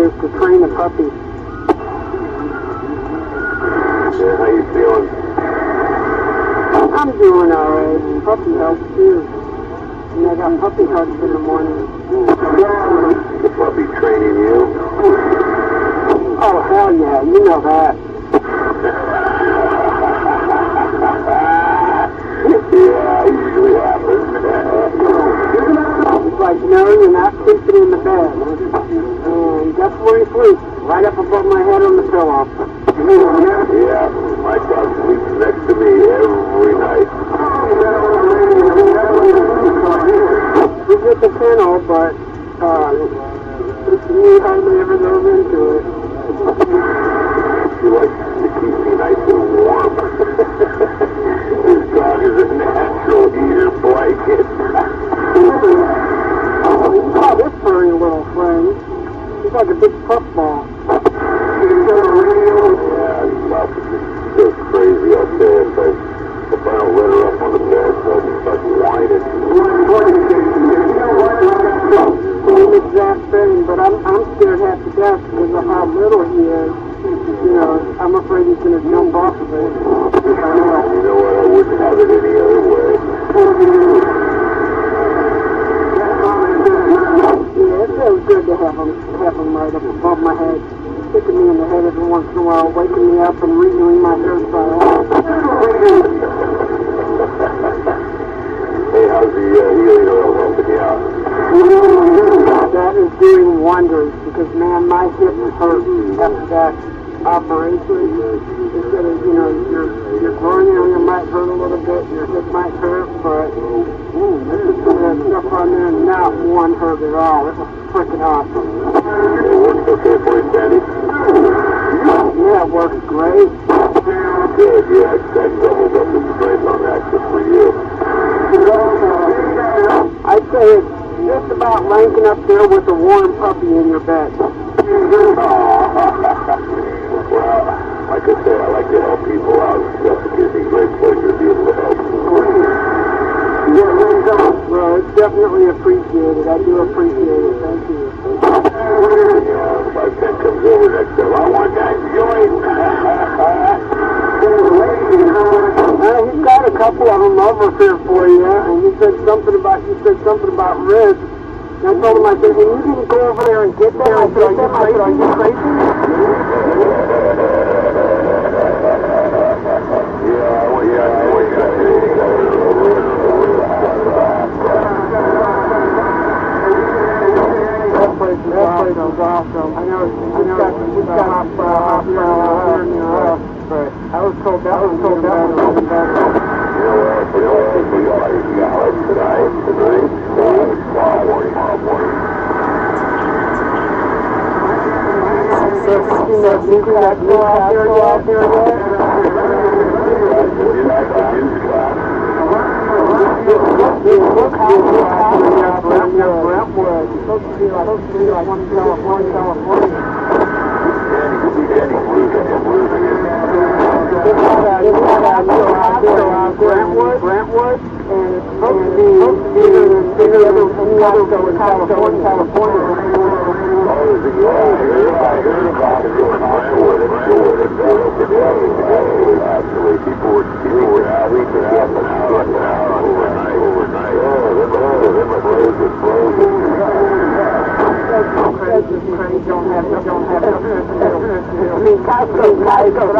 is to train a puppy. Yeah, how you feeling? I'm doing alright. Puppy helps too. And I got puppy hugs in the morning. The puppy training you? Oh, hell yeah, you know that. Yeah, usually happens. It's like, no, you're not sleeping in the bed. And guess where he sleeps? Right up above my head on the pillow. Yeah, my dog sleeps next to me every night. We get the kennel, but he hardly ever goes into it. She likes to keep me nice and warm. This dog is a natural heater blanket. Oh, this furry little friend. He's like a big puffball. Yeah, it's just crazy out there. If I don't let her up on the bed, she'll start whining. He's exasperating, but I'm scared half to death because of how little he is. You know, I'm afraid he's going to jump off of it. You know what? I wouldn't have it any other way. Yeah, it feels good to have him right up above my head. Kicking me in the head every once in a while, waking me up and redoing my hairstyle. Hey, how's the healing oil helping you out? That is doing wonders because, man, my hip hurt after that operation. They said, you know, your groin area might hurt a little bit, your hip might hurt, but this is some of that stuff on there, not one hurt at all. It was freaking awesome. It works okay for you, Sandy? Yeah, it works great. Good, yeah, I doubled up the strength on that just for you. I'd say it's just about ranking up there with a warm puppy in your bed. Well, like I said, I like to help people out and stuff. It gives me great pleasure to be able to help. Well, it's definitely appreciated. I do appreciate it. Thank you. Yeah, if my pen comes over next time, I want that joint. He's got a couple of them over here for you, and you said something about ribs. And I told him, I said, well, you didn't go over there and get them. I said, are you crazy? That place is awesome. I know it's got hot here in Europe, but I was told that was even better. You know what, we got tonight, tomorrow morning. So, you know, you got to go out there yet? Brentwood. It's supposed to be like California. Brentwood, and it's supposed to be bigger than any other California. I heard about it. Actually, people were sleeping out overnight. Them are frozen. Don't have. I mean, Costco's nice, but I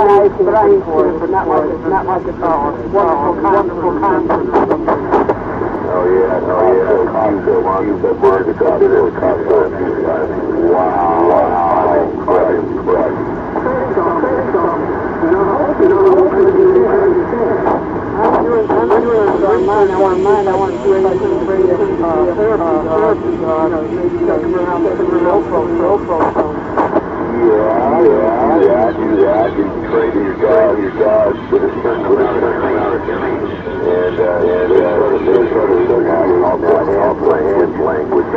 ain't for it, but not like it's wonderful concept. Oh yeah, Costco, market Costco. Wow. I'm doing mine. I want to do anything therapy, maybe take them around the GoPro. Yeah, do that. You can train your dog. with a certain amount of change. And they started having all my hand language.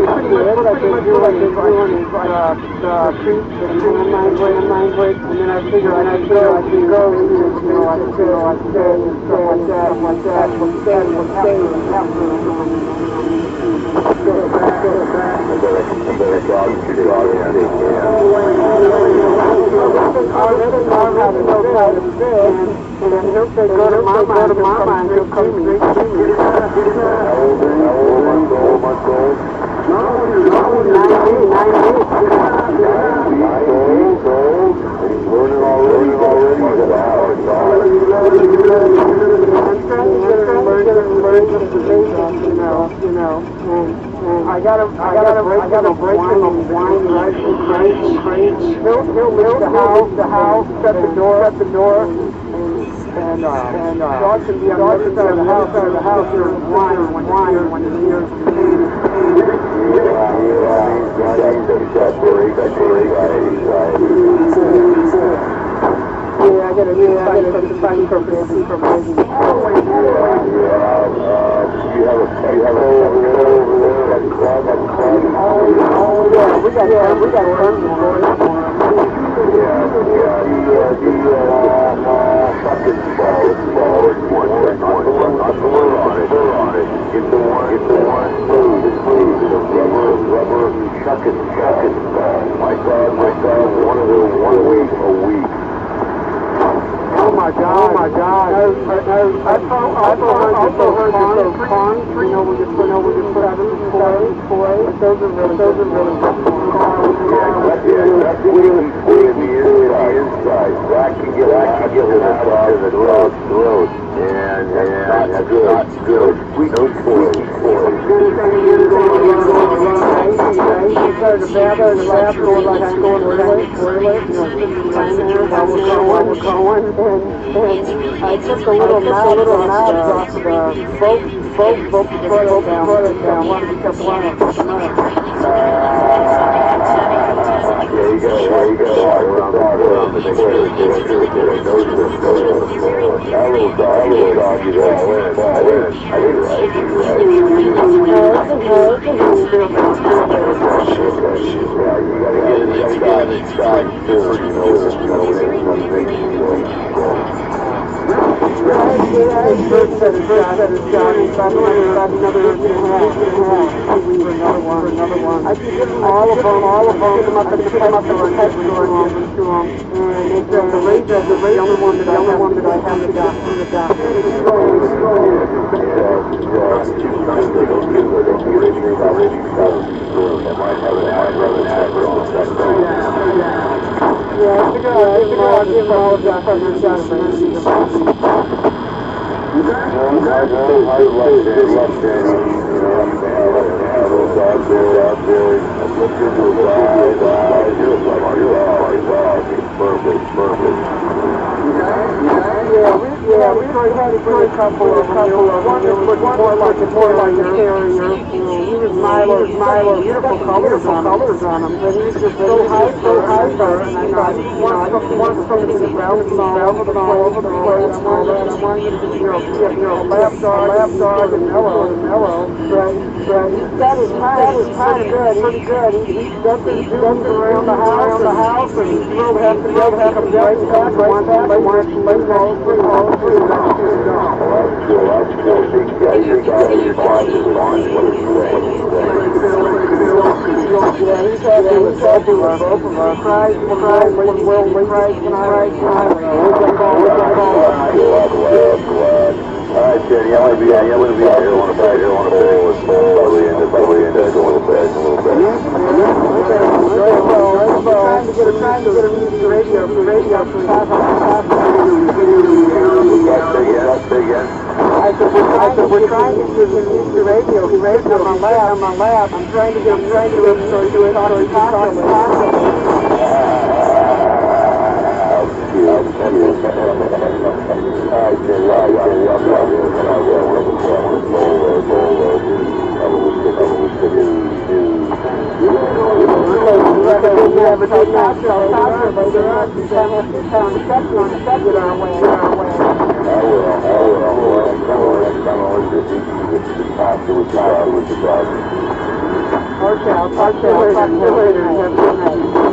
Pretty much what I've been doing is like the treat, the mind break, and then I figure I can go into, you know, like say, and stuff like that, will stay, and after. Go back. I better dog your dog and take care. And then he'll say, go to mama, and he'll come straight to me. How old are you? 4 months old? No, 9 years old. He's learning already. He's got a hard dog. I'm trying to get him learn the basics, you know. And I gotta break him of wine, rice, and crazy. He'll leave the house, shut the door, and dog can be on the other side of the house, there's wine when he hears the baby. Yeah, I gotta find for baby. You have a over there, a club. We got tons of boys. Fucking ball, one, not the one on it. Get the one, please, rubber, chuck it, my dog, one a week. Oh my God! I also heard those cons. You know, we just put out in the play. Those are really good. That's the inside. That can get out to the road. And that's not good. No toys. The bathroom like I'm going toilet, and I took the little knobs off the both the toilet down, one kept one. There you go. Around the toilet. That little dog is all in. I think right. You gotta get it inside first, you know, Another one. I keep giving all of them, them up and pick them up and pet store and give them to them. And it's the razor, the only one that I have to got from the doctor. Yeah, I figure I'll give them all of that from the doctor. Yeah, we tried to put a couple of them. One was more like a carrier. He was Milo, beautiful colors on him. But he was just so high, and I want something to round all over the place. I want you to be a lap dog and mellow. But he's got his time pretty good. He does his duties around the house, and he will have to come right back. Yeah, he's happy with both of us. Cries when Alright, Jenny, I'm gonna be out here on a bowl probably end up going to bed a little bit. Trying to get him used to radio for I said, we're trying to get him used to radio on my lap. I'm trying to get him so he can talk Yeah, but they're not so popular. They're not checking on our way. Okay, I'll talk to you later. Have a good night.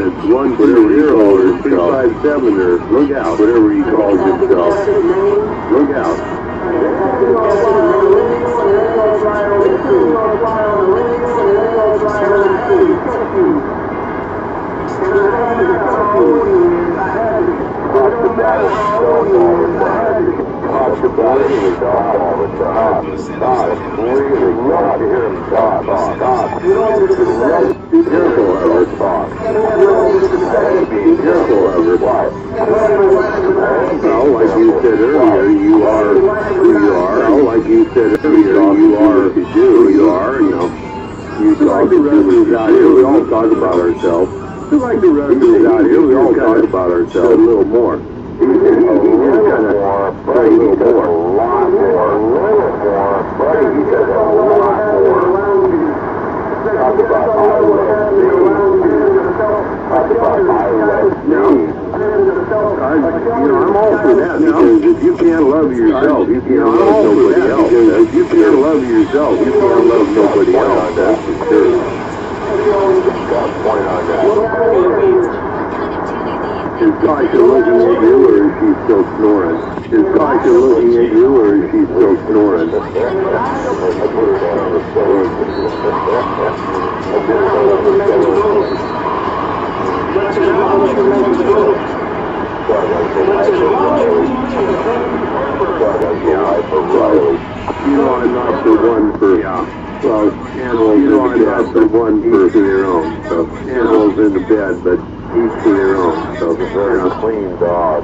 it's 120 or 357 or look out, whatever he calls himself. Look out. Talk about it all the time. God, really love to hear him talk. Be careful of her talk. Be careful of her talk. Well, like you said earlier, you are who you are. Well, like you said earlier, you are who you are. You know, you talk to residents out here. We all talk about ourselves. Just like the residents out here, we all talk about ourselves a little more. He's kind of a little more, buddy. He does a lot more, buddy. He does a lot more. Talk about I'm all for that because if you can't love yourself, you can't love nobody else. If you can't love yourself, you can't love nobody else. That's for sure. Got a point on that. Is Tasha looking at you or is she still snoring? Is Tasha looking at you or is she still snoring? You are not the one for, well, animals in the bed, the one for their own. So animals in the bed, but each to their own. So It's a very clean dog.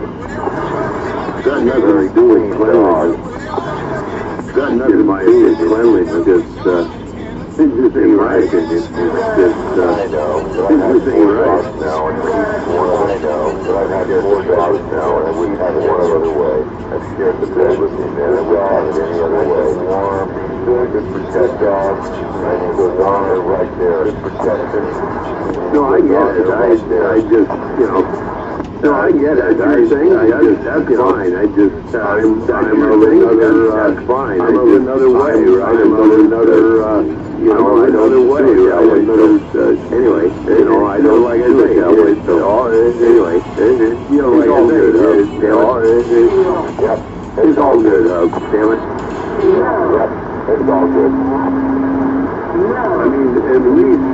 it's got nothing to do with cleanliness. It's got nothing to do with cleanliness. It's just ain't right. It's just, I know, but I've had 4 dogs now, and I know, but I've had 4 dogs now, and I wouldn't have it any other way. I've shared the bed with me, man. I wouldn't have it any other way. Warm, good protect dogs. I think the water right there, good protection. no, I get it. I just, you know, no, I get it. That's fine. I just, I'm of another, that's fine. I'm of another way, right? I'm of another, you know, another way, right? Anyway, you know, I don't like I say, anyway, so, anyway, you know, like I say, it's all good, damn it. Yep, it's all good. I mean, at least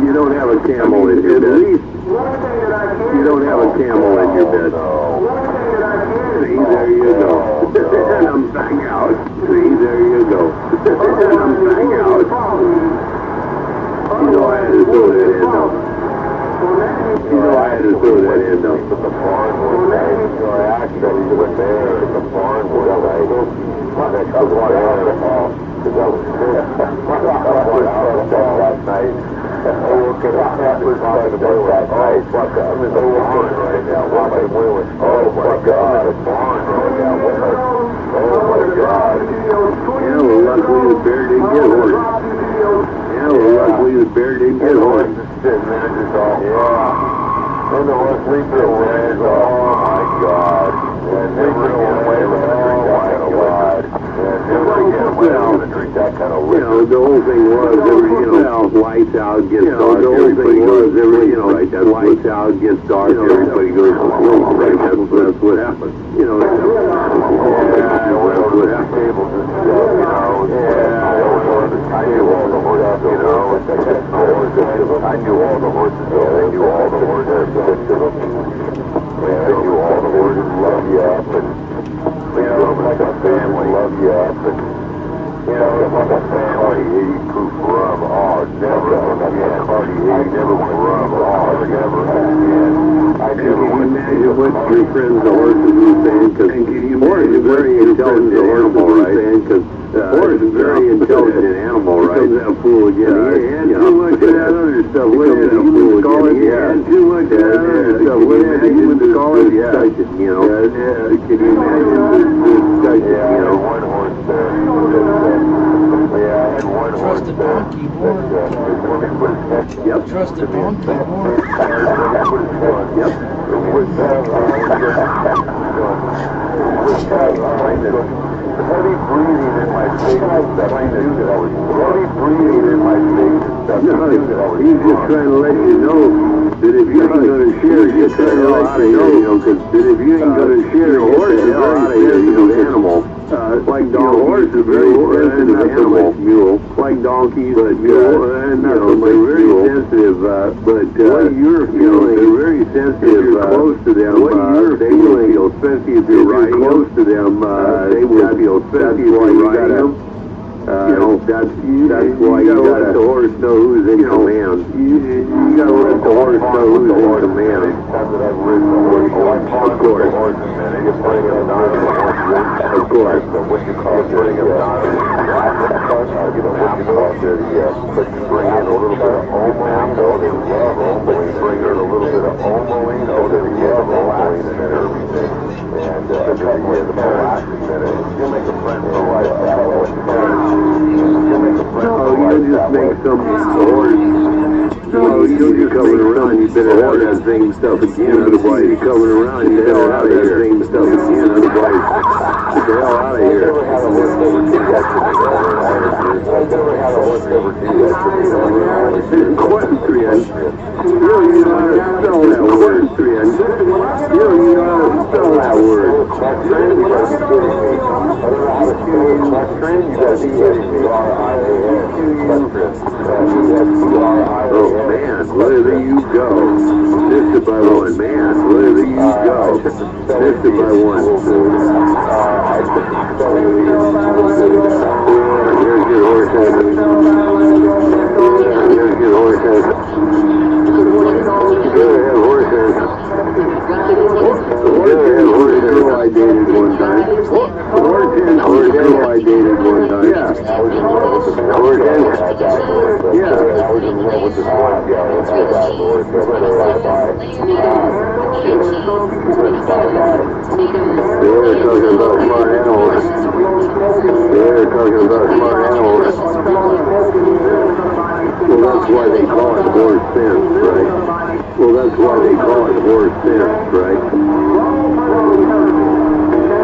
you don't have a camel in your bed. At least you don't have a camel in your bed. See, there you go. And I'm back out. See, there you go. And I'm back out. You know I had to throw that in though. You know I had to throw that in though. But the barn was nice. You know, I actually went there, and the barn was nice. That took one out of the ball. Because I was one out of the ball last night. That was talking about last night. I'm in the barn right now. Oh my God, the barn right now. Oh my God. Yeah, well, luckily the bear didn't get horned. Yeah, well, luckily the bear didn't get horned. And the horse sleeper wins. Oh my God. And never get away with a drink that kind of liquor. And never get away with a drink that kind of liquor. You know, the whole thing was, lights out, gets dark, everybody goes, right, that's lights out, gets dark, everybody goes to sleep, right, that's what happens. You know, that's what happens. Tables and stuff, you know. I knew all the horses, you know. I knew all the horses, I knew all the horses. I knew all the horses love you up, and you know, like a family love you up, and you know, like a family 80 proof rum. Oh, never again. Cardi 80, never went rum. Oh, never again. I never went. Imagine what your friends the horses were saying, because horse is very intelligent animal, right? Because horse is very intelligent animal, right? He comes out fool again. He had too much of that other stuff. He comes out fool again. He had too much of that other stuff. What did he would call it? Discussion, you know. Can you imagine the discussion, you know? One horse there. Yeah, I had one horse Trust the there. donkey more. Yep. Trust the donkey more. Yep. Heavy breathing in my face and stuff. I knew that I was heavy breathing in my face and stuff. No, he's just trying to let you know that if you ain't gonna share, get the hell out of here, you know, because that if you ain't gonna share, horse is a very sensitive animal. Like donkeys, horse is a very sensitive animal. Mule, like donkeys, but and not so much very sensitive. But what you're feeling, they're very sensitive. If you're close to them, what you're feeling, especially if you're riding close to them, they will feel. Especially if you're riding them. You know, that's why you gotta let the horse know who's in command. You gotta let the horse know who's in command. Of course. Of course. What you call bring him down. You know what you call dirty, yes. But you bring in a little bit of omoline, but you bring in a little bit of omoline, you have omoline in everything. And the molasses in it. You'll make a friend for life that way. You just make some horse. You don't just coming around, you better have that same stuff again, otherwise you're coming around, you better have that same stuff again, otherwise get the hell out of here. Equestrian? You don't even know how to spell that word. Equestrian? You don't even know how to spell that word. Oh man, wherever you go, missed by one, man, wherever you go, missed by one. Here's your horses. Here's your horses. Good horses. Horses girl I dated one time. Horse girl I dated one time. Yeah. Horses. Yeah. I was in love with this one guy. Let's get that horse. They were talking about smart animals. They were talking about smart animals. Well, that's why they call it horse sense, right? Well, that's why they call it horse sense, right?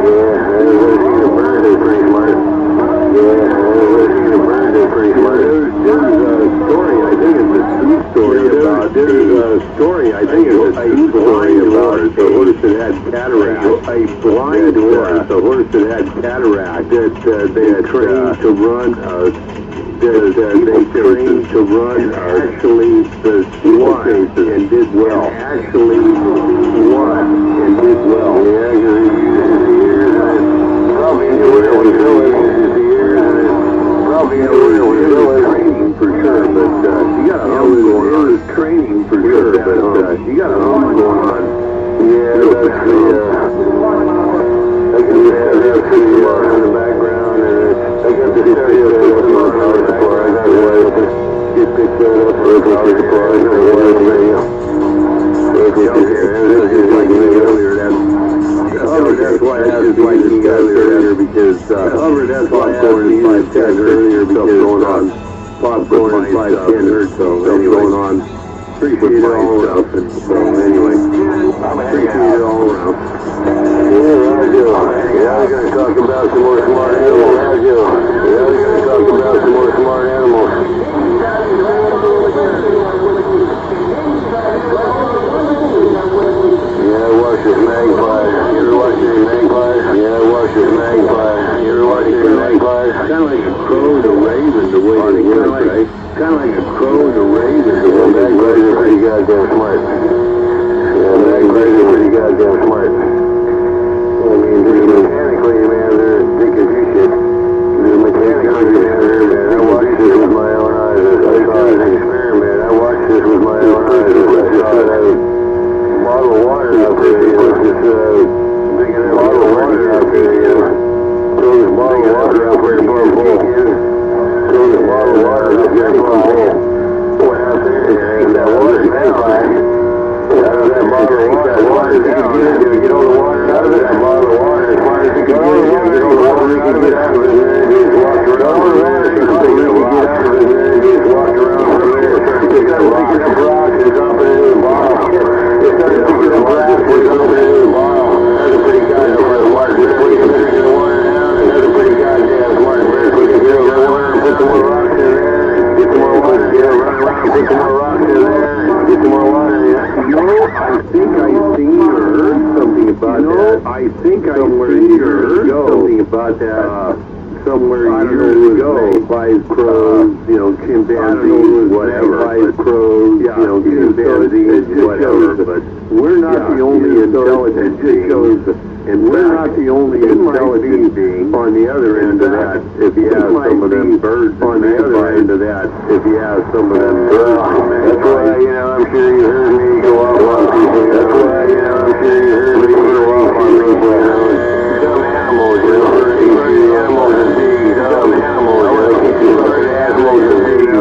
Yeah, everybody's a bird is pretty smart. Yeah, everybody's a bird is pretty smart. There's a story, I think it's a true story about, there's a story, I think it's a true story about a horse that had cataract, a blind horse, a horse that had cataract, that they had trained to run, they trained to run actually the won and did well. Actually won and did well. Yeah, probably anywhere with probably anywhere with training for sure, but you got a home going on. It was training for sure, but you got a home going on. Yeah, that's I can have the in the background, and I got the stereo in the power supply. I got to get picked up for the power supply. I got to the radio. That's why I asked like you guys earlier, because that's why I asked you guys earlier, because going on popcorn and 510 hertz, so going on. Appreciate it all around. So anyway, appreciate it all around. Yeah, I do. Yeah, we're going to talk about some more smart animals. Yeah, I do. Yeah, we're going to talk about some more smart animals. Yeah, watch this magpie. You ever watch this magpie? Yeah, watch this magpie. You ever watch this magpie? Kind of like a crow and a raven, the way they work, right? Kind of like a crow and a raven, the way magpies are pretty goddamn smart. Yeah, magpies are pretty goddamn smart. I mean, mechanically, man, they're thick as you shit. They're mechanically, man. I watched this with my own eyes. I saw an experiment. I watched this with my own eyes. I saw a bottle of water out there, you know, just making a bottle of water out there, you know. Throw this bottle of water out there for a bowl. Throw this bottle of water out there for a bowl. Went out there and that water magpie. Out of that bottle of water down. Get all the water out of that bottle of water as far as you can get all the water out of it, and then just walk around from there. Get out of it, and then just walk around from there. Start picking up rocks and dumping it in the bottle. Start picking up rocks and dumping it in the bottle. I think I heard something about that. Somewhere years ago, flies, crows, chimpanzees, whatever. Flies, crows, chimpanzees, whatever. But we're not the only intelligent beings. And we're not the only intelligent being on the other end of that. If you have some of them birds on the other end of that, if you have some of them birds, that's why, I'm sure you heard me go off on people. That's why, I'm sure you heard me go off on people. Dumb animals, animals and bees, dumb animals, animals and bees,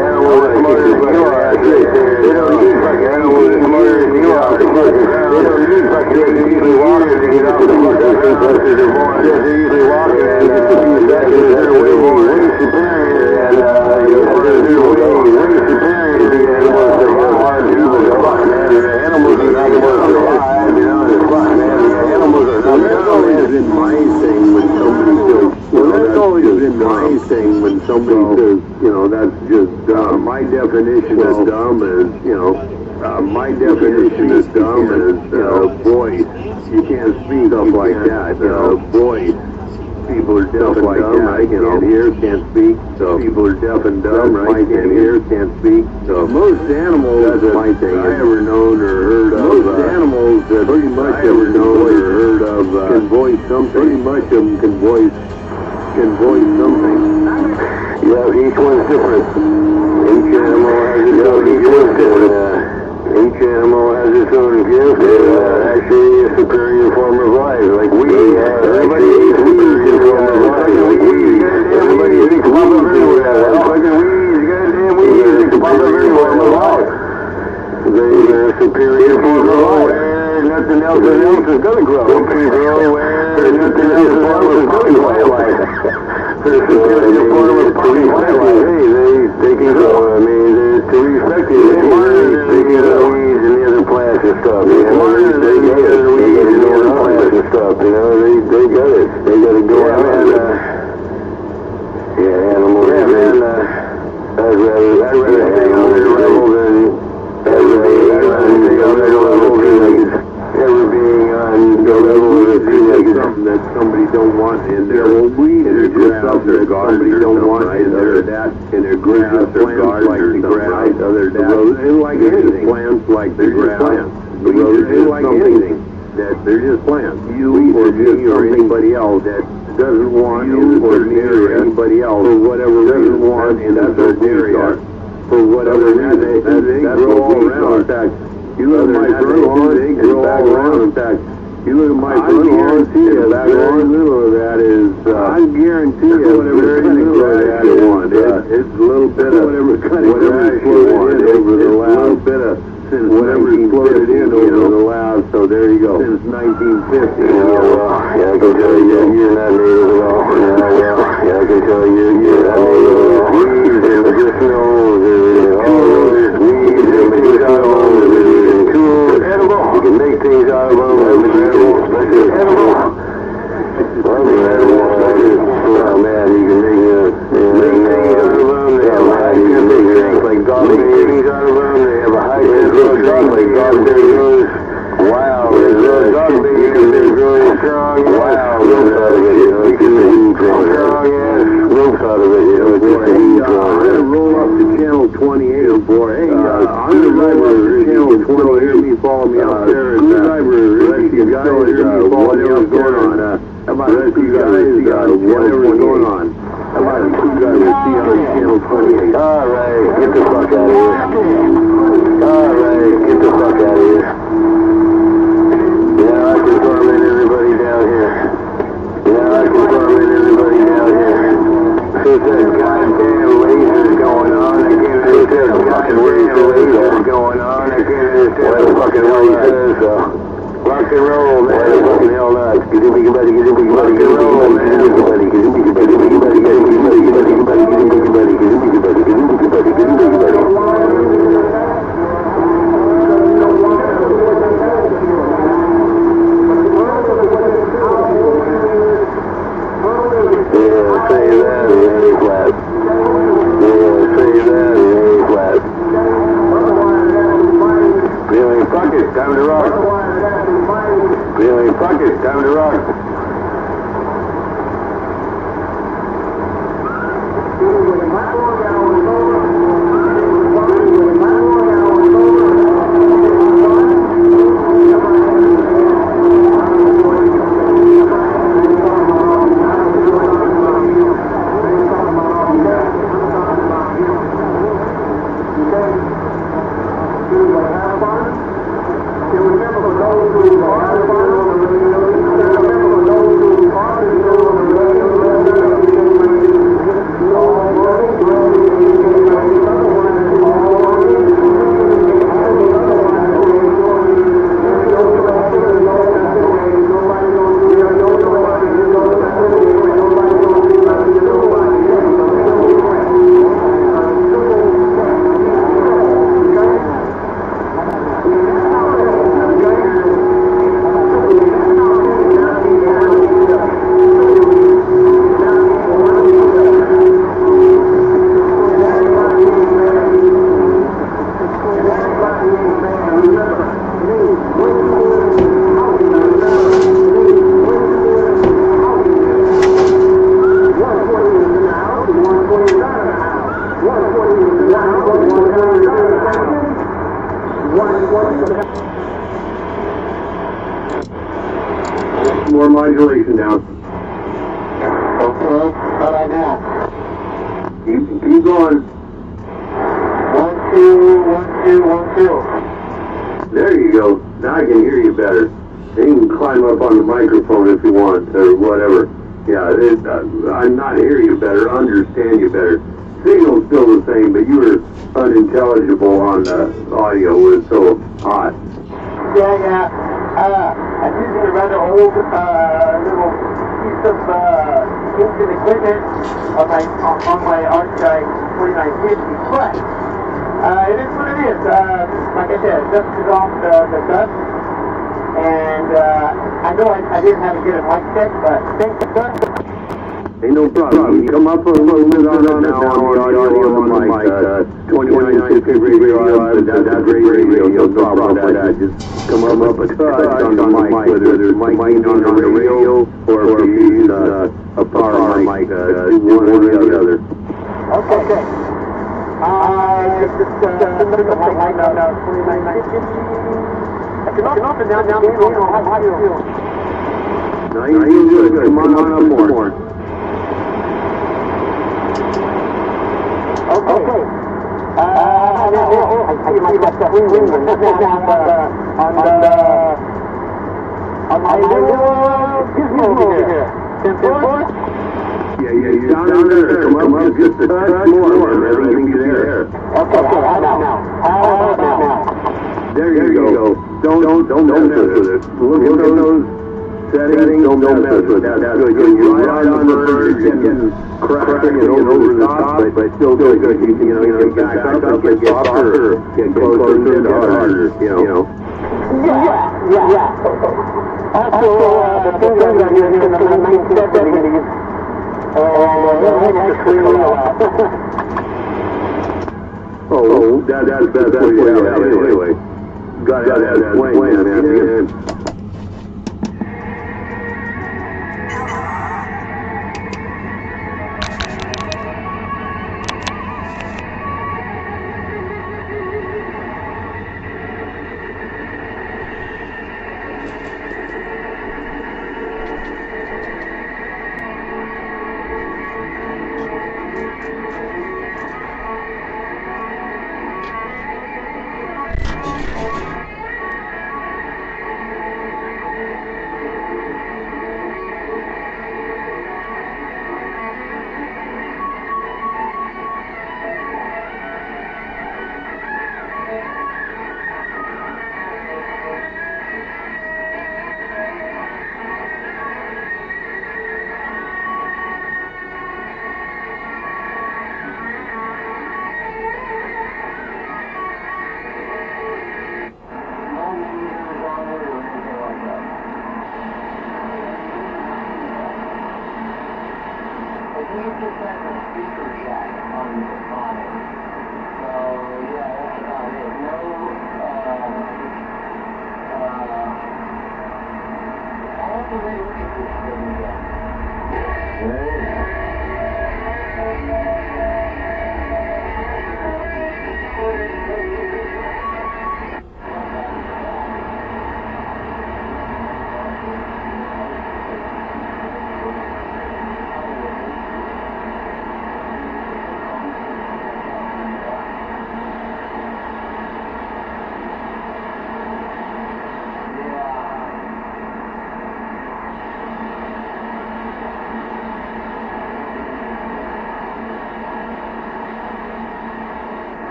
animals are smarter than you are. They don't need fucking animals are smarter than you are. They don't need fucking usually walkers to get off the fucking ground. They're usually walking and a few seconds they're way superior and way superior to the animals that work hard to do the fuck, man. The animals are not supposed to survive, the fuck, man. The animals are not. That's always been my thing when somebody says, that's always been my thing when somebody says, that's just dumb. My definition of dumb is, my definition of dumb is, voice. You can't speak stuff like that, voice. People are deaf and dumb, I can't hear, can't speak. So people are deaf and dumb, right? Can't hear, can't speak. So most animals that I ever known or heard of, most animals that pretty much ever known or heard of can voice something. Pretty much of them can voice something. Yeah, each one's different. Each animal has its own gift. Each animal has its own gift. Actually, a superior form of life. Like we, everybody eats a superior form of life. Like we, everybody eats pop up everywhere. Fucking weeds, goddamn weeds, eat pop up everywhere in life. They're a superior form of life. Where nothing else is gonna grow. Where nothing else is gonna grow. They're a superior form of life. Hey, they can grow. I mean, they're to respect it. They can grow weeds and the other plants and stuff. They get it. They get it. Weeds and the other plants and stuff. They got it. They got to go out and animals. Yeah, man. I'd rather hang on the level than ever being on the level of a two-legged. Something that somebody don't want in there. Well, weeds are just something that somebody don't want in there. That in their grass or plants like the grass. Other than like anything. Plants like the grass. The roses is like anything. That they're just plants. You or me or anybody else that doesn't want you or near anybody else for whatever reason want in that area. For whatever reason, they grow all around. In fact, you look at my front lawn, they grow all around. In fact, you look at my front lawn, very little of that is, I guarantee you, whatever kind of grass you want. It's a little bit of whatever kind of grass you want over the last bit of, since whatever's floated in over the last, so there you go. Since 1950. Yeah, I can tell you, you're not native at all. Yeah, I can tell you, you're not native at all. Weeds and medicinals and all those weeds and medicinals and tools. Edible. You can make things out of them. Edible. Oh man, you can make things out of them. You can make things like dog things out of them. They have a high dog like dog days. Wow, dog days is really strong. Wow, you can make strong ass ropes out of it. I'm gonna roll up to channel 28 boy. Hey, I'm gonna ride to channel 20. Hear me, follow me out there. Let you guys hear me, follow me what's going on. How about you guys, whatever's going on? How about you guys see on channel 28? Alright, get the fuck out of here. Alright, get the fuck out of here. Yeah, I can torment everybody down here. Yeah, I can torment everybody down here. Since that goddamn laser's going on, I can't understand the fucking laser's going on. I can't understand what the fucking hell he says, so. Rock and roll, man. Fucking hell not. Rock and roll, man. Yeah, say that in A flat. Yeah, say that in A flat. Really, fuck it. Time to rock. Really, fuck it, time to rock. More modulation now. Okay, how about now? Keep going. 1, 2, 1, 2, 1, 2. There you go. Now I can hear you better. You can climb up on the microphone if you want, or whatever. Yeah, I'm not hearing you better, understand you better. Signal's still the same, but you were unintelligible on the audio. It was so hot. Yeah. I'm using a rather old little piece of engine equipment on my Archetype 2950, but it is what it is. Like I said, dust is off the dust, and I know I didn't have a good mic check, but thanks for done. Ain't no problem. You come up a little bit on it now on the audio on the mic. 2950 radio, that's great radio, no problem with that. Just come up a touch on the mic, whether it's mic on the radio or if you use a power mic, do one or the other. Okay. I just put the mic on 2950. I can up and down the game on how you feel. Now you're good. Come on up more. Okay. I see myself winging on my little gizmo over here. 10-4? Yeah, you down there. Come up just a touch more, and everything will be there. Okay, how about now? There you go. Don't mess with it. Look at those settings. Don't mess with it. That's good. You're right on the verge. You're getting cracking and over the top, but still good. You can back up and get softer, get closer and harder. You know. Yeah. Also, the thing that I'm using in the 1970s, oh, that's best for you anyway. Got that swing, man.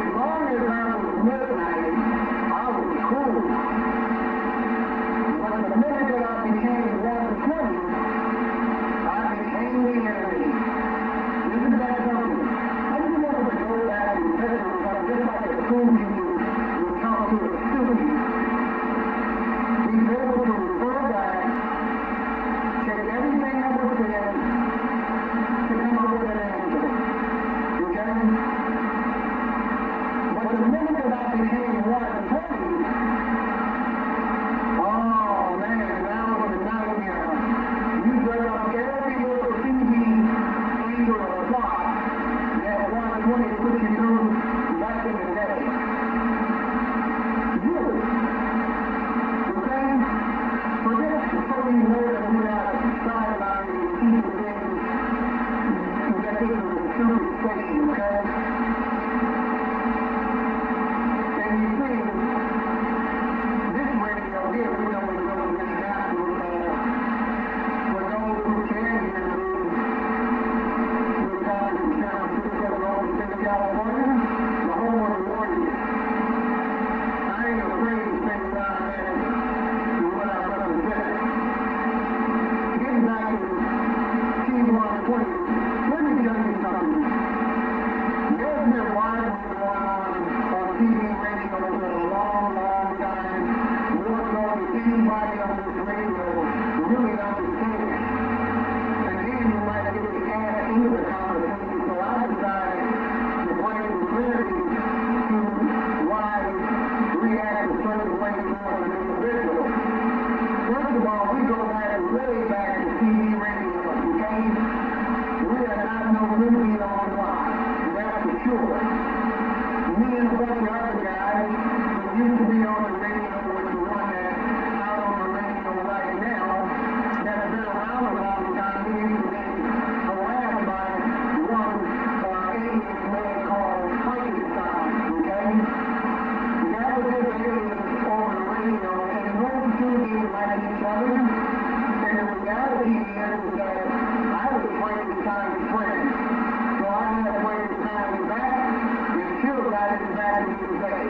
As long y'all, we go back, way back to TV radio, okay? We are not no movie on the line, that's for sure. Me and a bunch of other guys who used to be on the radio with the one that's out on the radio right now, that have been around a long time, we used to be harassed by one alien man called Frankenstein, okay? That was his aliens over the radio, and those two didn't like each other, and the reality is that I was Frankenstein's friend, so I had Frankenstein back, and sure got his back in his day.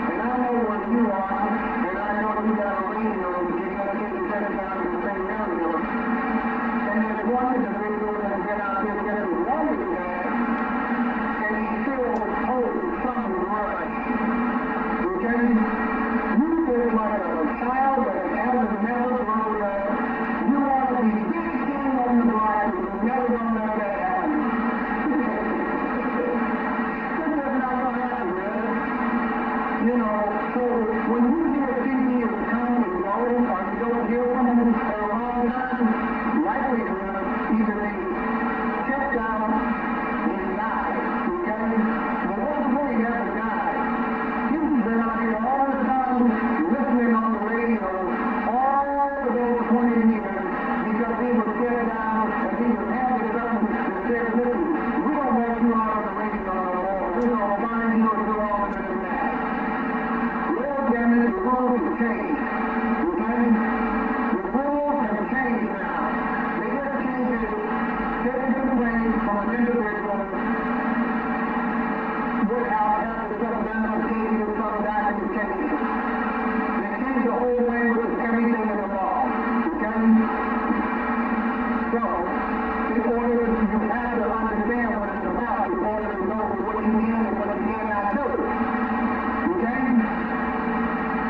And I know where you are, and I know you got a radio, but you're going to get the set down in the same area. And there's one individual that's been out there getting wondering that, and he still holds something right. Okay? You feel like a child that hasn't never grown up. You want to be 15 on the block, but you're never going to let that happen. This is not going to happen, man. You know, so when you hear TV is coming and going, or you don't hear from them for a long time, likelihood either they checked out and died, okay? But what's the point never died? You've been out here all the time listening on the radio all of those 20 years because he was set down and he was having something that said, listen, we don't want you out on the radio no more. We're going to find you and do all of this and that. Lord damn it, the rules have changed. Okay? The rules have changed now. They just changed it, taken it away from an individual without having to settle down on TV and settle back and change it. They changed the whole language of everything in the law. Okay? So, in order, you have to understand what it's about in order to know what you can and what you cannot do. Okay?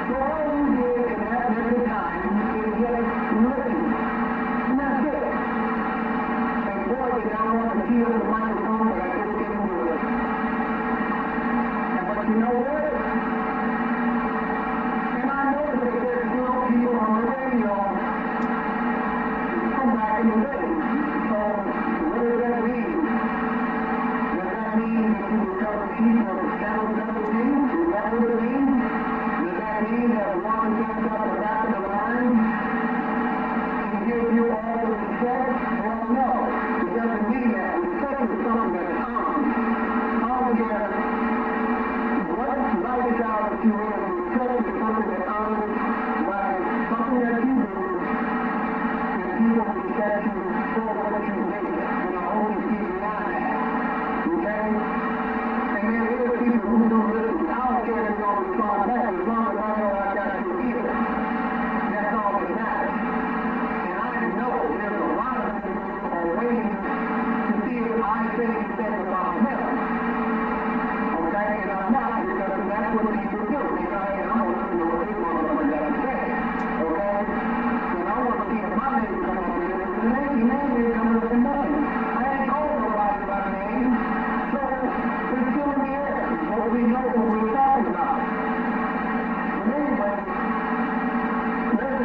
So all you did in that little time is just listen. And that's it. And boy, did I want to hear the microphone, but I just didn't do it. But you know what? And I noticed that there's still people on the radio from back in the day. So, what does that mean? Does that mean that you become a chief of the Channel 17? Is that what it means? Does that mean that one gets up the back of the line and gives you all the respect? Well, no. It doesn't mean that. Respect is something that's earned. Altogether, what lifestyle that you live in, respect is something that earns by something that you do, and people respect you for what you do, and I always keep an eye on that, okay? And then there are people who don't listen. I don't care if y'all respond back, as long as I know I got you here. That's all that matters. And I know there's a lot of people who are waiting to see if I say anything about him. Okay, and I'm not, because that's what people do. They say, I'm going to listen to what this motherfucker got to say. Okay? And I want to see if my name comes up here. The name is coming up with nothing. I ain't told nobody by name. So, it's still in the air. What we know what we're talking about. But anyway, let's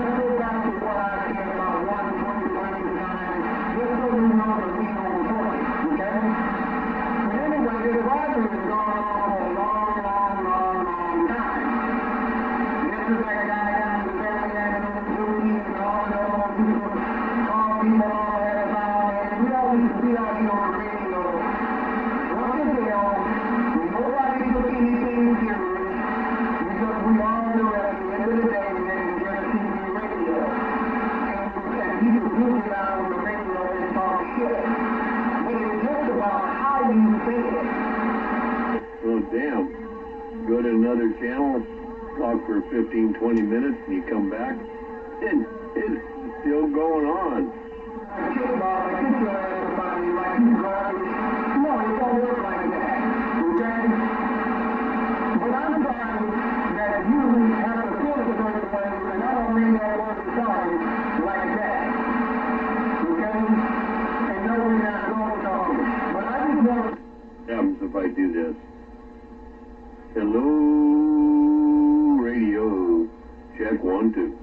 go back to what I said about 120 just so you know that we know the point. Okay? But anyway, this rivalry has gone on for a long time. This is that guy down in the valley and those movies and all those people, all people all that about, and we always see out here on the radio. What the hell? Nobody took anything serious because we all knew at the end of the day that it was just TV radio. And people do get out on the radio and talk shit. But it's just about how you say it. Oh, damn. Go to another channel, talk for 15, 20 minutes, and you come back, and it's still going on. No, it don't work like that. Okay? But I'm sorry that you have to feel a certain way, and I don't mean that word sorry like that. Okay? And no, we're not going sorry. But I just want to... What happens if I do this? Hello, radio. Check 1, 2.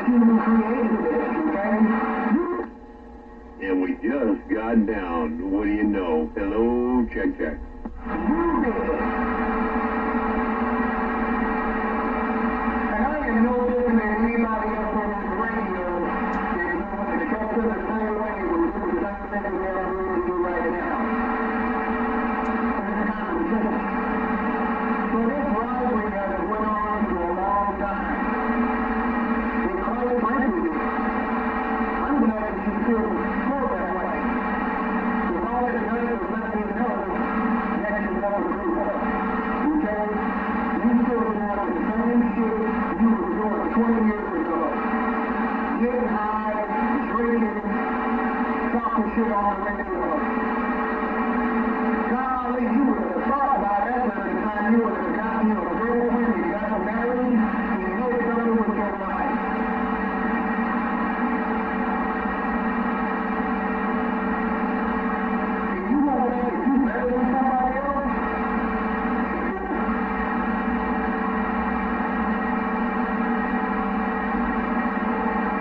human created this, okay? And we just got down. What do you know? Hello, check, check. You did it. And I am no different than anybody else on this radio that you want to catch us the same way we do the same thing we're going to do right now. It's kind of simple. So this rivalry has went on for a long time. And quite frankly, I'm glad that you feel that way. With all that done is let me know next is what I'm doing. Okay? You still doing the same shit you were doing 20 years ago. Getting high, drinking, talking shit on the radio. Golly, you would have thought about that by the time you would have gotten you a girlfriend, you got married, and you did something with your life. And you want to think that you better than somebody else?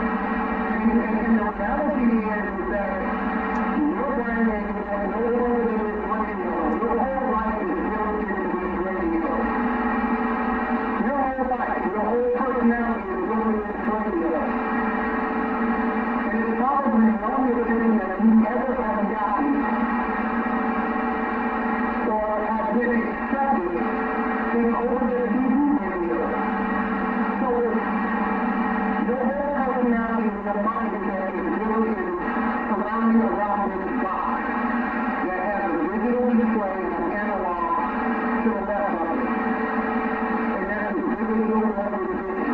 And the reality is that your brain is no longer than this radio. Your whole life is built into this radio. Your whole life, your whole personality is built into this radio. And it's probably the only thing that you ever have gotten or have been accepted in over the TV radio. So your whole personality and your mindset is built in surrounding around this box that has a digital display and analog to the left of it. And that is digital representation.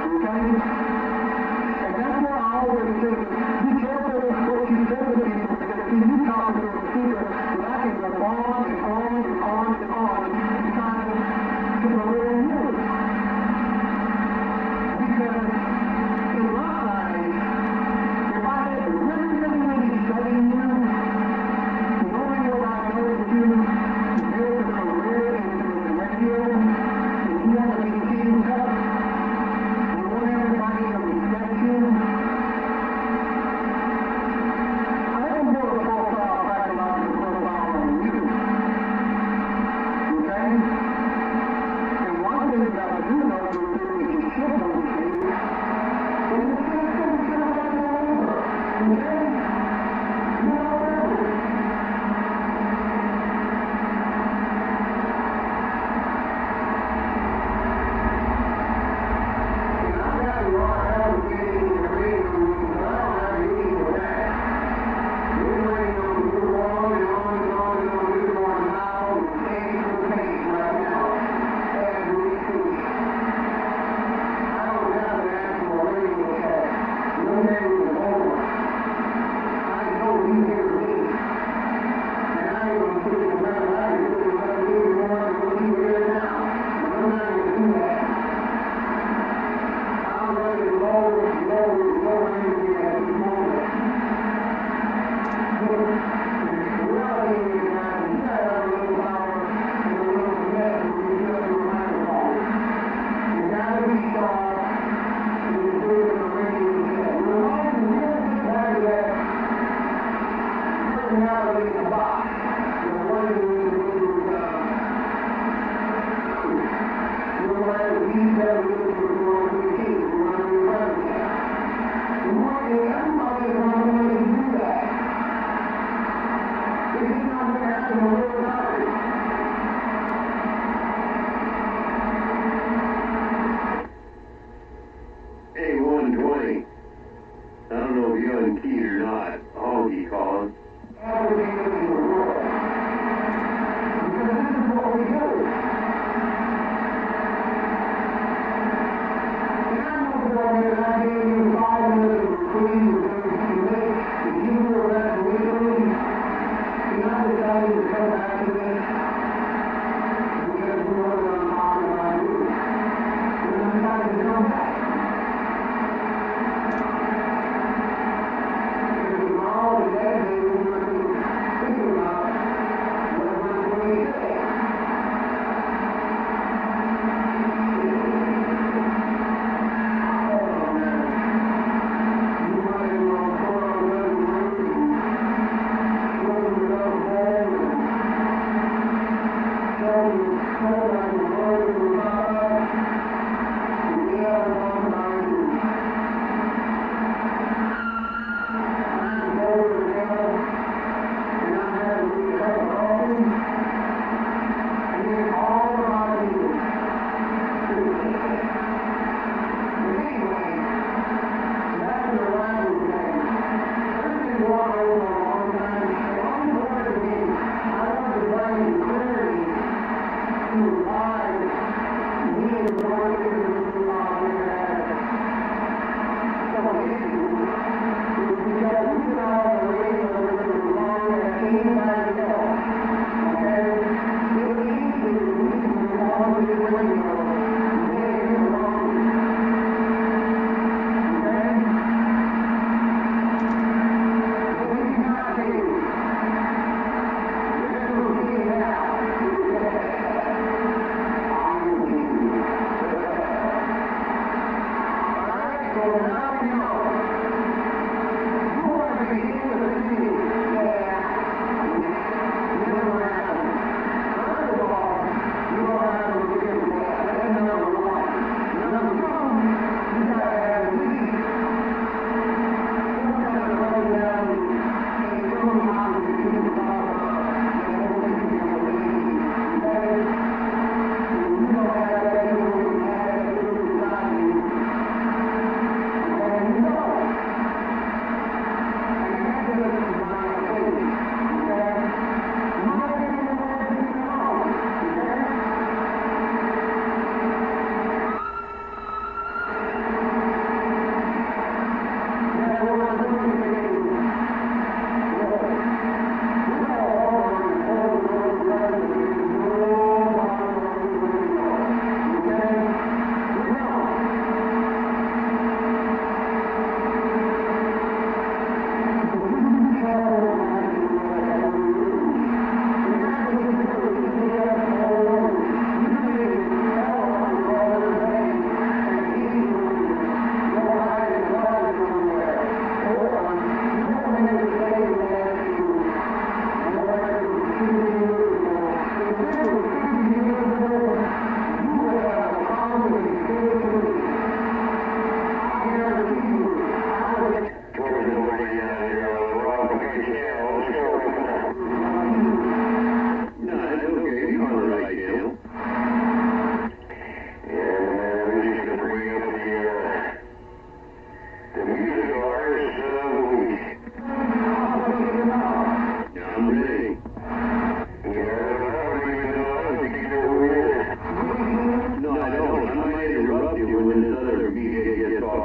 Okay? And that's what I always say. Be careful what you say to people because see, you talk to a speaker that I can go on and on and on and on trying to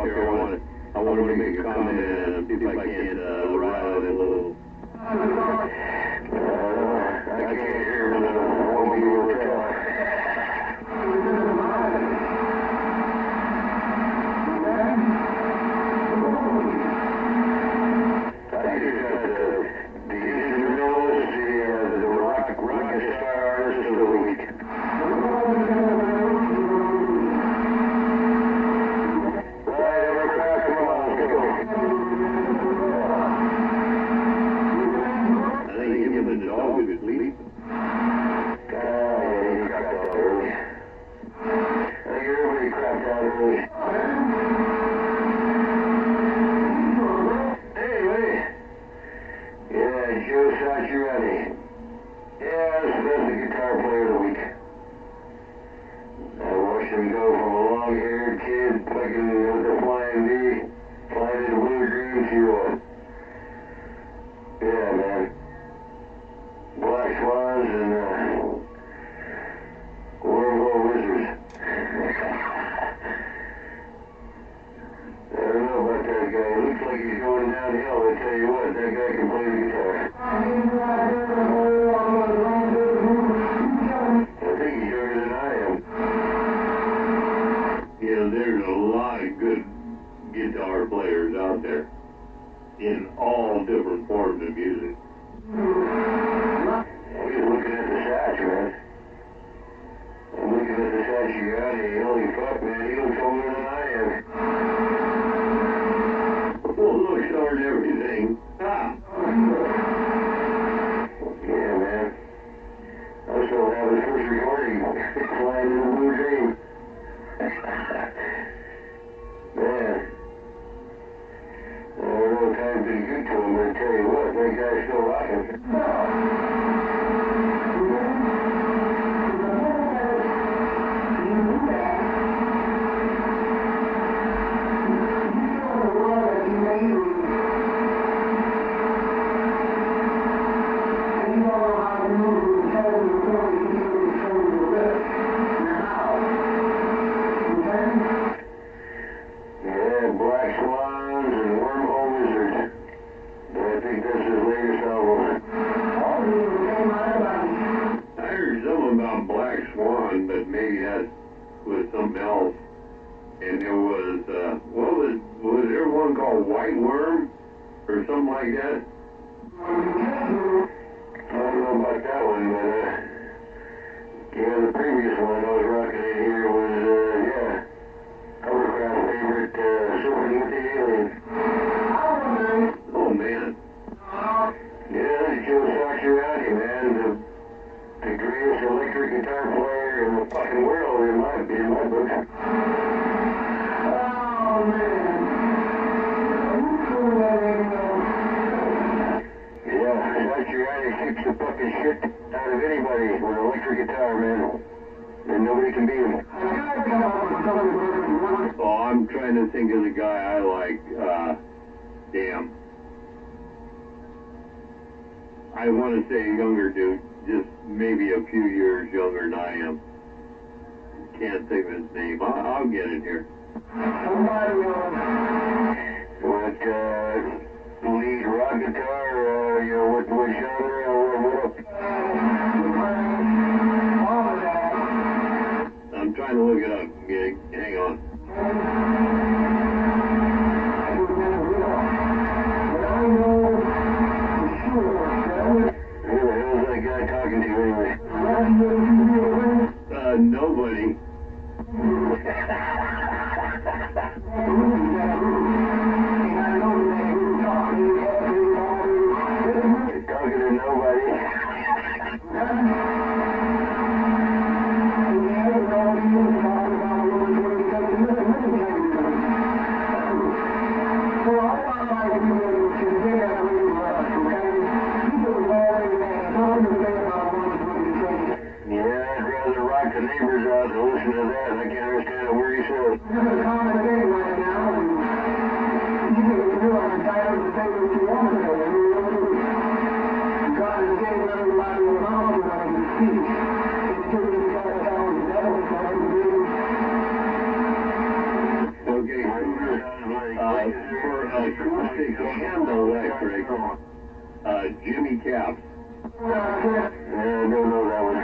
here. I want to make a comment and see if I can rile it a little. I can't hear him. Won't be able to tell. I just got the instrumentalist, the rock star artist of the week. Right, everybody, come on, let's go. I think him and the dog would sleep. Yeah, he crapped out early. I think everybody crapped out early. Anyway, yeah, Joe Satriani. Yeah, that's the guitar player of the week. I watched him go from a long-haired kid picking with the flying V, flying into blue dream to yeah, man. Black Swans and Wormhole Wizards. I don't know about that guy. It looks like he's going downhill. I tell you what, that guy can play the guitar. I think he's younger than I am. You know, there's a lot of good guitar players out there in all different forms of music. I'm just looking at the Satch, man. I'm looking at the Satriani. Holy fuck, man. He looks older than I am. Well, looks hard and everything. Ah. Yeah, man. I still have his first recording. Flying in the Blue Dream. Man. I don't know if time's been good to him, but I tell you what, that guy's still rocking. Yeah, Black Swans and Wormhole Wizards. I think that's his latest album. I heard something about Black Swan, but maybe that was something else. And there was, was there one called White Worm? Or something like that? I don't know about that one, but, yeah, the previous one I was rocking in here was, Hovercraft favorite, Surfing with the Alien. Oh, man. Yeah, that's Joe Satriani, man, the greatest electric guitar player in the fucking world, in my book. Oh, man. Yeah, Satriani kicks the fucking shit out of anybody with an electric guitar, man. And nobody can beat him. Oh, I'm trying to think of the guy I like. Damn. I want to say a younger dude, just maybe a few years younger than I am. Can't think of his name. I'll get it here. What, lead rock guitar, what genre, or what? I'm trying to look it up. Hang on. Who the hell is that guy talking to anyway? Nobody. Talking to nobody. Yeah, I'd rather rock the neighbors out than listen to that. I can't understand a word he says. Okay, acoustic and electric, Jimmy Caps. Yeah, I don't know that one.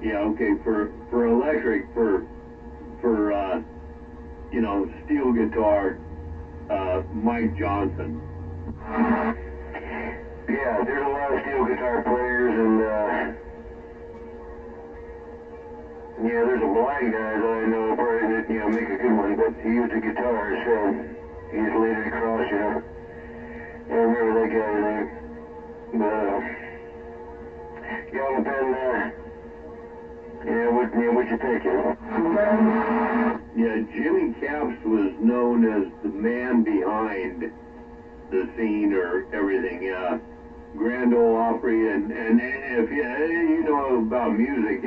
Yeah, okay, for electric, for steel guitar, Mike Johnson. Yeah, there's a lot of steel guitar players, and yeah, there's a blind guy that I know probably that make a good one, but he used a guitar, so he just laid it across, I remember that guy's name. But yeah, but then what you think, Yeah, Jimmy Caps was known as the man behind the scene or everything. Grand Ole Opry, and if you know about music,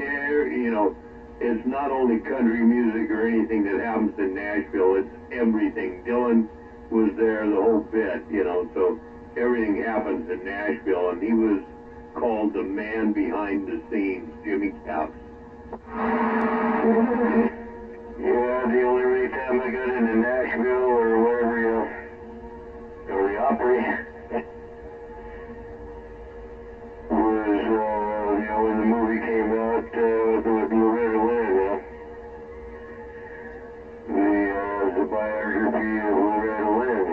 it's not only country music or anything that happens in Nashville, it's everything. Dylan was there, the whole bit, so everything happens in Nashville, and he was called the man behind the scenes, Jimmy Caps. Yeah, the only really time I got into Nashville or wherever, or the Opry, was, when the movie came out with Loretta Lynn, the biography of Loretta Lynn,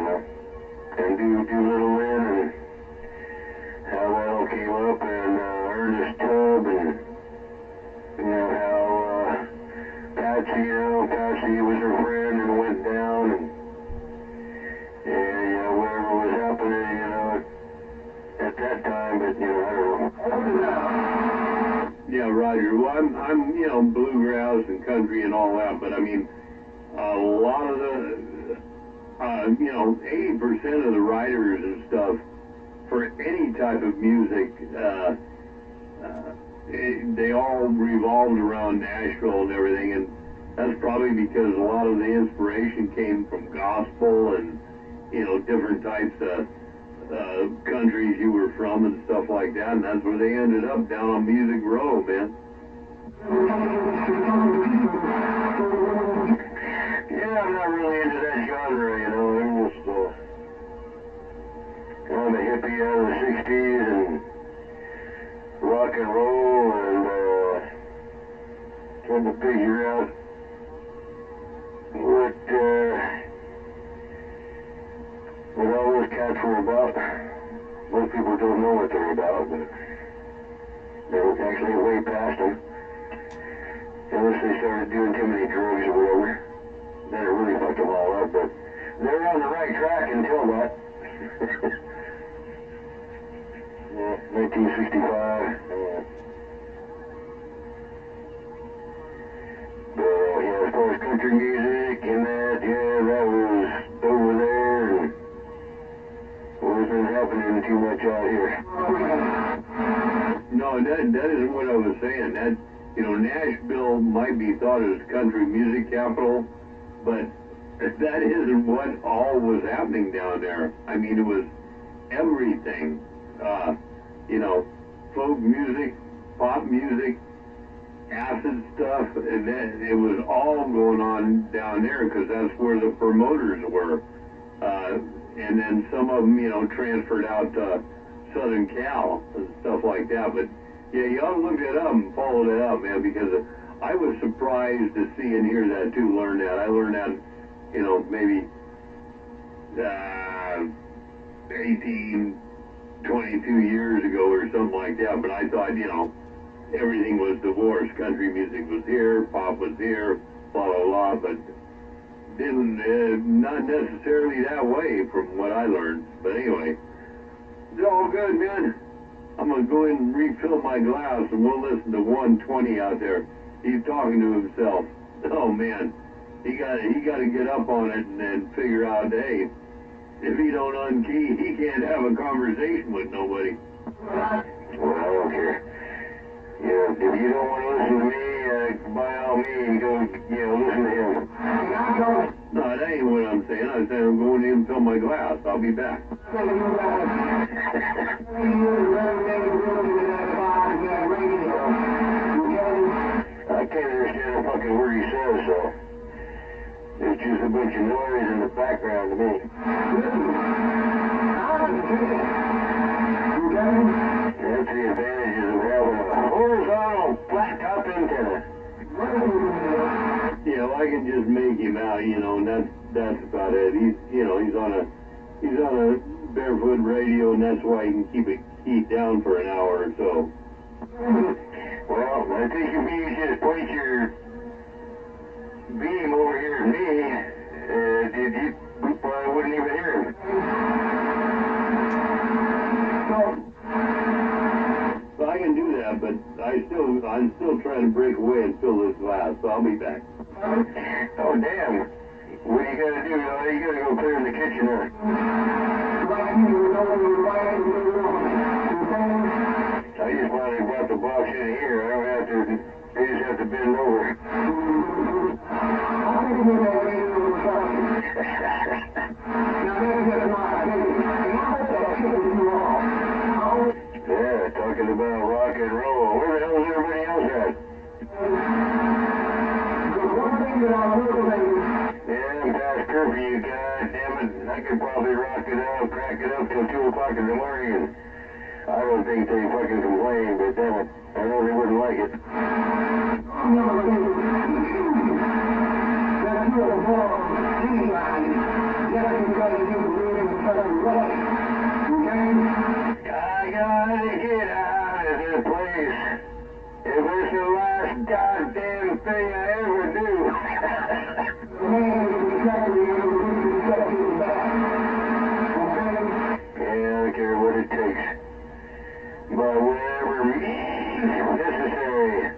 and Little Lynn, and how that all came up, and Ernest Tubb, and how Patsy was her friend and went down, and whatever was happening, at that time, but I don't know. Yeah, Roger. Well, I'm bluegrass and country and all that, but I mean, a lot of the, 80% of the writers and stuff for any type of music, they all revolved around Nashville and everything, and that's probably because a lot of the inspiration came from gospel and, different types of countries you were from and stuff like that, and that's where they ended up, down on Music Row, man. Yeah, I'm not really into that genre, I'm just kind of a hippie out of the 60s and rock and roll, and trying to figure out what all those cats were about. Most people don't know what they're about, but they're actually way past them. Unless they started doing too many drugs or whatever. Then it really fucked them all up, but they're on the right track until that. Yeah, 1965. But as far as country music and that, that was over there, and wasn't happening too much out here. No, that isn't what I was saying. That, Nashville might be thought as country music capital, but that isn't what all was happening down there. I mean, it was everything. Folk music, pop music, acid stuff, and it was all going on down there because that's where the promoters were. And then some of them, transferred out to Southern Cal and stuff like that. But yeah, you ought to look that up and follow that up, man, because I was surprised to see and hear that too, learn that. I learned that, maybe 18, 22 years ago or something like that. But I thought, everything was divorced. Country music was here, pop was here, blah, blah, blah, but not necessarily that way from what I learned. But anyway, it's all good, man. I'm going to go in and refill my glass, and we'll listen to 120 out there. He's talking to himself. Oh, man. He got to get up on it and then figure out, hey, if he don't unkey, he can't have a conversation with nobody. Well, I don't care. If you don't want to listen to me, by all means, go, listen to him. No, that ain't what I'm saying. I'm saying I'm going in and fill my glass. I'll be back. I can't understand a fucking word he says, so. It's just a bunch of noise in the background to me. That's the advantages of having a horizontal flat top antenna. You know, I can just make him out, you know, and that's about it. He's, you know, he's on a barefoot radio, and that's why he can keep it keyed down for an hour or so. Well, I think if you just point your beam over here at me, we probably wouldn't even hear him. So I can do that, but I'm still trying to break away and fill this glass, so I'll be back. Oh, damn. What you gotta do? You gotta go clear in the kitchen, huh? I just wanted to brought the box in here. I don't have to, I just have to bend over. Yeah, talking about rock and roll. Where the hell is everybody else at? Yeah, I'm past curfew, god damn it. I could probably rock it out, crack it up till 2 o'clock in the morning, and I don't think they fucking complain, but damn it, I know they wouldn't like it. I gotta get out of this place. If it's the last goddamn thing I ever do. Yeah, I don't care what it takes. But whatever means necessary,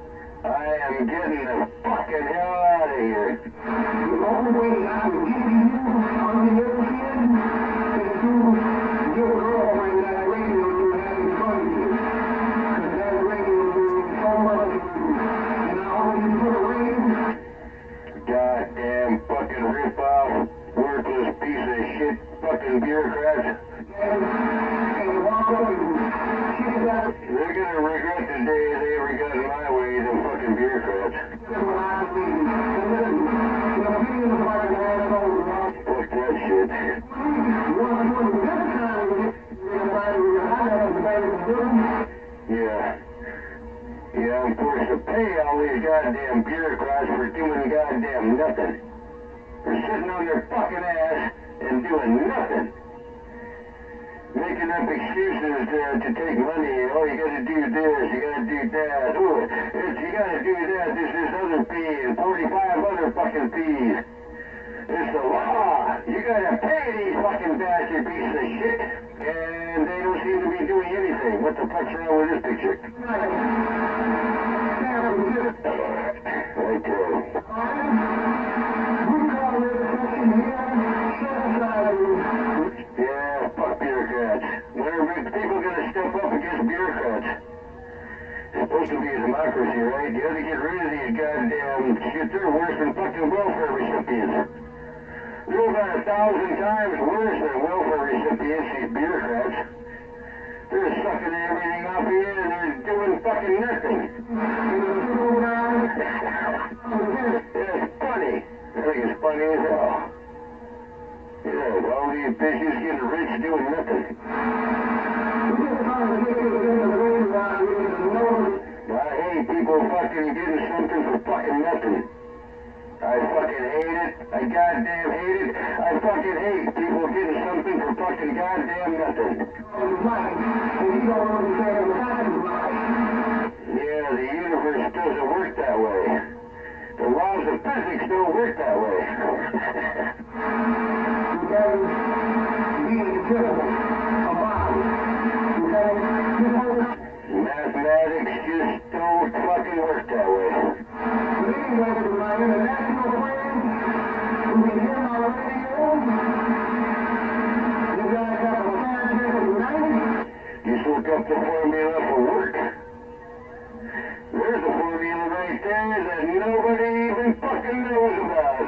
I am getting the fucking hell out of here. The only way I can get you on the other hand is to get a girlfriend that radio you have in front of you. Because that radio is doing so much for you. And I already put a ring. Goddamn fucking rip-off, worthless piece of shit fucking bureaucrats. They're gonna regret the day they ever got in my way, them fucking bureaucrats. Fuck that shit. Yeah. Yeah, I'm forced to pay all these goddamn bureaucrats for doing goddamn nothing. For sitting on their fucking ass and doing nothing. Making up excuses to take money. Oh, you gotta do this, you gotta do that. Oh, you gotta do that. This is other fee and 45 other fucking fees. It's the law. You gotta pay these fucking bastard pieces of shit. And they don't seem to be doing anything. What the fuck's wrong with this picture? Right there. Yeah, fuck bureaucrats. When are people gonna step up against bureaucrats? It's supposed to be a democracy, right? You gotta get rid of these goddamn shit. They're worse than fucking welfare recipients. They're about 1,000 times worse than welfare recipients, these bureaucrats. They're sucking everything off you and they're doing fucking nothing. It's funny. I think it's funny as hell. Yeah, all these bitches getting rich doing nothing. I hate people fucking getting something for fucking nothing. I fucking hate it. I goddamn hate it. I fucking hate people getting something for fucking goddamn nothing. Yeah, the universe doesn't work that way. The laws of physics don't work that way. Mathematics just don't fucking work that way. But anyway, to my international friends who can hear my radio, you guys have a contract tonight. Just look up the formula for work. There's a formula right there that nobody even fucking knows about.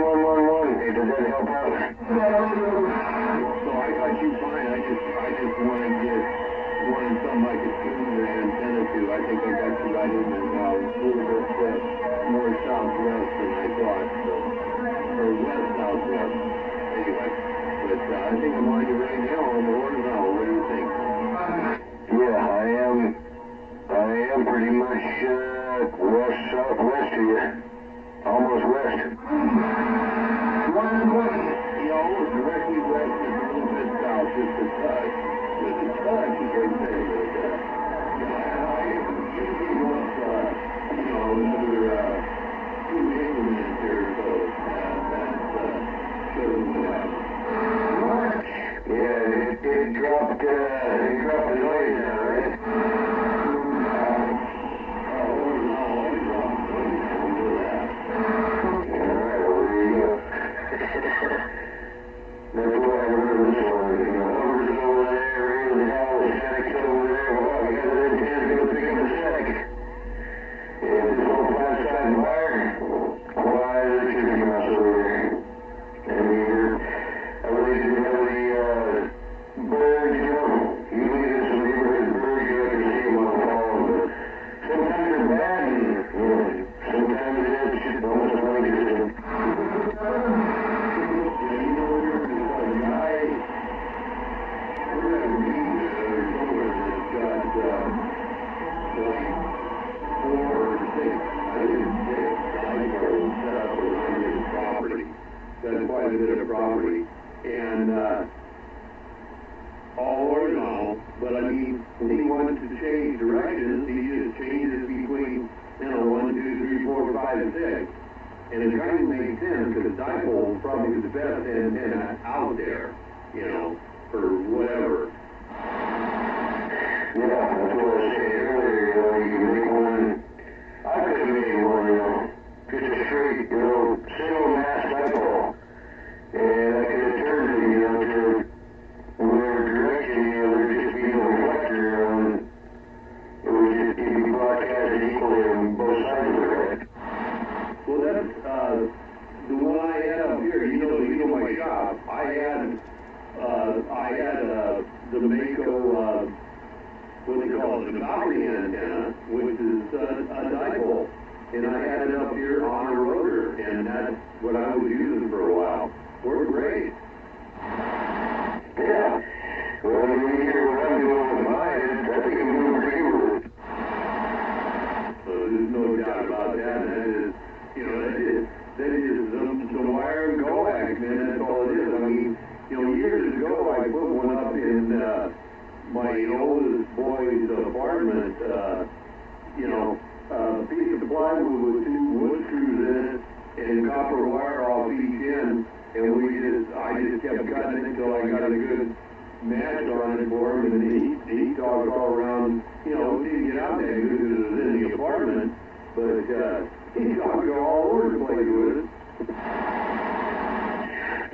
111. Hey, does that help out? So I got you fine. I just wanted something I could tune the antenna to. I think I got you right in and a little bit more southwest than I thought. So, or west southwest. Anyway, but I think I'm on you right now on the horizontal. What do you think? Yeah, I am pretty much west southwest of you. Almost west. 120. Yeah, almost directly west is a little bit south, just a touch. Just a touch, you could say. But, I usually want, another 2 increments here, so that shows what. Yeah, it dropped the noise now, right? That's why I remember this one. Hubbard's over there, in the house, Shack's over there. Well, I got an intent to go pick up a Shack. And this whole plant side fire, quiet as a chicken mouse over there. And I really didn't have any birds, usually there's some neighborhood birds you like to see them on the fall, but sometimes they're bad and, sometimes it's just almost non-existent. That's quite a bit of property, and all horizontal, but I mean, when he wants to change directions, he just changes between, 1, 2, 3, 4, 5, and 6. And it kind of makes sense, because dipole is probably the best antenna out there, for whatever. Yeah, that's what I said earlier, you can make one, I could have made one, just a straight, single mass dipole. And I could have turned it, to whatever direction, there'd just be no reflector on, it'd be broadcasted equally on both sides of the rack. Well, that's, the one I had up here, you know my shop, I had the Mako, what do they call well, it's a balcony antenna, which is a dipole. And I had it up here on a rotor, and that's what I was using for a while. Worked great. Yeah. Well, when you hear what I'm doing with mine, I think I'm doing pretty good. So there's no doubt about that. That is, you know, that is some wire and coax, man. That's all it is. I mean, you know, years ago I put one up in my oldest boy's apartment. You know, a piece of plywood with 2 wood screws in it and copper wire off each end, and I just kept cutting it until I got a good match on it for him, and he talked all around. You know, didn't get out that good because it was in the apartment, but he talked all over the place with it.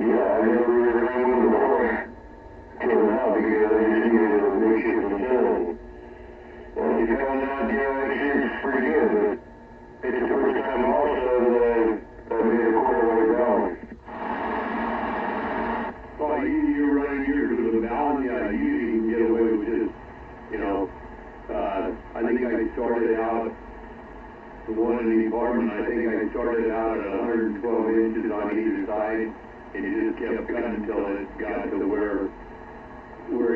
Yeah, I never really ran one before. Till now, because I just needed a makeshift antenna. And if you found out, it's pretty good, but it's the first time also that I've made a quarter-way balance. Well, you're running yours with a balance. Yeah, you can get away with just, you know, I think I started out, the one in the apartment, I think I started out at 112 inches on either side, and you just kept cutting until it got to where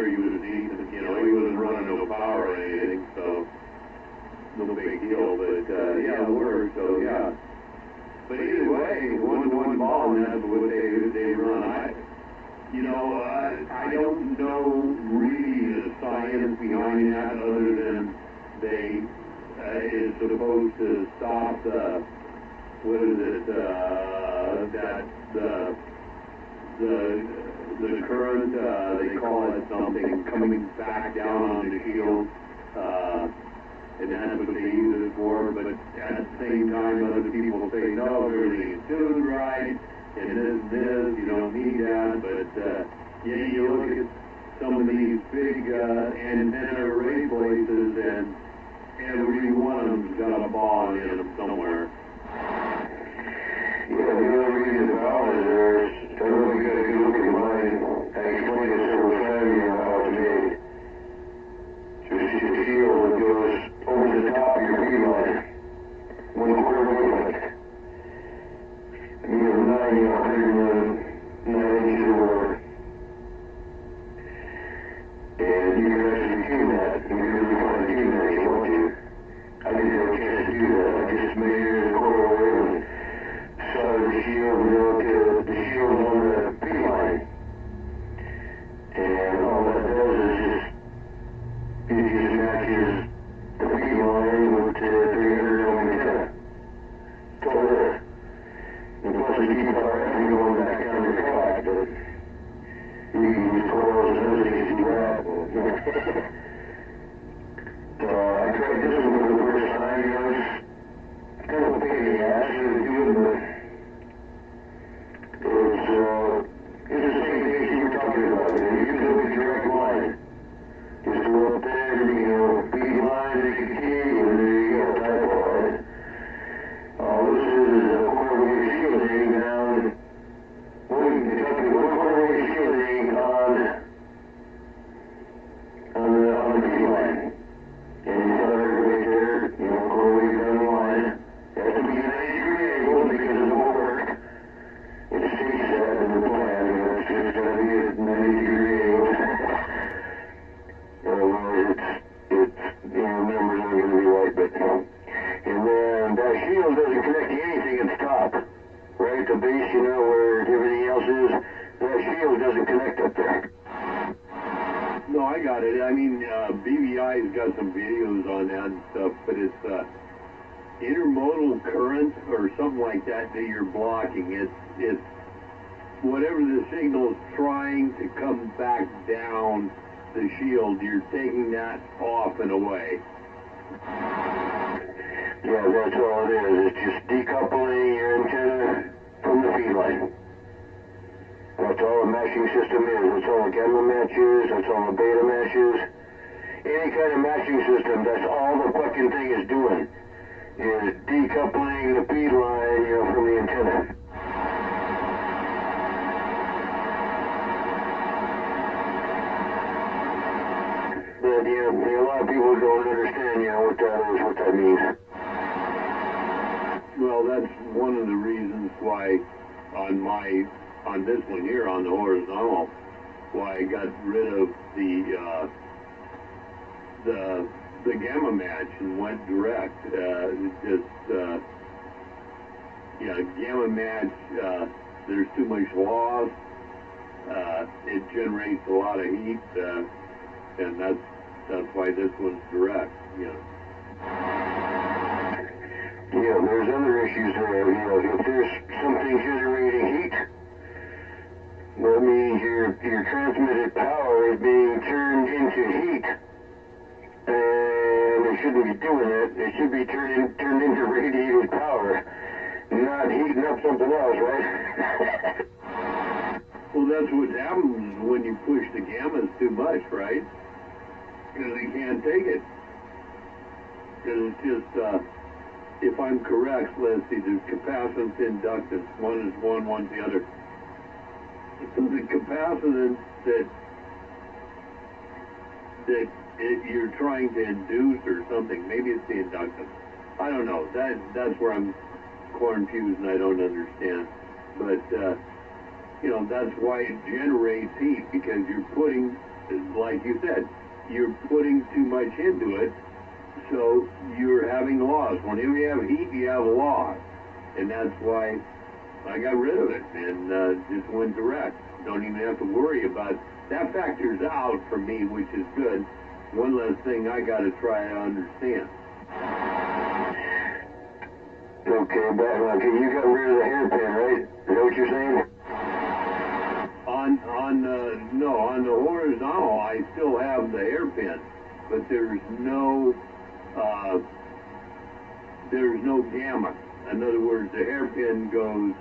he was decent. You know, he wasn't running no power or anything, so no big deal. But yeah, it worked. So yeah. But either way, 1-to-1 ball, and that's what they run. I don't know really the science behind that, other than they is supposed to stop the current, they call it something, coming back down on the shield, and that's what they use it for. But at the same time, other people say, no, everything is tuned right, and this, you don't need that. But yeah, you look at some of these big antenna array places, and every one of them's got a ball in them somewhere. Yeah, the other reason about it is, I don't know if you got a good look at mine. I explained it several times, you know, how it's made. So you see the shield that goes over the top of your bead line, 1/4 wavelength. And you have 9 inches or whatever. And you can actually tune that. You can really kind of tune that if you want to. I didn't have a chance to do that. I just measured a 1/4 wave and soldered the shield, you know, to the shield on the bead line. And all that does is it just matches the bead line with the 300 ohm antenna. That's all it is. And plus we keep our effort going back down your coax, but you can use coils and other things to do that. So I tried this one for the first time, you know, it's kind of a pain in the ass to do it, but it's the same thing you were talking about. You know, you can look at direct line. Just go up there, you know, bead line, make a key, and there you go, dipole, right? All this is a 1/4 wave shielding down. It's up to 1/4 wave shielding on the bead line. And you saw it right there, you know, 1/4 wave down the line. It has to be an 90-degree angle because it won't work. It states that in the plan, you know, it's going to be at 90-degree angle. Otherwise, you know, numbers aren't going to be right, but, and then that shield doesn't connect to anything at the top, right? The base, you know, where everything else is, that shield doesn't connect up there. No, I got it. I mean, BVI's got some videos on that and stuff, but it's intermodal current or something like that you're blocking. It's whatever the signal's trying to come back down the shield, you're taking that off and away. Yeah, that's all it is. It's just decoupling your antenna from the feed line. That's all the matching system is. That's all the gamma matches. That's all the beta matches. Any kind of matching system, that's all the fucking thing is doing. Is decoupling the feed line, you know, from the antenna. The yeah, a lot of people don't understand, what that is, what that means. Well, that's one of the reasons why on this one here, on the horizontal, why I got rid of the gamma match and went direct. Gamma match, there's too much loss. It generates a lot of heat, and that's why this one's direct. Yeah, there's other issues there. If there's something generating heat, that means your transmitted power is being turned into heat. And it shouldn't be doing that. It should be turned into radiated power, not heating up something else, right? Well, that's what happens when you push the gammas too much, right? Because they can't take it. Because it's just, if I'm correct, let's see, there's capacitance, inductance. One is one, one's the other. So the capacitance that you're trying to induce or something, maybe it's the inductance. I don't know. That's where I'm confused and I don't understand. But, that's why it generates heat, because you're putting, like you said, you're putting too much into it, so you're having loss. Whenever you have heat, you have loss. And that's why I got rid of it and just went direct. Don't even have to worry about it. That factors out for me, which is good. One less thing I got to try to understand. Okay, but you got rid of the hairpin, right? Is that what you're saying? On the horizontal, I still have the hairpin, but there's no gamma. In other words, the hairpin goes.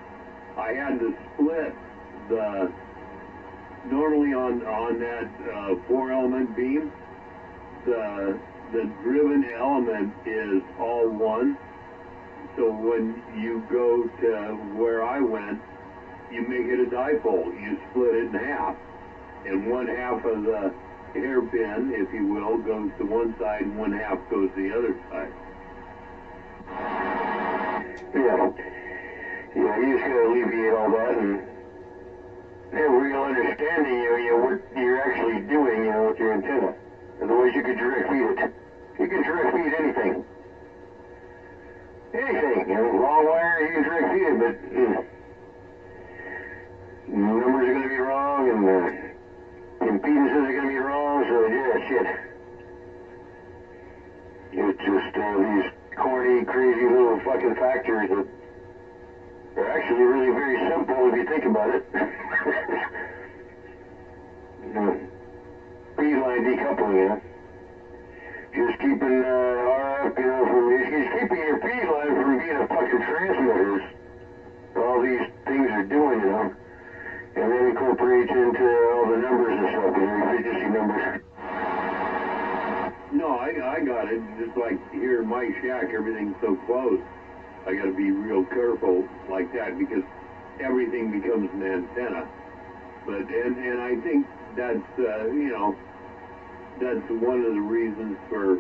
I had to split normally on that 4-element beam, the driven element is all one. So when you go to where I went, you make it a dipole. You split it in half. And one half of the hairpin, if you will, goes to one side and one half goes to the other side. Yeah, you just gotta alleviate all that and have real understanding, what you're actually doing, with your antenna. Otherwise you could direct feed it. You can direct feed anything. Anything, long wire, you can direct feed it, but numbers are gonna be wrong and impedances are gonna be wrong, so yeah, shit. It's just these corny, crazy little fucking factors that are actually really very simple if you think about it. Feed line decoupling, just keeping RF, just keeping your feed line from being a fucking transmitter. All these things are doing, and then incorporates into all the numbers and stuff, efficiency numbers. No, I got it. Just like here in my shack, everything's so close. I got to be real careful like that because everything becomes an antenna. But and I think that's that's one of the reasons for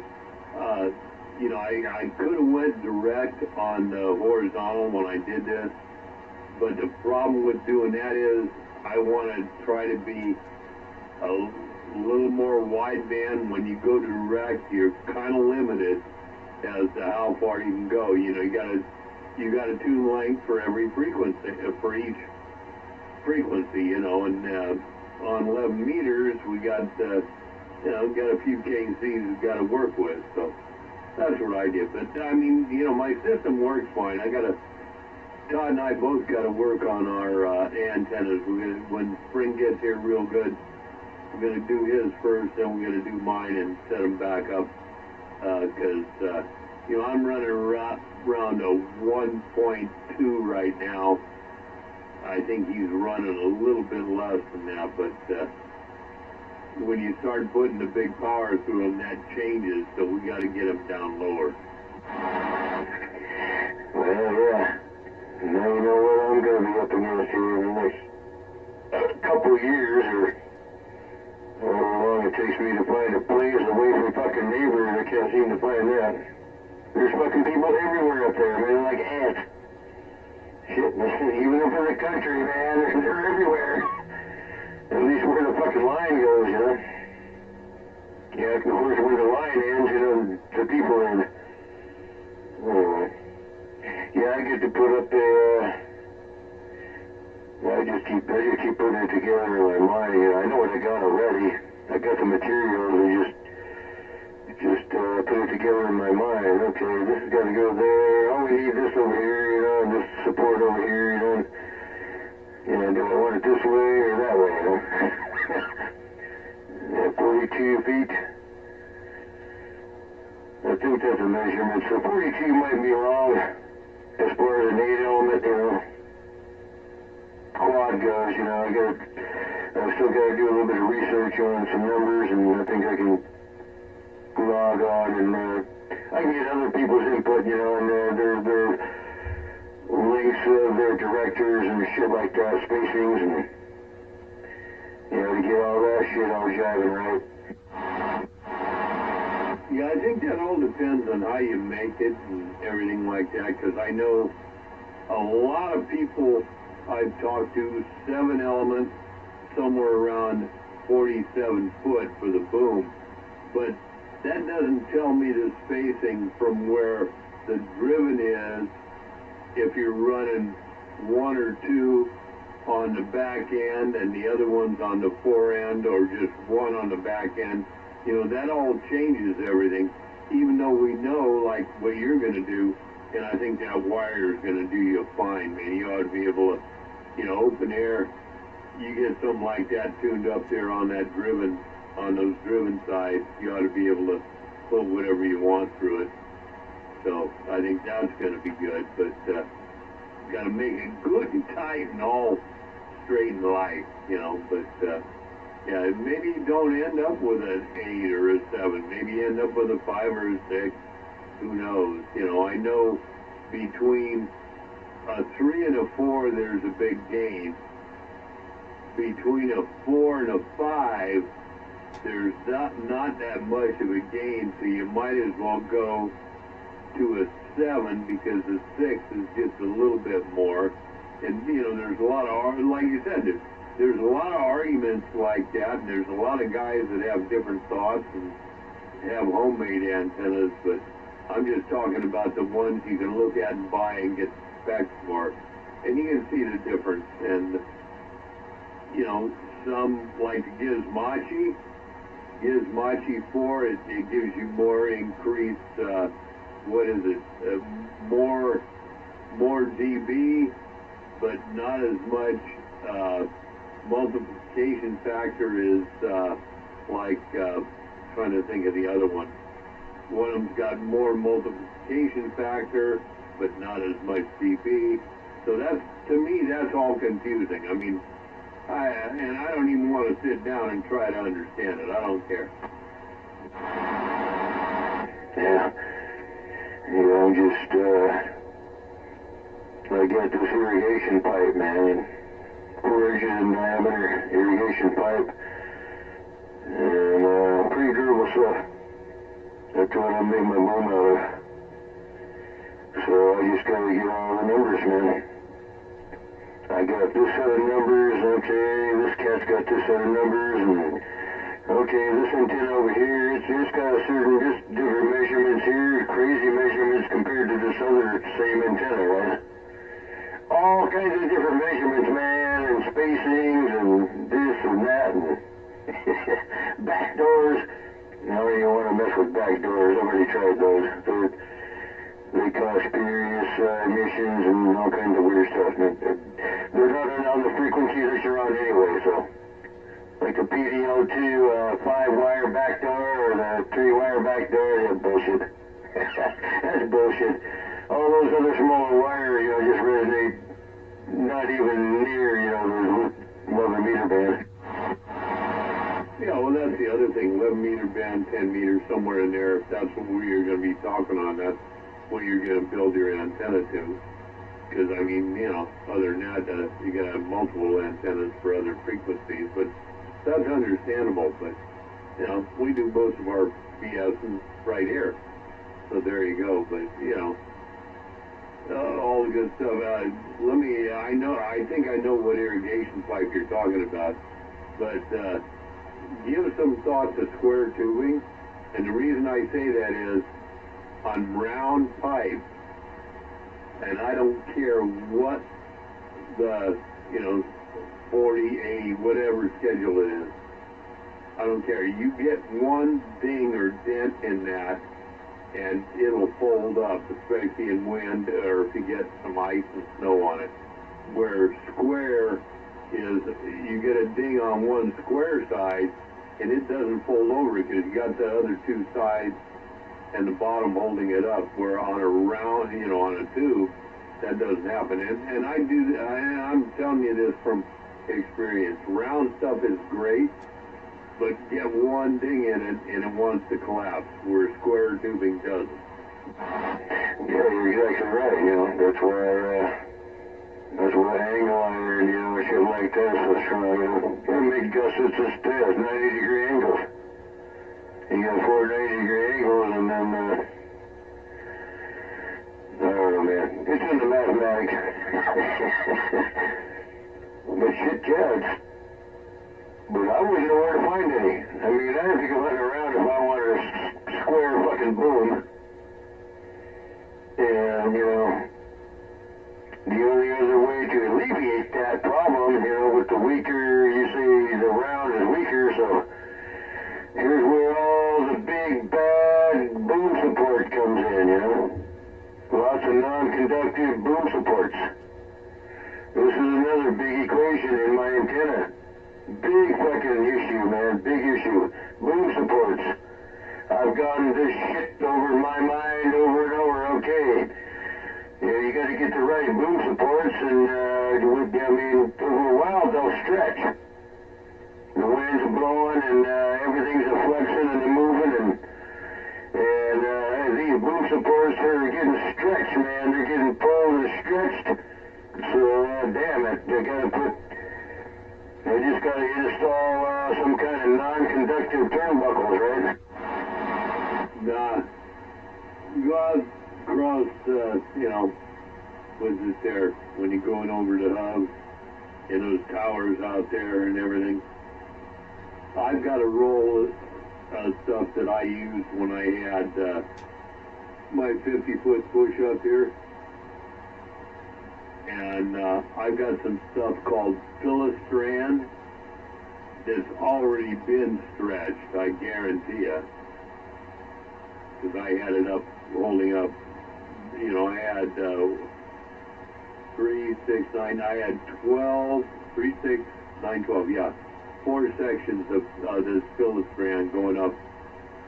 I could have went direct on the horizontal when I did this, but the problem with doing that is I want to try to be a little more wideband. When you go direct, you're kind of limited as to how far you can go. You got a tune length for every frequency, for each frequency, and on 11 meters we got got a few KCs we've got to work with. So that's what I did. But I mean, my system works fine. Todd and I both got to work on our antennas. When spring gets here real good, we're going to do his first, then we're going to do mine and set them back up. Because, I'm running around a 1.2 right now. I think he's running a little bit less than that, but when you start putting the big power through them, that changes, so we got to get them down lower. Well, yeah. Now you know what I'm going to be up against here in the next couple of years, or however long it takes me to find a place away my fucking neighbor, and I can't seem to find that. There's fucking people everywhere up there, man, like ants. Shit, even up in the country, man, they're everywhere. At least where the fucking line goes, you know? Yeah, of course, where the line ends, you know, the people end. Anyway. Yeah, I get to put up I just keep putting it together in my mind. You know, I know what I got already. I got the materials and just put it together in my mind. Okay, this has got to go there. Oh, we need this over here, you know, and this support over here, you know. And do I want it this way or that way, you know? Yeah, 42 feet. I think that's a measurement. So 42 might be wrong as far as an 8 element, you know, quad goes, you know. I've still got to do a little bit of research on some numbers, and I think I can log on and I can get other people's input, you know, and their links of their directors and shit like that, spacings, and you know, to get all that shit all jiving right. Yeah, I think that all depends on how you make it and everything like that, because I know a lot of people I've talked to, 7 elements, somewhere around 47 foot for the boom, but that doesn't tell me the spacing from where the driven is if you're running 1 or 2 on the back end and the other one's on the fore end, or just 1 on the back end. You know, that all changes everything, even though we know, like, what you're going to do, and I think that wire is going to do you fine, man. You ought to be able to, you know, open air, you get something like that tuned up there on that driven, on those driven sides, you ought to be able to put whatever you want through it. So I think that's going to be good, but got to make it good and tight and all straight and light, you know. But yeah, maybe you don't end up with an 8 or a 7. Maybe you end up with a 5 or a 6. Who knows? You know, I know between a 3 and a 4, there's a big gain. Between a 4 and a 5, there's not that much of a gain, so you might as well go to a 7, because the 6 is just a little bit more. And, you know, there's a lot of, like you said, there's a lot of arguments like that, and there's a lot of guys that have different thoughts and have homemade antennas, but I'm just talking about the ones you can look at and buy and get specs for, and you can see the difference. And, you know, some like the Gizmochi 4, it gives you more increased, what is it, more dB, but not as much multiplication factor is trying to think of the other one. One of them's got more multiplication factor, but not as much dB. So that's, to me, that's all confusing. I mean, I don't even want to sit down and try to understand it. I don't care. Yeah. You know, I'm just, I got this irrigation pipe, man, 4 inches in diameter irrigation pipe, and pretty durable stuff. That's what I make my boom out of. So I just gotta get all the numbers, man. I got this set of numbers, okay, this cat's got this set of numbers, and okay, this antenna over here, it's got a certain, just different measurements here, crazy measurements compared to this other same antenna, right? All kinds of different measurements, man, and spacings, and this and that, and back doors. No, you don't want to mess with back doors. I've already tried those. They cause spurious emissions and all kinds of weird stuff. They're not on the frequency that you're on anyway, so. Like the PDO2 5-wire back door or the 3-wire back door, yeah, bullshit. That's bullshit. All those other smaller wires, you know, just resonate not even near, you know, the 11 meter band. Yeah, well, that's the other thing, 11 meter band, 10 meters, somewhere in there. If that's what you're going to be talking on, that's what you're going to build your antenna to. Because, I mean, you know, other than that, you got to have multiple antennas for other frequencies, but that's understandable. But, you know, we do most of our BS right here. So there you go. But you know, all the good stuff. I think I know what irrigation pipe you're talking about. But give some thought to square tubing. And the reason I say that is on round pipe, and I don't care what the, 40, 80, whatever schedule it is. I don't care. You get one ding or dent in that, and it'll fold up, especially in wind or if you get some ice and snow on it. Where square is, you get a ding on one square side, and it doesn't fold over because you got the other two sides and the bottom holding it up, where on a round, on a tube, that doesn't happen. And I'm telling you this from experience. Round stuff is great, but get one ding in it and it wants to collapse, where square tubing doesn't. Yeah, you're exactly right, that's why angle iron, shit like that, so strong, gotta make gussets as test, 90-degree angles. You got 4 90-degree angles, and then, I don't know, man. It's in the mathematics. But shit, yeah, but I wouldn't know where to find any. I mean, I'd have to go hunting around if I wanted a square fucking boom. And, the only other way to alleviate that problem, with the weaker, you see the round is weaker, so here's where all the big bad boom support comes in, Lots of non-conductive boom supports. This is another big equation in my antenna. Big fucking issue, man, big issue. Boom supports. I've gotten this shit over my mind over and over, okay. You gotta get the right boom supports, and, over a while they'll stretch. The wind's blowing, and, everything's a flexing and moving, and these boom supports are getting stretched, man. They're getting pulled and stretched. So, damn it, they just gotta install, some kind of non-conductive turnbuckles, right? Go out across, what's it there, when you're going over the hub, and those towers out there and everything. I've got a roll of stuff that I used when I had my 50-foot push-up here. And I've got some stuff called Filastrand that's already been stretched, I guarantee you. Because I had it up, holding up, I had 3, 6, 9, I had 12, 3, 6, 9, 12, yeah. 4 sections of this Filastrand going up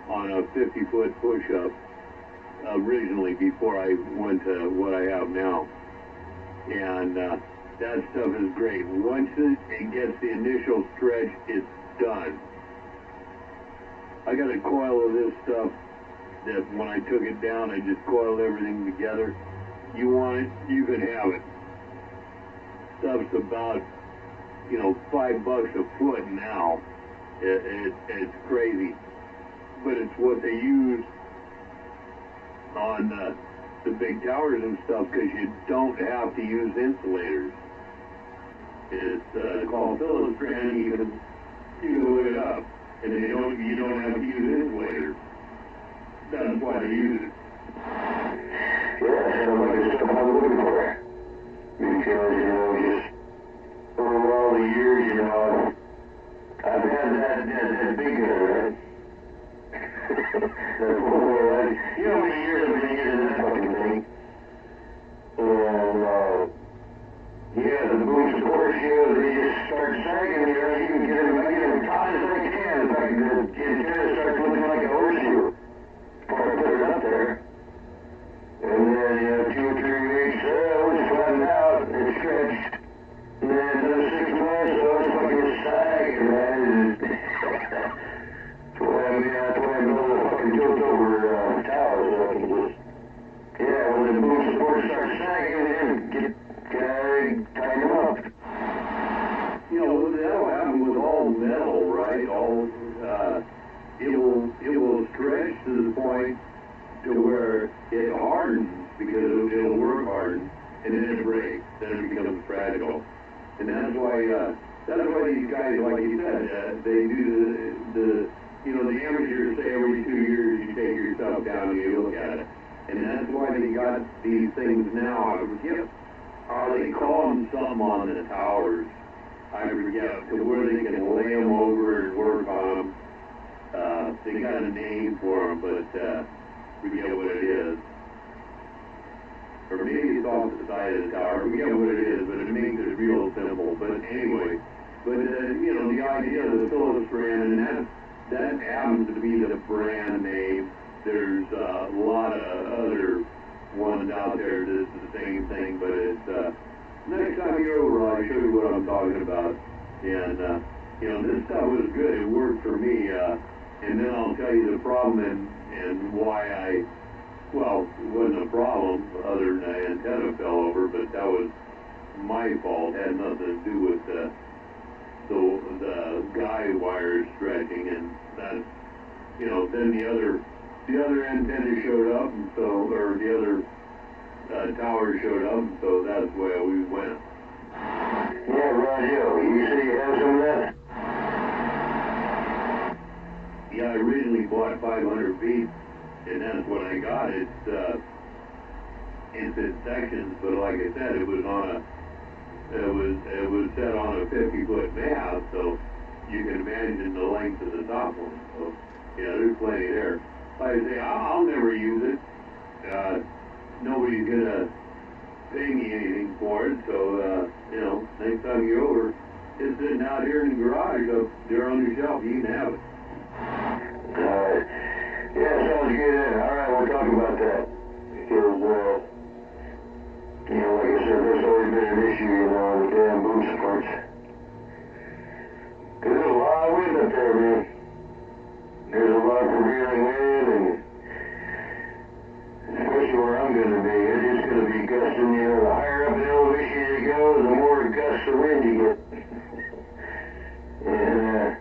on a 50-foot push-up originally, before I went to what I have now. And that stuff is great. Once it gets the initial stretch, it's done. I got a coil of this stuff that when I took it down, I just coiled everything together. You want it, you can have it. Stuff's about, $5 a foot now. It's crazy. But it's what they use on the big towers and stuff, because you don't have to use insulators. It's called Filastrand. You can look it up, and you don't have to use insulators. That's why they use it. Yeah, sounds like it's stuff I'm looking for. Because, just over all the years, I've had that big gun, right? How many years I've been using that fucking thing. And, the boom support shields, they just start sagging, you can get them tight as I can. In fact, the antenna starts looking like a horseshoe. Before I put it up there. And then, 2 or 3 weeks, it's flattened out, it's stretched. And then another 6 months, it's fucking sagging, man. That's why I built a fucking tilt-over tower so I can where it hardens because it'll work hard, and then it breaks, then it becomes fragile. And that's why these guys, like you said, they do the amateurs say every 2 years you take your stuff down and you look at it. And that's why they got these things now. I forget, they call them something on the towers. I forget, to where they can lay them over and work on them. They got a name for them, but forget what it is. Or maybe it's off the side of the tower. I forget what it is, but it makes it real simple. But anyway, the idea of the Philips brand, and that happens to be the brand name. There's a lot of other ones out there that's the same thing, but it's, next time you're over, I'll show you what I'm talking about. And, this stuff was good. It worked for me. And then I'll tell you the problem and why it wasn't a problem other than the antenna fell over, but that was my fault. It had nothing to do with the guide wire stretching, and that, then the other antenna showed up, and so, or the other tower showed up, and so that's where we went. Yeah, Roger, you say you have some of that? Yeah, I originally bought 500 feet, and that's what I got. It's in sections, but like I said, it was set on a 50-foot mast, so you can imagine the length of the top one. So yeah, there's plenty there. Like I say, I'll never use it. Nobody's gonna pay me anything for it, so next time you're over, it's sitting out here in the garage up there on the shelf. You can have it. Alright. Yeah, sounds good. Alright, we'll talk about that. Because, like I said, there's always been an issue, the damn boom supports. Because there's a lot of wind up there, man. There's a lot of prevailing wind, and especially where I'm going to be, it's just going to be gusting, the higher up in elevation you go, the more gusts of wind you get. And,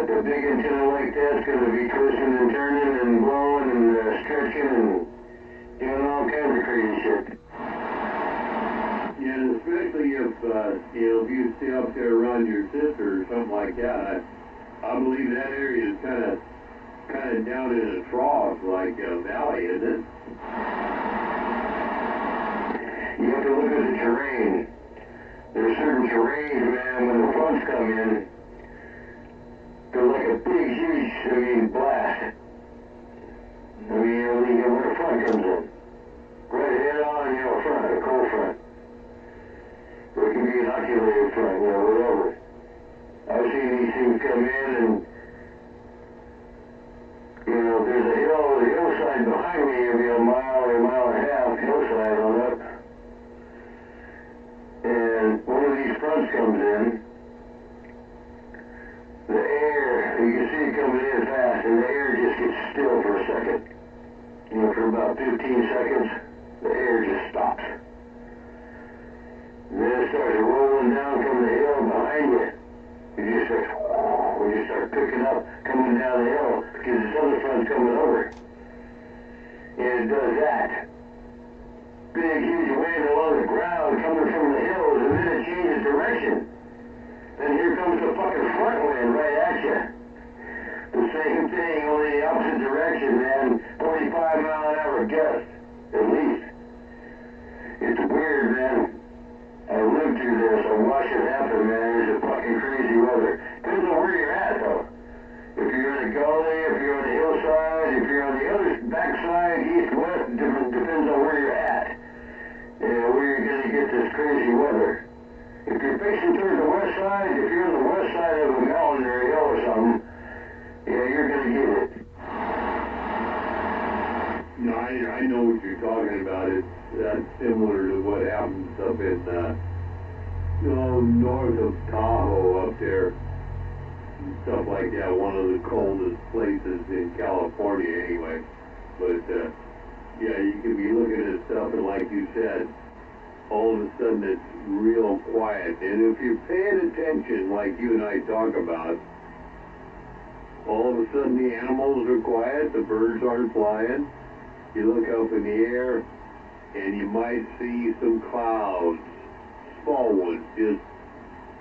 the big antenna like that's going to be twisting and turning and blowing and stretching and doing all kinds of crazy shit. Yeah, and especially if you stay up there around your sister or something like that, I believe that area is kind of down in a trough, like a valley, isn't it? You have to look at the terrain. There's certain terrains, man, when the fronts come in, they're like a big, huge, blast. When a front comes in. Right head on, front, a cold front. Or it can be an oculated front, whatever. I've seen these things come in and, there's a hillside behind me, maybe a mile or a mile and a half hillside on up. And one of these fronts comes in. The air, you can see it coming in fast, and the air just gets still for a second. For about 15 seconds, the air just stops. And then it starts rolling down from the hill behind you. You start picking up, coming down the hill, because this other front's coming over. And it does that. Big, huge wind along the ground coming from the hills, and then it changes direction. Then here comes the fucking front wind right at you. The same thing, only the opposite direction, man. 45-mile-an-hour gust, at least. It's weird, man. I lived through this. I watched it happen, man. It's a fucking crazy weather. Depends on where you're at, though. If you're in a gully, if you're on the hillside, if you're on the other backside, east, west, depends on where you're at. Where you're going to get this crazy weather. If you're facing towards the west side, if you're on the west side of a mountain or a hill or something, you're going to get it. No, I know what you're talking about. That's similar to what happens up in, north of Tahoe up there. And stuff like that. One of the coldest places in California anyway. But, you can be looking at stuff and like you said, all of a sudden it's real quiet. And if you're paying attention, like you and I talk about, all of a sudden the animals are quiet, the birds aren't flying, you look up in the air, and you might see some clouds, small ones, just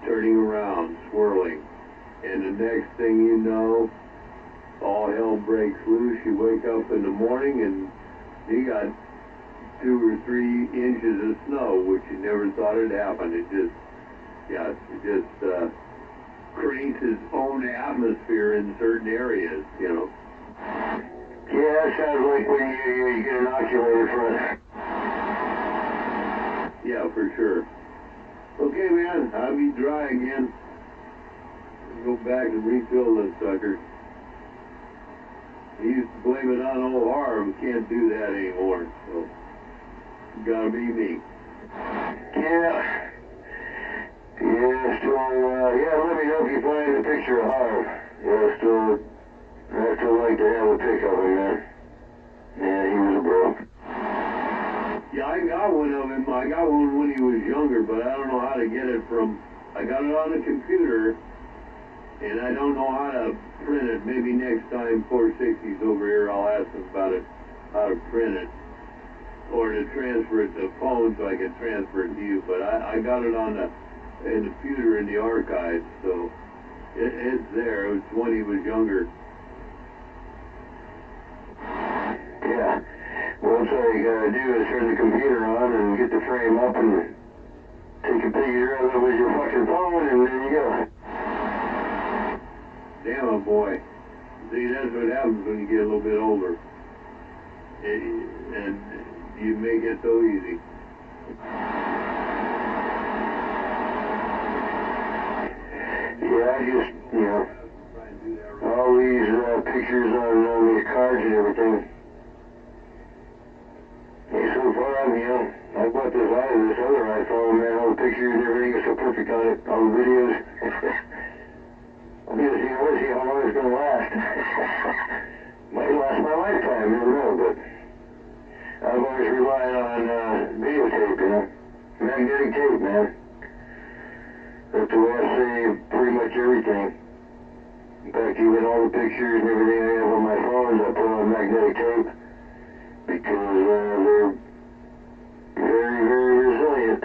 turning around, swirling. And the next thing you know, all hell breaks loose. You wake up in the morning and you got 2 or 3 inches of snow, which you never thought would happen. It just creates its own atmosphere in certain areas, you know. Yeah, it sounds like when you get inoculated from it. Yeah, for sure. Okay, man, I'll be dry again. Go back and refill this sucker. He used to blame it on old Harm. Can't do that anymore, so gotta be me. Yeah. Yeah, still, yeah, let me know if you find a picture of Harv. Yeah, I still like to have a pic of him, man. Yeah, he was a bro. Yeah, I got one of him. I got one when he was younger, but I don't know how to get it from... I got it on the computer, and I don't know how to print it. Maybe next time 460's over here, I'll ask him about it, how to print it. Or to transfer it to phone so I can transfer it to you. But I got it on the computer in the archives, so it's there. It was when he was younger. Yeah. Well, that's all you gotta do is turn the computer on and get the frame up and take a picture of it with your fucking phone, and there you go. Damn it, boy. See, that's what happens when you get a little bit older. And you make it so easy. Yeah, I just, you know, all these pictures on these cards and everything. Hey, so far, I bought this other iPhone, man, all the pictures and everything is so perfect on it, all the videos. I'm gonna see how long it's gonna last. Might last my lifetime, never know, but I've always relied on videotape, you know, magnetic tape, man. That's the way I save pretty much everything. In fact, even all the pictures and everything I have on my phones, I put on magnetic tape because they're very, very resilient.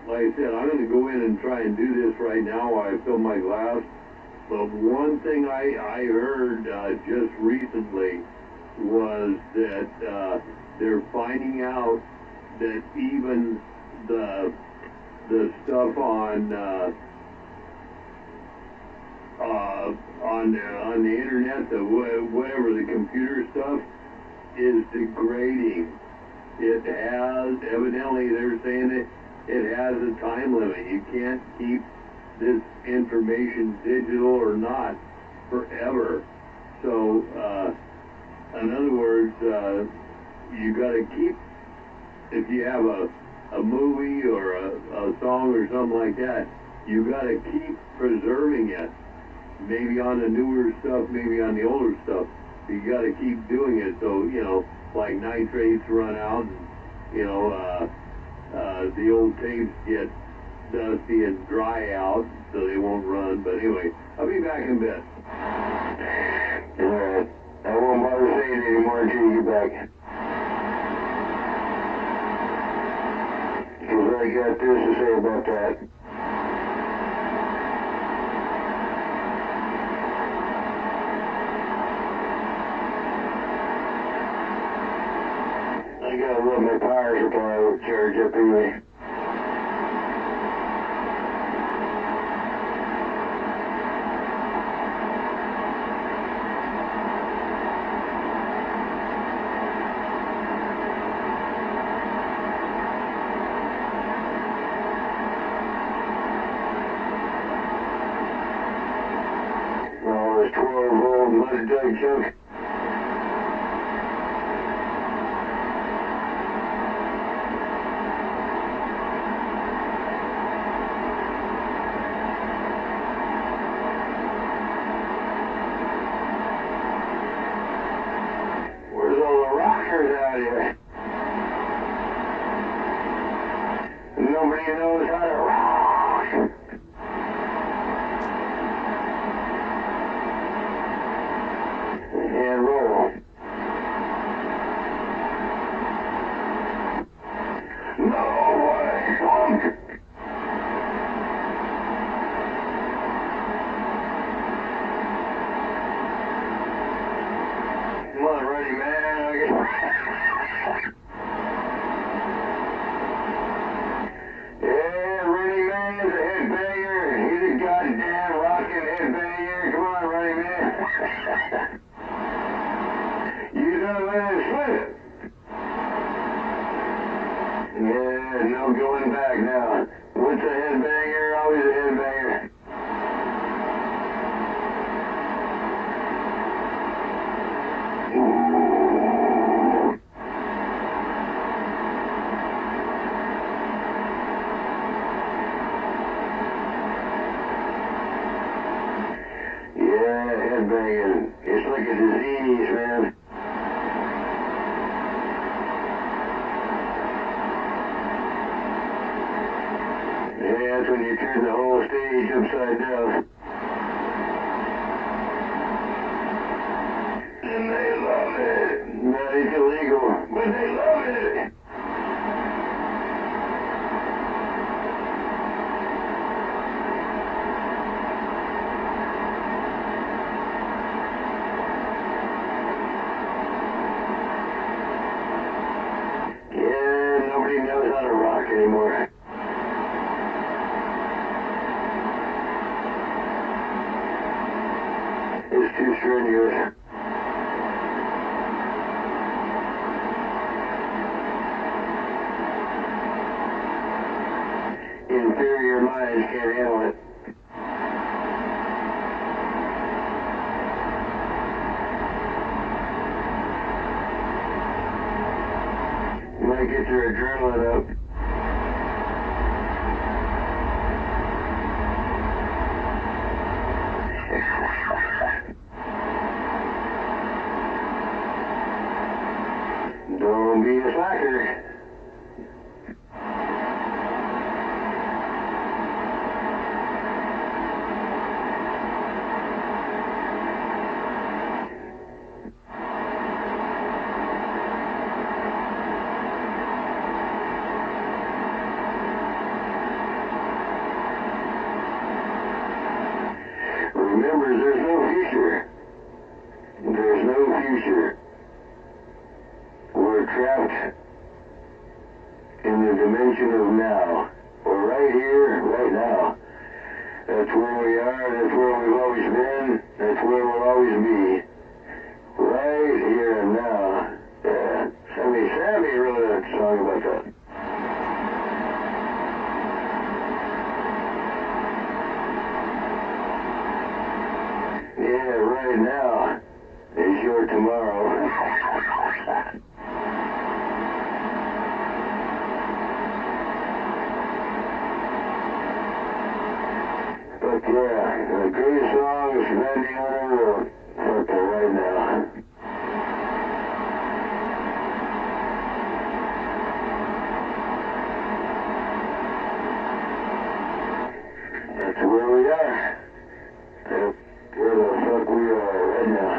Like I said, I'm going to go in and try and do this right now while I fill my glass. But one thing I heard just recently was that they're finding out that even the stuff on the internet, whatever the computer stuff, is degrading. It has, evidently they're saying that it has a time limit. You can't keep this information, digital or not, forever. So, in other words, you got to keep, if you have a movie or a song or something like that, you got to keep preserving it. Maybe on the newer stuff, maybe on the older stuff. You got to keep doing it. So, you know, like nitrates run out, and, you know, the old tapes get dusty and dry out, so they won't run. But anyway, I'll be back in a bit. Alright. I won't bother saying anymore until you get back. Because I got this to say about that. I gotta let my power supply charge up anyway. All this 12-volt mud dug junk. Where's all the rockers out here? Nobody knows how to rock. You don't let it slip. Yeah, no going back now. What's a headbanger? Always a headbanger. Yeah, headbanging. It's like a disease, man. Yeah, that's when you turn the whole stage upside down. And they love it. But it's illegal, but they love it. Yeah, nobody knows how to rock anymore. It's too strenuous. Inferior minds can't handle it. You might get your adrenaline up. Don't be a slacker. Remember, there's no future. There's no future. We're trapped in the dimension of now. We're right here, right now. That's where we are, that's where we've always been, that's where we'll always be. Right here and now. Yeah, Sammy wrote a song about that. Yeah, right now is your tomorrow. But yeah, the greatest song is Standing on a Road. Okay, right now. That's where we are. That's where the fuck we are right now.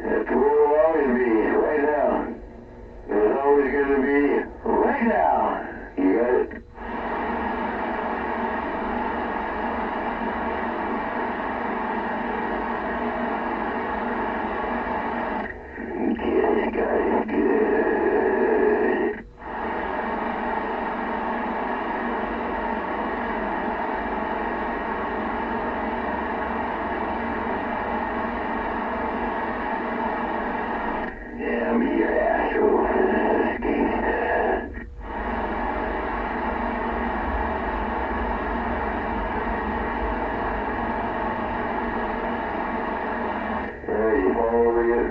That's where we'll always be, right now. There's always going to be, right now. You got it? Good, guys, good. Yeah, I'm your asshole. You fall over yet?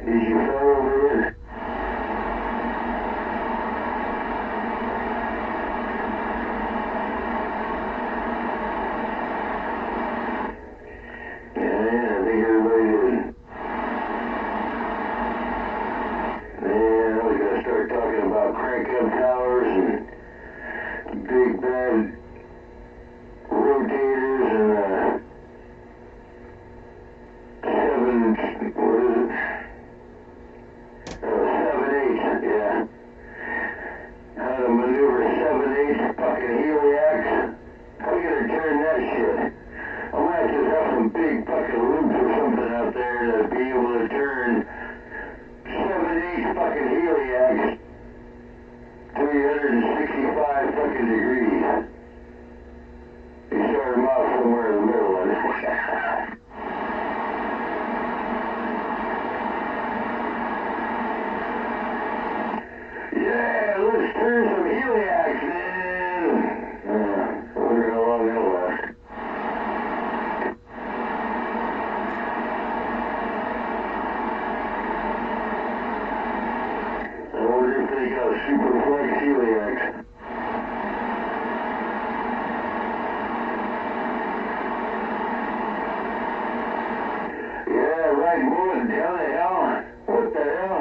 Did you fall over yet? Yeah, I think everybody did. Man, I was gonna start talking about crank-up towers and big bad rotators and what is it? 7/8, yeah. How to maneuver 7/8 fucking heliacs. How you gonna turn that shit? I might just have some big fucking loops or something out there to be able to turn 7/8 fucking heliacs. superflex heliacs. Yeah, right, boys. How the hell? What the hell?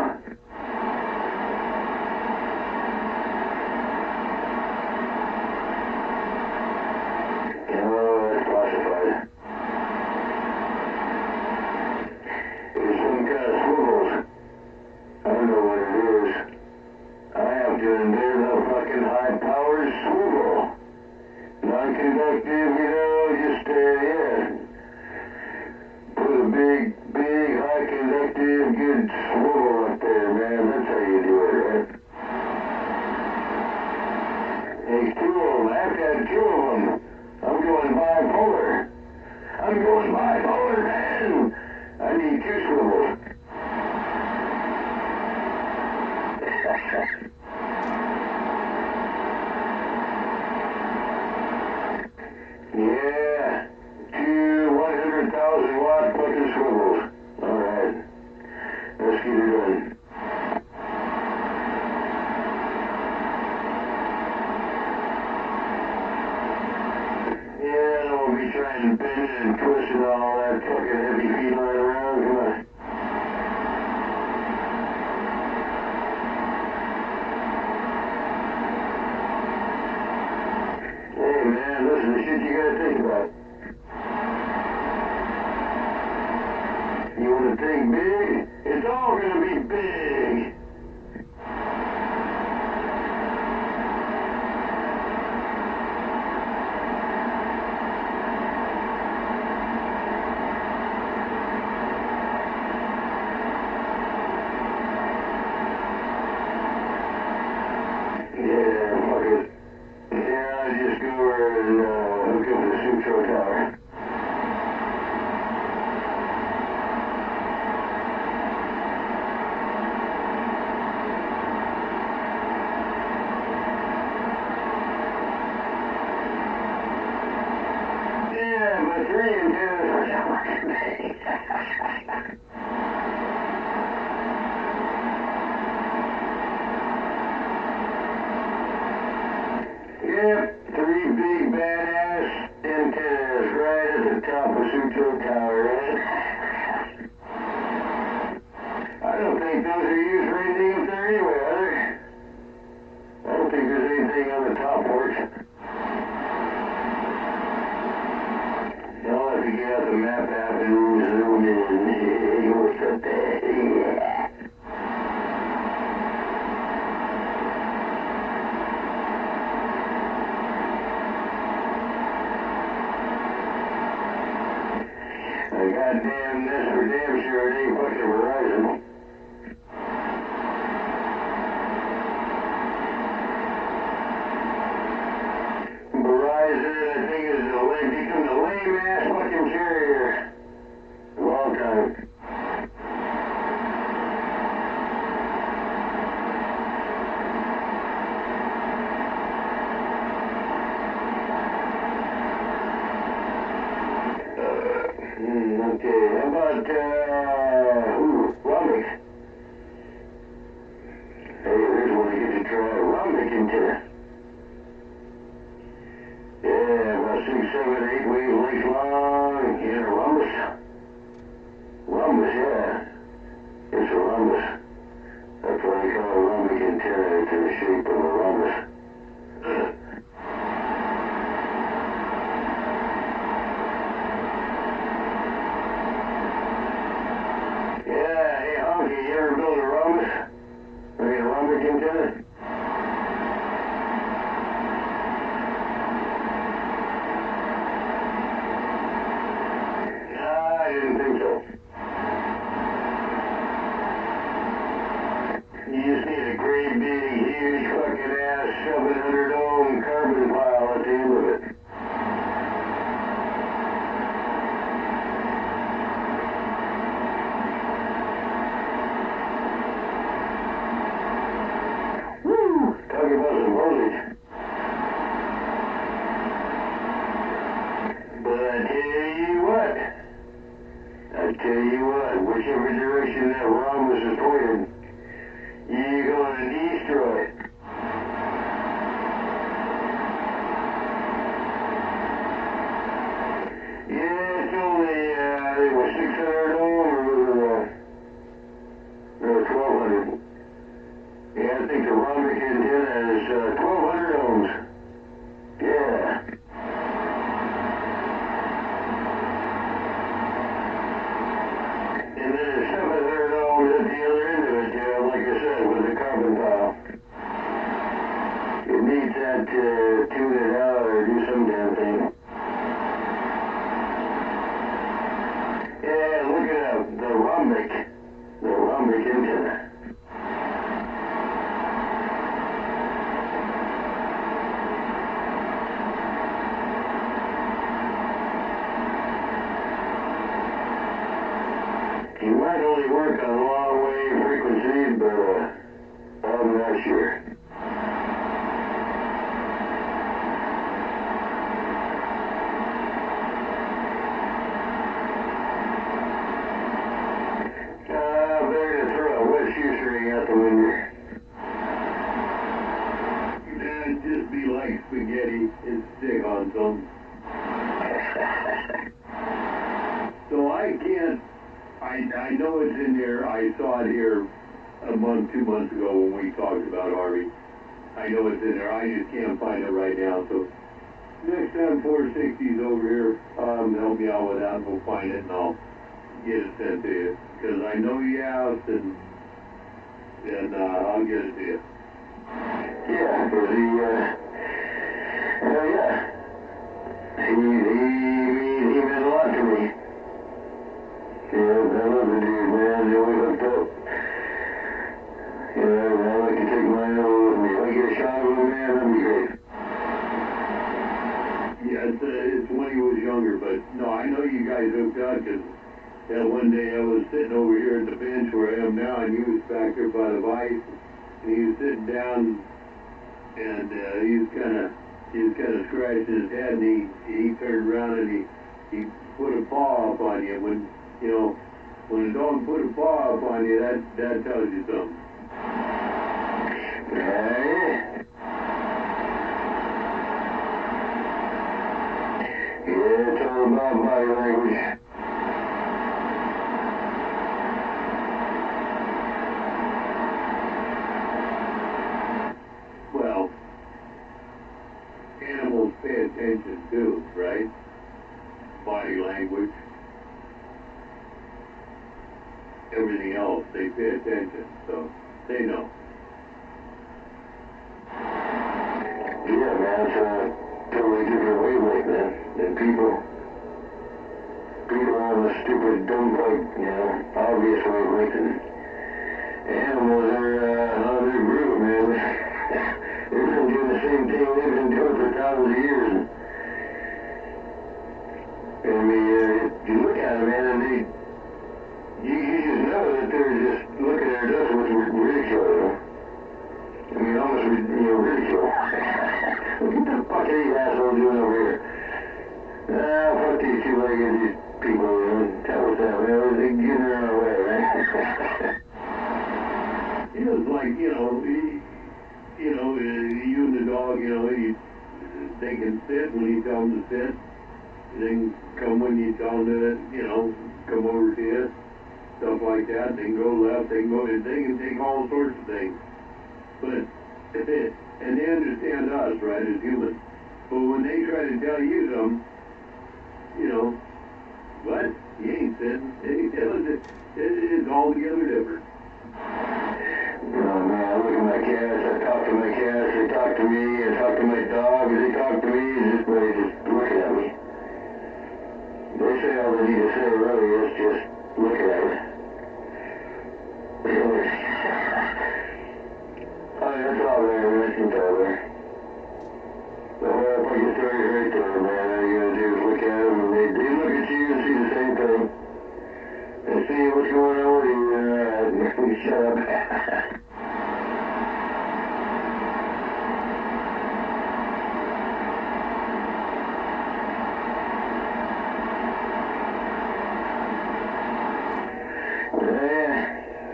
Oh, that's classified. It's some kind of swivels. I don't know what it is. I have to invent a fucking high-powered swivel. Non-conductive, you know, just, yeah. Put a big, high-conductive, good swivel up there, man. That's how you do it, right? There's two of them. I have to have two of them. I'm going bipolar. I'm going bipolar, man. I need two swivels. Yeah, two 100,000 watt fucking swivels. Alright, let's get it done. Yeah, I won't be trying to bend it and twist it and all that fucking heavy feet lying around. Come on. Hey man, listen, the shit you gotta think about. You wanna think big? It's all gonna be big. Yeah, fuck it. Yeah, I just go over and hook up the Sutro tower. Yeah, but 3 antennas are so fucking big. Yep, 3 big badass antennas right at the top of Sutro Tower. I don't think those are used for anything up there anyway, are they? I don't think there's anything on the top porch. I'll have to get out the map app and zoom in. What's up there? Yeah. Goddamn, this for damn sure it ain't fucking Verizon. Verizon, I think, is become the lame-ass fucking carrier. A long time. Okay, how about, Rumbic? Hey, there's one I get to try a Rumbic antenna. Yeah, about 6, 7, 8 wavelengths long, in a rhombus. Rhombus, yeah. It's a rhombus. That's what I call a Rumbic antenna. It's in the shape of a rhombus. Yeah, hey, Honky, you ever build a rhombus? I mean, a Rumbic antenna? Nah, I didn't think so. You just need a great big, huge fucking ass 700 ohm carbon pile at the end of it. Woo! I think the Romic antenna is 1,200 ohms. Yeah. And then it's 700 ohms at the other end of it, like I said, with the carbon tile. It needs that to tune it out or do some damn thing. Yeah, look it up, the Romic antenna. You might only work on long wave frequencies, but I'm not sure. Better to throw a wet shoestring out the window. That'd just be like spaghetti and stick on some. So I can't. I know it's in there. I saw it here a month, 2 months ago when we talked about Harvey. I know it's in there. I just can't find it right now. So next time 460's over here, help me out with that. We'll find it and I'll get it sent to you. Because I know you asked and I'll get it to you. Yeah, because he meant a lot to me. Yeah, I love the dude, man. They always hooked up. Yeah, I like to take mine over with me. If I get a shot of him, man, that'd be great. Yeah, it's when he was younger, but no, I know you guys hooked up because that one day I was sitting over here at the bench where I am now, and he was back there by the vice, and he was sitting down, and he was kind of scratching his head, and he turned around and he put a paw up on you. When a dog put a paw up on you, that tells you something. Yeah, it's all about body language. Well, animals pay attention too, right? Body language. Everything else, they pay attention, so they know. Yeah, man, it's a totally different wavelength, man, than people. People are on the stupid, dumb, obvious wavelength, and animals are another group, man. They've been doing the same thing they've been doing for thousands of years. And I mean, you look at them, man, and you just know that they're just looking at us with ridicule. I mean, almost, ridicule. Look at the fuck are these assholes doing over here? Fuck these two-legged people, tell us that, man. They're getting in our way, right? It's like, you and the dog, they can sit when you tell them to sit. They can come when you tell them to, come over to you. Stuff like that. They can go left, they can take all sorts of things. But, and they understand us, right, as humans. But when they try to tell you something, what? You ain't sitting. It's altogether different. Oh man, I look at my cats, I talk to my cats, they talk to me, I talk to my dog, they talk to me, they just looking at me. They say all they need to say really is just looking at me. That's all there, that's all there. The whole fucking story right there, man. All you gotta do is look at them, and they look at you and see the same thing. They see what's going on with you, and shut up.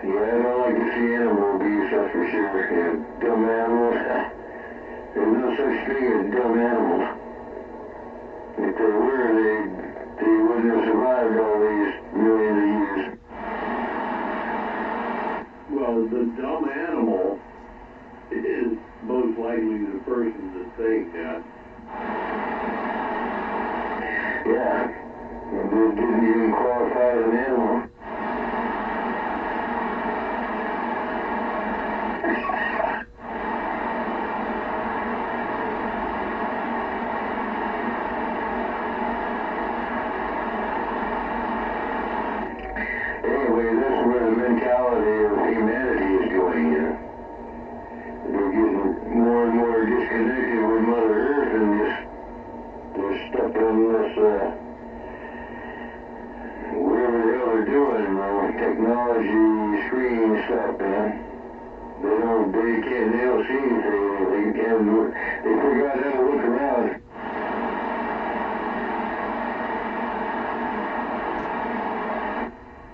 Yeah, I don't like to see animal abuse, that's for sure. Dumb animals. There's no such thing as dumb animals. If they were, they wouldn't have survived all these millions of years. Well, the dumb animal likely the person that's saying that. Yeah. And it didn't even qualify as an animal. Anyway, this is where the mentality of humanity is going, you know. They're getting more and more disconnected with Mother Earth and they're stuck on this, whatever the hell they're doing, technology, screen stuff, man. They don't see anything, they forgot how to look around.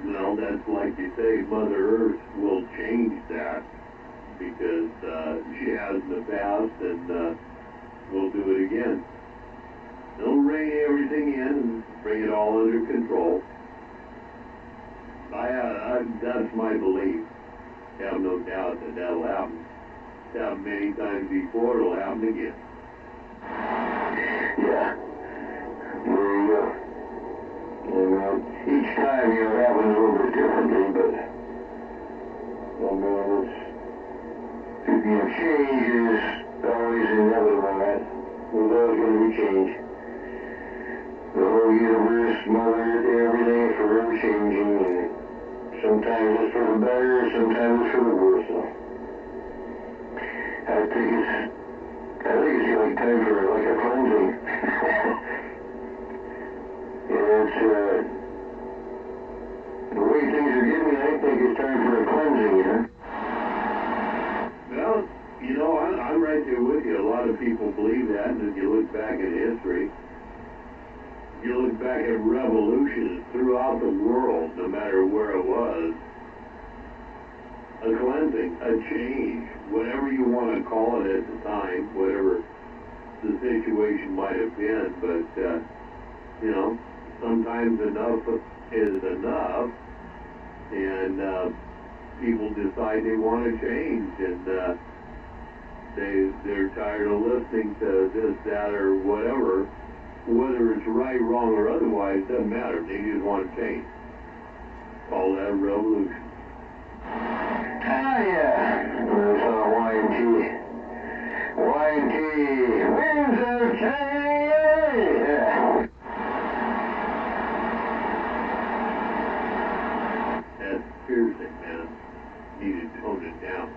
Well, that's like you say, Mother Earth will change that because she has in the past and will do it again. They'll rein everything in and bring it all under control. That's my belief. I have no doubt that that'll happen. It's happened many times before, it'll happen again. Yeah. There you go. And each time, it happens a little bit differently, but change is always inevitable, right? There's always going to be change. The whole universe, Mother Earth, everything is forever changing, and sometimes it's for the better, sometimes it's for the worse. So I think it's like time for like a cleansing. It's the way things are getting, I think it's time for a cleansing, you know? Well, you know, I'm right there with you. A lot of people believe that, and if you look back at history, you look back at revolutions throughout the world, no matter where it was, a cleansing, a change, whatever you want to call it at the time, whatever the situation might have been, but, you know, sometimes enough is enough, and people decide they want to change, and they're tired of listening to this, that, or whatever. Whether it's right, wrong, or otherwise, doesn't matter. They just want to change. Call that revolution. Ah, yeah. That's all Y&T. Y&T. Winds of change. Yeah. That's piercing, man. Need to tone it down.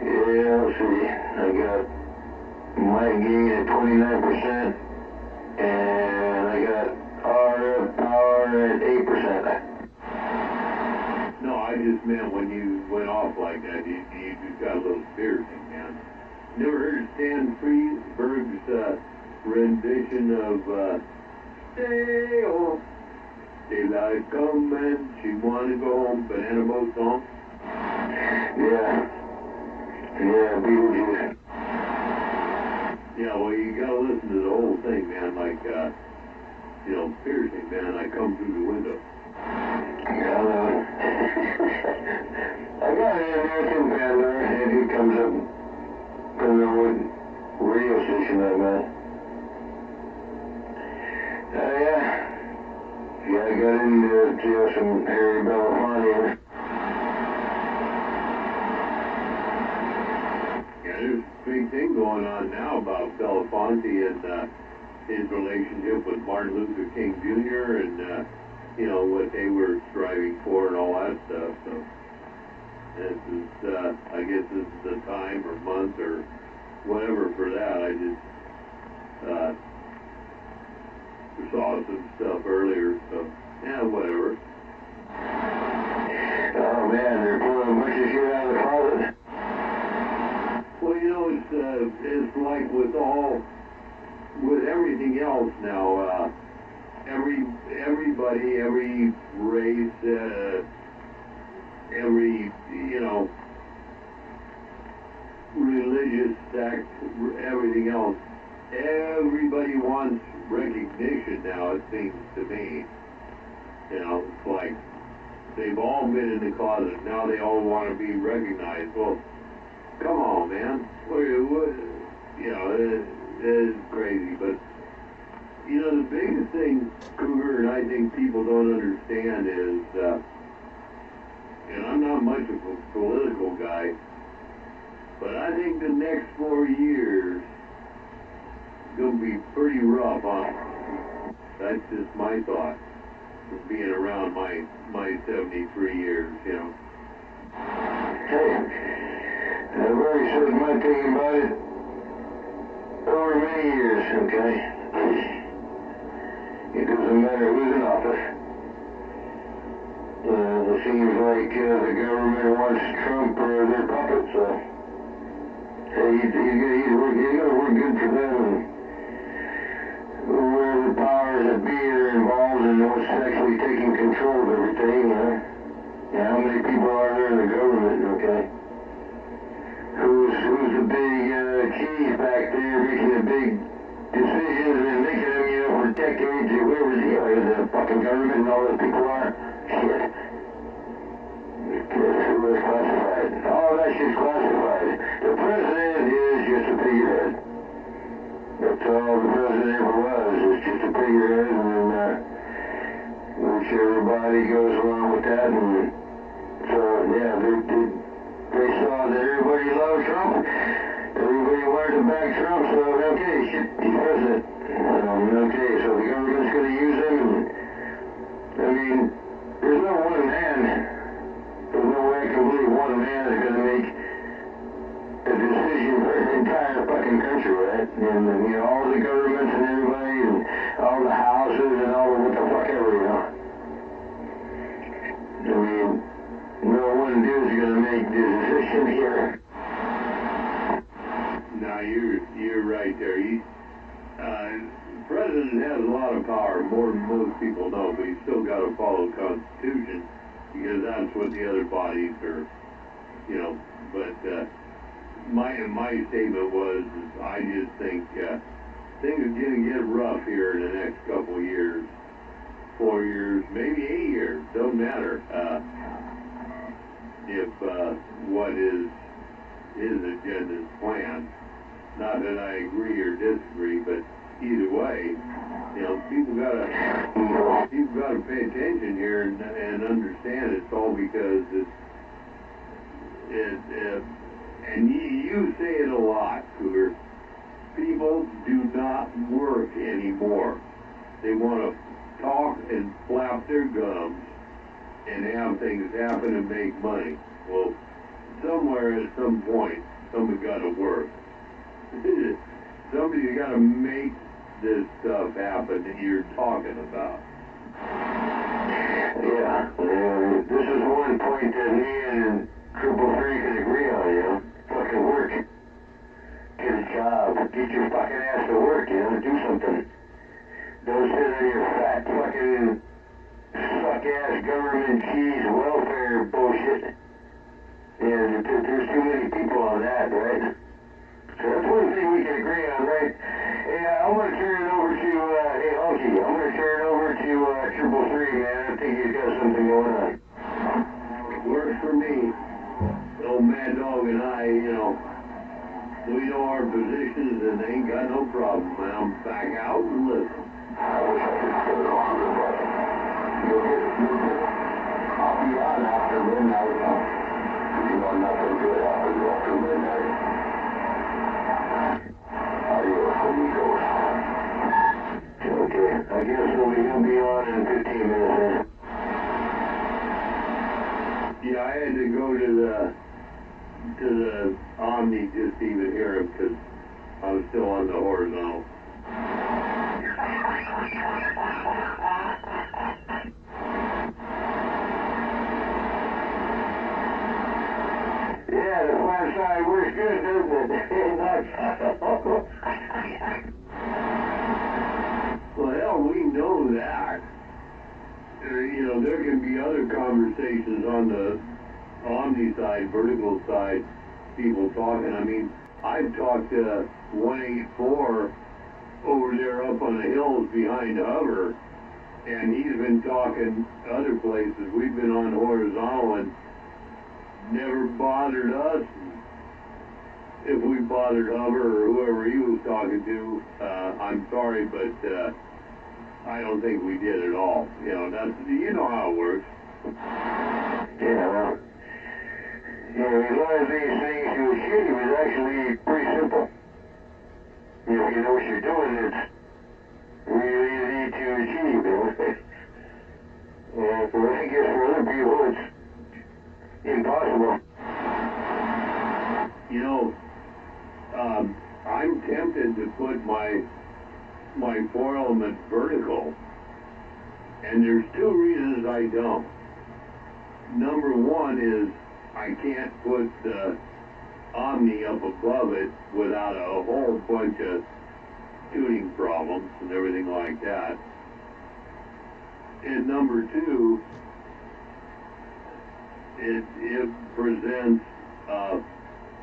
Yeah, let's see. I got my gain at 29%, and I got RF power at 8%. No, I just meant when you went off like that, you just got a little piercing, man. Never heard Stan Friedberg's rendition of Stay Home. Daylight come and she wanna go home. Banana boat song. Yeah. Yeah, Beetlejuice. Yeah, well, you gotta listen to the whole thing, man. Like, you know, piercing, man. I come through the window. Yeah, I got an American Vandler, and he comes up, depending on what radio station I'm at. Yeah. Yeah, I got into some Harry Belafonte. Yeah, there's a big thing going on now about Belafonte and his relationship with Martin Luther King Jr. and, you know, what they were striving for and all that stuff. So this is, I guess this is the time or month or whatever for that. I just saw some stuff earlier, so yeah, whatever. Oh man, they're pulling a bunch of shit out of the closet. Well, you know, it's like with everything else now. Everybody, every race, every, you know, religious sect, everything else, everybody wants recognition now, it seems to me. You know, it's like they've all been in the closet, now they all want to be recognized. Well, come on, man. What, you know, it is crazy, but, you know, the biggest thing, Cougar, and I think people don't understand is, and I'm not much of a political guy, but I think the next 4 years is going to be pretty rough, huh? That's just my thought, from being around my 73 years, you know. Hey, I've already said my opinion about it over many years, okay? It doesn't matter who's in office. It seems like the government wants Trump or their puppets, so hey, he's gotta work good for them, and where the powers that be are involved in what's actually taking control of everything, yeah, how many people are there in the government, okay? Who's the big cheese back there making the big decisions and making them, you know, for decades, whoever's the fucking government and all those people are? Shit. It was classified. All that shit's classified. The president is just a figurehead. That's all the president ever was, is just a figurehead, and then, which everybody goes along with that, and so, yeah, they saw that everybody loved Trump, everybody wanted to back Trump, so, okay, shit, he's president. Okay, so the government's going to use him, and, I mean, there's no one man, there's no way I can believe one man is going to make a decision for the entire fucking country, right? And, you know, all the governments and everybody, and all the houses, and all the what the fuck ever, you know. I mean, no one dude's going to make the decision here. No, you're right there. The president has a lot of power, more than most people know, but he's still got to follow the Constitution, because that's what the other bodies are, you know. But my statement was, I just think things are going to get rough here in the next couple of years, 4 years, maybe 8 years, don't matter. If what is his agenda's plan. Not that I agree or disagree, but either way, you know, people gotta pay attention here and understand it's all because and you say it a lot, Cougar. People do not work anymore. They want to talk and flap their gums and have things happen and make money. Well, somewhere at some point, somebody got to work. Somebody's got to make this stuff happen that you're talking about. Yeah, this is one point that me and 913 can agree on, you know. Fucking work. Get a job. Get your fucking ass to work, you know. Do something. Don't sit on your fat fucking suck-ass government cheese welfare bullshit. Yeah, there's too many people on that, right? So that's one thing we can agree on, right? Yeah, I'm gonna turn it over to, hey, Hunky, I'm gonna turn it over to, 913, man. I think he's got something going on. Works for me. Old Mad Dog and I, you know, we know our positions and ain't got no problem. And I'm back out and listen. I wish I could spend it longer, but you'll get I'll be on after midnight. You know, nothing good happens after midnight. Adios, amigos. Okay, I guess we'll be on in 15 minutes. Yeah, I had to go to the Omni just to even hear him because I was still on the horizontal. Yeah, the flat side works good, doesn't it? Well, hell, we know that. You know, there can be other conversations on the Omni side, vertical side, people talking. I mean, I've talked to 184 over there up on the hills behind Hover, and he's been talking other places. We've been on horizontal and never bothered us. you bothered Hover or whoever he was talking to. I'm sorry, but I don't think we did at all. You know, you know how it works. Yeah, well, you know, a lot of these things to achieve is actually pretty simple. You know, if you know what you're doing, it's really easy to achieve, you know. And I guess for other people, it's impossible. You know, I'm tempted to put my 4-element vertical, and there's two reasons I don't. Number one is I can't put the Omni up above it without a whole bunch of tuning problems and everything like that. And number two, it presents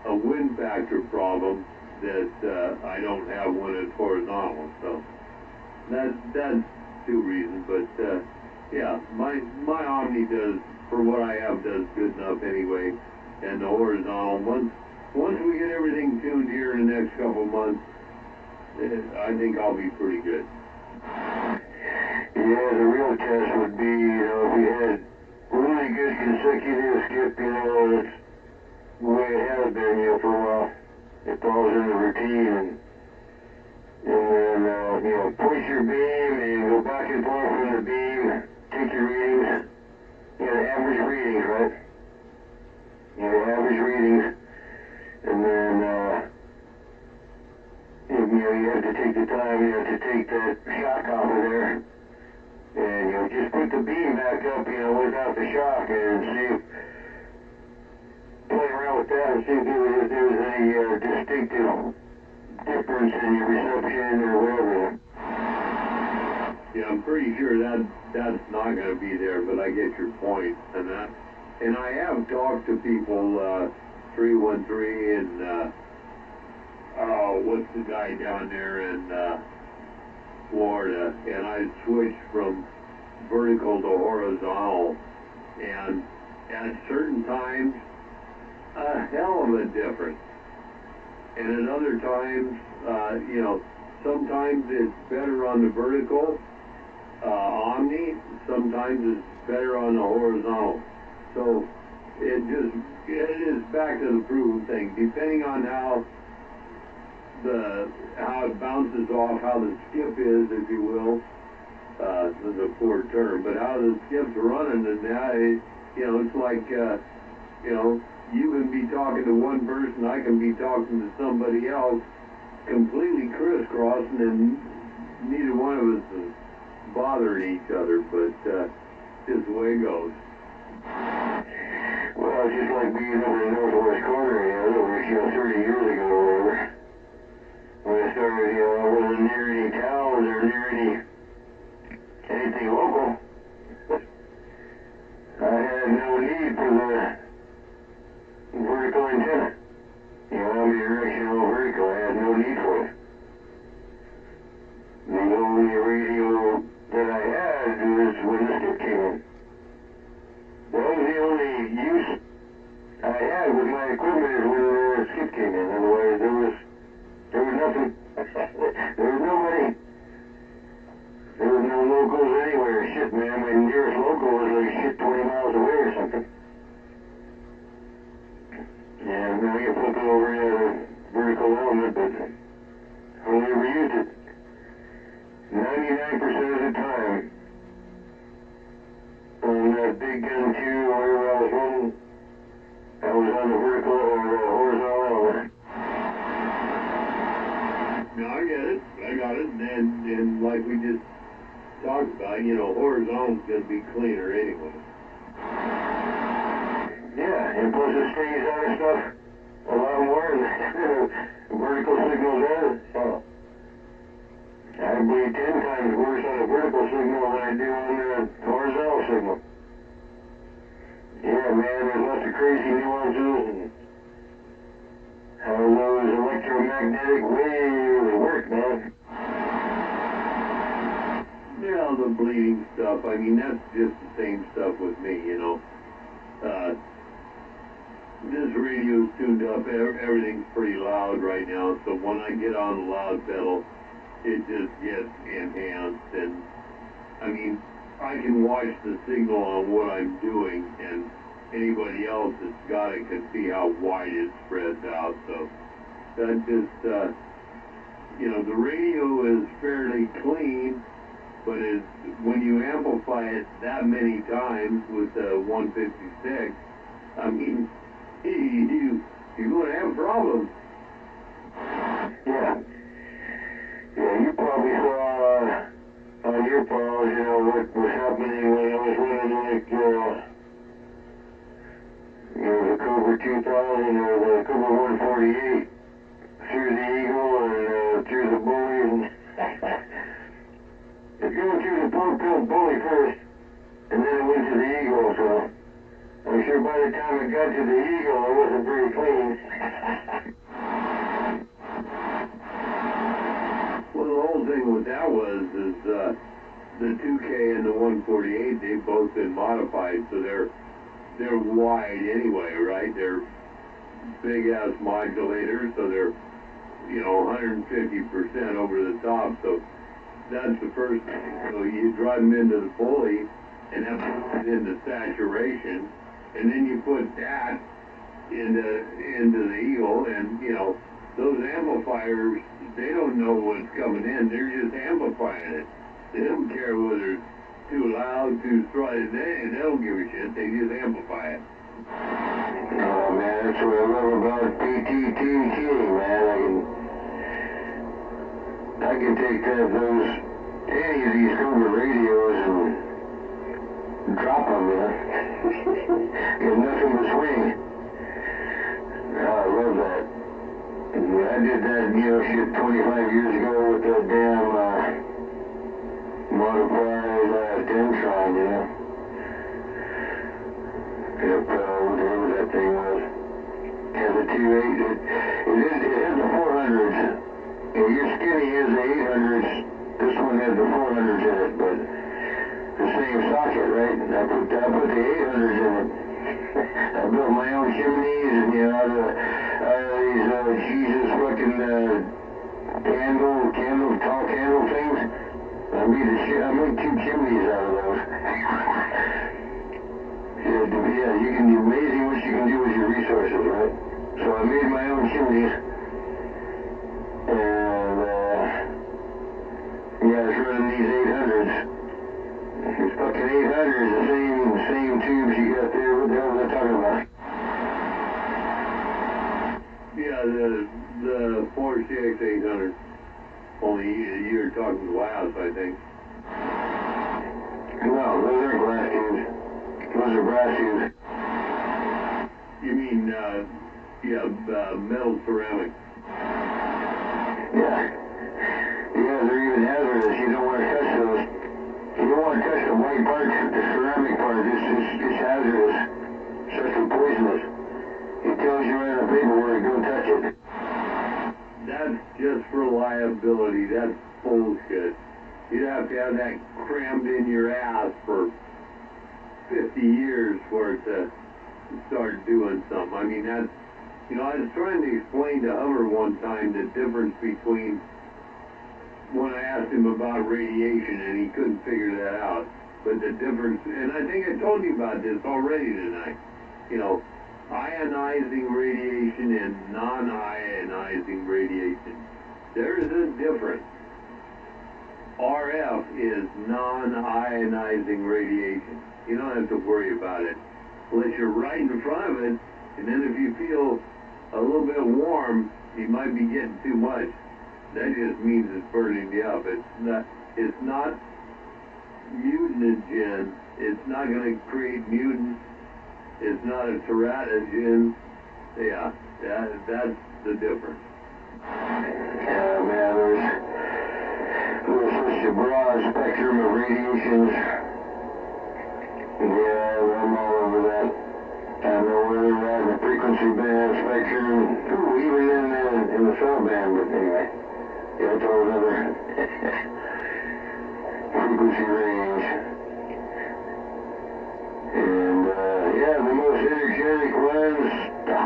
a wind factor problem that I don't have when it's horizontal. So that's two reasons. But yeah, my Omni does, for what I have, does good enough anyway. And the horizontal, once we get everything tuned here in the next couple months, I think I'll be pretty good. Yeah, the real test would be, you know, if we had really good consecutive skip, you know, that's the way it has been, you know, for a while. It falls in the routine, and then, you know, point your beam and go back and forth from the beam, take your readings, you know, average readings, right? You know, average readings, and then, you know, you have to take the time, you know, to take that shock off of there. And, you know, just put the beam back up, you know, without the shock, and see if, play around with that and see if there was any distinctive difference in your reception or whatever. Yeah, I'm pretty sure that's not going to be there, but I get your point. And I have talked to people, 313 and, what's the guy down there in Florida, and I switched from vertical to horizontal, and at certain times, a hell of a difference. And at other times, you know, sometimes it's better on the vertical Omni, sometimes it's better on the horizontal. So it is back to the proven thing. Depending on how it bounces off, how the skip is, if you will, this is a poor term, but how the skip's running, and now you know, it's like you know, you can be talking to one person, I can be talking to somebody else, completely crisscrossing, and neither one of us is bothering each other, but just the way it goes. Well, it's just like being over in the northwest corner, you know, over, you know, 30 years ago or whatever. When I started, you know, I wasn't near any towns or near anything local. I had no need for the vertical antenna. You know, omnidirectional vertical, I had no need for it. The only radio that I had was when the skip came in. That was the only use I had with my equipment is when the skip came in. Otherwise, there was nothing. There was nobody. There was no locals anywhere. Shit, man, my nearest local was like shit 20 miles away or something. And then we can flip it over to the vertical element, but hardly ever used it. 99% of the time, on that big gun 2 or wherever I was running, I was on the vertical or horizontal element. No, I get it. I got it. And like we just talked about, you know, horizontal's going to be cleaner anyway. Yeah, and plus it stays out of stuff a lot more than vertical signal does. So I bleed 10 times worse on a vertical signal than I do on the horizontal signal. Yeah, man, there's lots of crazy nuances and how those electromagnetic waves work, man. Yeah, the bleeding stuff, I mean, that's just the same stuff with me, you know. this radio's tuned up. Everything's pretty loud right now, so when I get on the loud pedal, it just gets enhanced. And I mean, I can watch the signal on what I'm doing, and anybody else that's got it can see how wide it spreads out. So that just, you know, the radio is fairly clean, but it's, when you amplify it that many times with the 156, I mean, you're going to have problems. Yeah. Yeah, you probably saw on your phones, you know, what was happening when I was running like, you know, the Cobra 2000 or the Cobra 148 through the Eagle and through the Bully. And it's going through the four-pill Bully first, and then it went to the Eagle, so I'm sure by the time it got to the Eagle, it wasn't very clean. Well, the whole thing with that is the 2K and the 148, they've both been modified, so they're wide anyway, right? They're big-ass modulators, so they're, you know, 150% over the top, so that's the first thing. So you drive them into the Bully, and that puts it into saturation, and then you put that into the Eagle, and, you know, those amplifiers, they don't know what's coming in, they're just amplifying it. They don't care whether it's too loud, too strong, they don't give a shit, they just amplify it. Oh man, that's what I love about PTT, man. I can take any of these Cobra radios and drop them, man. Get nothing but swing. Oh, I love that. I did that, you know, shit 25 years ago with that damn modified Dentron, you know. Yep, whatever that thing was. Has a 2.8. It has the 400s. You know, your skinny has the 800s. This one has the 400s in it, but the same socket, right? And I put the 800s in it. I built my own chimneys, and you know, out of these Jesus fucking tall candle things. I made 2 chimneys out of those. Yeah, you can be amazing what you can do with your resources, right? So I made my own chimneys, and yeah, I was running these 800s. These fucking 800s, the same tubes you got there. What the hell was I talking about? Yeah, the 4CX 800. Only you're talking glass, I think. No, those aren't glass tubes. Those are brass tubes. You mean, metal ceramic. Yeah. Yeah, they're even hazardous. You don't want to touch those. You don't want to touch the white part, the ceramic part. It's hazardous. It's actually poisonous. It tells you right on the paperwork, don't touch it. That's just for liability. That's bullshit. You'd have to have that crammed in your ass for 50 years for it to start doing something. I mean, that's, you know, I was trying to explain to Hummer one time the difference between when I asked him about radiation, and he couldn't figure that out. But the difference, and I think I told you about this already tonight, you know, ionizing radiation and non-ionizing radiation. There is a difference. RF is non-ionizing radiation. You don't have to worry about it unless you're right in front of it, and then if you feel a little bit warm, you might be getting too much. That just means it's burning you up. It's not mutanogen. It's not going to create mutants. It's not a teratogen. Yeah, that's the difference. Yeah, man, there's such a broad spectrum of radiations. Yeah, I'm all over that. I know where they're at in the frequency band spectrum. Ooh, even in the cell band, but anyway. Yeah, it's all another frequency range. And, yeah, the most energetic ones, the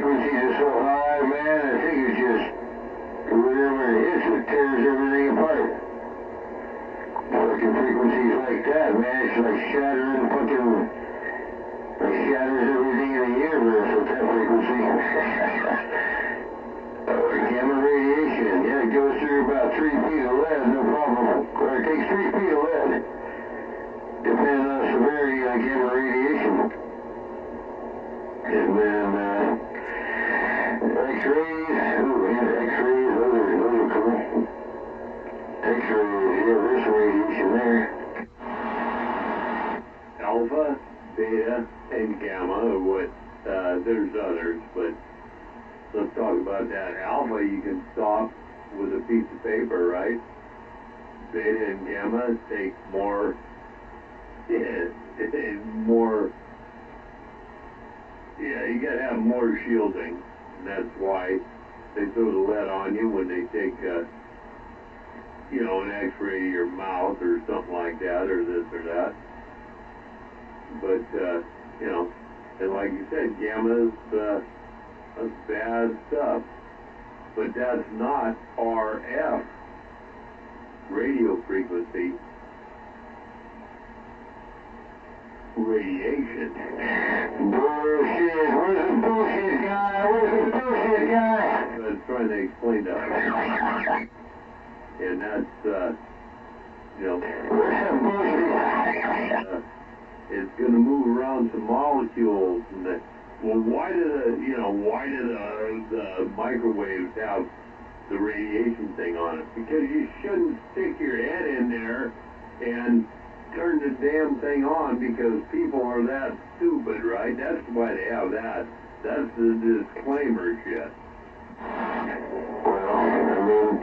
frequencies are so high, man, I think it's just whatever it hits, it tears everything apart. Fucking frequencies like that, man, it's like shattering fucking, like shatters everything in the universe with that frequency. Gamma radiation, yeah, it goes through about 3 feet of lead, no problem. Or it takes 3 feet of lead, depending on the severity of gamma radiation. And then, X-rays, ooh, yeah, X-rays, those are cool. X-rays, yeah, there's some radiation there. Alpha, beta, and gamma are what, there's others, but let's talk about that. Alpha you can stop with a piece of paper, right? Beta and gamma take more, you gotta have more shielding. And that's why they throw the lead on you when they take, an x-ray of your mouth or something like that, or this or that. But, and like you said, gamma's, that's bad stuff. But that's not RF radio frequency radiation. Bullshit, where's the bullshit guy? Where's the bullshit guy? I was trying to explain that. And that's, it's going to move around some molecules. And why do the microwaves have the radiation thing on it? Because you shouldn't stick your head in there and turn the damn thing on because people are that stupid, right? That's why they have that. That's the disclaimer shit. Well, I mean,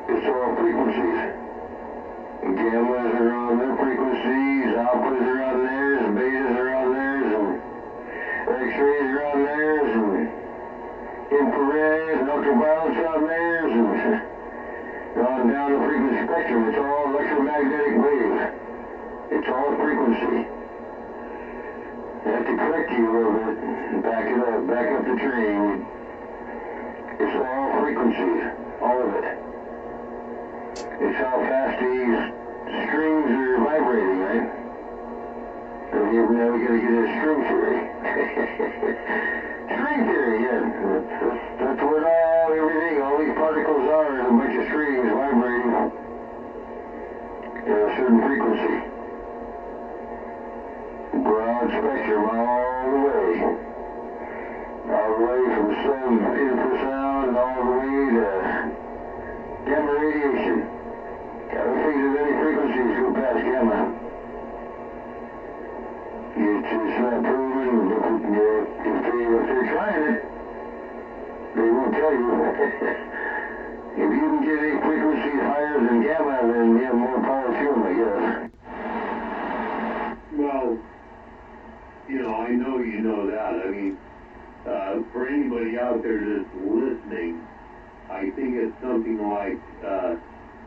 it's all frequencies. Gammas are on their frequencies, alphas are on theirs, and betas are on theirs, and X-rays are on theirs, and infrared and ultraviolet's on theirs, and on down the frequency spectrum. It's all electromagnetic waves. It's all frequency. I have to correct you a little bit and back it up, back up the train. It's all frequencies, all of it. It's how fast these strings are vibrating, right? So now we gotta get a string theory. String theory, yeah. That's what all these particles are, is a bunch of strings vibrating at a certain frequency. Broad spectrum all the way. All the way from infrasound all the way to gamma radiation. I don't think there's any frequencies go past gamma. It's not proven. If they're trying it, they won't tell you. If you can get any frequencies higher than gamma, then you have more power to them, I guess. Well, I know you know that. I mean, for anybody out there that's listening, I think it's something like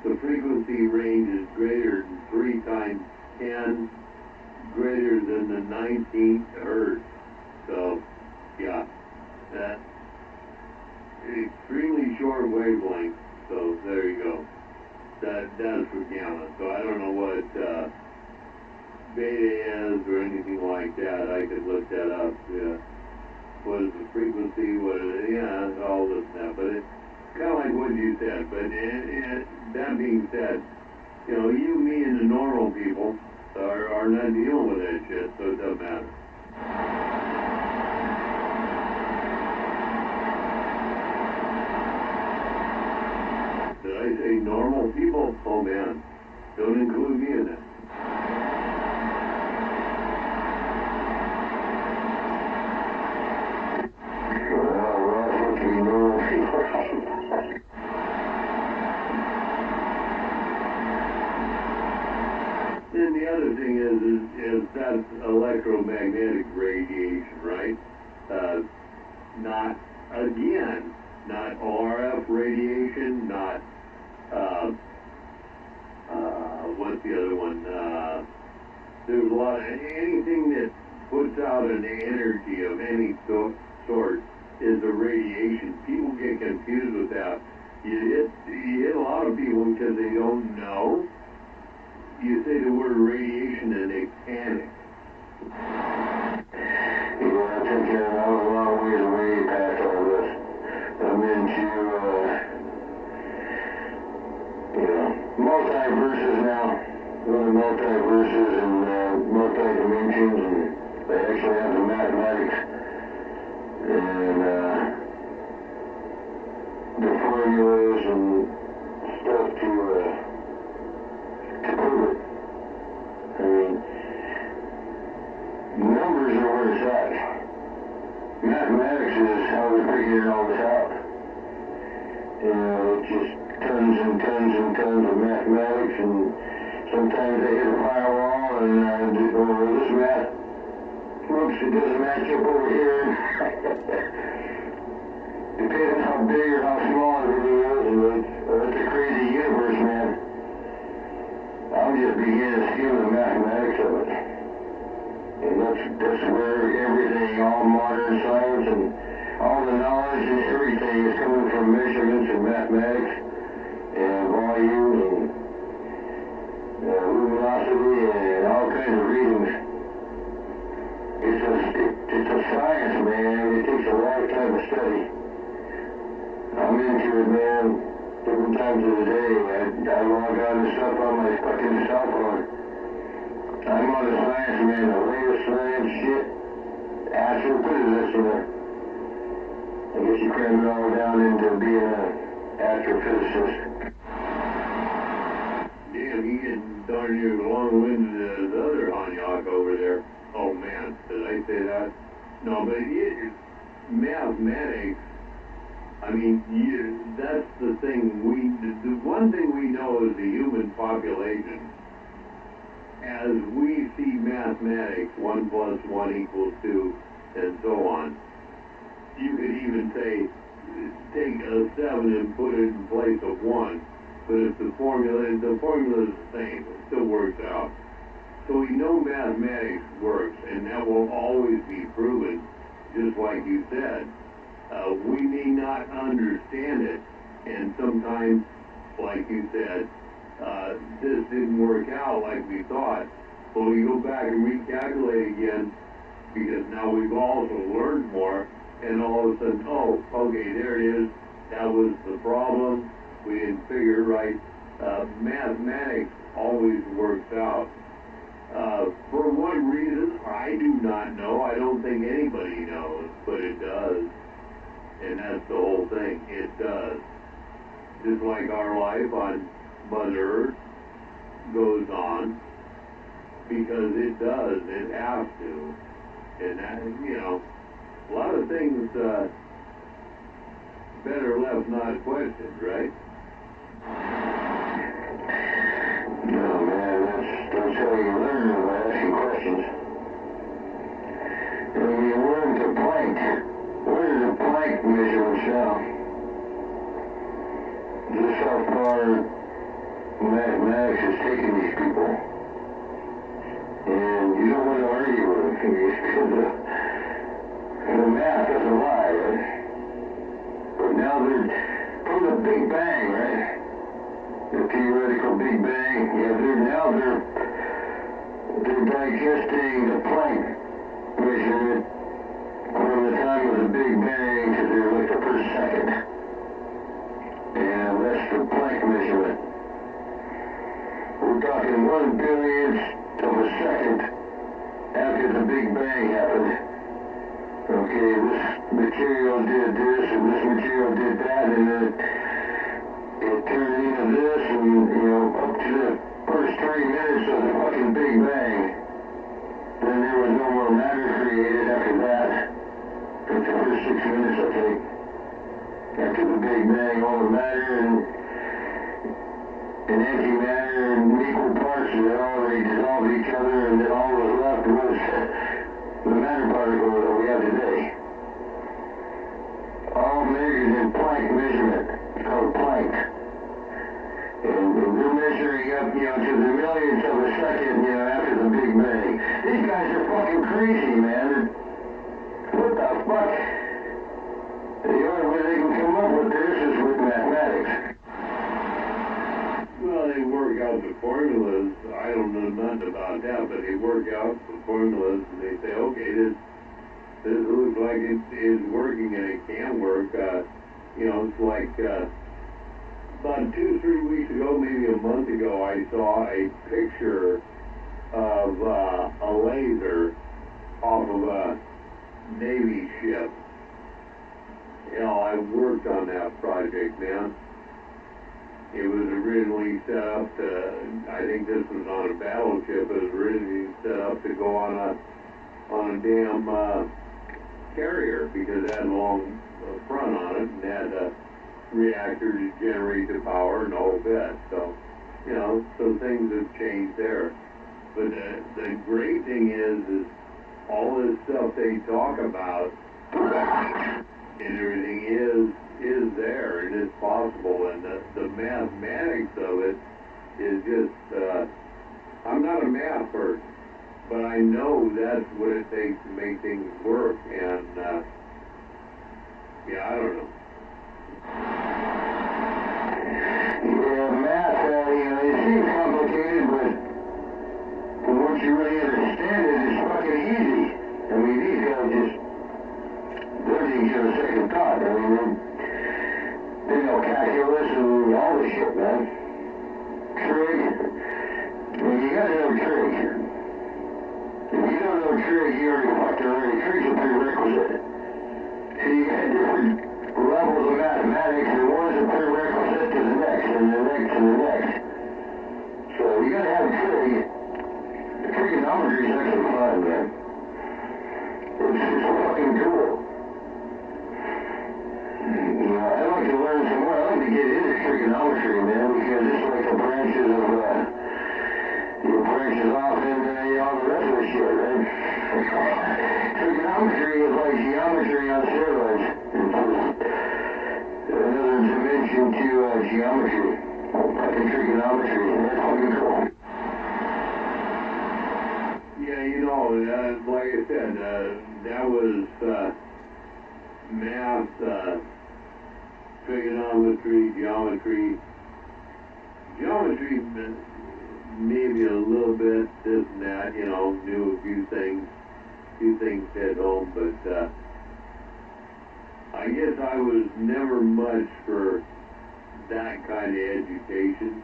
the frequency range is greater than 3 times 10, greater than the 19th hertz. So, yeah, that's extremely short wavelength. So there you go. That's for gamma. So I don't know what beta is or anything like that. I could look that up. Yeah. What is the frequency? What is it? Yeah, all this and that. But it's kind of like what you said. But that being said, you, me, and the normal people are not dealing with that shit, so it doesn't matter. Did I say normal people? Oh man, don't include me in that. Then the other thing is that's electromagnetic radiation, right? Not RF radiation, not, what's the other one? There's a lot of, anything that puts out an energy of any sort is a radiation. People get confused with that. You hit a lot of people because they don't know. You say the word radiation and they panic. Yeah, I think you're a long ways away past all this. I'm into, multiverses now. Really multiverses and multi-dimensions, and they actually have the mathematics and the formulas and stuff to prove it. I mean, numbers are where it's at. Mathematics is how they're figuring all this out. It's just tons and tons and tons of mathematics, and sometimes they hit a firewall and this math, whoops, it doesn't match up over here. Depending on how big or how small everything is, it's a crazy universe, man. I'm just beginning to skim the mathematics of it. And that's where everything, all modern science and all the knowledge and everything is coming from measurements and mathematics and volume and luminosity and all kinds of readings. It's a science, man. It takes a lifetime to study. I'm into it, man. Different times of the day. I log on to stuff on my fucking cell phone. I'm on the science, man. The latest science shit. Astrophysics, I guess you cram it all down into being an astrophysicist. Damn, you get darn near long-winded as the other Hanyak over there. Oh man, did I say that? No, but mathematics, I mean, that's the thing. The one thing we know is the human population. As we see mathematics, 1 + 1 = 2, and so on. You could even say, take a 7 and put it in place of 1. But if the formula is the same, it still works out. So we know mathematics works, and that will always be proven, just like you said. We may not understand it, and sometimes, like you said, this didn't work out like we thought. But we go back and recalculate again, because now we've also learned more, and all of a sudden, oh, okay, there it is. That was the problem. We didn't figure it right. Mathematics always works out. For what reason, I do not know. I don't think anybody knows, but it does. And that's the whole thing. It does. Just like our life on Mother Earth goes on, because it does. It has to. And that, a lot of things better left not questioned, right? No, man, that's how you learn by asking questions. And when you learn to plank, what is a plank measurement now? Just how far mathematics has taken these people. And you don't want to argue with them because the math doesn't lie, right? But now they're from the Big Bang, right? The theoretical Big Bang, they're digesting the Planck measurement from the time of the Big Bang to the first second. And that's the Planck measurement. We're talking 1/billionth of a second after the Big Bang happened. Okay, this material did this and this material did that, and then it turned into this, and up to the first 3 minutes of the fucking Big Bang. Then there was no more matter created after that. That's the first 6 minutes, I think. After the Big Bang, all the matter and antimatter and equal parts, they already dissolved each other, and then all that was left was the matter particle that we have today. All measured in Planck measurement. It's called Planck. And their measuring up, to the millionth of a second, after the Big Bang. These guys are fucking crazy, man. What the fuck? The only way they can come up with this is with mathematics. Well, they work out the formulas. I don't know nothing about that, but they work out the formulas and they say, okay, this looks like it is working and it can work. It's like about 2-3 weeks ago, maybe a month ago, I saw a picture of a laser off of a Navy ship. I worked on that project, man. It was originally set up to, I think this was on a battleship, it was originally set up to go on a damn carrier because it had a long front on it and had a reactor to generate the power and the whole bit. So, so things have changed there. But the great thing is all this stuff they talk about and everything is there and is possible, and the mathematics of it is just, I'm not a math person, but I know that's what it takes to make things work, and I don't know. Yeah, math, it seems complicated, but once you really understand it, it's fucking easy. I mean, these guys just, they didn't give a second thought. I mean, they know calculus and all this shit, man. Trig. I mean, you gotta know trig. If you don't know trig, you already fucked already. Trig's a prerequisite. So you got different levels of mathematics, and one's a prerequisite to the next, and the next, and the next. So you gotta have trig. The trigonometry is actually fun, man. It's fucking cool. I'd like to learn some more. I'd like to get into trigonometry, man, because it's like the branches of, branches off and all the rest of the shit, right? Trigonometry is like geometry on steroids. It's just another dimension to geometry. Fucking trigonometry. That's fucking cool. Yeah, like I said, that was math, trigonometry, geometry, maybe a little bit, this and that, knew a few things at home, but I guess I was never much for that kind of education,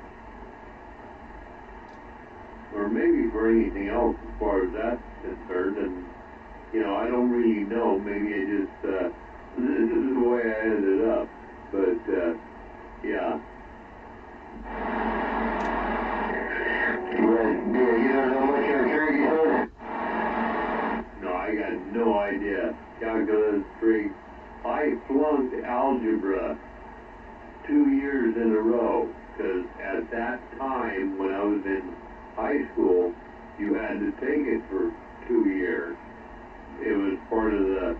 or maybe for anything else as far as that's concerned, and I don't really know, maybe I just, this is the way I ended up, but, yeah. You don't know much on trig, you said? No, I got no idea. Calculus, trig. I flunked algebra 2 years in a row, because at that time, when I was in high school, you had to take it for 2 years. It was part of the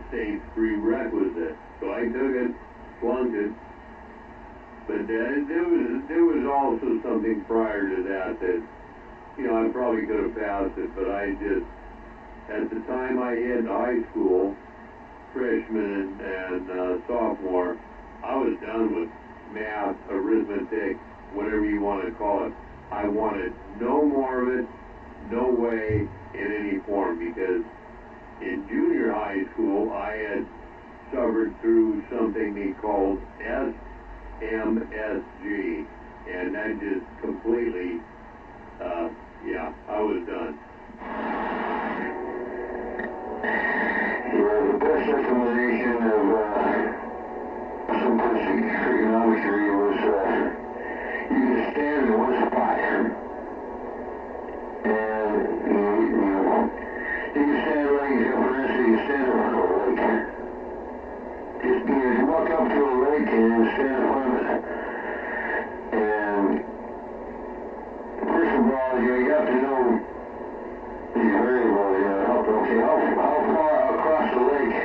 state's prerequisite. So I took it, flunked it, but there was also something prior to that I probably could have passed it, but I just, at the time I hit high school, freshman and sophomore, I was done with math, arithmetic, whatever you want to call it. I wanted no more of it, no way, in any form, because in junior high school, I had suffered through something they called SMSG, and that just completely, I was done. The best explanation of simplistic trigonometry was you can stand in one spot, and you can stand like, for instance, you stand in front of a lake. Just, you walk up to a lake and stand in front of it. And first of all, you have to know these variables, how far across the lake,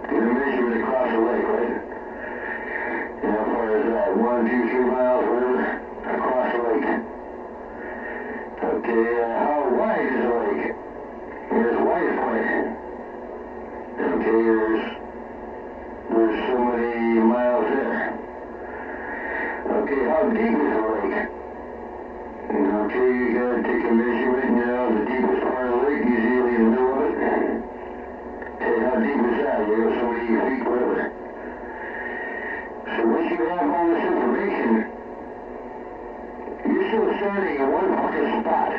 you measurement across the lake, right? How far is that? 1, 2, 3 miles, whatever, across how wide is the lake? Here's the widest point. Okay, there's so many miles there. Okay, how deep is the lake? Okay, you gotta take a measurement, the deepest part of the lake, usually in the middle of it. Okay, how deep is that? So many feet, whatever. So once you have all this information, you're still standing in one fucking spot.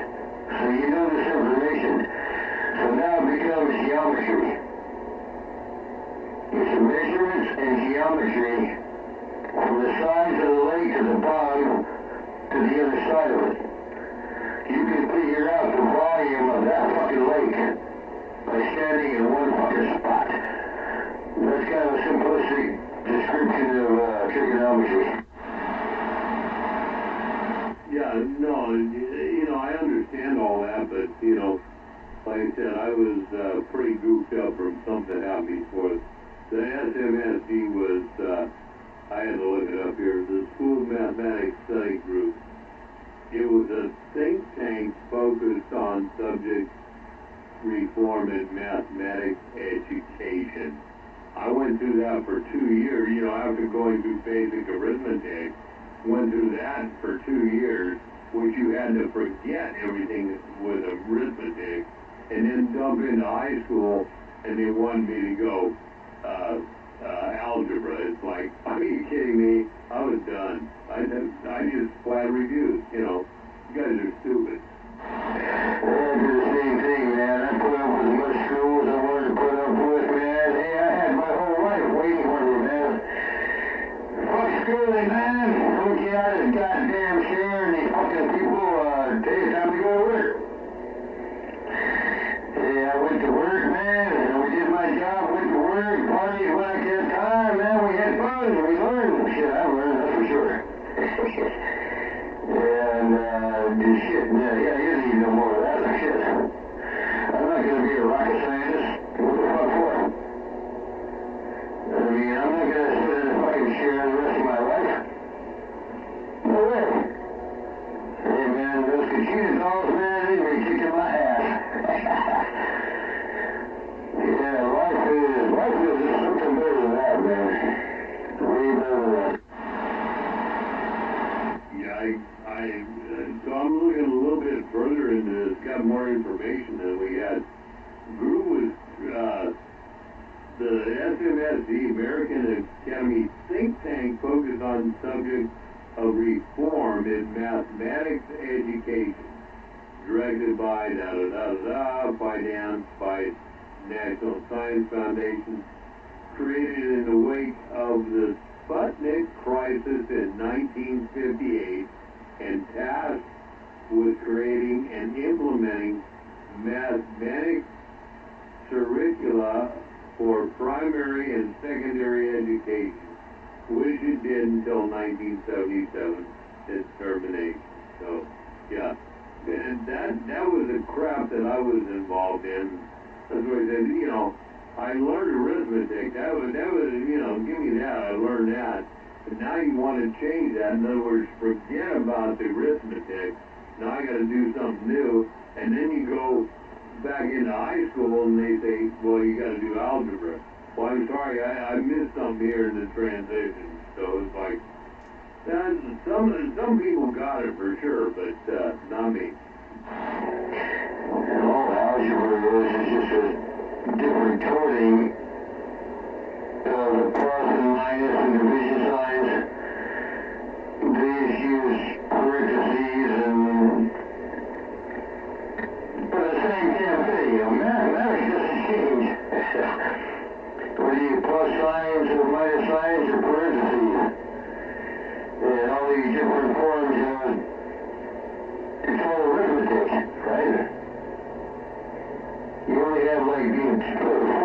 So you know this information. So now it becomes geometry. It's measurements and geometry from the sides of the lake to the bottom to the other side of it. You can figure out the volume of that fucking lake by standing in one fucking spot. That's kind of a simplistic description of trigonometry. Yeah, no, I understand all that, but, like I said, I was pretty goofed up from something happened before. The SMSD was, I had to look it up here, the School of Mathematics Study Group. It was a think tank focused on subject reform in mathematics education. I went through that for 2 years, after going through basic arithmetic, went through that for 2 years, which you had to forget everything with arithmetic, and then dump into high school, and they wanted me to go algebra. It's like, are you kidding me? I was done. I just flat refused. You guys are stupid. I do the same thing, man. I put up with as much school as I wanted to put up with, man. Hey, I had my whole life waiting for me, man. Fuck schooling, man. Don't get out of this goddamn chair and these fucking people, take time to go to work. Hey, I went to work, man, and we did my job, went to work, parties when I kept time, man. We had fun, and we learned. Shit, I learned, that's for sure. And, this shit, yeah, you don't need no more of that shit. I'm not gonna be a rocket scientist. What the fuck for? I mean, I'm not gonna sit in a fucking chair the rest of my life. No way. Hey, man, those Kachina dolls, man, they'd be kicking my ass. Yeah, life is something better than that, man. Way better than that. Yeah, so I'm looking a little bit further into this, got more information than we had. Group was, the SMSD, American Academy think tank, focused on subject of reform in mathematics education, directed by financed by National Science Foundation, created in the wake of the Sputnik crisis in 1958, and tasked with creating and implementing mathematics curricula for primary and secondary education, which it did until 1977, its termination. So, yeah, and that was the crap that I was involved in. That's what I said, I learned arithmetic. That was, give me that, I learned that. But now you want to change that. In other words, forget about the arithmetic. Now I got to do something new. And then you go back into high school and they say, well, you got to do algebra. Well, I'm sorry, I missed something here in the transition. So it's like, some people got it for sure, but not me. And all algebra is just a different coding of the plus and minus and division signs. They just use parentheses and but the same damn thing, mathematics doesn't change. Whether you plus signs or minus signs or parentheses. And all these different forms, it's all arithmetic, right? You only have like 4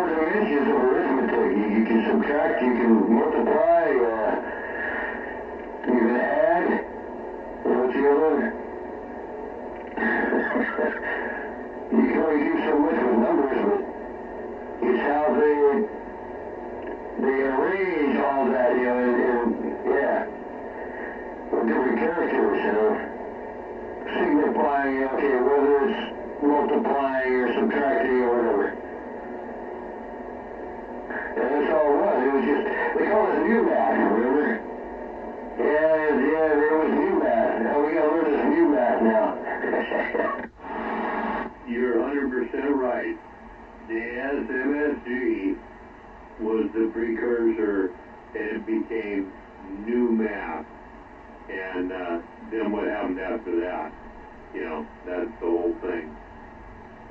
dimensions of arithmetic. You can subtract, you can multiply, you can add. What's the other? You can only do so much with numbers, but it's how they arrange all that, and yeah, with different characters, signify multiplying, okay, whether it's multiplying or subtracting or whatever. And that's all it was. It was just, they call it new math, remember? Yeah, there was new math. Now we gotta learn this new math now. You're 100% right. The SMSG was the precursor, and it became new math. And then what happened after that? You know, that's the whole thing.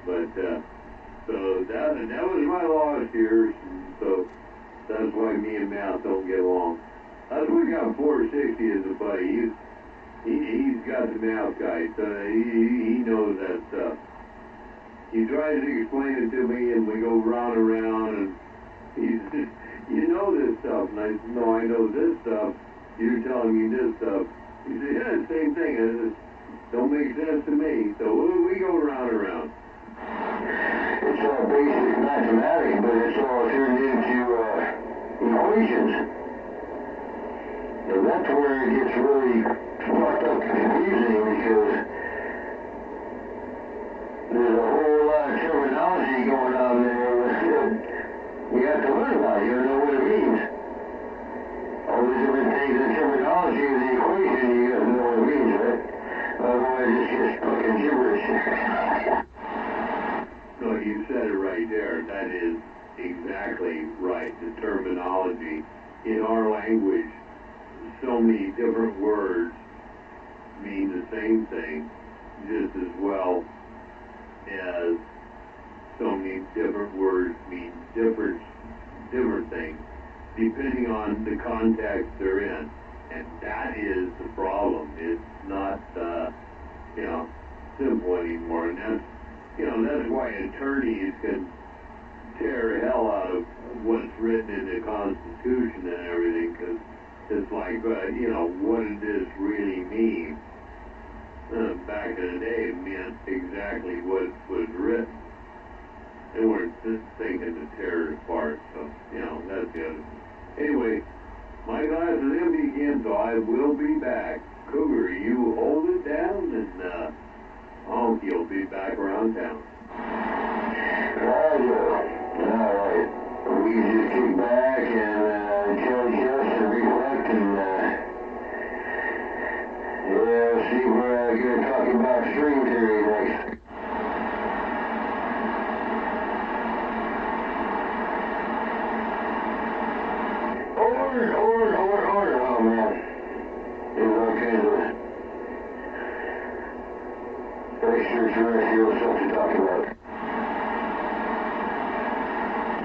But so that was my lost years, and so that's why me and math don't get along. That's why we got 460 as a buddy. He's got the math guy. So he knows that stuff. He tries to explain it to me, and we go round and round, and he's just, you know this stuff. And I said, no, I know this stuff. You're telling me this stuff. He said, yeah, the same thing. I said, don't make sense to me. So we go round and round. It's all basic mathematics, but it's all turned into equations. And that's where it gets really fucked up and confusing, because there's a whole lot of terminology going on there that you have to learn about. You don't know what it means. All the different things in terminology of the equation, you have to know what it means, right? Otherwise, it's just fucking gibberish. No, you said it right there. That is exactly right. The terminology in our language, so many different words mean the same thing just as well as so many different words mean different things depending on the context they're in. And that is the problem. It's not, simple anymore. And that's why attorneys can tear hell out of what's written in the Constitution and everything, because it's like, what did this really mean? Back in the day, it meant exactly what was written. They weren't just thinking to tear it apart, so, that's the other thing. Anyway, my glass is empty again, so I will be back. Cougar, you hold it down, and Honky will be back around town. Alright. We just kick back and judge us and reflect and see if we're going to talk about string theory next. Order. Oh man. There's all kinds of extraterrestrial stuff to talk about.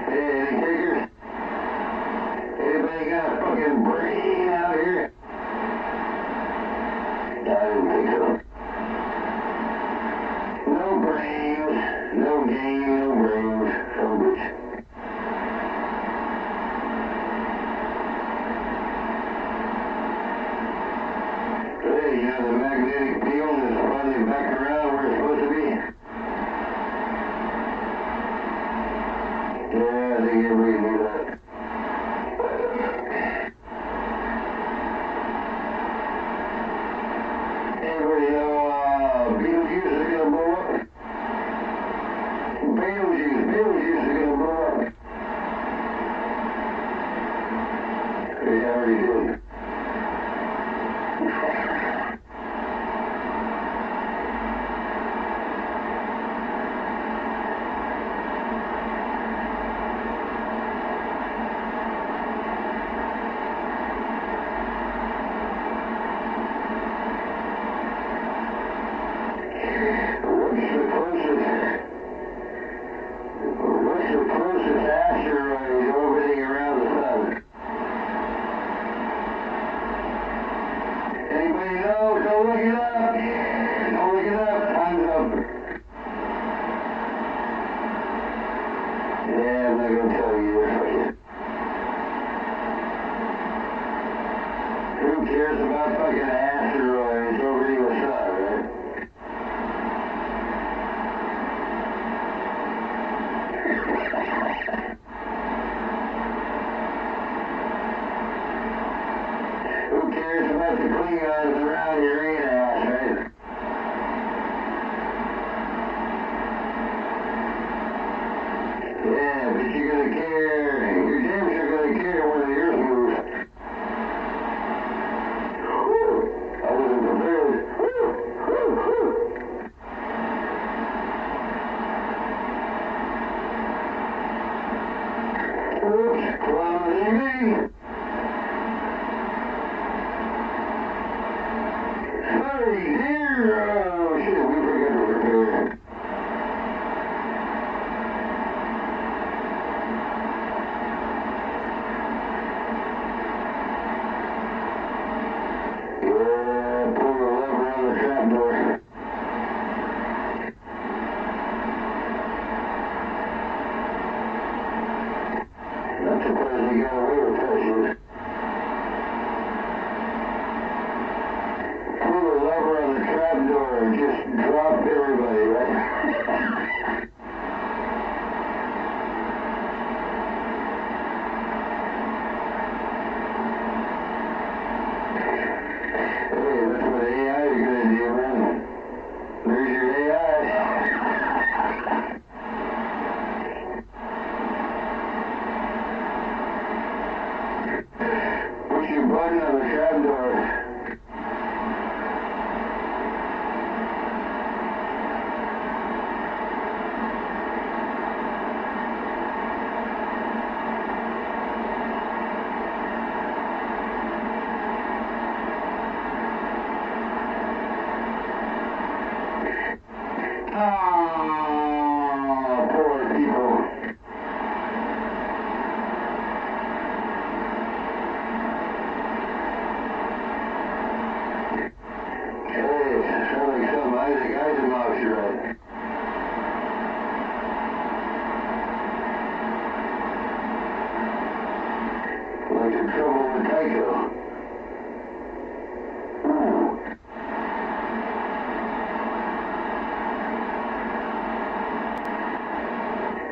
Hey, any takers? Anybody got a fucking brain out here? I didn't think so. No brains, no game, no brains, so bitch. Hey, the magnetic field is finally back around where it's supposed to be. Yeah, I think everybody knew that. Anybody know Beetlejuice is gonna blow up? Beetlejuice is gonna blow up. Yeah, I already did. What's the closest asteroid orbiting around the sun? Anybody know? Don't look it up. Don't look it up. Time's up. Yeah, I'm not going to tell you. Who cares about fucking asteroids orbiting the sun, right? Who cares about the Klingons around your ass, right? shit, we forgot to repair. Yeah, pull the lever on the trap door. Not surprised you got away with that shit. Pull the lever on the trap door and just drop everybody, right? Hey, that's what AI is gonna do, man. There's your AI. Push your button on the trap door. Ah, poor people. Hey, sounds like some Isaac Asimov's right. Like the trouble with Tycho. Ooh.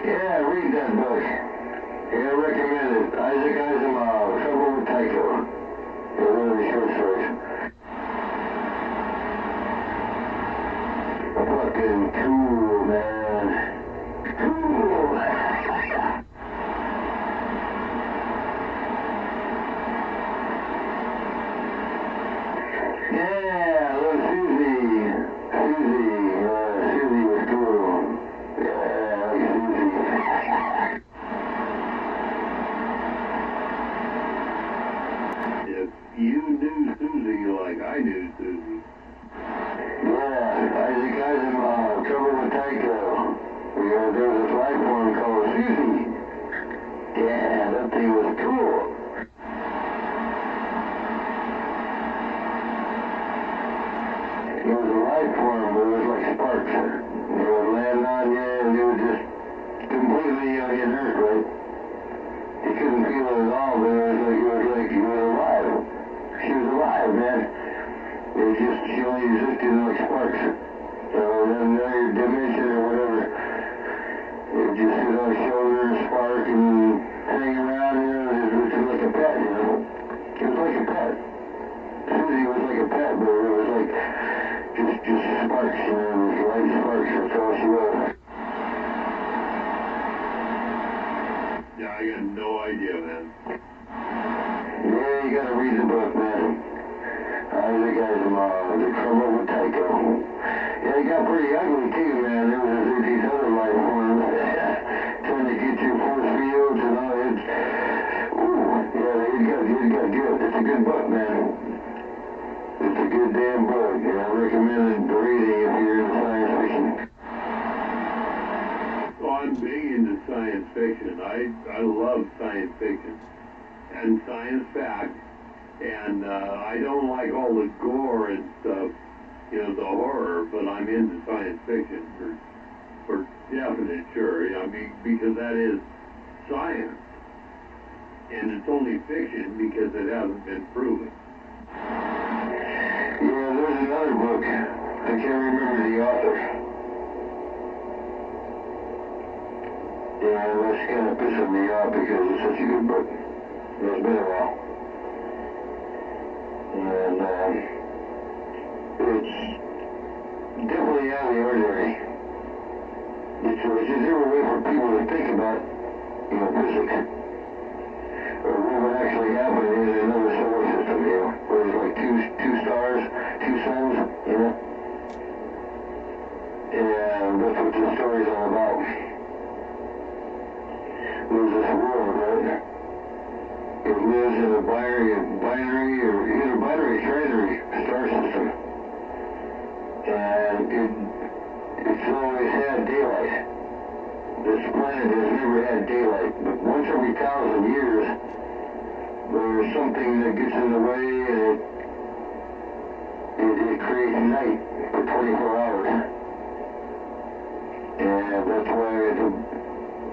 Yeah, read that book. Yeah, I recommend it. Isaac Asimov, Trouble with Tycho. Yeah, one of the short stories. Fucking cool, man. Cool. Yeah, little Susie. Susie was cool. Yeah, I like Susie. If you knew Susie like I knew Susie, Yeah, Isaac Asimov, Trouble with Tycho. Yeah, there was this life form called Susie. Yeah, that thing was cool. It was a life form, but it was like sparks. It would land on you and it would just completely get hurt, right? You couldn't feel it at all, but it was like you were alive. She was alive, man. She only existed like sparks. So then another dimension or whatever. It would just sit on a shoulder and spark and hang around, you know, it was just like a pet, you know. It was like a pet. Susie was like a pet, but it was like just sparks, you know, it was light sparks, that's all she was. yeah, I got no idea, man. Yeah, you gotta read the book, man. Isaac Asimov, The Trouble with Tycho. Yeah, it got pretty ugly too, man. There was these other life forms trying to get your force fields and all that. Ooh, yeah, it got good. It's a good book, man. It's a good damn book. Yeah, I recommend reading if you're into science fiction. Well, I'm big into science fiction. I love science fiction and science fact. And I don't like all the gore and stuff, you know, the horror, but I'm into science fiction for definite sure. I mean, because that is science. And it's only fiction because it hasn't been proven. Yeah, there's another book. I can't remember the author. Yeah, that's kind of pissing me off because it's such a good book. It's been a while. And it's definitely out of the ordinary. It's just every way for people to think about, you know, physics. Or what would actually happen in another solar system, you know, where there's like two stars, two suns, you know. And that's what this story's all about. There's this world, right? It lives in a binary or either binary trinary star system. never had daylight. But once every 1,000 years, there's something that gets in the way, and it creates night for 24 hours. And that's why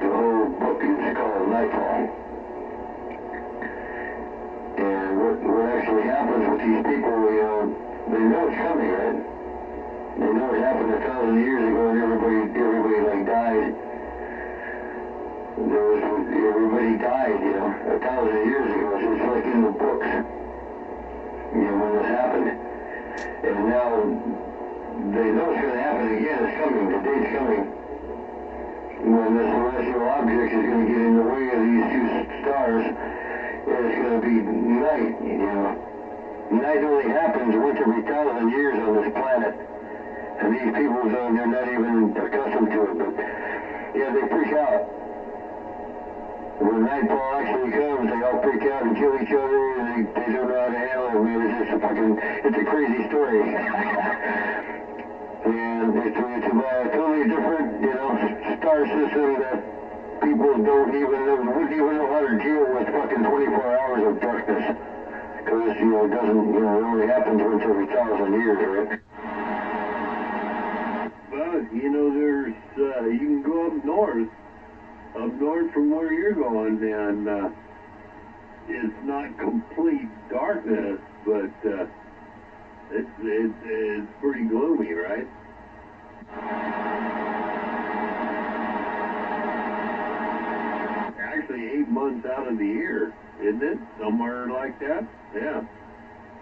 the whole book is called Nightfall. And what actually happens with these people, they know it's coming, right? They know it happened 1,000 years ago, and everybody like died. Everybody died, 1,000 years ago. So it's like in the books, when it happened. And now they know it's going to happen again. It's coming. The date's coming. When this celestial object is going to get in the way of these two stars, it's going to be night, Night only happens once every 1,000 years on this planet. And these people, they're not even accustomed to it. But, they freak out. When nightfall actually comes, they all freak out and kill each other, and they don't know how to handle it. Man, it's a crazy story. And it's a totally different, star system that people wouldn't even know how to deal with fucking 24 hours of darkness. Because, it doesn't, it only happens once every 1,000 years, right? Well, there's, you can go up north from where you're going, and it's not complete darkness, but it's pretty gloomy, right? Actually 8 months out of the year, isn't it? Somewhere like that? Yeah.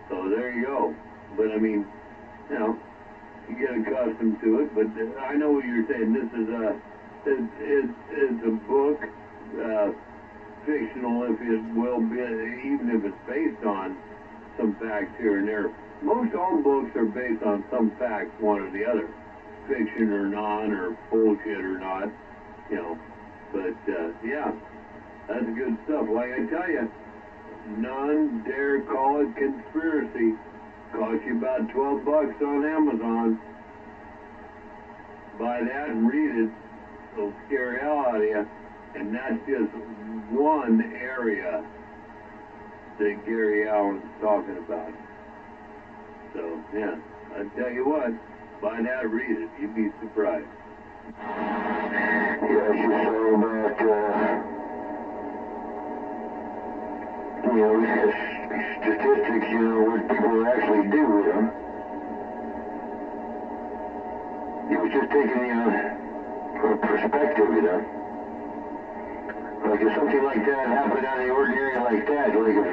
So there you go. But I mean, you get accustomed to it, but I know what you're saying. This is it's a book, fictional, if it will be, even if it's based on some facts here and there. Most all books are based on some facts, one or the other, fiction or non, or bullshit or not, But that's good stuff. Like I tell you, none dare call it conspiracy. Costs you about $12 on Amazon. Buy that and read it. It'll scare hell out of you. And that's just one area that Gary Allen's talking about. So, I tell you what, buy that, read it. You'd be surprised. Yeah, she's saying about, statistics, what people actually do with them. It was just taking, a perspective, Like if something like that happened out of the ordinary like that, like if,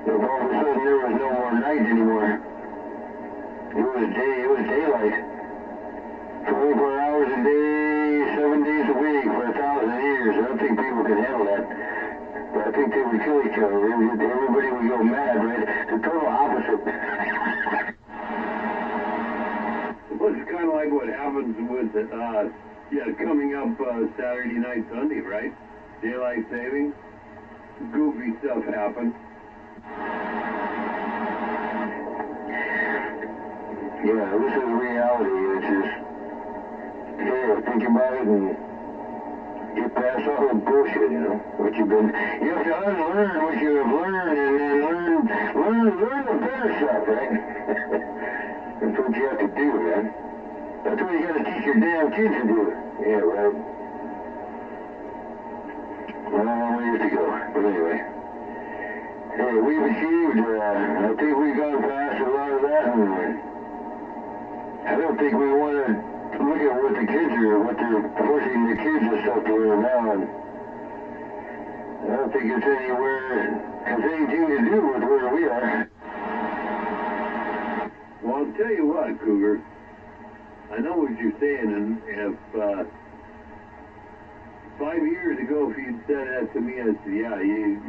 if all of a sudden there was no more night anymore, it was daylight. 24 hours a day, 7 days a week for 1,000 years. I don't think people can handle that. But I think they would kill each other. Everybody would go mad, right? The total opposite. Well, it's kind of like what happens with, coming up Saturday night, Sunday, right? Daylight savings. Goofy stuff happens. Yeah, this is reality. It's just, think about it and get past all the bullshit, what you've been. You have to unlearn what you have learned and then learn the better stuff, right? That's what you have to do, man. That's what you got to teach your damn kids to do. Yeah, right. Well, a long ways to go. But anyway. Hey, we've achieved, I think we've gone past a lot of that, and I don't think we want to look at what the kids are, what they're forcing the kids and stuff to learn now, and I don't think it's has anything to do with where we are. Well, I'll tell you what, Cougar. I know what you're saying, and if 5 years ago, if you'd said that to me, I'd say, yeah,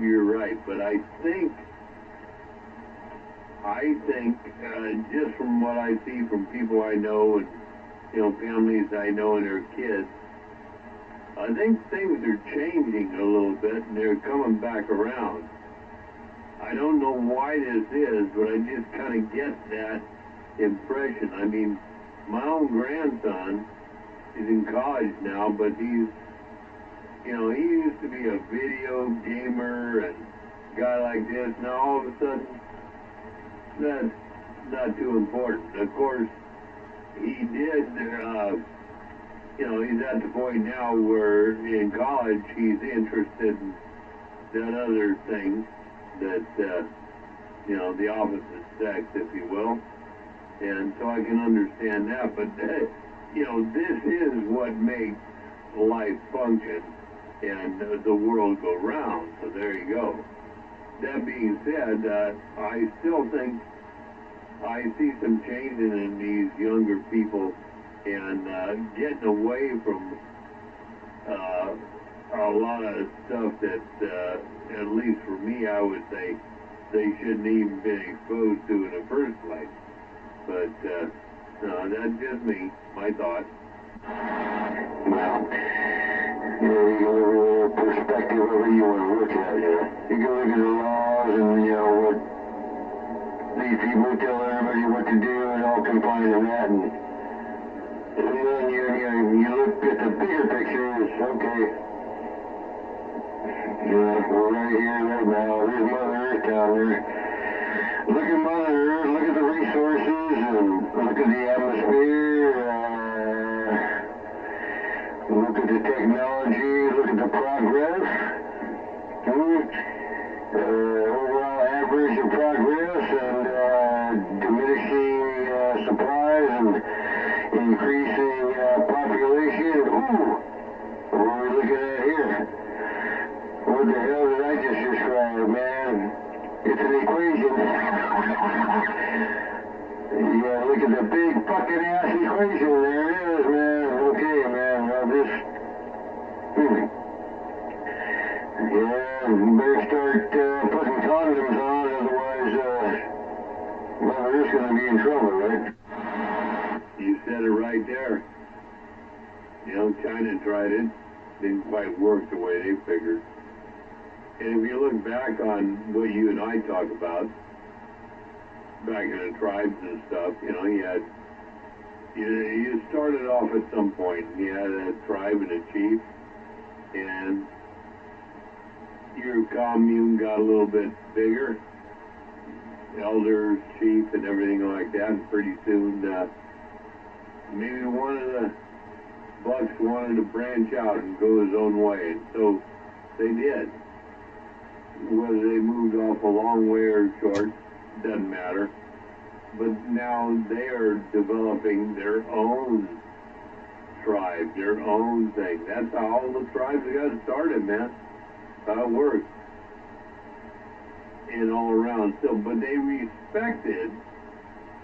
you're right. But I think, just from what I see from people I know and, families I know and their kids, I think things are changing a little bit, and they're coming back around. I don't know why this is, but I just kind of get that impression. I mean, my own grandson he's in college now, but he's, you know, he used to be a video gamer and guy like this. Now all of a sudden, that's not too important. Of course, he did, you know, he's at the point now where in college he's interested in that other thing that, you know, the opposite sex, if you will. And so I can understand that, but, you know, this is what makes life function and the world go round, so there you go. That being said, I still think I see some changing in these younger people and getting away from a lot of stuff that, at least for me, I would say they shouldn't even been exposed to in the first place. But that's just me, my thought. Well, you know, you go over the perspective over you want to look at it. You can look at the laws and, you know, what these people tell everybody what to do and all confined in that. And then you look at the bigger picture and it's okay. You know, we're right here, right now. There's Mother Earth down there. Look at Mother Earth, look at the resources, and look at the atmosphere, look at the technology, look at the progress, overall average of progress, and diminishing supplies, and increasing population. Ooh, what are we looking at here? What the hell did I just describe, man? It's an equation. Yeah, look at the big fucking ass equation. There it is, man. Okay, man. Well, this... Yeah, you better start putting condoms on, otherwise, Mother Earth's gonna be in trouble, right? You said it right there. You know, China tried it. Didn't quite work the way they figured. And if you look back on what you and I talk about, back in the tribes and stuff, you know, you started off at some point. You had a tribe and a chief, and your commune got a little bit bigger, elders, chief, and everything like that, and pretty soon, maybe one of the bucks wanted to branch out and go his own way, and so they did. Whether they moved off a long way or short, doesn't matter. But now they are developing their own tribe, their own thing. That's how all the tribes got started, man. That's how it works. And all around. So, but they respected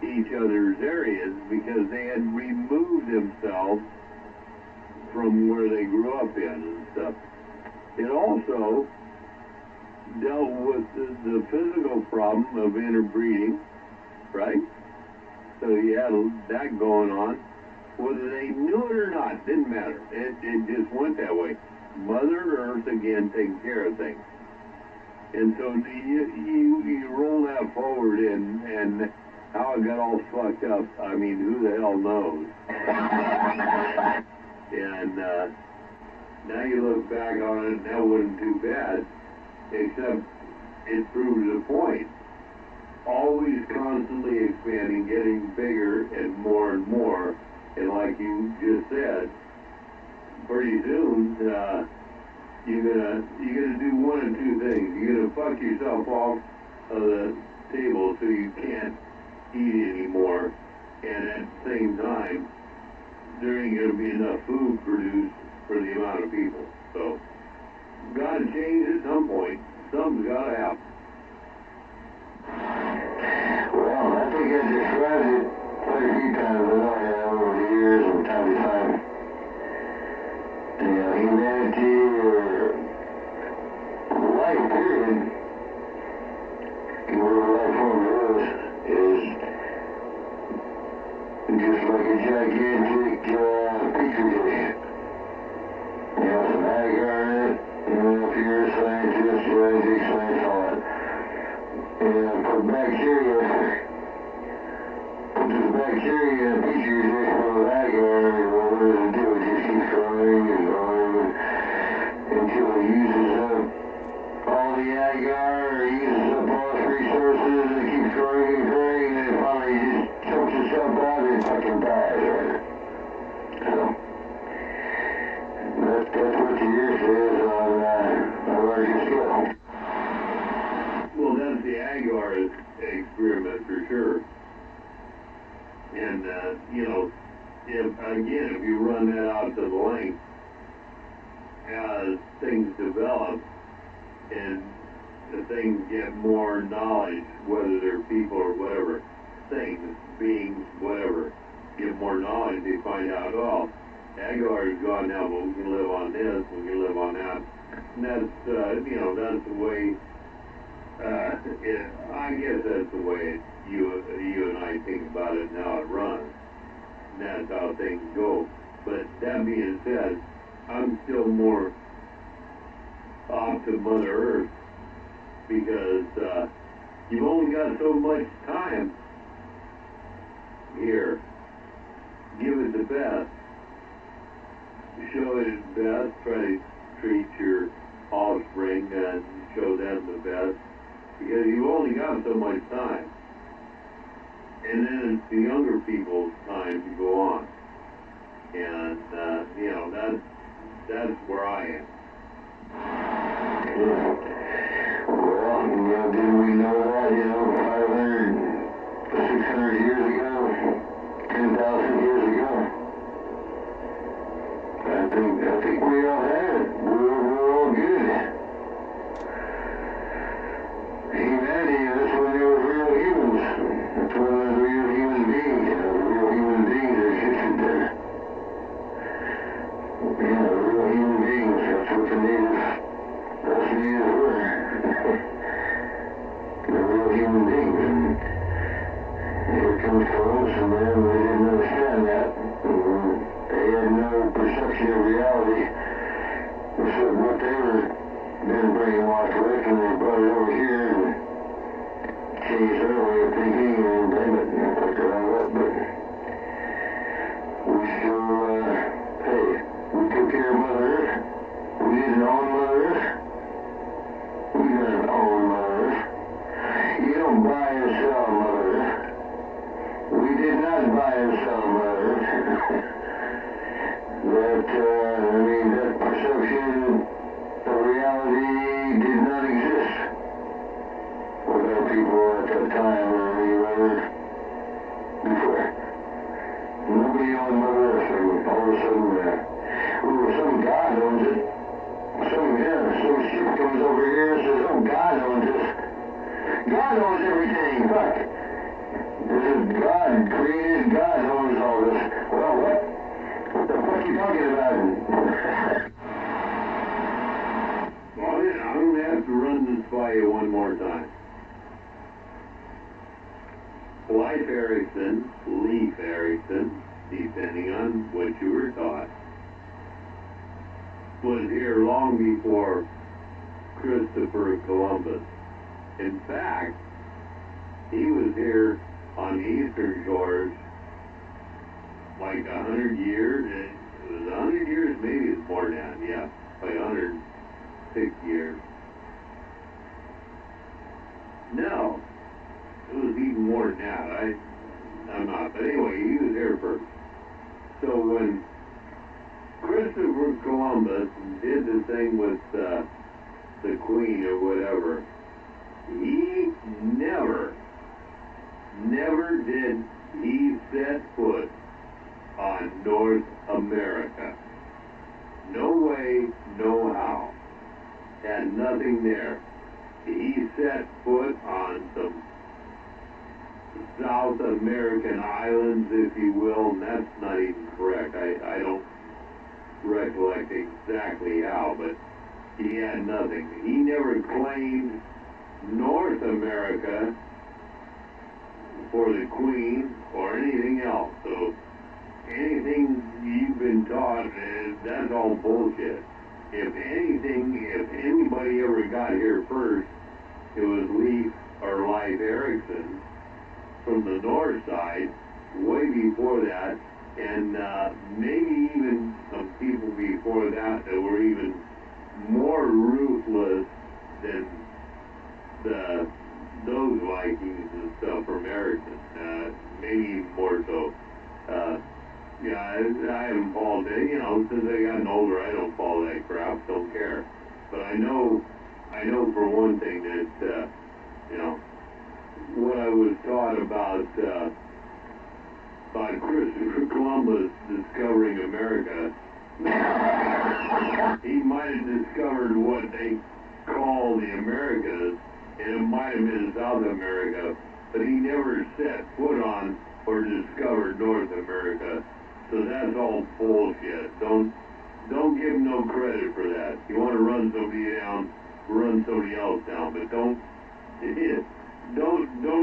each other's areas because they had removed themselves from where they grew up in and stuff. It also dealt with the physical problem of interbreeding, right? So you had that going on. Whether they knew it or not, didn't matter. It just went that way. Mother Earth, again, taking care of things. And so you roll that forward and how it got all fucked up, I mean, who the hell knows? And now you look back on it, and that wasn't too bad. Except it proves the point. Always constantly expanding, getting bigger and more, and like you just said, pretty soon you're gonna do one of two things. You're gonna fuck yourself off of the table so you can't eat anymore, and at the same time there ain't gonna be enough food produced for the amount of people. So got to change at some point. Something's got to happen. Well, I think I described it quite a few times, I know I have over the years from time to time. You know, humanity or life, period, whatever life form is just like a gigantic petri dish. You know, some agar in it. You know, if you're a scientist, genetic science, all that. And put bacteria in a petri dish with agar, what does it do? It for sure. And, you know, if you run that out to the length, as things develop and the things get more knowledge, whether they're people or whatever, things, beings, whatever, get more knowledge, they find out, oh, Agar is gone now, but we can live on this, we can live on that. And that's, you know, that's the way, I guess that's the way you and I think about it now, it runs. And that's how things go. But that being said, I'm still more off to Mother Earth because you've only got so much time here. Give it the best. Show it its best. Try to treat your offspring and show them the best because you've only got so much time. And then it's the younger people's time to go on. And, you know, that's where I am. Well, you know, didn't we know that, you know, 500, 600 years ago, 10,000 years ago? I think we all had it. We're all good. Humanity, that's when there were real humans. That's when there were real human beings, you know, real human beings that existed there. Yeah, real human beings, that's what the natives, us natives were. They're real human beings, and here comes Columbus, and then they didn't understand that. They had no perception of reality, except what they were being brainwashed with, and they brought it over here and changed their way of thinking and blame it and fucked it all up. But we still, hey, we took care of Mother Earth. We didn't own Mother Earth. We didn't own Mother Earth. You don't buy or sell Mother Earth. We did not buy or sell Mother Earth. That perception of reality did not exist with our people at that time or anywhere before. Nobody owned Mother Earth, and all of a sudden, some God owns it. Some ship comes over here and says, oh, God owns it. God owns everything. Fuck. This is God created, God owns all this. Well, what? What the fuck are you talking about? Well, yeah, I'm going to have to run this by you one more time. Leif Erikson, depending on what you were taught, was here long before Christopher Columbus. In fact, he was here on the eastern shores like 100 years. It was 100 years, maybe it's more than that, yeah, like 106 years. No, it was even more than that. I'm not, but anyway, he was here first. So when Christopher Columbus did the thing with the Queen or whatever, he never did he set foot on North America. No way, no how. Had nothing there. He set foot on some South American islands, if you will, and that's not even correct. I don't recollect exactly how, but he had nothing. He never claimed North America for the Queen or anything else. So anything you've been taught, that's all bullshit. If anything, if anybody ever got here first, it was Leif Erikson from the north side, way before that, and maybe even some people before that were even more ruthless than those Vikings and stuff from Erikson, maybe even more so. Yeah, I haven't followed it, you know, since I gotten older, I don't follow that crap, don't care. But I know for one thing that, you know, what I was taught about Christopher Columbus discovering America. He might have discovered what they call the Americas, and it might have been South America, but he never set foot on or discovered North America. So that's all bullshit. Don't give him no credit for that. You want to run somebody down, run somebody else down, but don't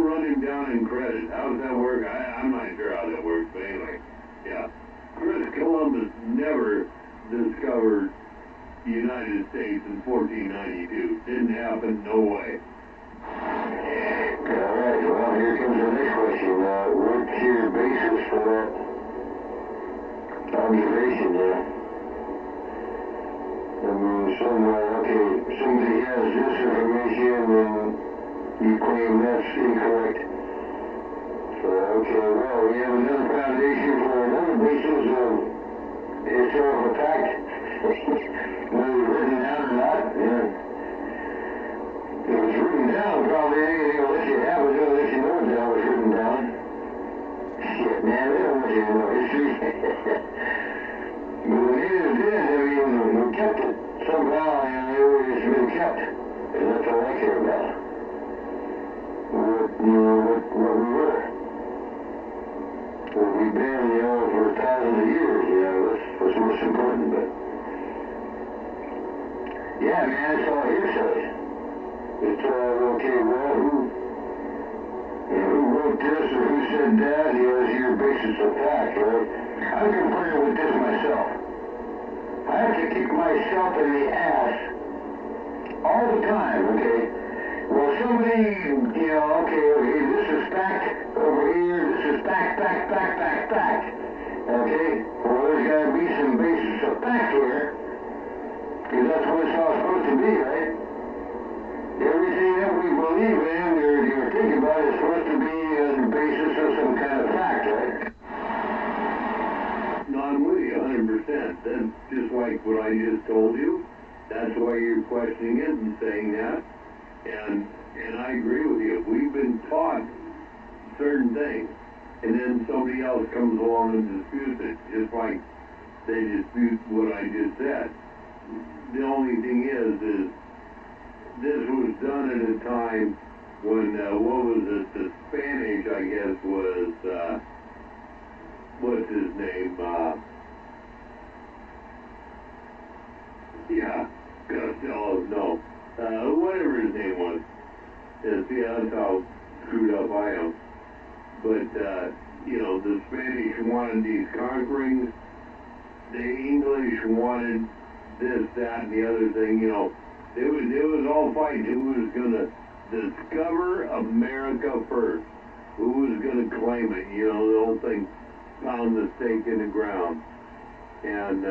run him down in credit. How does that work? I'm not sure how that works, but anyway, yeah. Chris Columbus never discovered the United States in 1492. Didn't happen, no way. All right, well, here comes the next question. What's your basis for that observation there? I mean, somebody has this information and you claim that's incorrect. So, okay, well, we have another foundation for another basis of historical fact. Whether it's written down or not, yeah. If it's written down, probably anything will let you have it, they'll let you know that it was written down. Shit, man, they don't want you to know history. But when it did, I mean, we kept it somehow, and it always been kept. And that's all I care about. What we were. What we've been, for thousands of years, that's most important, but... Yeah, man, it's all hearsay. It's all, okay, well, who wrote this or who said that, is your basis of fact, right? I'm confronted with this myself. I have to kick myself in the ass all the time, okay? Well, somebody, okay, this is fact over here, this is fact. Okay? Well, there's got to be some basis of fact here, because that's what it's all supposed to be, right? Everything that we believe in or think about is supposed to be on the basis of some kind of fact, right? No, I'm with you 100%. That's just like what I just told you. That's why you're questioning it and saying that. And I agree with you. We've been taught certain things, and then somebody else comes along and disputes it, just like they dispute what I just said. The only thing is this was done at a time when, what was it, the Spanish, I guess, was, what's his name, Costello, no, whatever his name was. See, that's how screwed up I am. But, the Spanish wanted these conquerings, the English wanted this, that, and the other thing, It was all fighting. Who was going to discover America first? Who was going to claim it? The whole thing, pound the stake in the ground. And,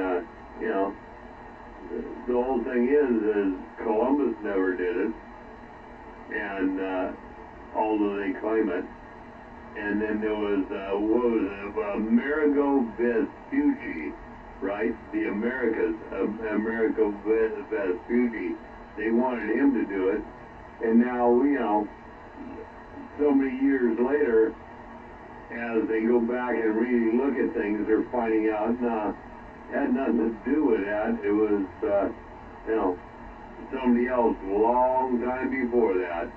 the whole thing is Columbus never did it. And, although they claim it. And then there was, Amerigo Vespucci, right? The Americas, Amerigo Vespucci. They wanted him to do it, and now, so many years later, as they go back and really look at things, they're finding out, it had nothing to do with that. It was, somebody else a long time before that,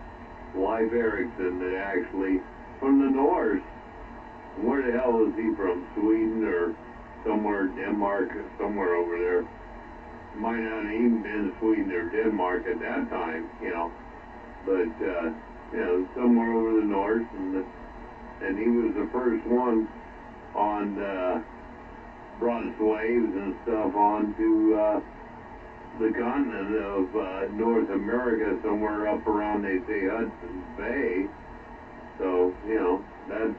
Leif Erikson, that actually, from the Norse. Where the hell is he from? Sweden or somewhere, Denmark, somewhere over there. Might not have even been Sweden or Denmark at that time, but, somewhere over the north, and he was the first one brought slaves and stuff onto, the continent of, North America, somewhere up around, they say, Hudson Bay. So, that's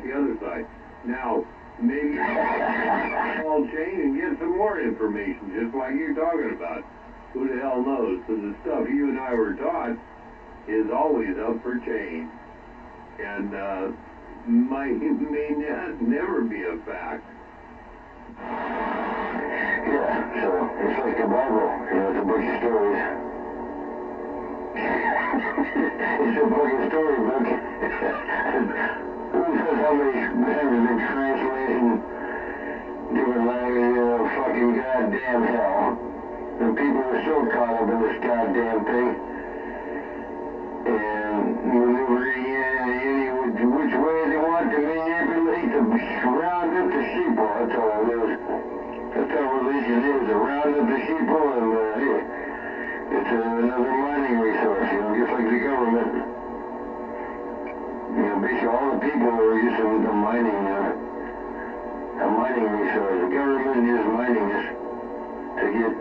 the other side. Now, maybe I'll change and get some more information, just like you're talking about. Who the hell knows? So the stuff you and I were taught is always up for change. And may not never be a fact. Yeah, so it's like the Bible, it's a book of stories. It's a book of storybook. how many times have been translating different languages, fucking goddamn hell. And people are so caught up in this goddamn thing. And maneuvering in which way they want to manipulate to round up the sheeple. That's all it is. That's how religion is, to round up the sheeple, and it's another mining resource, just like the government. Basically all the people are using the mining, a mining resource. The government is mining us to get,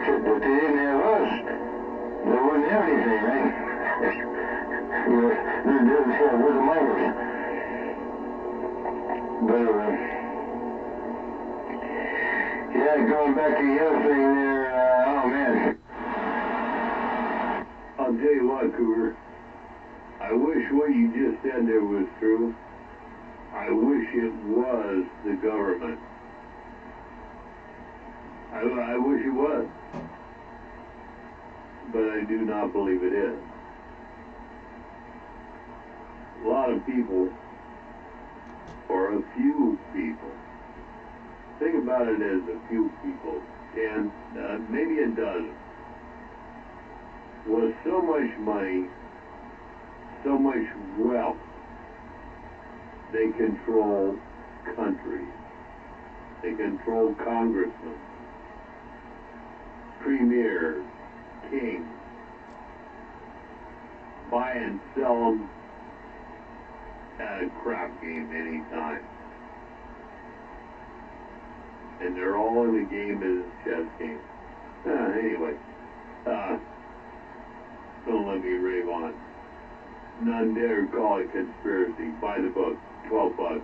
if they didn't have us, they wouldn't have anything, right? We're the miners. But yeah, going back to the other thing there, oh man. I'll tell you what, Cooper. I wish what you just said there was true. I wish it was the government. I wish it was. But I do not believe it is. A lot of people, or a few people, think about it as a few people, and maybe a dozen, with so much money, so much wealth, they control countries. They control congressmen, premiers, kings, buy and sell them at a crap game anytime. And they're all in the game as a chess game. Anyway, don't let me rave on. None dare call it conspiracy. Buy the book, $12.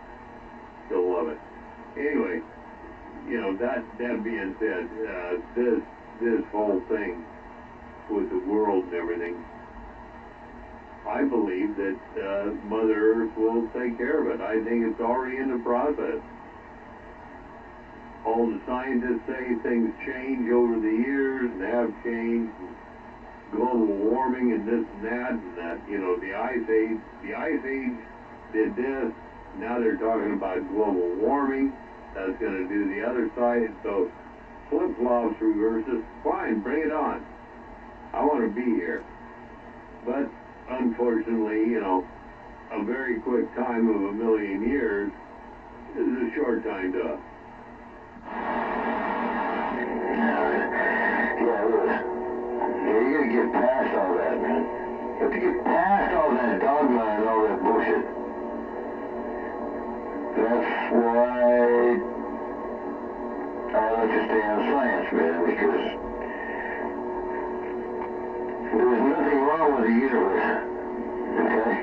Still love it. Anyway, that being said, this whole thing with the world and everything, I believe that Mother Earth will take care of it. I think it's already in the process. All the scientists say things change over the years and have changed. Global warming and this and that, and the ice age. The ice age did this. Now they're talking about global warming. That's going to do the other side. So flip-flops, reverses, fine, bring it on. I want to be here. But unfortunately, a very quick time of 1,000,000 years is a short time to us. You gotta get past all that, man. You have to get past all that dogma and all that bullshit. That's why I like to stay on science, man, because there's nothing wrong with the universe, okay?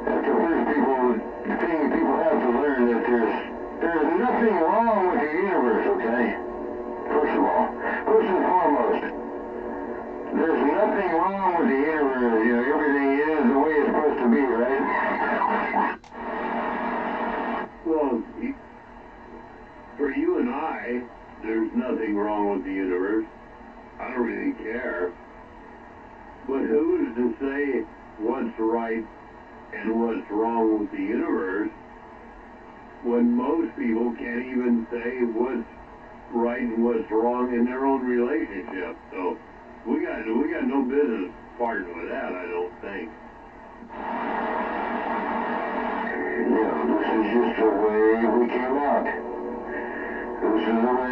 That's the first thing people have to learn, that there's nothing wrong with the universe, okay? First of all, first and foremost, there's nothing wrong with the universe. Everything is the way it's supposed to be, right? Well, for you and I, there's nothing wrong with the universe. I don't really care. But who's to say what's right and what's wrong with the universe when most people can't even say what's right and what's wrong in their own relationship? So we got no business parting with that, I don't think. This is just the way we came out. This is the way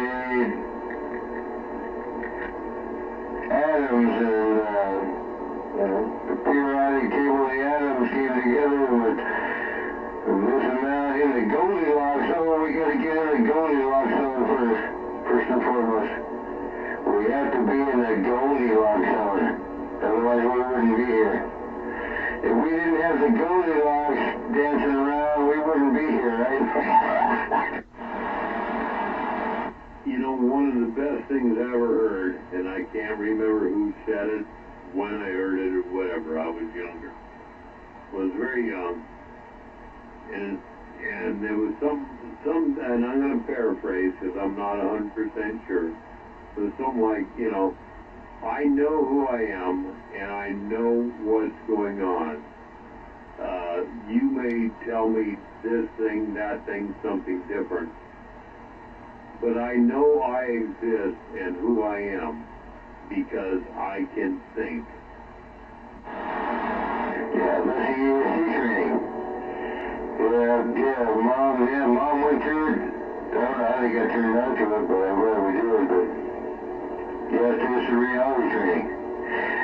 atoms and the periodic table of the atoms came together with this amount in the Goldilocks zone. We got to get in the Goldilocks zone first and foremost. We have to be in the Goldilocks zone, otherwise we wouldn't be here. If we didn't have the Goldilocks dancing around, we wouldn't be here, right? One of the best things I ever heard, and I can't remember who said it, when I heard it, or whatever, I was younger. Was very young. And there was some, and I'm going to paraphrase because I'm not 100% sure, but something like, I know who I am, and I know what's going on. You may tell me this thing, that thing, something different, but I know I exist and who I am because I can think. Yeah, that's EST training. Mom went through it. I don't know how they got turned on to it, but I'm glad we did, but yeah, it's just a reality training.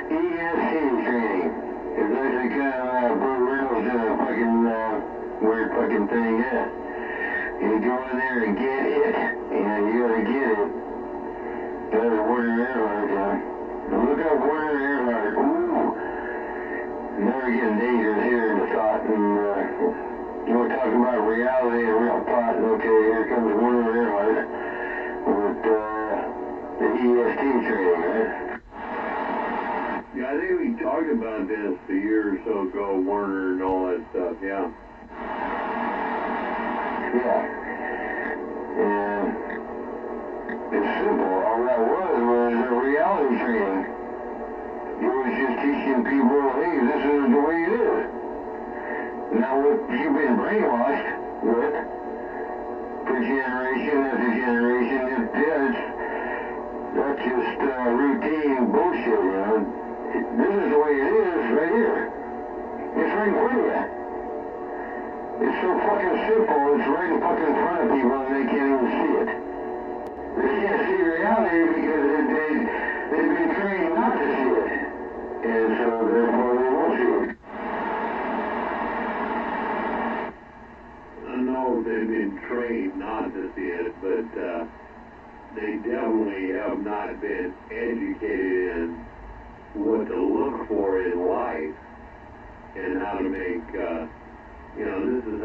EST training. It's actually kind of Burt Reynolds in a fucking weird fucking thing, yeah. You go in there and get it. You gotta get it. That's Warner Earhart, yeah. Look up Warner Earhart. Ooh. Never getting dangerous here in the thought, and you know, talking about reality and real thought. Okay, here comes Warner Earhart with the EST training, right? Yeah, I think we talked about this a year or so ago, Warner and all that stuff, yeah. Yeah. And it's simple. All that was a reality training. It was just teaching people, hey, this is the way it is. Now what you've been brainwashed with for generation after generation, that's just routine bullshit, you know. This is the way it is right here. It's right in front of you. It's so fucking simple, it's right in fucking front of people and they can't even see it. They can't see reality because they've been trained not to see it. And so therefore they won't see it. I don't know if they've been trained not to see it, but they definitely have not been educated in what to look for in life and how to make, this is,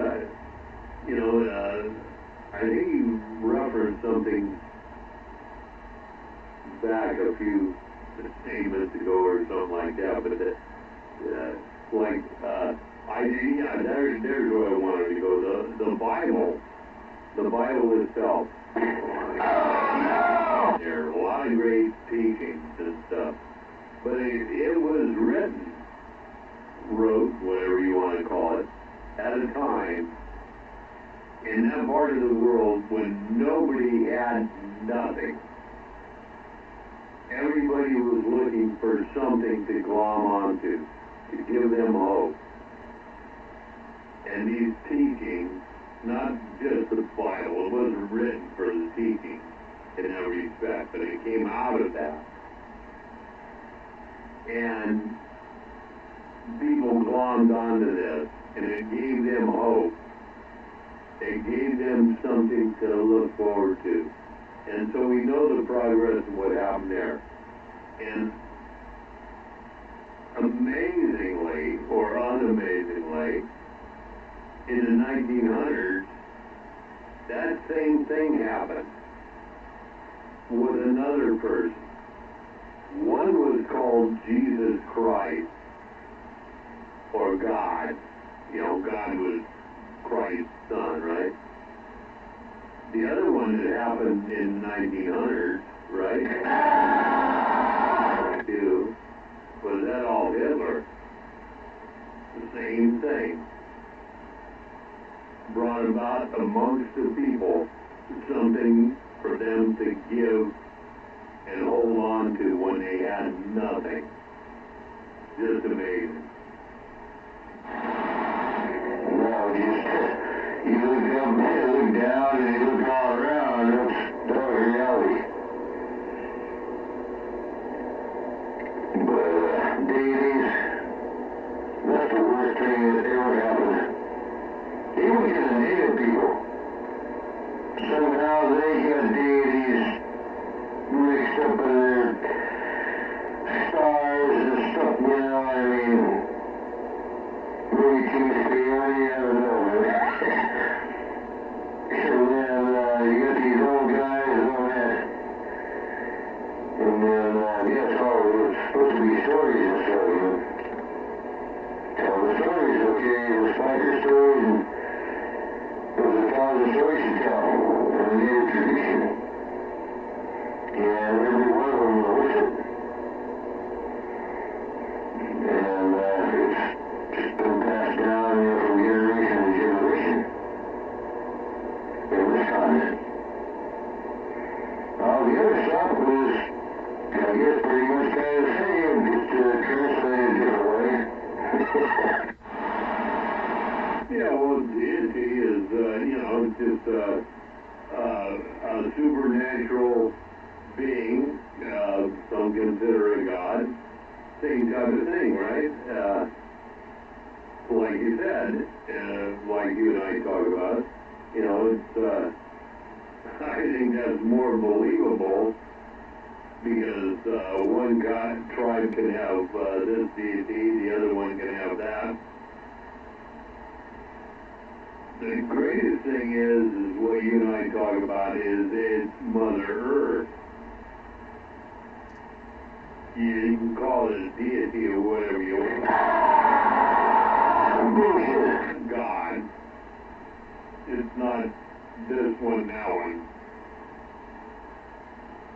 I think you referenced something back a few statements ago or something like that, but there's where I wanted to go. The Bible itself. There are a lot of great teachings and stuff, but it was wrote, whatever you want to call it, at a time in that part of the world when nobody had nothing. Everybody was looking for something to glom onto, to give them hope. And these teachings, not just the Bible, it wasn't written for the teaching in every respect, but it came out of that. And people glommed onto this, and it gave them hope. It gave them something to look forward to. And so we know the progress of what happened there. And amazingly, or unamazingly, in the 1900s, that same thing happened with another person. One was called Jesus Christ, or God. God was Christ's son, right? The other one that happened in 1900s, right? Was that all Hitler? The same thing. Brought about amongst the people something for them to give and hold on to when they had nothing. Just amazing. No, you look up, you look down, and you look all around, that's reality. But deities, that's the worst thing that ever happened. Even to the native people. Somehow they got deities mixed up in their stars and stuff, I mean, really too much reality, I don't know, man. And then you got these old guys and all that. And then, it's supposed to be stories and stuff, Tell the stories, okay, the spider stories, and those are the stories to tell, and the native tradition. And every one of them will worship. Yeah, well, deity is, just a supernatural being. Some consider it God. Same type of thing, right? Like you said, like you and I talk about, it's, I think that's more believable because one God tribe can have this deity, the other one can have that. The greatest thing is what you and I talk about is it's Mother Earth. You can call it a deity or whatever you want. God. It's not this one, that one.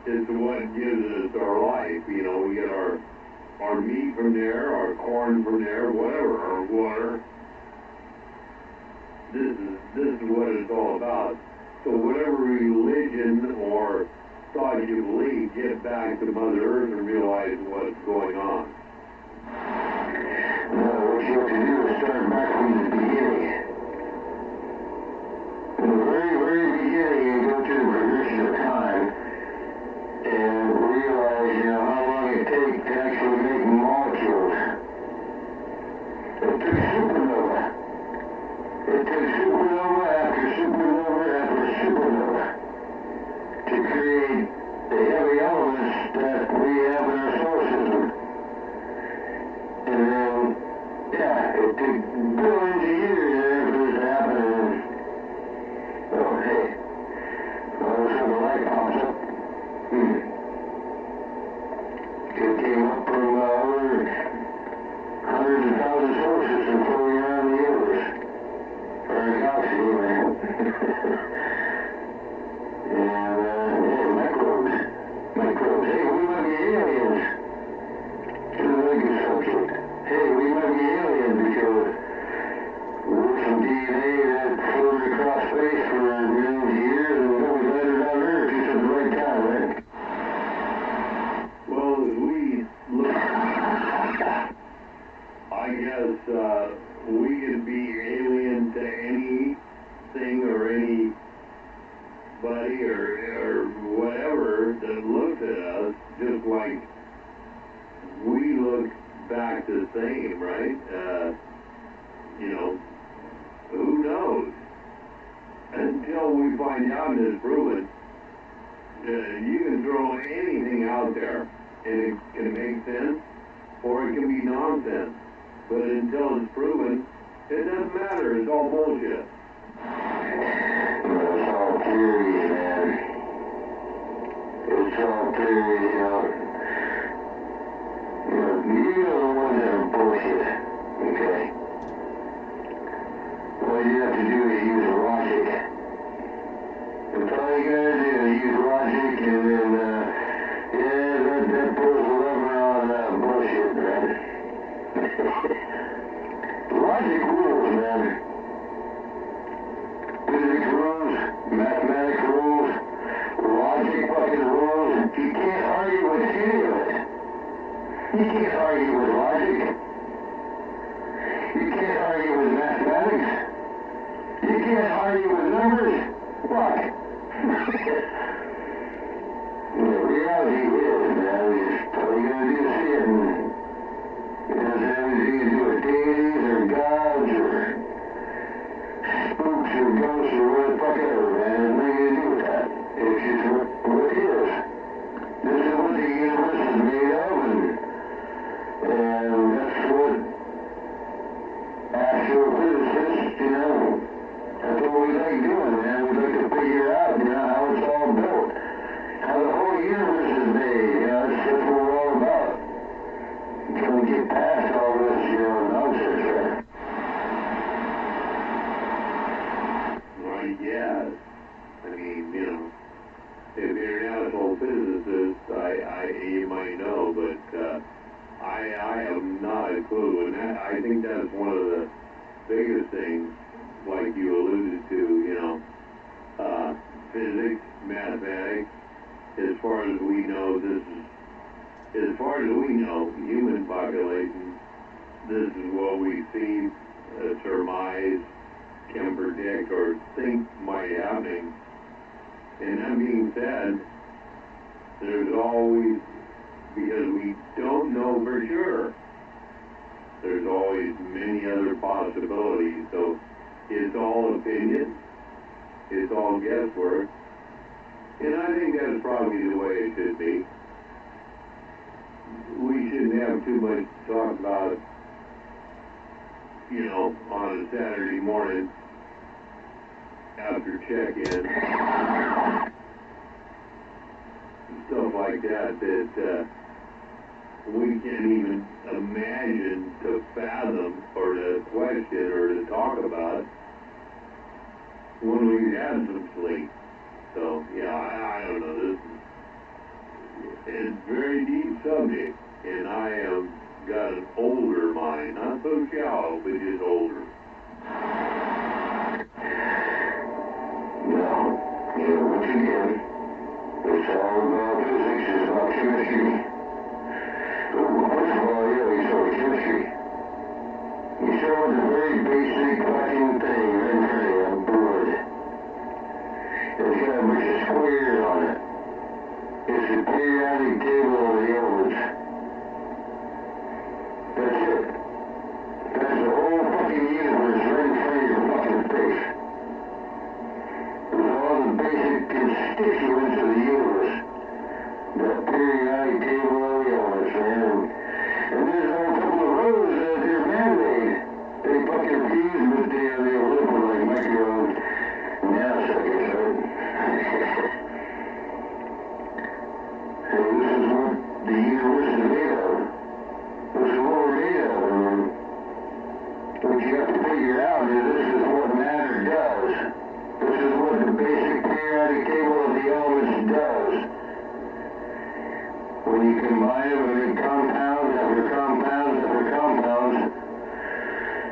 It's what gives us our life. We get our meat from there, our corn from there, whatever, our water. This is what it's all about. So whatever religion or thought you believe, get back to Mother Earth and realize what's going on. What you have to do is start back from the beginning. In the very, very beginning, you go to the progression of time and realize, how long it takes to actually make molecules. It took supernova. It took supernova after supernova after supernova to create the heavy elements that we have in our solar system. And then, it took billions of years for this to happen. And, oh, hey, all of a sudden the light pops up. It came up from over hundreds of thousands of solar systems floating around the universe. Or a galaxy, man. And, microbes. Hey, we might be aliens. It's a really good subject. Hey, we might be aliens because we're some DNA that floated across space for millions of years and then we landed on Earth just at the right time, right? Well, as we look, I guess we could be alien to anything or anybody or whatever that looks at us, just like we look back the same, right? Who knows? Until we find out and it's proven, you can throw anything out there and it can make sense or it can be nonsense. But until it's proven, it doesn't matter. It's all bullshit. It's all theories, man. It's all theories, You are the ones that are bullshit, okay? What you have to do is use logic. That's all you gotta do is use logic and then, that pulls the lever on bullshit, man. Logic rules, man. Physics rules, mathematics rules, logic fucking rules. You can't argue with any of it. You can't argue with logic. You can't argue with mathematics. You can't argue with numbers. Fuck. The reality is, man, is all you gotta do is see it. And it doesn't have anything to do with deities or gods or spooks or ghosts or whatever, man. It has nothing to do with that. It's just what it is. This is what the universe is made of, and that's what astrophysicists, that's what we like doing, man. We like to figure out, how it's all built, how the whole universe is made, that's what we're all about. Can we get past all this, nonsense, right? Well, yes. I mean, if you're an asshole physicist, you might know, but I have not a clue, and I think that's one of the biggest things, like you alluded to, physics, mathematics. As far as we know, human population, this is what we see, surmise, think might be happening. And that being said, there's always, because we don't know for sure, there's always many other possibilities. So it's all opinion, it's all guesswork, and I think that's probably the way it should be. We shouldn't have too much to talk about, you know, on a Saturday morning after check-in, stuff like that, that we can't even imagine to fathom or to question or to talk about when we had some sleep. So, yeah, I don't know, this is, it's a very deep subject, and I am got an older mind, not so shallow, but just older. No, once again, it's all about physics, it's about chemistry. First of all, we start with chemistry. You start with a very basic fucking thing right there on board. It's got a bunch of squares on it. It's the periodic table of the elements. That's it. That's the whole fucking universe right in front of your fucking face. With all the basic constituents of the universe. The periodic table of the elements, man. And there's a couple of rows that they're man-made. They fucking fuse, but they live with like micro nanoseconds, right? So this is what the universe is made of. This is what we're made of. And what you have to figure out is this is what matter does. This is what the basic periodic table of the elements does. When you combine it with compounds after compounds after compounds,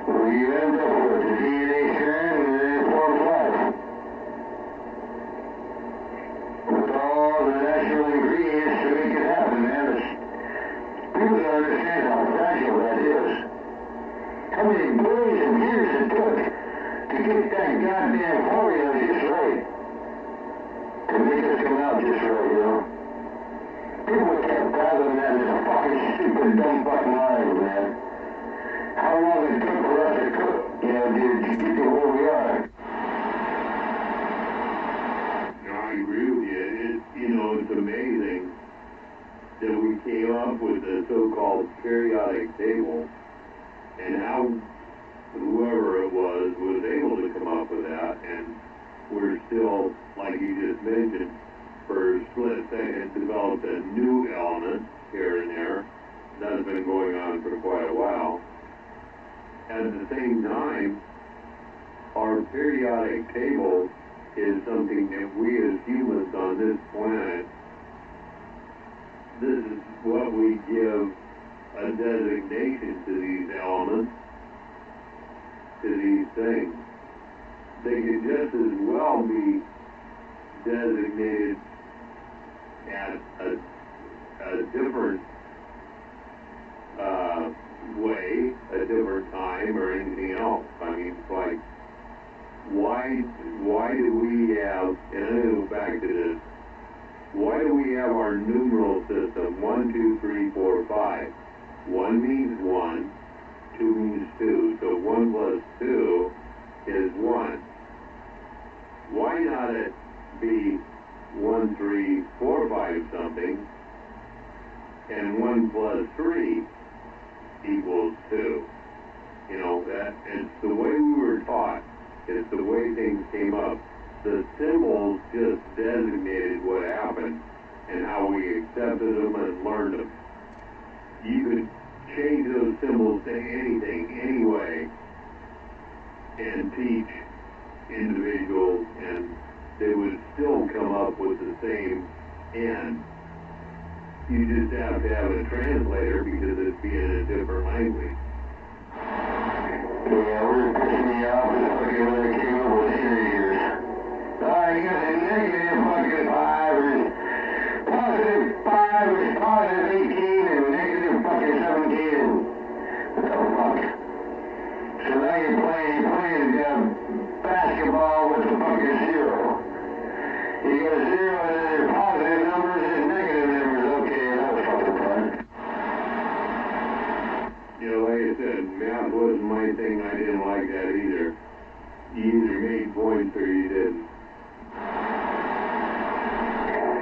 what you end up with the DNA strand and then it forms life. With all the natural ingredients to make it happen, man. People don't understand how fragile that is. How many billions of years it took to get that goddamn formula just right. To make us come out just right, you know? People can't fathom that in their fucking stupid, dumb fucking minds, man. How long it took for us to cook, you know, to get to where we are. No, I agree with you. It's amazing that we came up with the so-called periodic table, and how whoever it was able to come up with that, and we're still, like you just mentioned, for a split second developed a new element here and there. That's been going on for quite a while. At the same time, our periodic table is something that we as humans on this planet, this is what we give a designation to these elements, to these things. They could just as well be designated at a different way, a different time, or anything else. I mean, it's like, why do we have, and I'm going to go back to this, why do we have our numeral system, 1, 2, 3, 4, 5? 1 means 1, 2 means 2, so 1 plus 2 is 1. Why not it be 1, 3, 4, 5 something, and 1 plus 3 equals 2? You know, that it's the way we were taught. It's the way things came up. The symbols just designated what happened and how we accepted them and learned them. You could change those symbols to anything, anyway, and teach individuals, and they would still come up with the same end. You just have to have a translator because it's being in a different language. Yeah, we're pissing me off with fucking when they came up with integers. You got a negative fucking 5 or positive 5 is positive 18 and negative fucking 17. What the fuck? So how you playing basketball with the fucking zero. You got a zero and then there's positive numbers and negative numbers. Okay, that was fucking fun. You know, like I said, math wasn't my thing. I didn't like that either. You either made points or you didn't.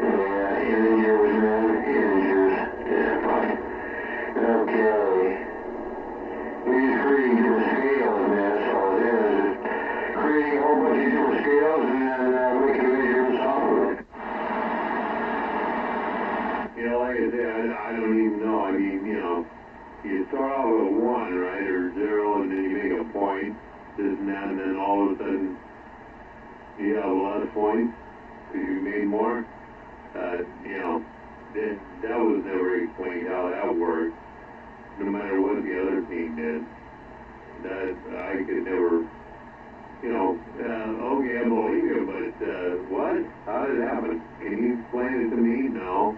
Yeah, integers, man. Integers. Yeah, fuck. Okay. We're just creating different scales, man. That's all it is. Just creating a whole bunch of different scales and then making a different software. You know, like I said, I don't even know. I mean, you know, you start off with 1, right, or 0, and then you make a point, this and that, and then all of a sudden you have less points because you made more. You know, that was never explained how that worked. No matter what the other team did, that I could never, you know, okay, I believe you, but what? How did it happen? Can you explain it to me? No.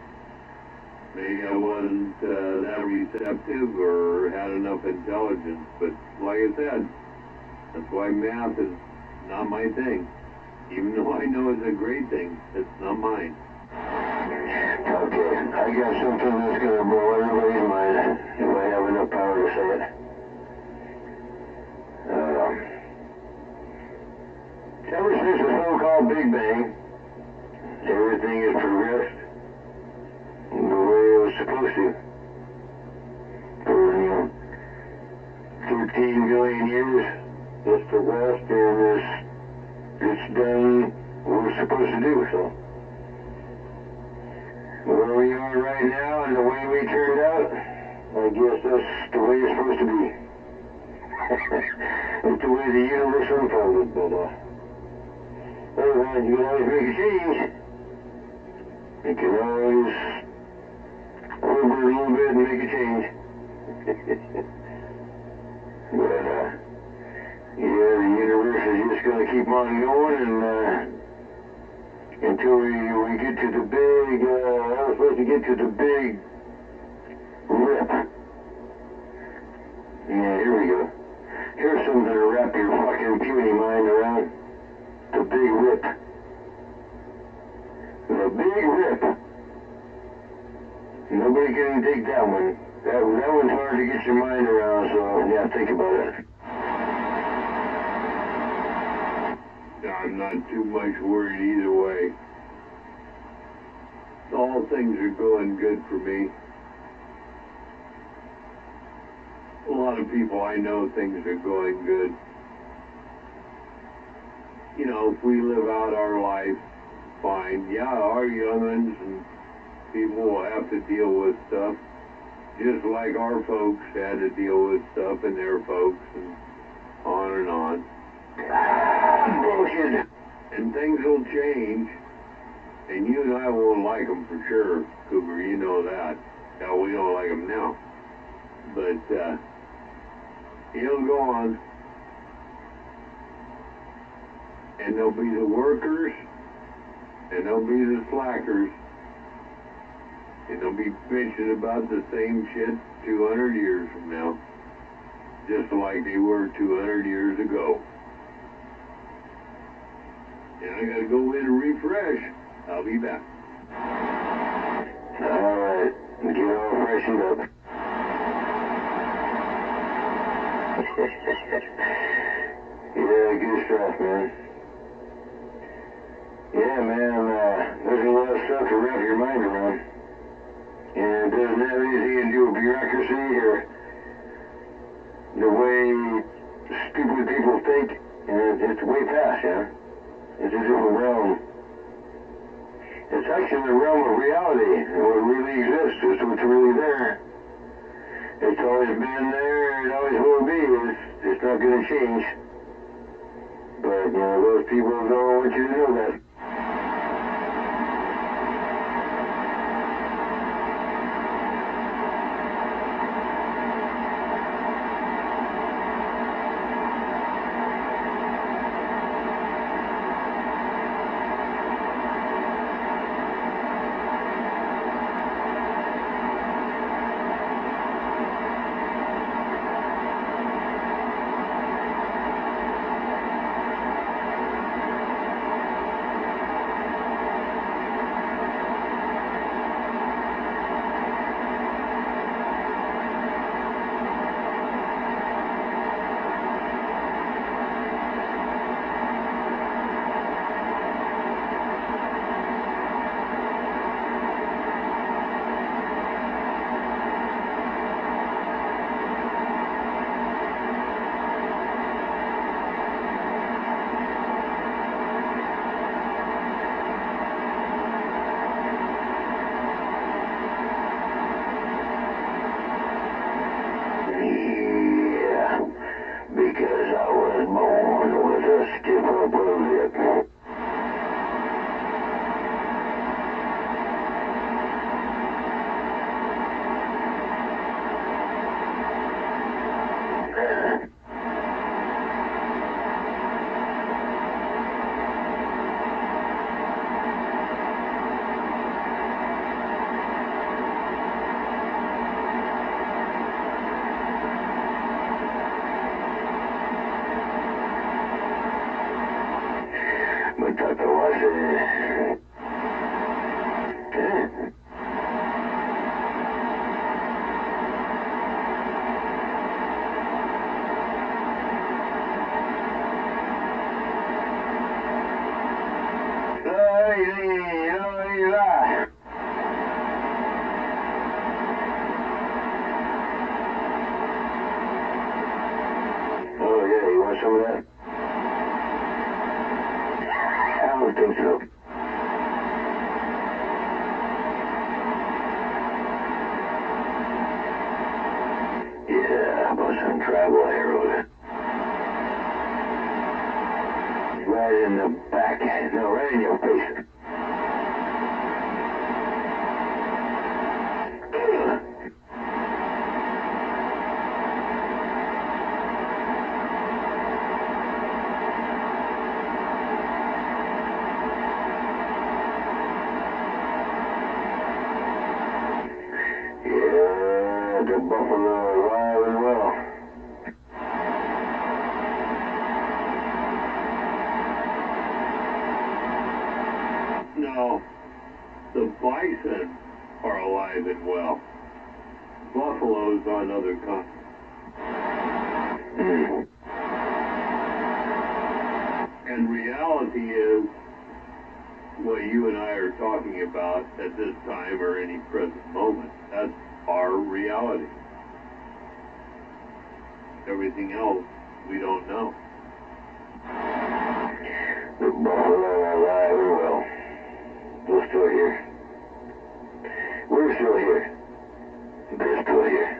Maybe I wasn't that receptive or had enough intelligence, but like I said, that's why math is not my thing. Even though I know it's a great thing, it's not mine. Okay, I got something that's gonna blow everybody's mind if I have enough power to say it. Ever since the so-called Big Bang, everything has progressed the way it was supposed to. For, 13 billion years, it's progressed and it's done what it's supposed to do, so. Where we are right now and the way we turned out, I guess that's the way it's supposed to be. It's the way the universe unfolded, but otherwise you can always make a change. You can always over a little bit and make a change. But yeah, the universe is just going to keep on going and until we get to the big, we're supposed to get to the big rip. Yeah, here we go. Here's something to wrap your fucking puny mind around. The big rip. The big rip. Nobody can take that one. That one's hard to get your mind around, so yeah, think about it. I'm not too much worried either way. All things are going good for me. A lot of people I know, things are going good. You know, if we live out our life, fine. Yeah, our young'uns and people will have to deal with stuff, just like our folks had to deal with stuff and their folks, and on and on. Bullshit. And things will change, and you and I won't like them for sure, Cougar, you know that. Hell, we don't like them now. But, it'll go on. And there'll be the workers, and there'll be the slackers, and they'll be bitching about the same shit 200 years from now, just like they were 200 years ago. And I gotta go in and refresh. I'll be back. Alright, get all freshened up. Yeah, good stuff, man. Yeah, man, there's a lot of stuff to wrap your mind around. And it doesn't have anything to do with bureaucracy or the way stupid people think. And it's way past, yeah? It's a different realm. It's actually the realm of reality, and what really exists, it's what's really there. It's always been there, it always will be, it's not going to change. But, those people don't want you to know that. some of that? I don't think so. Yeah, about some tribal arrows. Right in the back. No, right in your face. Yeah, the buffalo alive and well. No, the bison are alive and well. Buffaloes on other continents. And reality is what you and I are talking about at this time or any present moment. That's our reality. Everything else we don't know. The buffalo are alive and well. We're still here. We're still here. They're still here.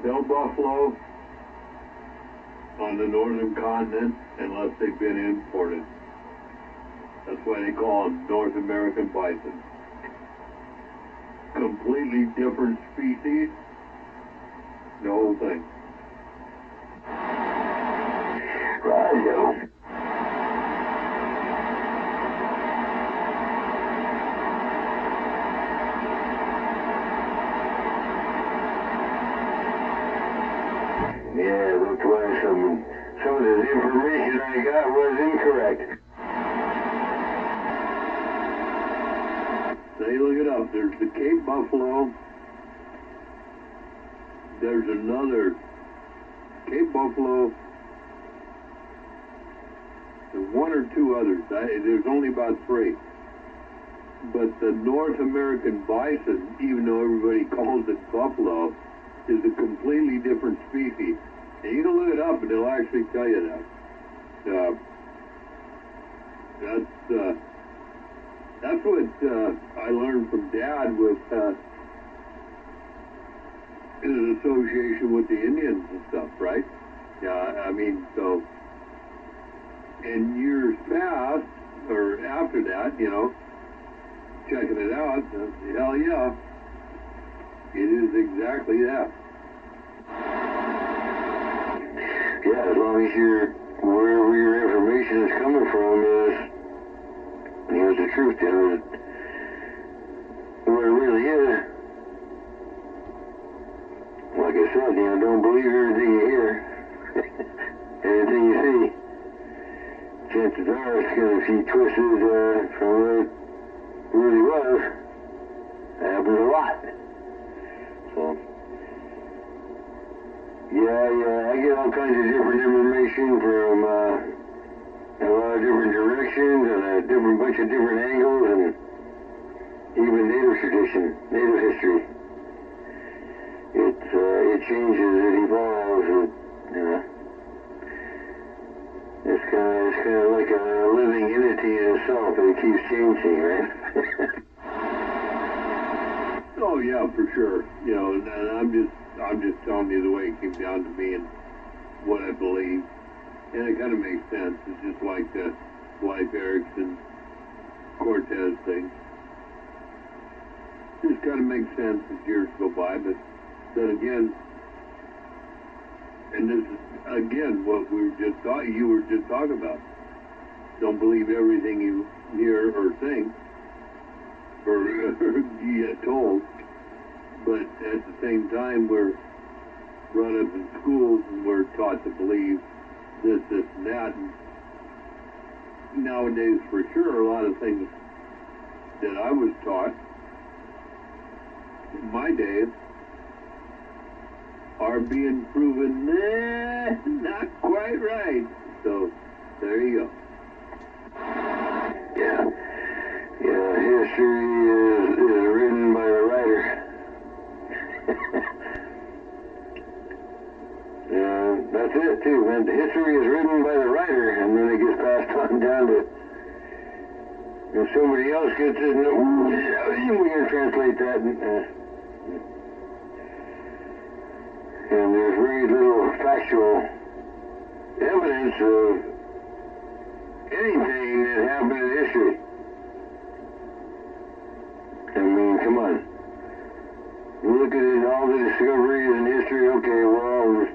No buffalo on the northern continent unless they've been imported. That's why they call them North American bison. Completely different species. The whole thing. Radio. Yeah, that's why some of the information I got was incorrect. Now you look it up. There's the Cape Buffalo. There's another Cape Buffalo. There's one or two others. There's only about three. But the North American bison, even though everybody calls it buffalo, is a completely different species. And you can look it up and it'll actually tell you that. That's what I learned from Dad with his association with the Indians and stuff, right? Yeah, I mean, so in years past, or after that, you know, checking it out, hell yeah, it is exactly that. Yeah, as long as wherever your information is coming from is, you know, the truth, you know, where it really is. Like I said, you know, don't believe everything you hear, everything you see. Chances are it's going to be twisted from what it really was. That happens a lot. So, yeah, I get all kinds of different information from a lot of different directions and a different bunch of different angles and even native tradition, native history. It changes, it evolves, you know. It's kind of like a living entity in itself, and it keeps changing, right? Oh yeah, for sure. You know, and I'm just telling you the way it came down to me and what I believe, and it kind of makes sense. It's just like the Life Erickson Cortez thing. Just kind of makes sense as years go by, but then again, and this is again what we were just you were just talking about. Don't believe everything you hear or think or you get told, but at the same time we're brought up in schools and we're taught to believe this, and that. And nowadays, for sure, a lot of things that I was taught in my days are being proven not quite right. So there you go. Yeah, history is written by the writer. that's it too, man. The history is written by the writer, and then it gets passed on down to, if somebody else gets it, we can translate that. And there's very little factual evidence of anything that happened in history. I mean, come on. You look at it, all the discoveries in history, okay, well,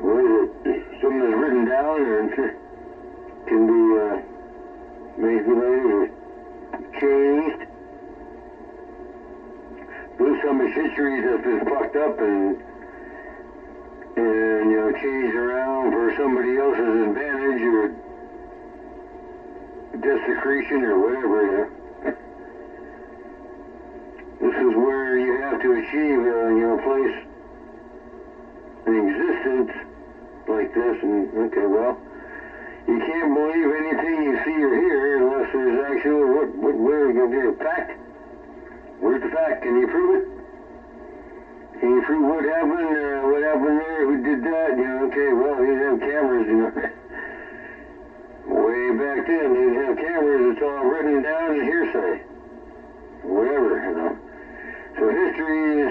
what is it? Something that's written down or can be manipulated or changed. There's some history that's been fucked up and you know, changed around for somebody else's advantage or desecration or whatever, you know. This is where you have to achieve, you know, place an existence like this, and okay, well, you can't believe anything you see or hear unless there's actual, where are you going to do? Fact? Where's the fact? Can you prove it? Can you prove what happened there, who did that? You know, okay, well, they didn't have cameras, you know. Way back then, they didn't have cameras, it's all written down in hearsay. Whatever, you know. So history is,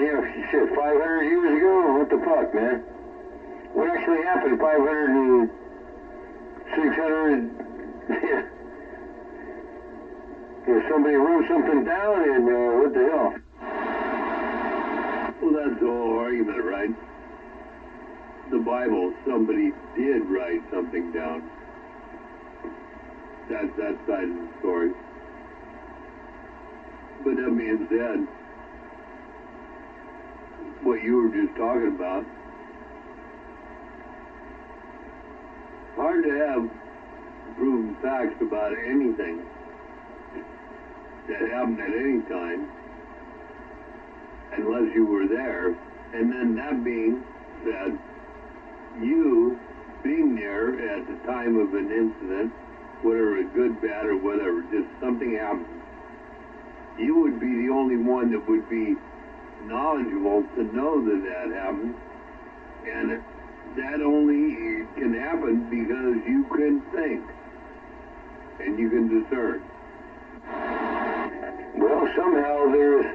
you know, shit, 500 years ago? What the fuck, man? What actually happened 500 and 600? If somebody wrote something down and, what the hell? Well, that's the whole argument, right? The Bible, somebody did write something down. That's that side of the story. But that being said, what you were just talking about, hard to have proven facts about anything that happened at any time unless you were there. And then that being said, you being there at the time of an incident, whether it's good, bad, or whatever, just something happened, you would be the only one that would be knowledgeable to know that that happened. And that only can happen because you can think and you can discern. Well, somehow there's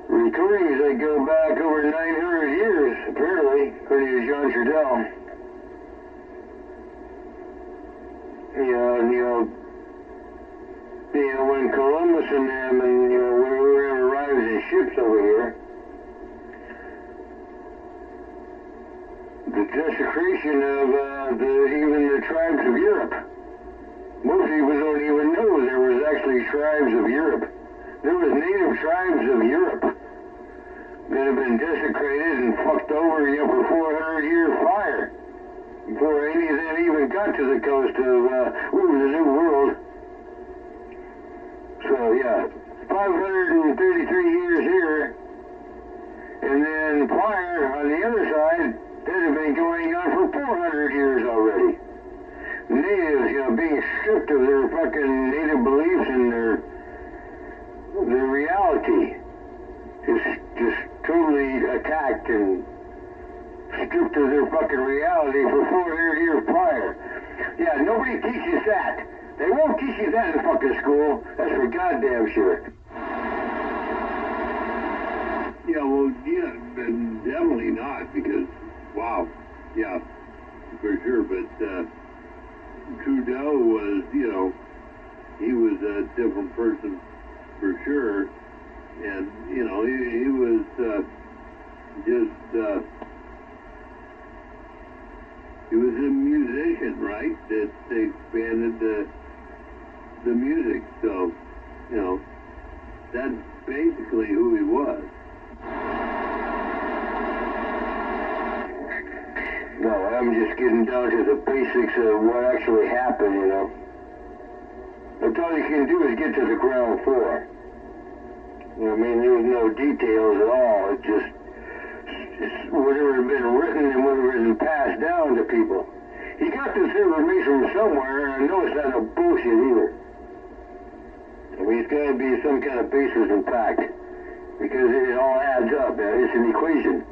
recordings that go back over 900 years, apparently, according to John Trudell. You know, when Columbus and them and, you know, whoever arrives in ships over here, the desecration of even the tribes of Europe. Most people don't even know there was actually tribes of Europe. There was native tribes of Europe that have been desecrated and fucked over, you know, for 400 years prior, before any of that even got to the coast of the New World. So yeah, 533 years here, and then prior on the other side, that had been going on for 400 years already. Natives, you know, being stripped of their fucking native beliefs and their reality. Just totally attacked and stripped of their fucking reality for 400 years prior. Yeah, nobody teaches that. They won't teach you that in fucking school. That's for goddamn sure. Yeah, well, yeah, definitely not, because, wow, yeah, for sure, but Trudeau was, you know, he was a different person for sure, and, you know, he was he was a musician, right, that expanded the music, so, you know, that's basically who he was. No, I'm just getting down to the basics of what actually happened, you know. That's all you can do is get to the ground floor. You know, I mean, there was no details at all. It's just whatever had been written and whatever had been passed down to people. He got this information from somewhere, and I know it's not a bullshit either. I mean, it's got to be some kind of basis in fact, because it all adds up. It's an equation.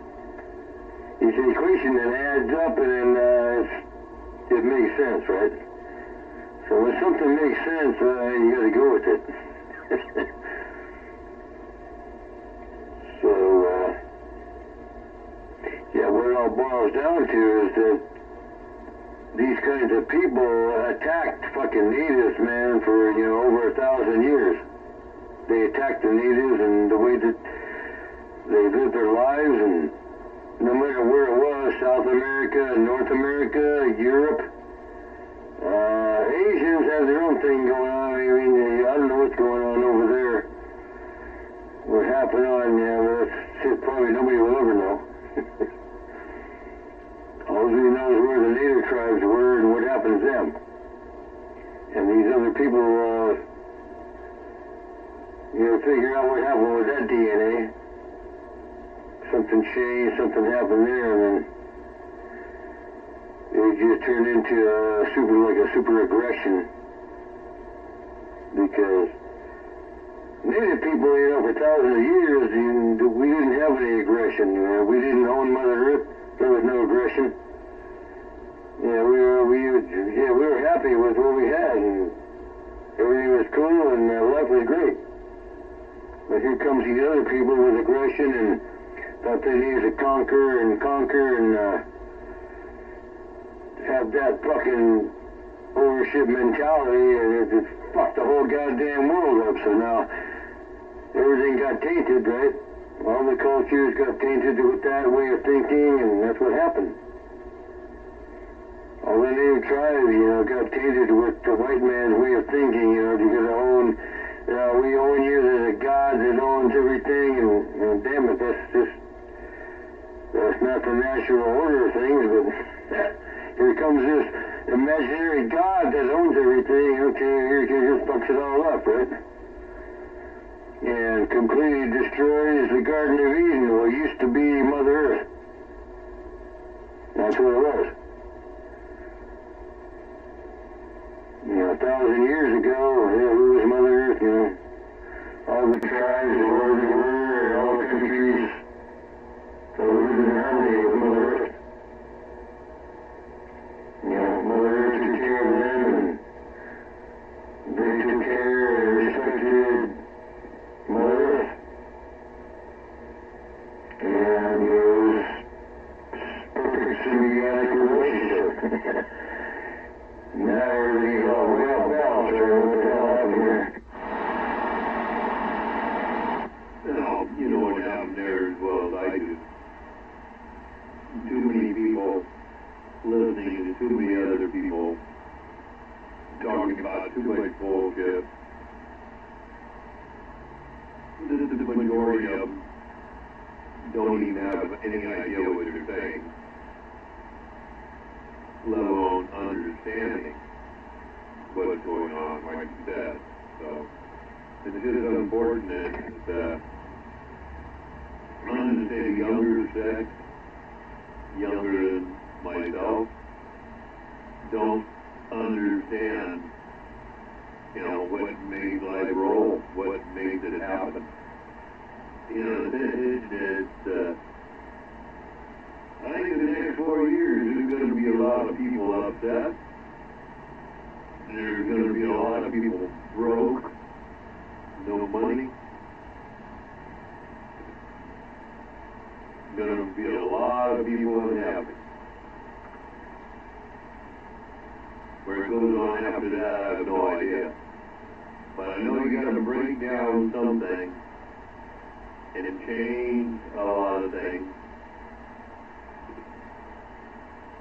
You it's an equation that adds up and then it makes sense, right? So when something makes sense, you gotta go with it. So, yeah, what it all boils down to is that these kinds of people attacked fucking natives, man, for, over 1,000 years. They attacked the natives and the way that they lived their lives, and no matter where it was, South America, North America, Europe, Asians have their own thing going on. I mean, I don't know what's going on over there. What happened on, but that's shit probably nobody will ever know. All we know is where the native tribes were and what happened to them. And these other people, figure out what happened with that DNA. Something changed, something happened there, and then it just turned into a super aggression. Because native people, for thousands of years, we didn't have any aggression. We didn't own Mother Earth. There was no aggression. We were happy with what we had, and everything was cool, and life was great. But here comes these other people with aggression and thought they needed to conquer and have that fucking ownership mentality, and it just fucked the whole goddamn world up. So now everything got tainted, right? All the cultures got tainted with that way of thinking, and that's what happened. All the native tribes, got tainted with the white man's way of thinking, you gotta own, we own you, there's a God that owns everything, and damn it, that's not the natural order of things, but here comes this imaginary God that owns everything. Okay, here he just fucks it all up, right? And completely destroys the Garden of Eden, what used to be Mother Earth. That's what it was. 1,000 years ago, who was Mother Earth, all the tribes and where they were, all the countries, so we lived in harmony with Mother Earth. Mother Earth took care of them, and they took care and respected Mother Earth. And it was perfect symbiotic relationship. Now everything's all way off balance, or what the hell happened here? Well, you know what happened there as well as I do. Too many people listening to too many other people talking about too much bullshit. The majority of them don't even have any idea what they're saying, let alone understanding what's going on, like you said. So it's just unfortunate that the younger sex, younger than myself, don't understand, what makes life roll, what makes it happen. I think in the next 4 years, there's going to be a lot of people upset. There's going to be a lot of people broke, no money. Going to be a lot of people unhappy. Where it goes on after that, I have no idea. But I know you got to break down something and change a lot of things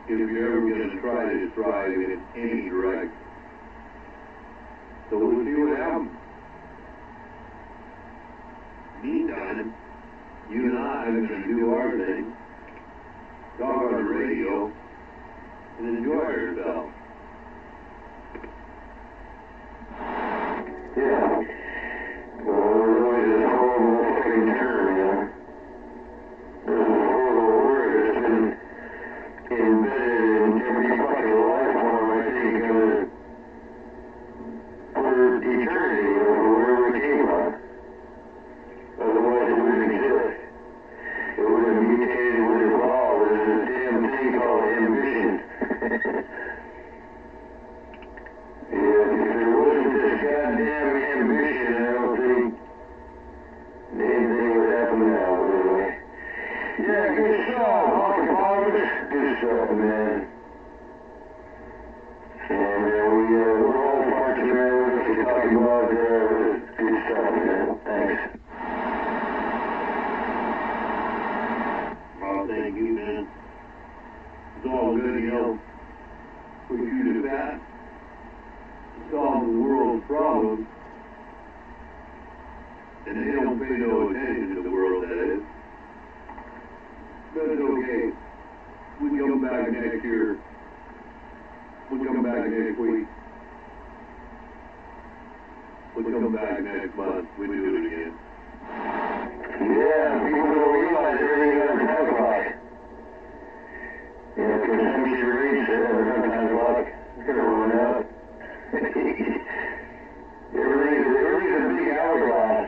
if you're ever going to try to strive in any direction. So we'll see what happens. Meantime, you and I are going to do our thing, talk on the radio, and enjoy ourselves. Yeah. Well, we're going to this horrible second term, This is a horrible word that's been embedded in every fucking life form, I think, for eternity, wherever it came from. Otherwise, it wouldn't exist. It would have mutated, it would have evolved, good stuff, man. And we're all fortunate to talk about good stuff, man. Thanks. Oh, thank you, man. It's all good, you know. We shoot it fast. Solve the world's problems. And they don't pay no attention to the world, that is. But it's okay. We come back next year. We come back next week. We come back next month. We do it again. Yeah, people don't realize everything got a time clock. Yeah, consumption rates have a time clock. Everyone out. Everything's a big hourglass.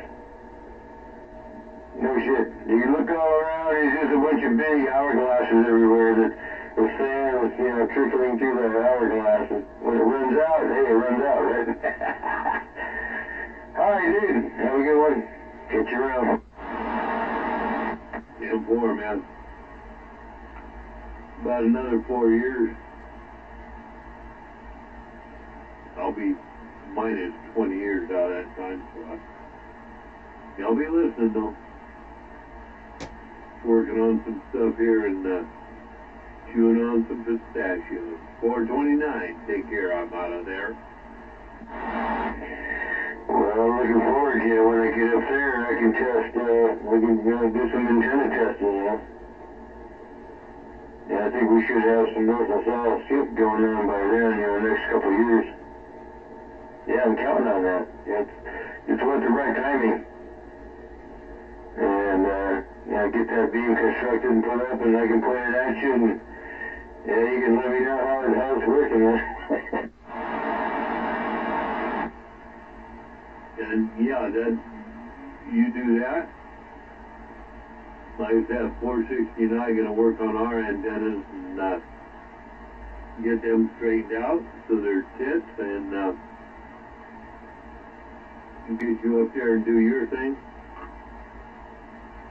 No shit. You look all around, there's just a bunch of big hourglasses everywhere that the sand is, trickling through that hourglass. And when it runs out, hey, it runs out, right? All right, dude. Have a good one. Catch you around. Yeah, 4, man. About another 4 years. I'll be minus 20 years out of that time. So I'll be listening, though. Working on some stuff here and chewing on some pistachios. 429. Take care. I'm out of there. Well, I'm looking forward to it. When I get up there, I can test, we can do some antenna testing, Yeah, I think we should have some north and south shift going on by then, next couple of years. Yeah, I'm counting on that. Yeah, it's what the right timing. And, get that beam constructed and put up, and I can point it at you, and, you can let me know how it's working, And yeah, that you do that. Like I said, 469 going to work on our antennas and get them straightened out so they're tits, and get you up there and do your thing.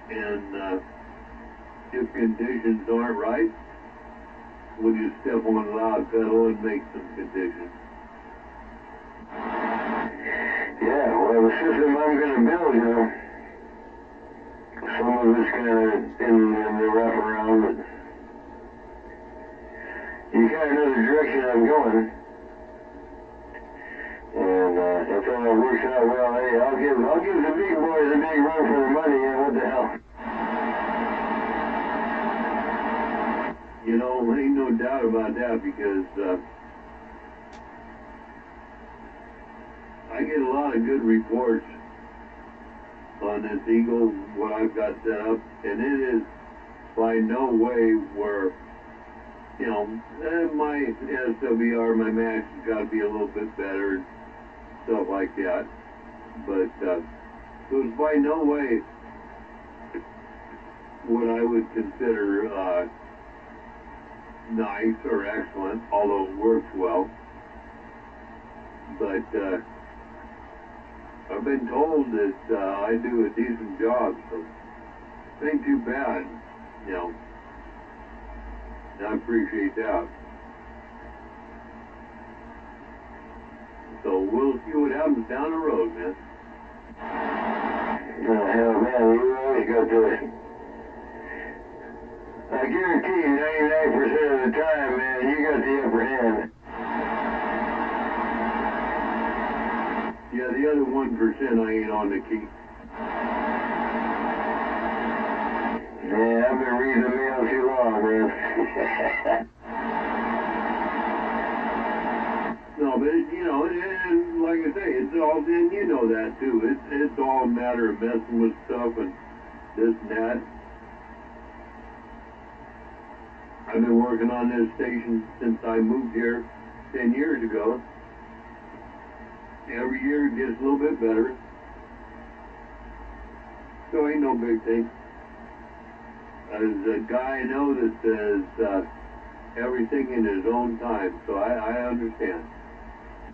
And if conditions aren't right, we'll just step on the loud pedal and make some conditions. Yeah, well, the system I'm going to build, some of it's kind of in the wraparound, but you kind of know the direction I'm going. And if all works out well, hey, I'll give the big boys a big run for their money, what the hell? Ain't no doubt about that, because I get a lot of good reports on this Eagle, what I've got set up, and it is by no way where, my SWR, my max has got to be a little bit better, and stuff like that. But it was by no way what I would consider nice or excellent, although it works well. But I've been told that I do a decent job, so it ain't too bad, and I appreciate that. So we'll see what happens down the road, man. Oh, hell, man, you always got to... I guarantee you 99% of the time, man, you got the upper hand. Yeah, the other 1% I ain't on the key. Yeah, I've been reading the mail too long, man. No, but and like I say, it's all, and you know that too. It's all a matter of messing with stuff and this and that. I've been working on this station since I moved here 10 years ago. Every year it gets a little bit better. So ain't no big thing. There's a guy I know that says everything in his own time, so I understand.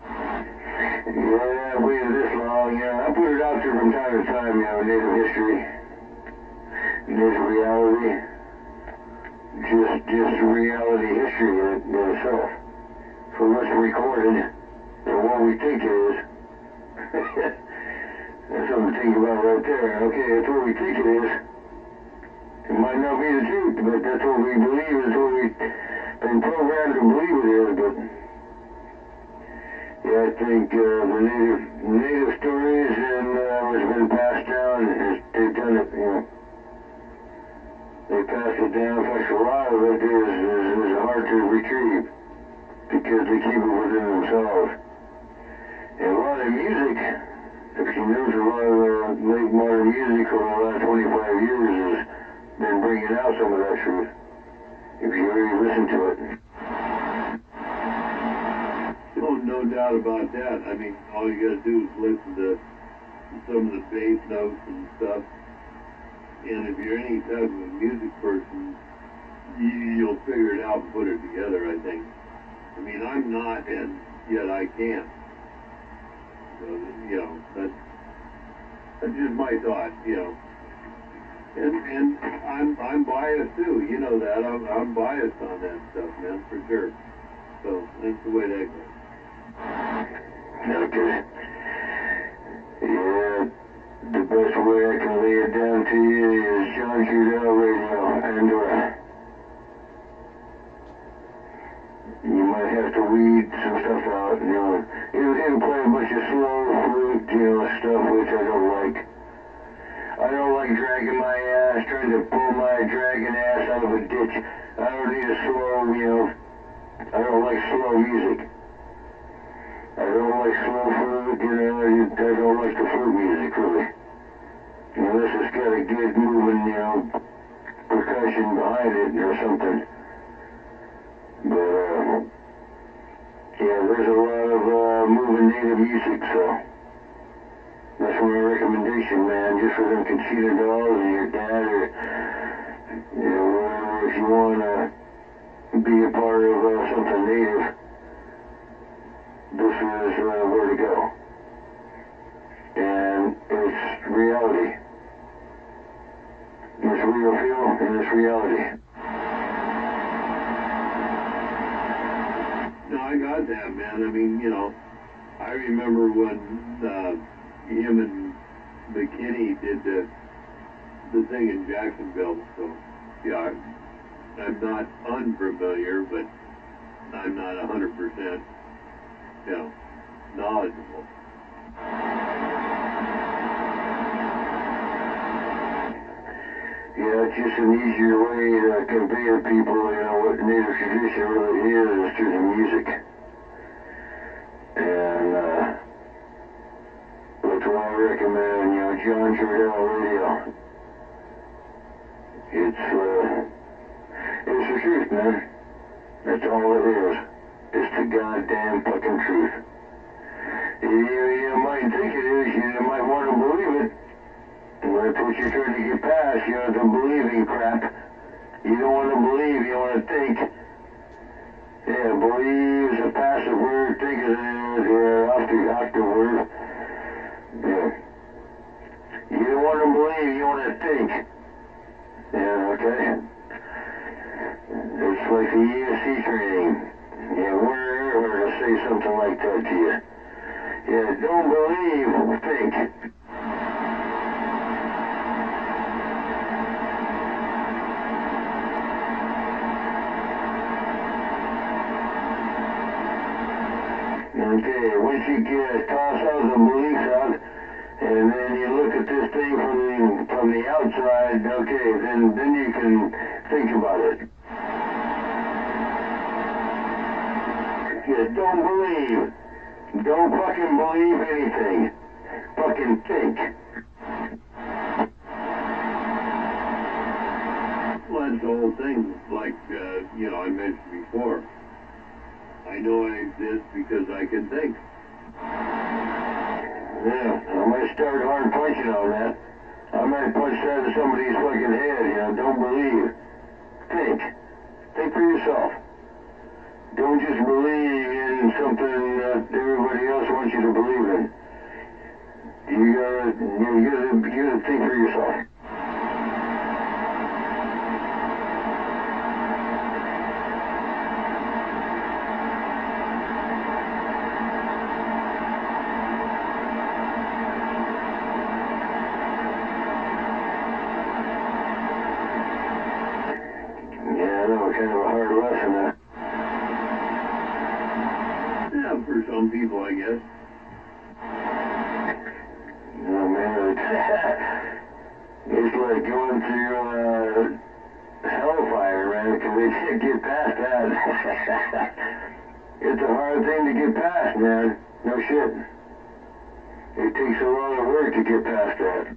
Yeah, I waited this long, I put it out there from time to time, native history, native reality. just reality history in itself. So what's recorded and what we think it is. That's something to think about right there. Okay, that's what we think it is. It might not be the truth, but that's what we believe. That's what we've been programmed to believe it is. But yeah, I think the native stories and what's been passed down, they've done it. You know, they passed it down. In fact, a lot of it is hard to retrieve because they keep it within themselves. And a lot of music, if you notice, a lot of late modern music over the last 25 years has been bringing out some of that truth. If you really listen to it. Oh, no doubt about that. I mean, all you gotta do is listen to some of the bass notes and stuff. And if you're any type of a music person, you'll figure it out and put it together, I think. I mean, I'm not, and yet I can. So, you know, that's just my thought, you know. And I'm biased too, you know that. I'm biased on that stuff, man, for sure. So that's the way that goes. Okay. Yeah, the best way I can lay it down to you is John Trudell Radio, and you might have to weed some stuff out, you know. It'll play a bunch of slow flute, you know, stuff which I don't like. I don't like dragging my ass, trying to pull my dragging ass out of a ditch. I don't need a slow, you know, I don't like slow music. I don't like slow flute, you know, I don't like the flute music, really. Unless it's got a good moving, you know, percussion behind it or something. But, yeah, there's a lot of moving native music, so that's my recommendation, man, just for them Conchita dolls and your dad or, you know, whatever, if you want to be a part of something native, this is where to go. And it's reality. It's real feel and it's reality. No, I got that, man. I mean, you know, I remember when him and McKinney did the thing in Jacksonville. So, yeah, I'm not unfamiliar, but I'm not 100%, you know, knowledgeable. Yeah, it's just an easier way to convey to people, you know, what native tradition really is through the music. And that's why I recommend, you know, John Trudell Radio. It's the truth, man. That's all it is. It's the goddamn fucking truth. You might think it is, you might want to believe it. That's what you're trying to get past, you know, the believing crap. You don't want to believe, you want to think. Yeah, believe is a passive word, think is an active word. Yeah. You don't want to believe, you want to think. Yeah, okay. It's like the ESC training. Yeah, we're to say something like that to you. Yeah, don't believe, think. Okay, once you toss out the beliefs out, and then you look at this thing from the outside, okay, then you can think about it. Yeah, don't believe. Don't fucking believe anything. Fucking think. Well, that's the whole thing, like, you know, I mentioned before. I know I exist because I can think. Yeah, I might start hard punching on that. I might punch that in somebody's fucking head, you know, don't believe. Think. Think for yourself. Don't just believe in something that everybody else wants you to believe in. You gotta think for yourself. for some people, I guess. Oh man, it's like going through hellfire, man, because they can't get past that. It's a hard thing to get past, man. No shit. It takes a lot of work to get past that.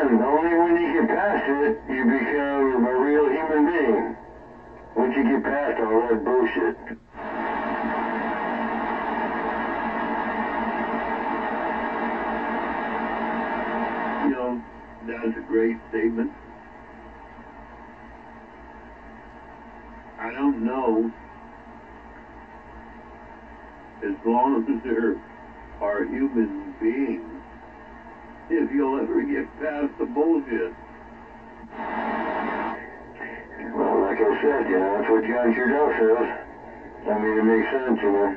And only when you get past it, you become a real human being. Once you get past all that bullshit. You know, that's a great statement. I don't know, as long as there are human beings, if you'll ever get past the bullshit. Well, like I said, you know, that's what John Trudeau says. I mean, it makes sense, you know.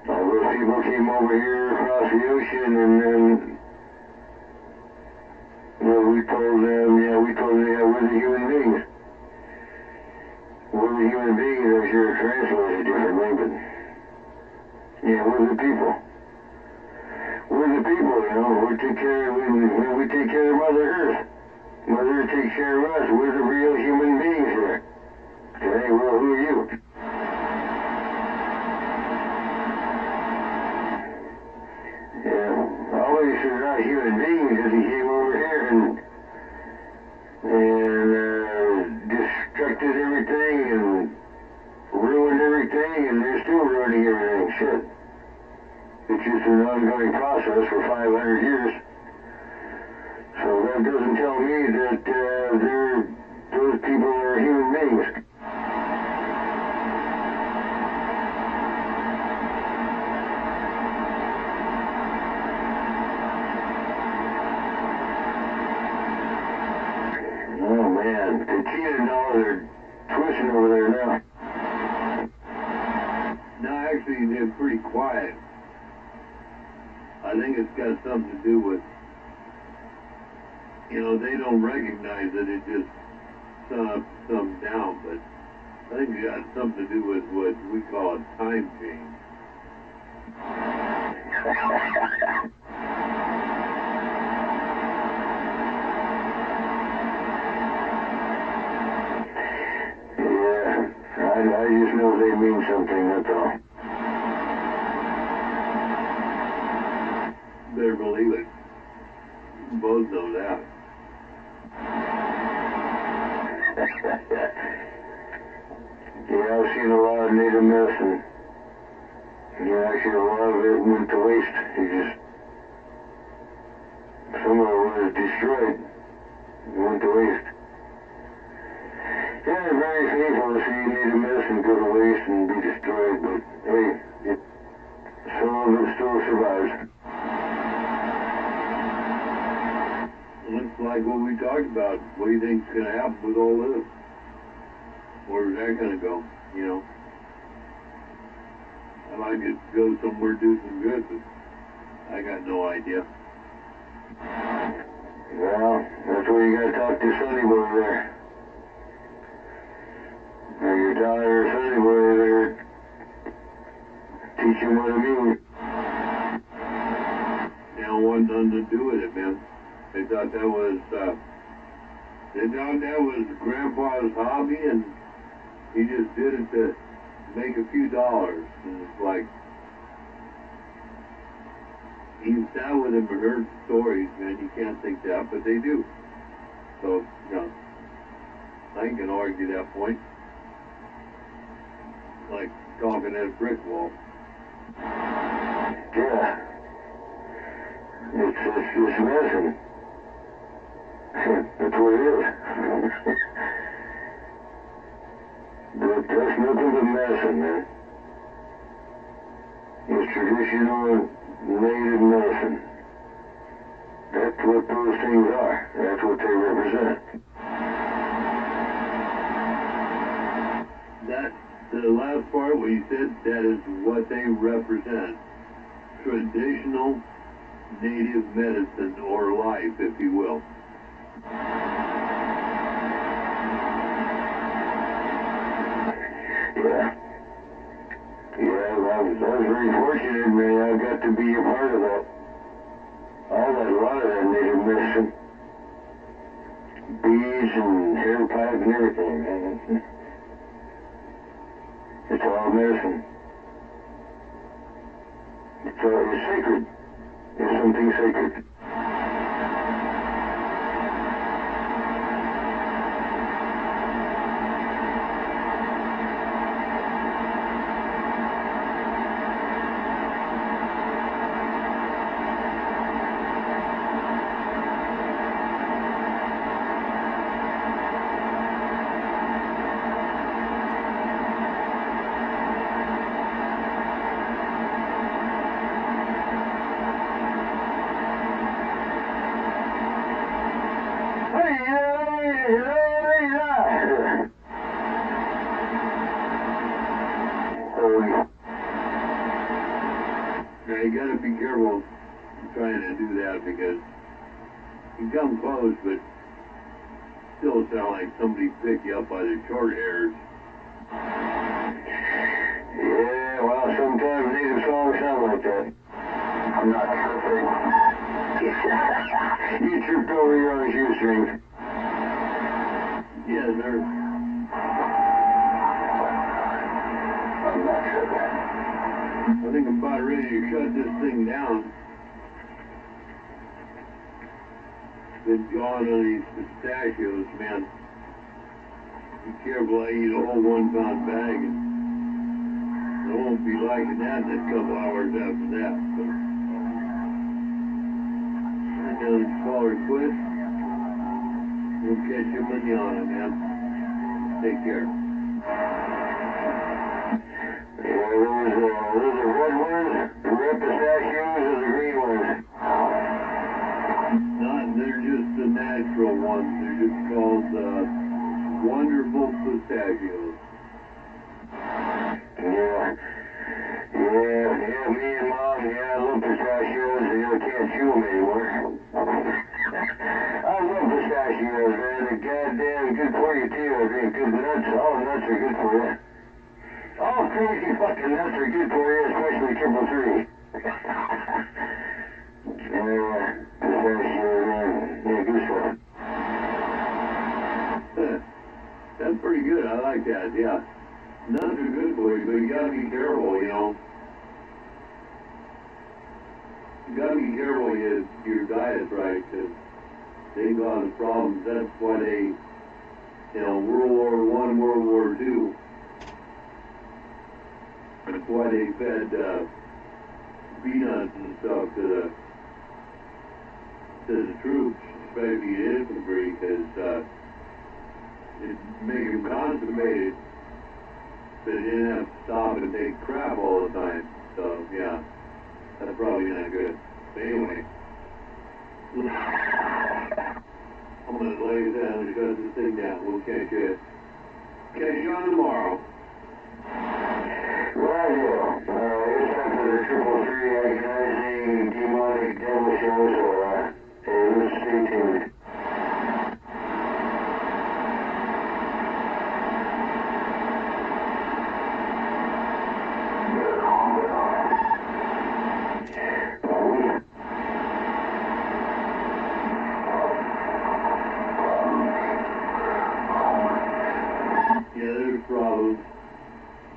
All those people came over here across the ocean, and then, well, we told them, yeah, we're the human beings. We're the human beings, I'm sure it's translated differently, but, yeah, we're the people. We're the people, you know. We take care of Mother Earth. Mother Earth takes care of us. We're the real human beings here. Okay, well, who are you? Yeah, obviously they're not human beings because he came over here and destructed everything and ruined everything, and they're still ruining everything. Shit. It's just an ongoing process for 500 years. So that doesn't tell me that those people are human beings. Oh man, the Tina and all are twisting over there now. No, actually, they're pretty quiet. I think it's got something to do with, you know, they don't recognize that it just sun up, sun down, but I think it got something to do with what we call a time change. Yeah, I just know they mean something, that's all. Better believe it. Both know that. Yeah, I've seen a lot of native medicine. Yeah, actually a lot of it went to waste. Some of it was destroyed. It went to waste. Yeah, it's very painful to see native medicine go to waste and be destroyed, but hey, some of it still survives. Looks like what we talked about. What do you think's going to happen with all this? Where's that going to go? You know? I might just go somewhere do some good, but I got no idea. Well, that's where you gotta talk to Sonny Boy there. Or your daughter or Sonny Boy there. Teach him what I mean. They don't want nothing to do with it, man. They thought that was Grandpa's hobby, and he just did it to make a few dollars. And it's like, you sat with him and heard stories, man. You can't think that, but they do. So, you know, I ain't gonna argue that point. Like talking at a brick wall. Yeah. It's medicine. That's what it is. That's nothing but medicine, man. It's traditional native medicine. That's what those things are. That's what they represent. That, the last part where you said that is what they represent. Traditional native medicine or life, if you will. Yeah. Yeah, I was very fortunate, man. I got to be a part of that. All that, a lot of that native medicine. Bees and hair pipe and everything, man. It's all medicine. It's sacred. It's something sacred. Now you gotta be careful trying to do that because you come close, but still sound like somebody picked you up by the short hairs. Yeah, well, sometimes native songs sound like that. I'm not tripping. You tripped over your own shoestring. Yes, sir. I'm not tripping. I think I'm about ready to shut this thing down. Been gone on these pistachios, man. Be careful, I eat a whole 1 pound bag, and I won't be liking that in a couple hours after that. So, right now, let's call her quits. We'll catch you manana, man. Take care. Yeah, those are red ones, the red pistachios, or the green ones? They're just the natural ones. They're just called wonderful pistachios. Yeah, me and Mom, I love pistachios, I can't chew them anymore. I love pistachios, man, they're goddamn good for you too, I think, good nuts, all nuts are good for you. All crazy fucking nuts are good for you, especially 333. Pistachios, man, yeah, good stuff. That's pretty good. I like that, yeah. Nuts are good for you, but you gotta be careful, you know. You gotta be careful your diet's right, because they cause problems. That's why they, you know, World War I, World War II, that's why they fed peanuts and stuff to the troops, especially the infantry, because it made them constipated, but they didn't have to stop and take crap all the time. So, yeah, that's probably not good. But anyway, I'm going to lay it down and shut this thing down. We'll catch you on tomorrow. Right here. It's time for the 333 agonizing demonic devil show, so hey, let's stay tuned. Yeah, there's problems.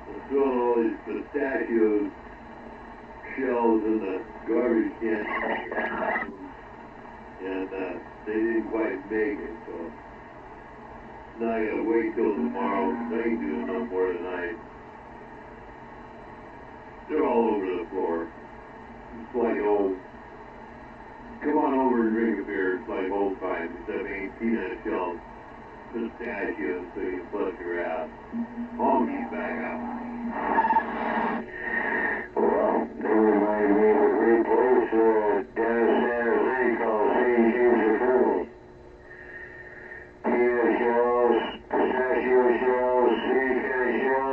I'm throwing all these pistachios shells in the garbage can, and they didn't quite make it, so now I gotta wait till tomorrow, because I ain't doing no more tonight. They're all over the floor. It's like old, come on over and drink a beer, it's like old times, except it ain't peanut shells, pistachios, so you flush your ass. Honky's back out. Well, they remind me of a great place down in San Jose called St. James of Philly. Peanut shells, pistachio shells, any kind of shells.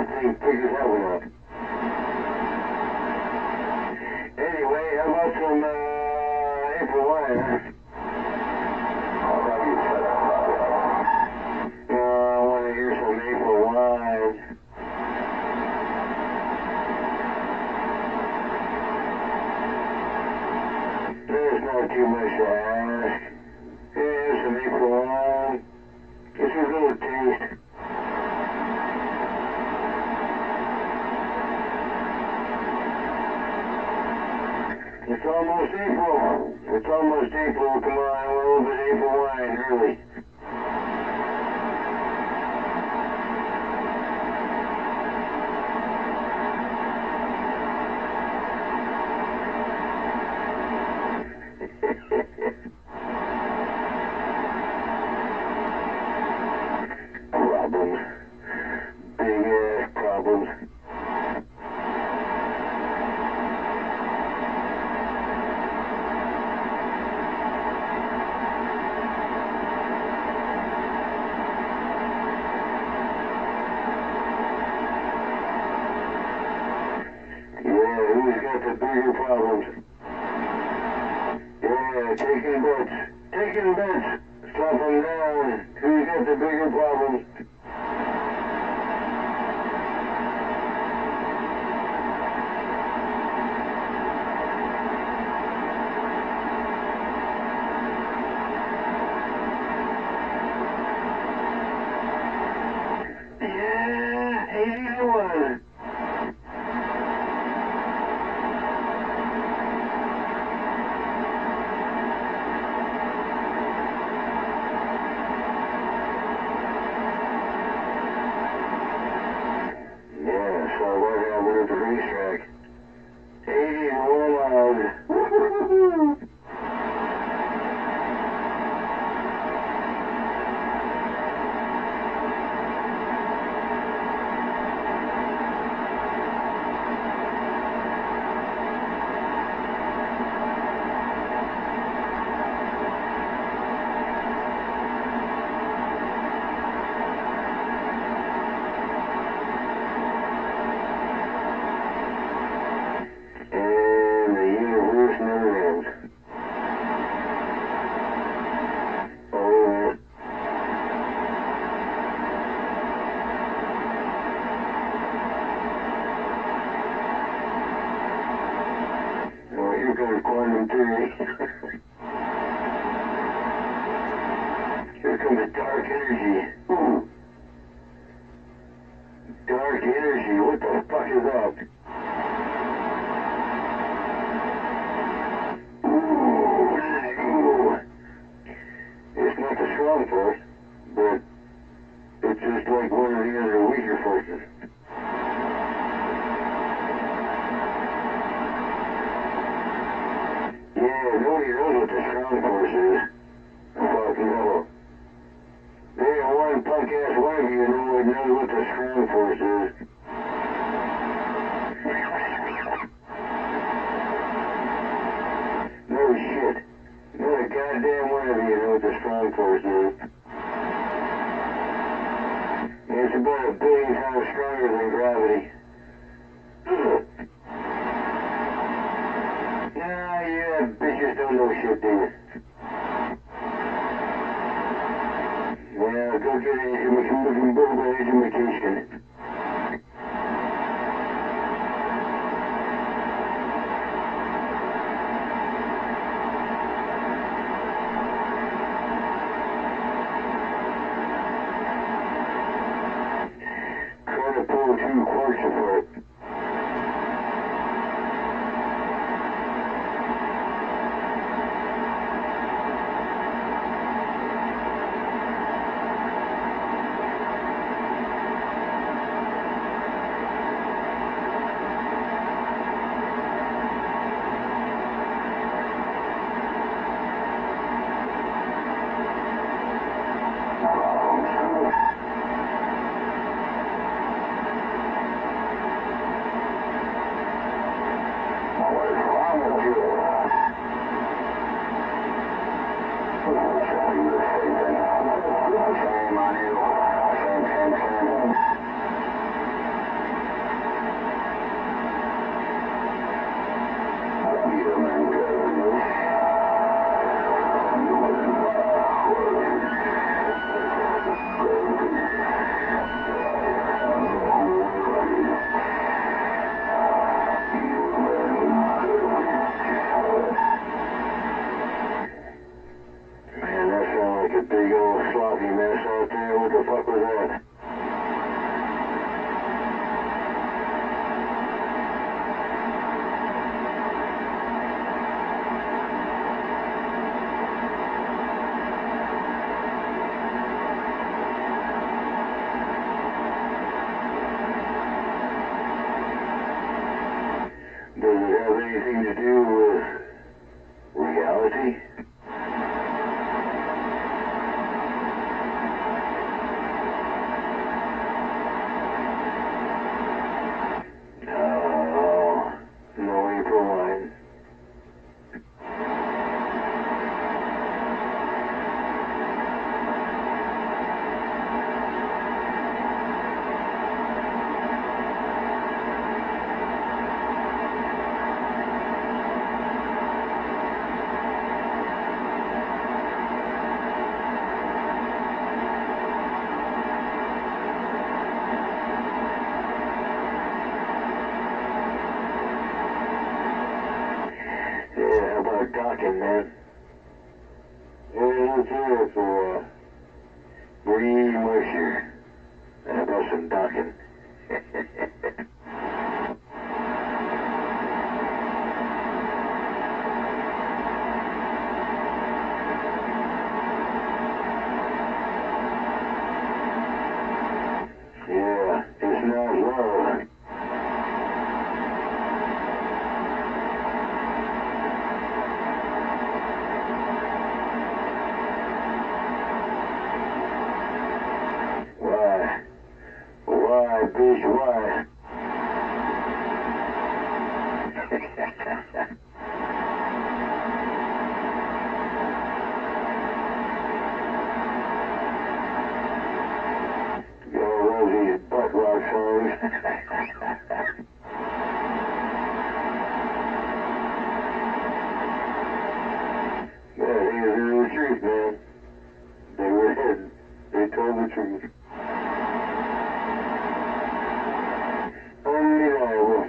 that thing figures that one out. Anyway, how about some April wine, huh? I want to hear some April wine. There's not too much to ask. Here's some April wine. Just a little taste. It's almost April. It's almost April. Come on, we're a little bit April wine early. Problems. Big ass problems. Who's got the bigger problems? Yeah, taking bets. Taking bets. Slap them down. Who's got the bigger problems? Yeah, 81. Yeah, so what happened at the racetrack? 81 loud. And the universe never ends. Oh, oh, here comes quantum theory. Here comes dark energy. Ooh. Dark energy, what the fuck is that? Ooh. It's not the strong force, but it's just like one of the other weaker forces. Yeah, nobody knows what the strong force is. Fuck no. There ain't one punk ass one of you knows what the strong force is. No shit. Not a goddamn one of you know what the strong force is. It's about 1 billion times stronger than gravity. Nah, yeah, bitches don't know shit, do you? Well, go get an education. Try to pull 2 quarts apart. anything to do with reality? No April wine. Yeah, how about docking, man? Yeah, let's hear it for breathe moisture. How about some docking? Yeah, it's not low. Why? Why, bitch, why? Yo, Rosie's butt rock songs. Yeah, they were the truth, man. They were hidden. They told the truth. Undeniable.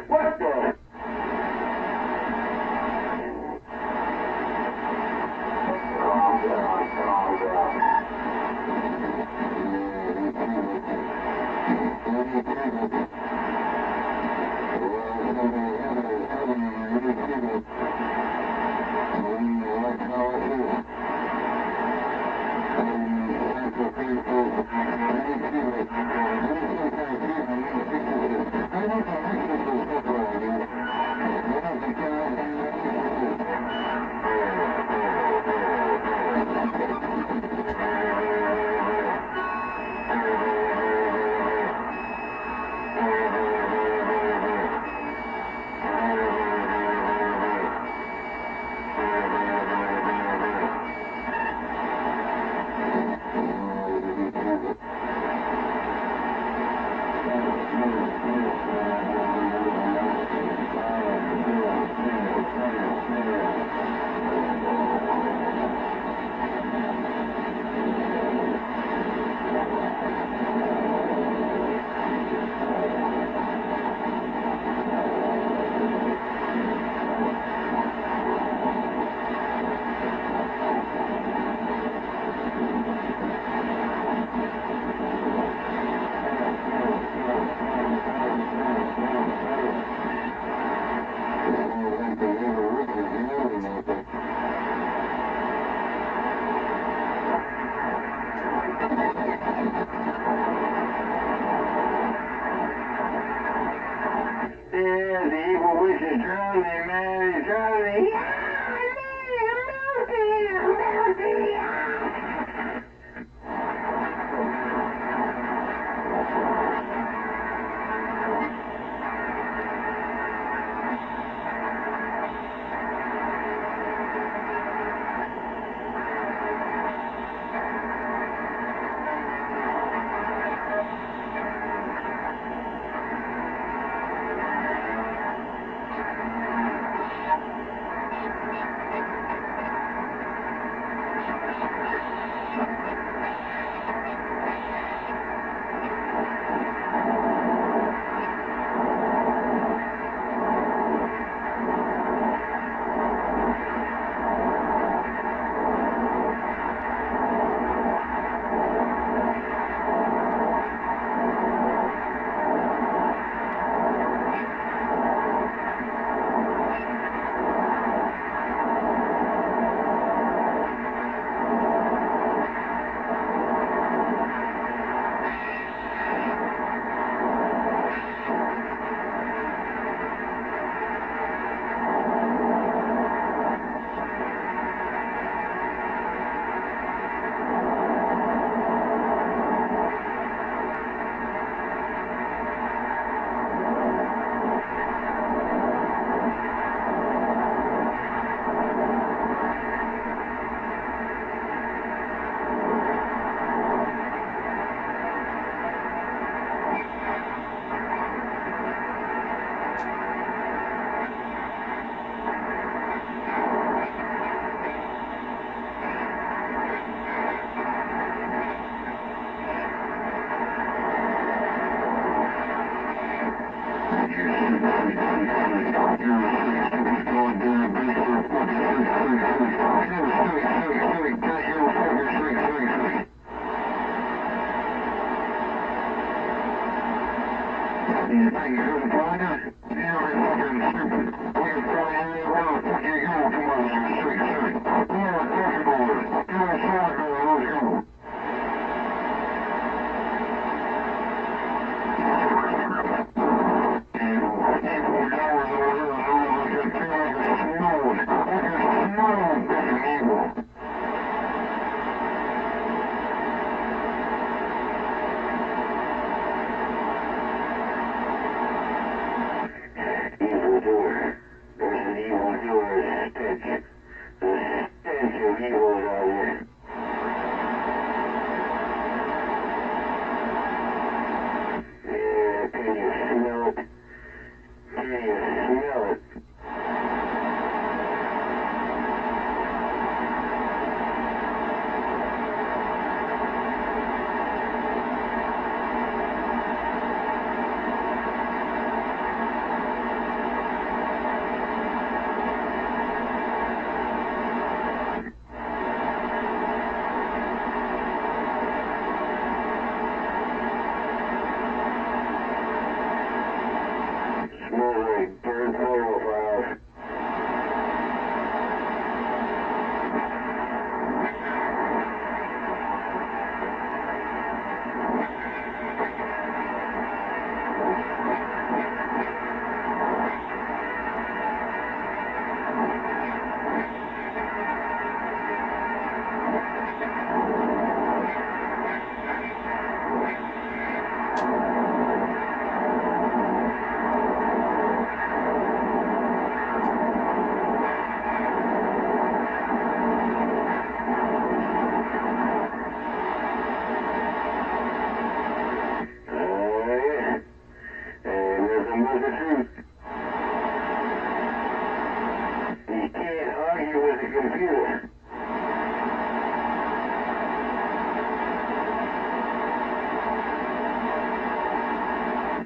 What the? Calm down, calm down. You think you couldn't find it? You're fucking stupid. We can find any one of fucking you come on your sick sick. We're uncomfortable with it. You're a psycho, let's go.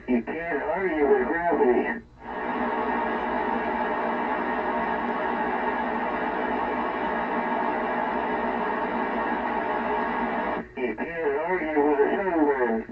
You can't argue with gravity. You can't argue with a sunburn.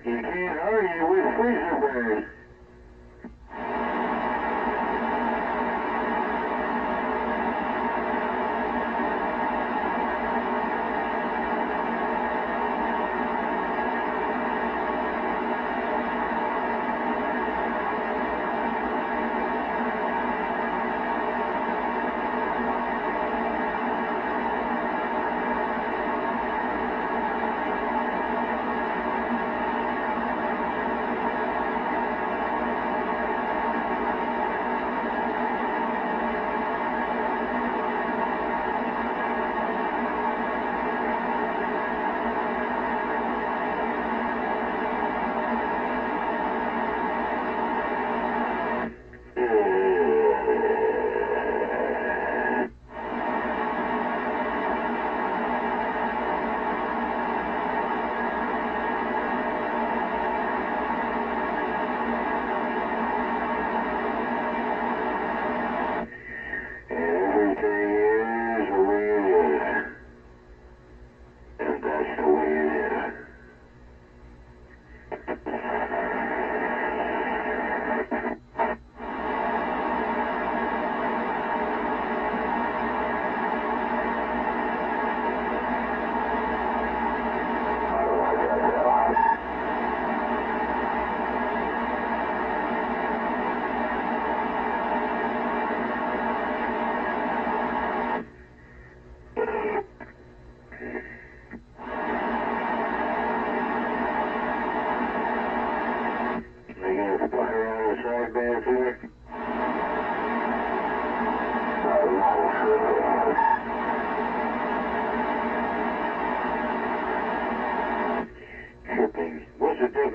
You can't argue with freezer burn.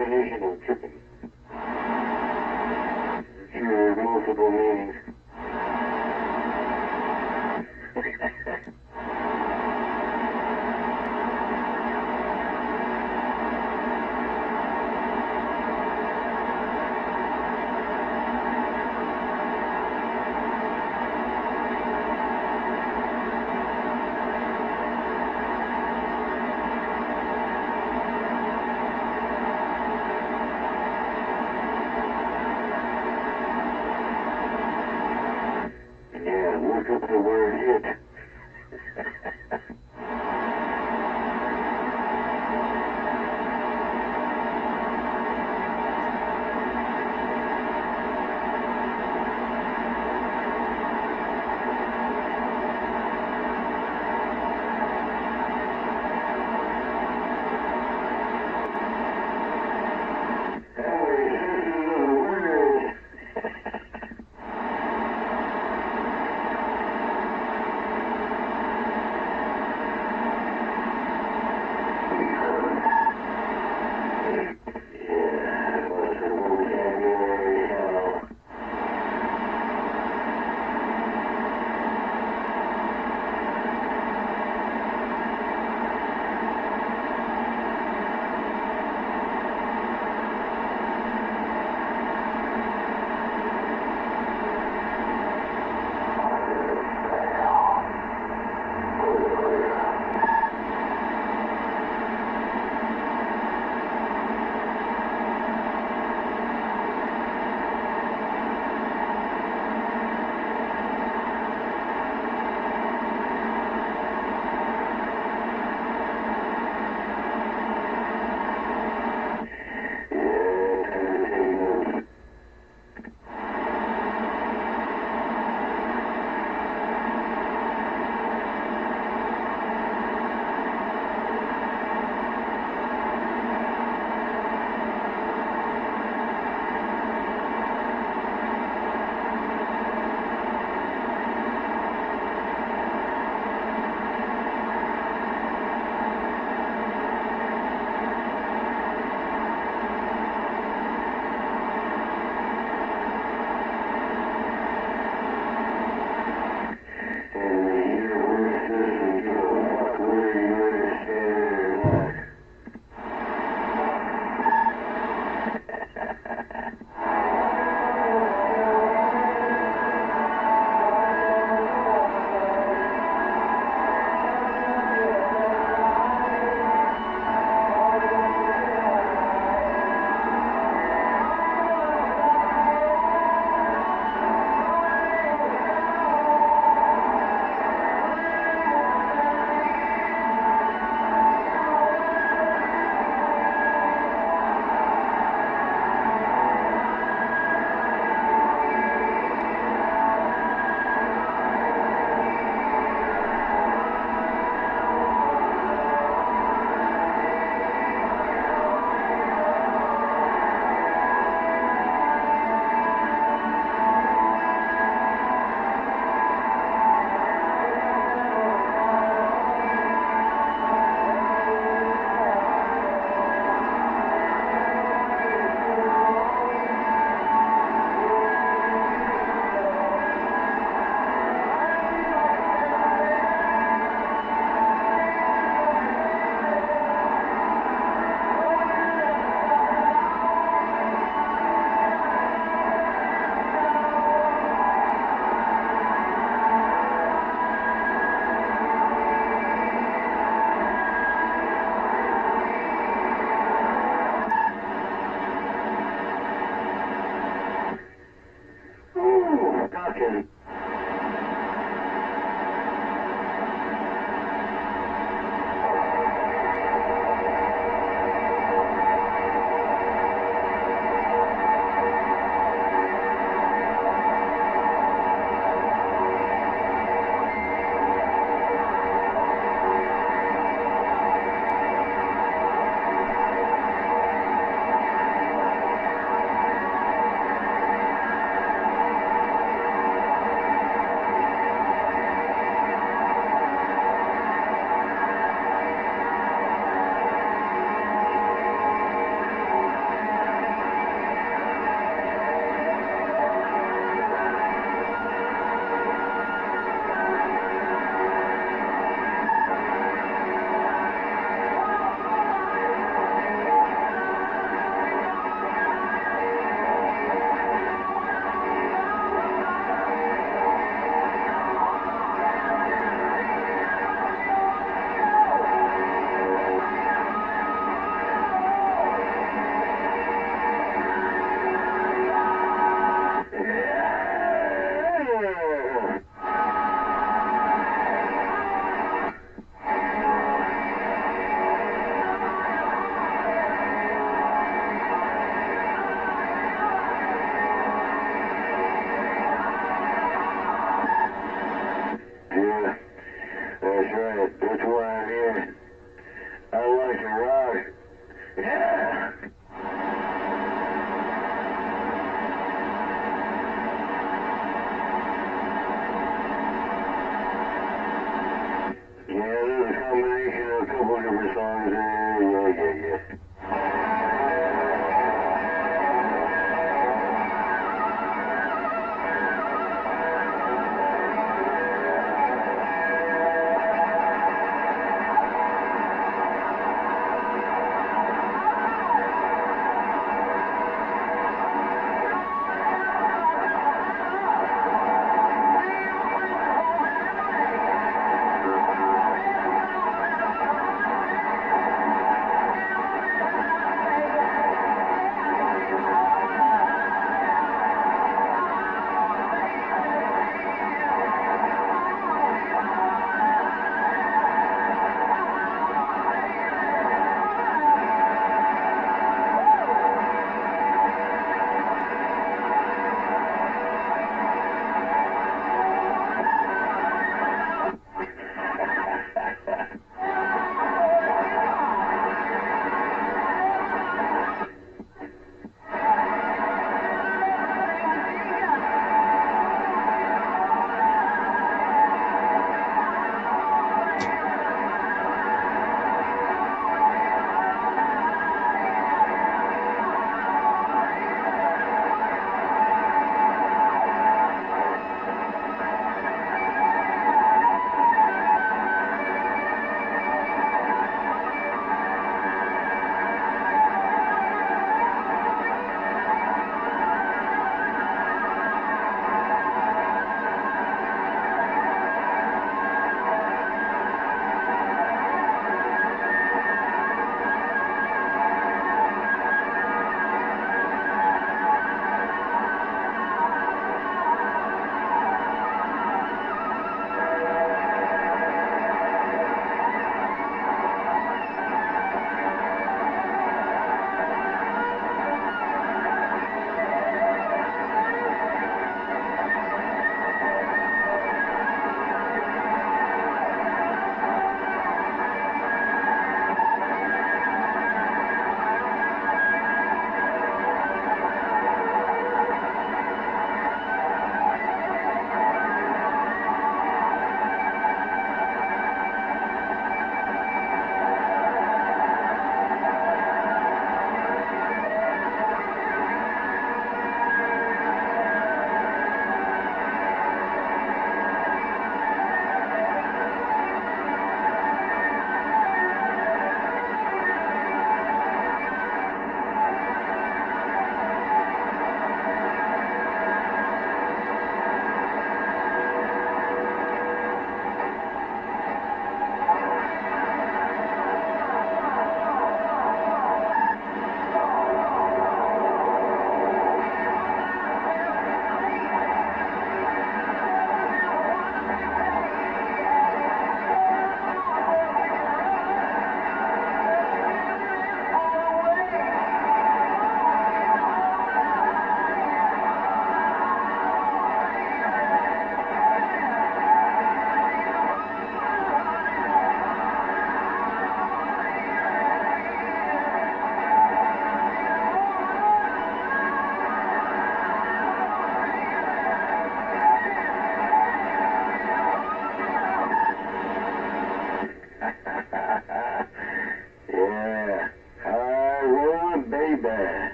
definition of tripping? Your multiple meanings. Yeah, look up the word it.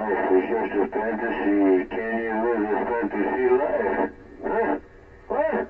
life is just a fantasy. Can you live a fantasy life? Huh? What?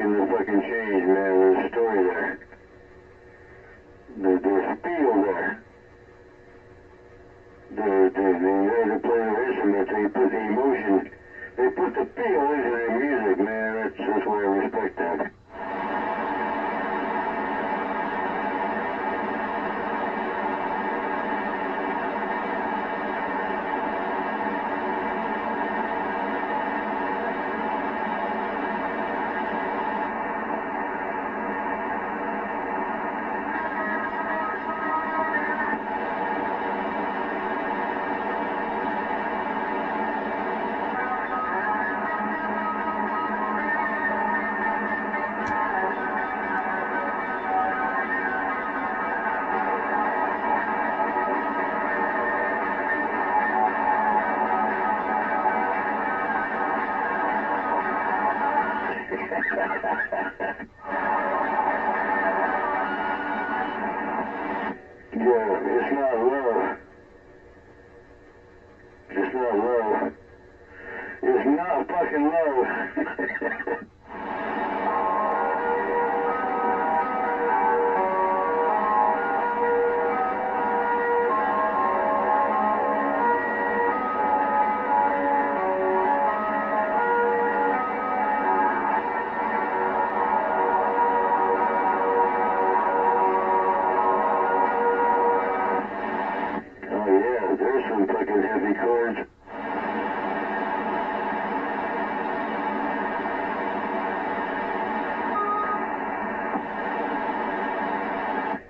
making the fucking change, man. There's a story there. There's feel there. They're playing their instruments, they put the emotion, they put the feel into their music, man. That's why I respect that. Yeah, it's not love. It's not love. It's not fucking love. Oh yeah, there's some fucking heavy chords.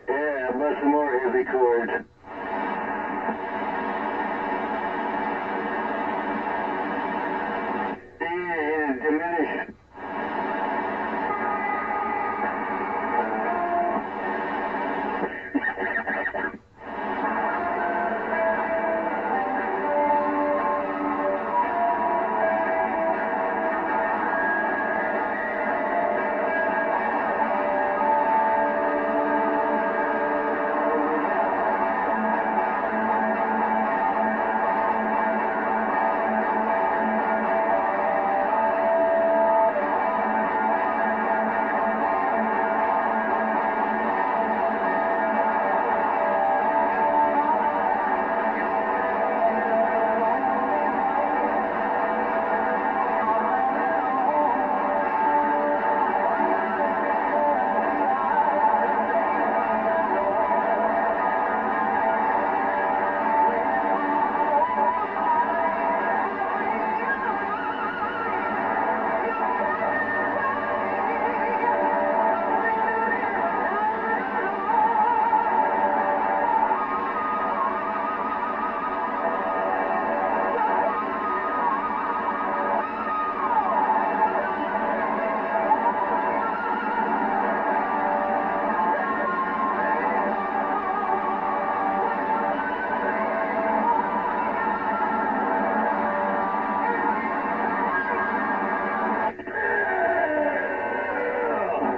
Yeah, a bunch more heavy chords. Yeah, diminish.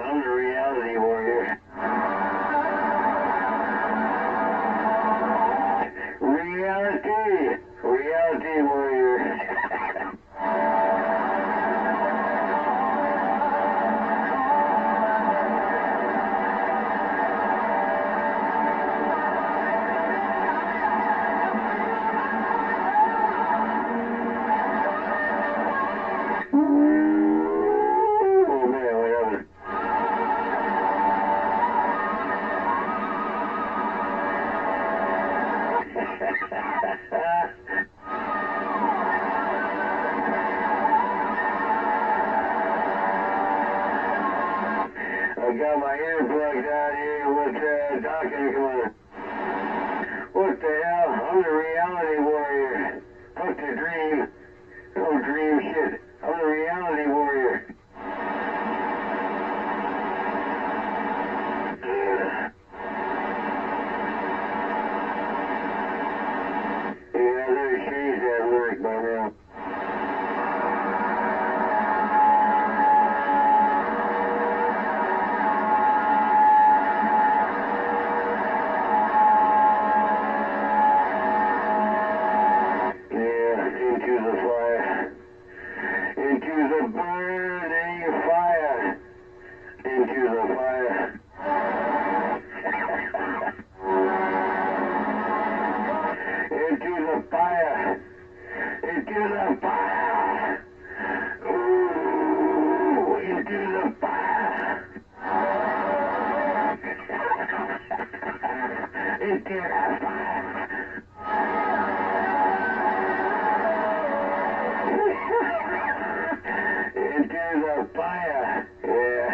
I'm the reality warrior. Reality warrior. Oh man, whatever. I got my earplugs out here with talking going. What the hell? I'm the reality warrior. Fuck the dream. No dream shit. I'm the reality warrior. Yeah, there changed that lyric by now. Into the fire, into the burning fire. the fire. Ooh, into the fire. Into the fire. Into the fire. Yeah.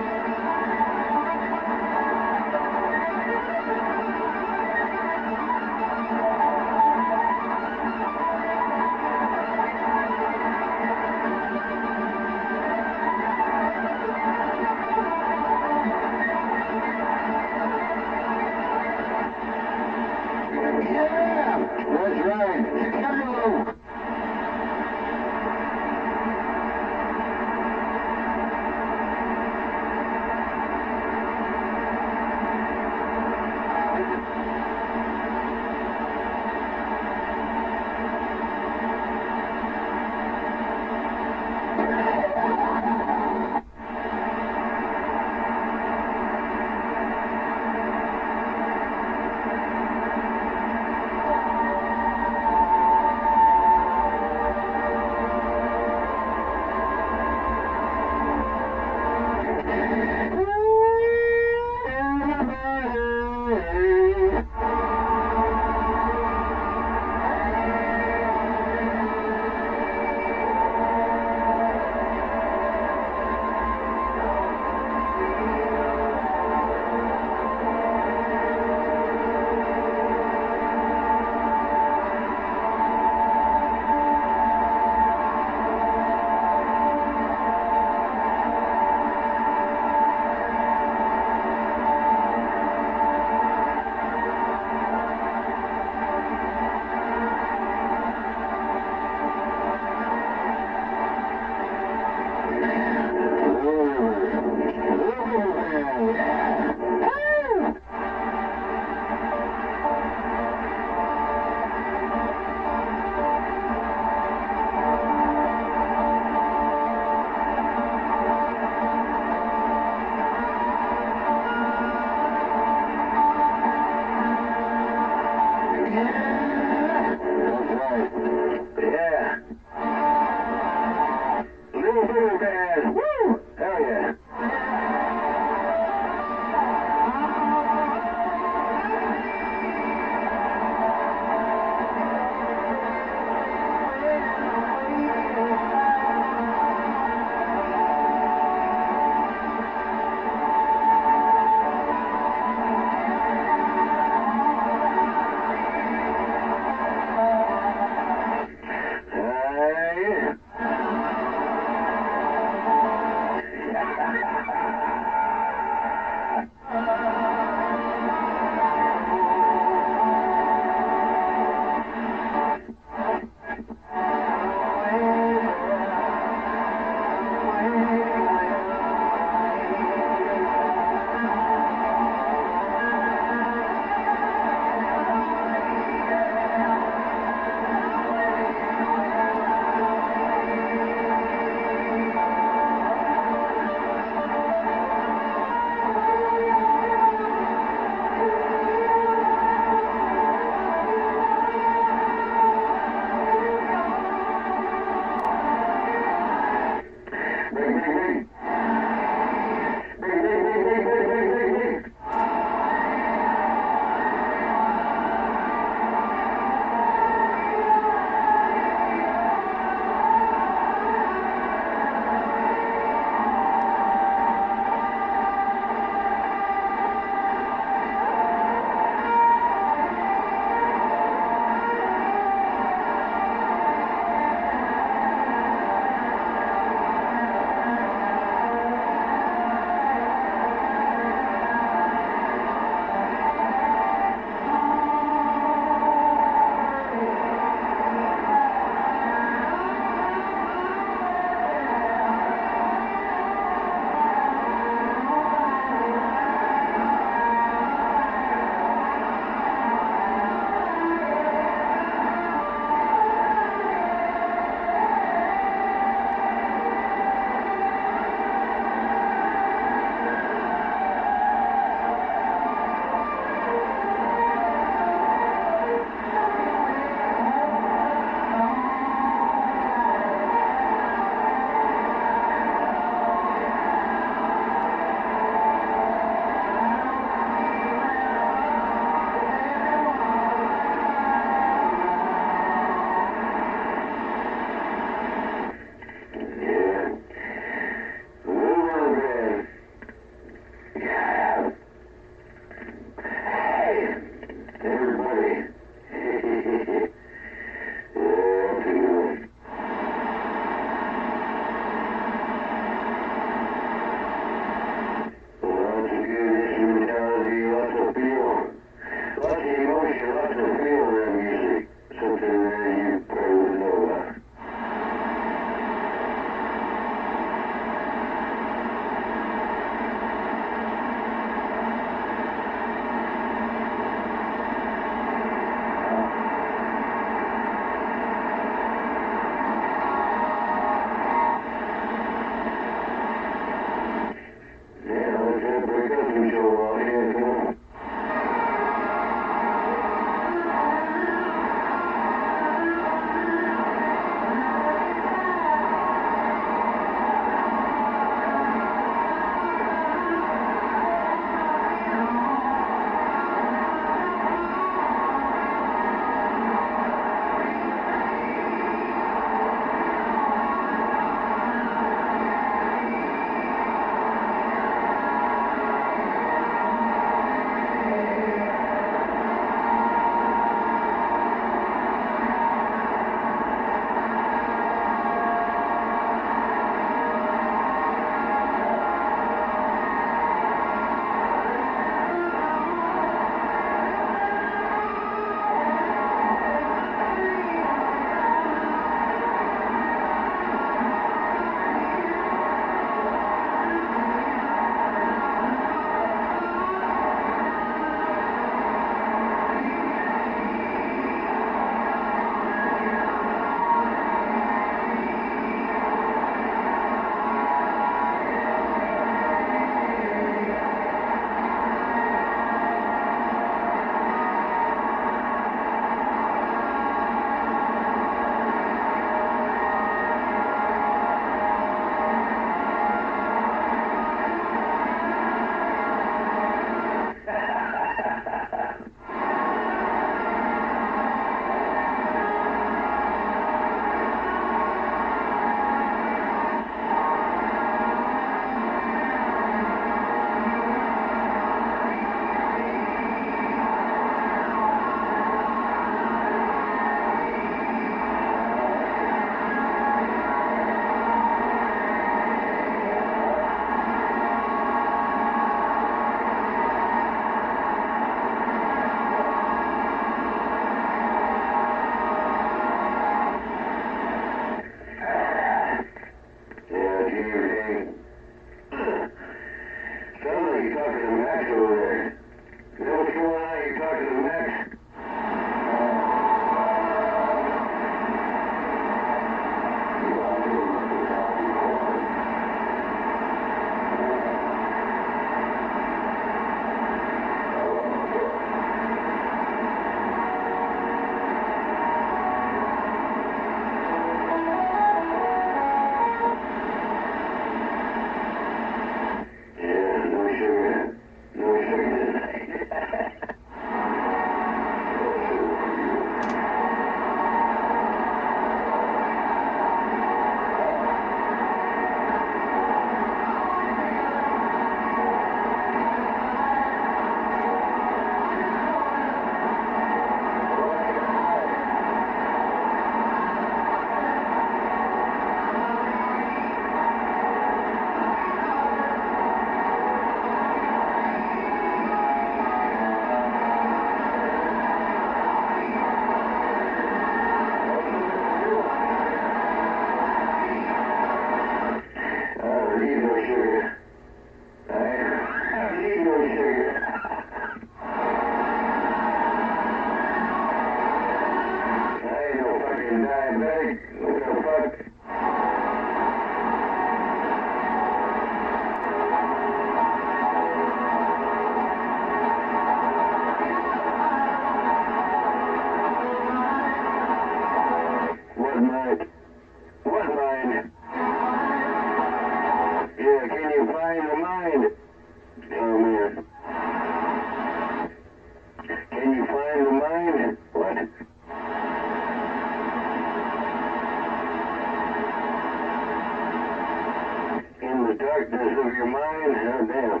darkness of your mind, oh damn.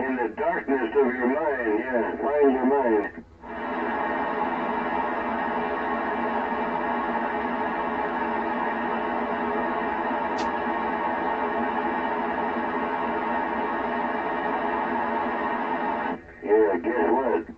In the darkness of your mind, yeah, find your mind. Yeah, guess what?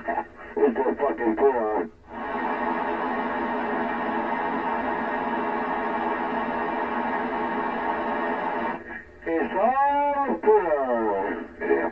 It's a fucking pull-on. It's all a pull-on. Yeah.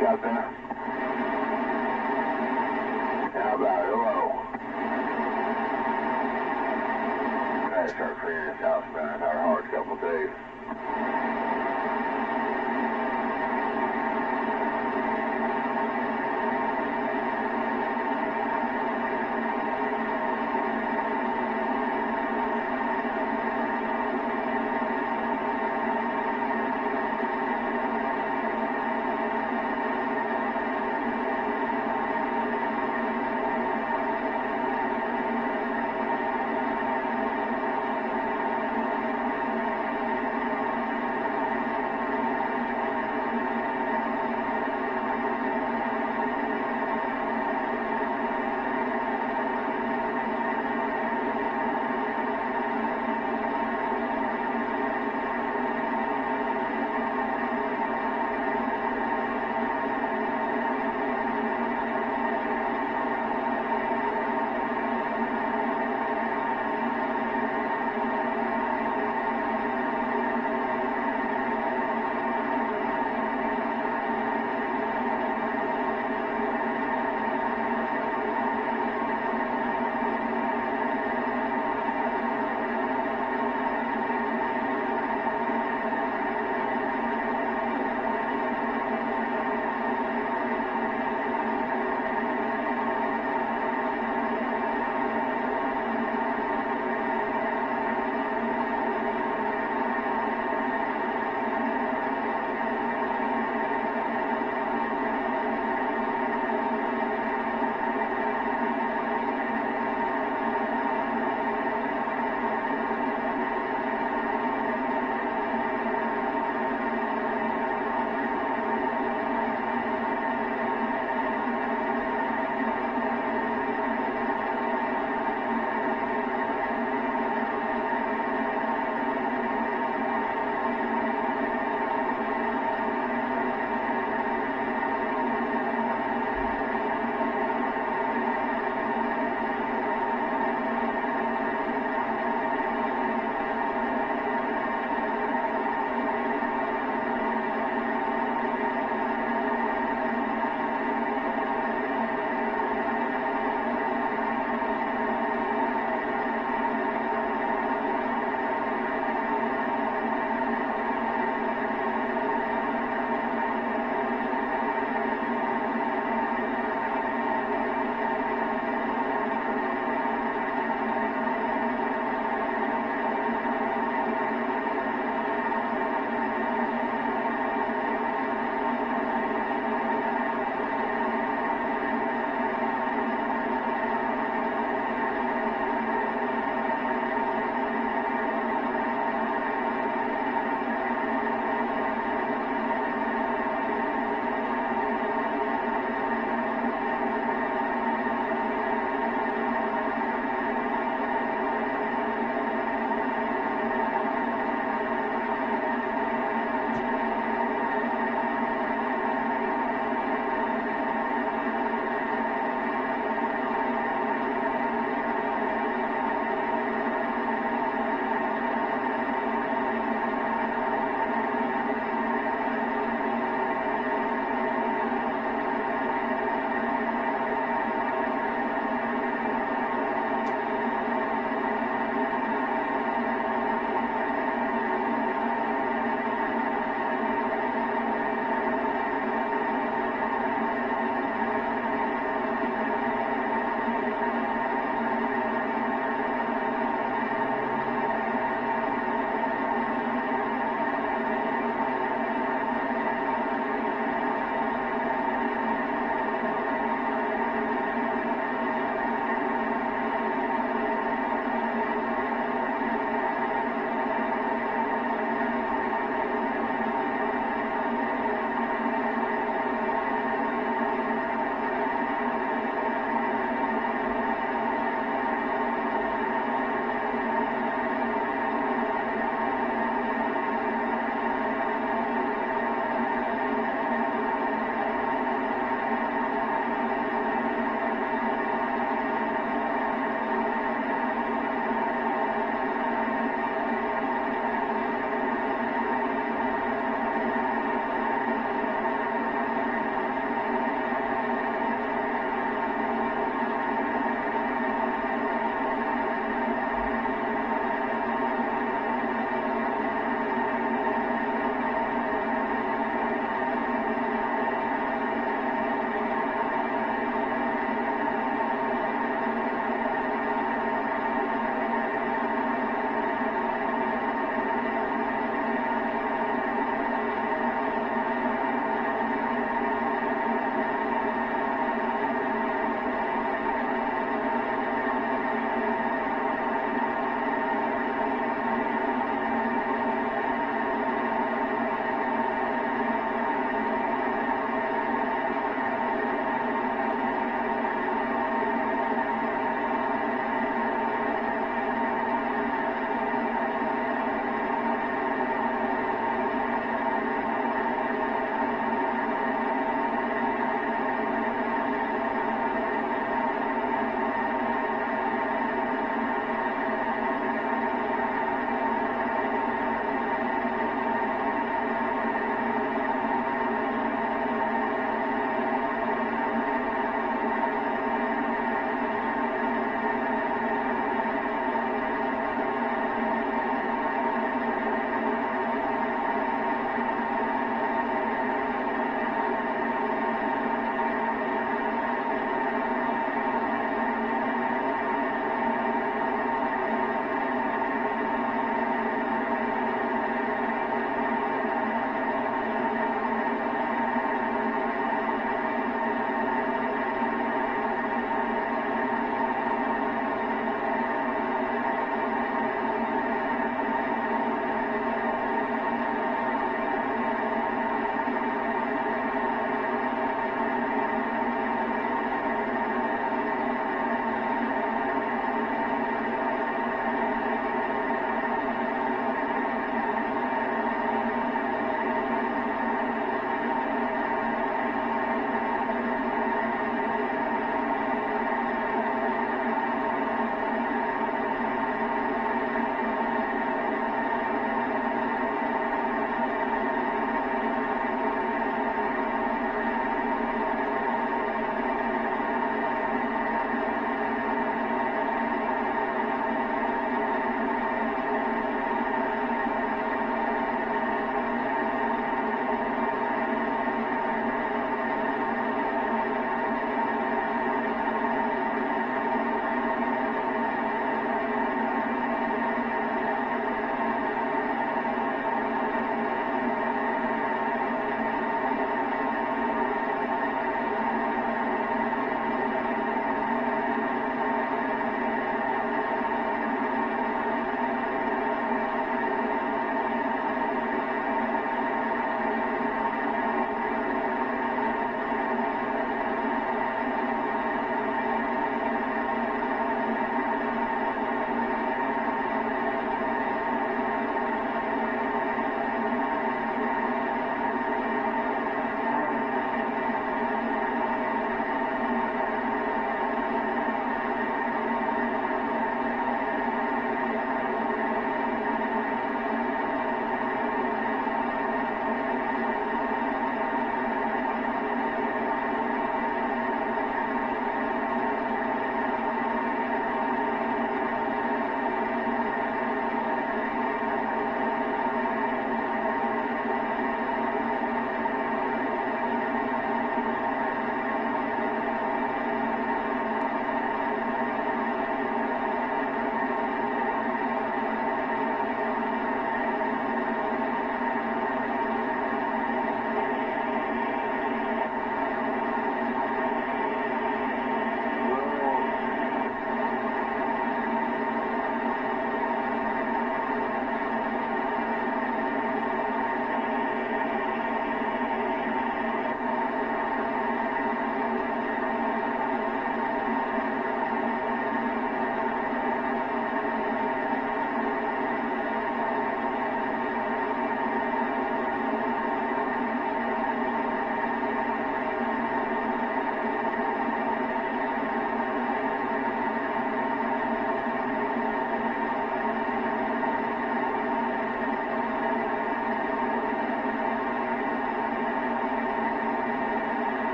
Captain. How about it? Hello. I start figuring this out. It's been our hard couple of days.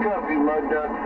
copy, Mud Duck.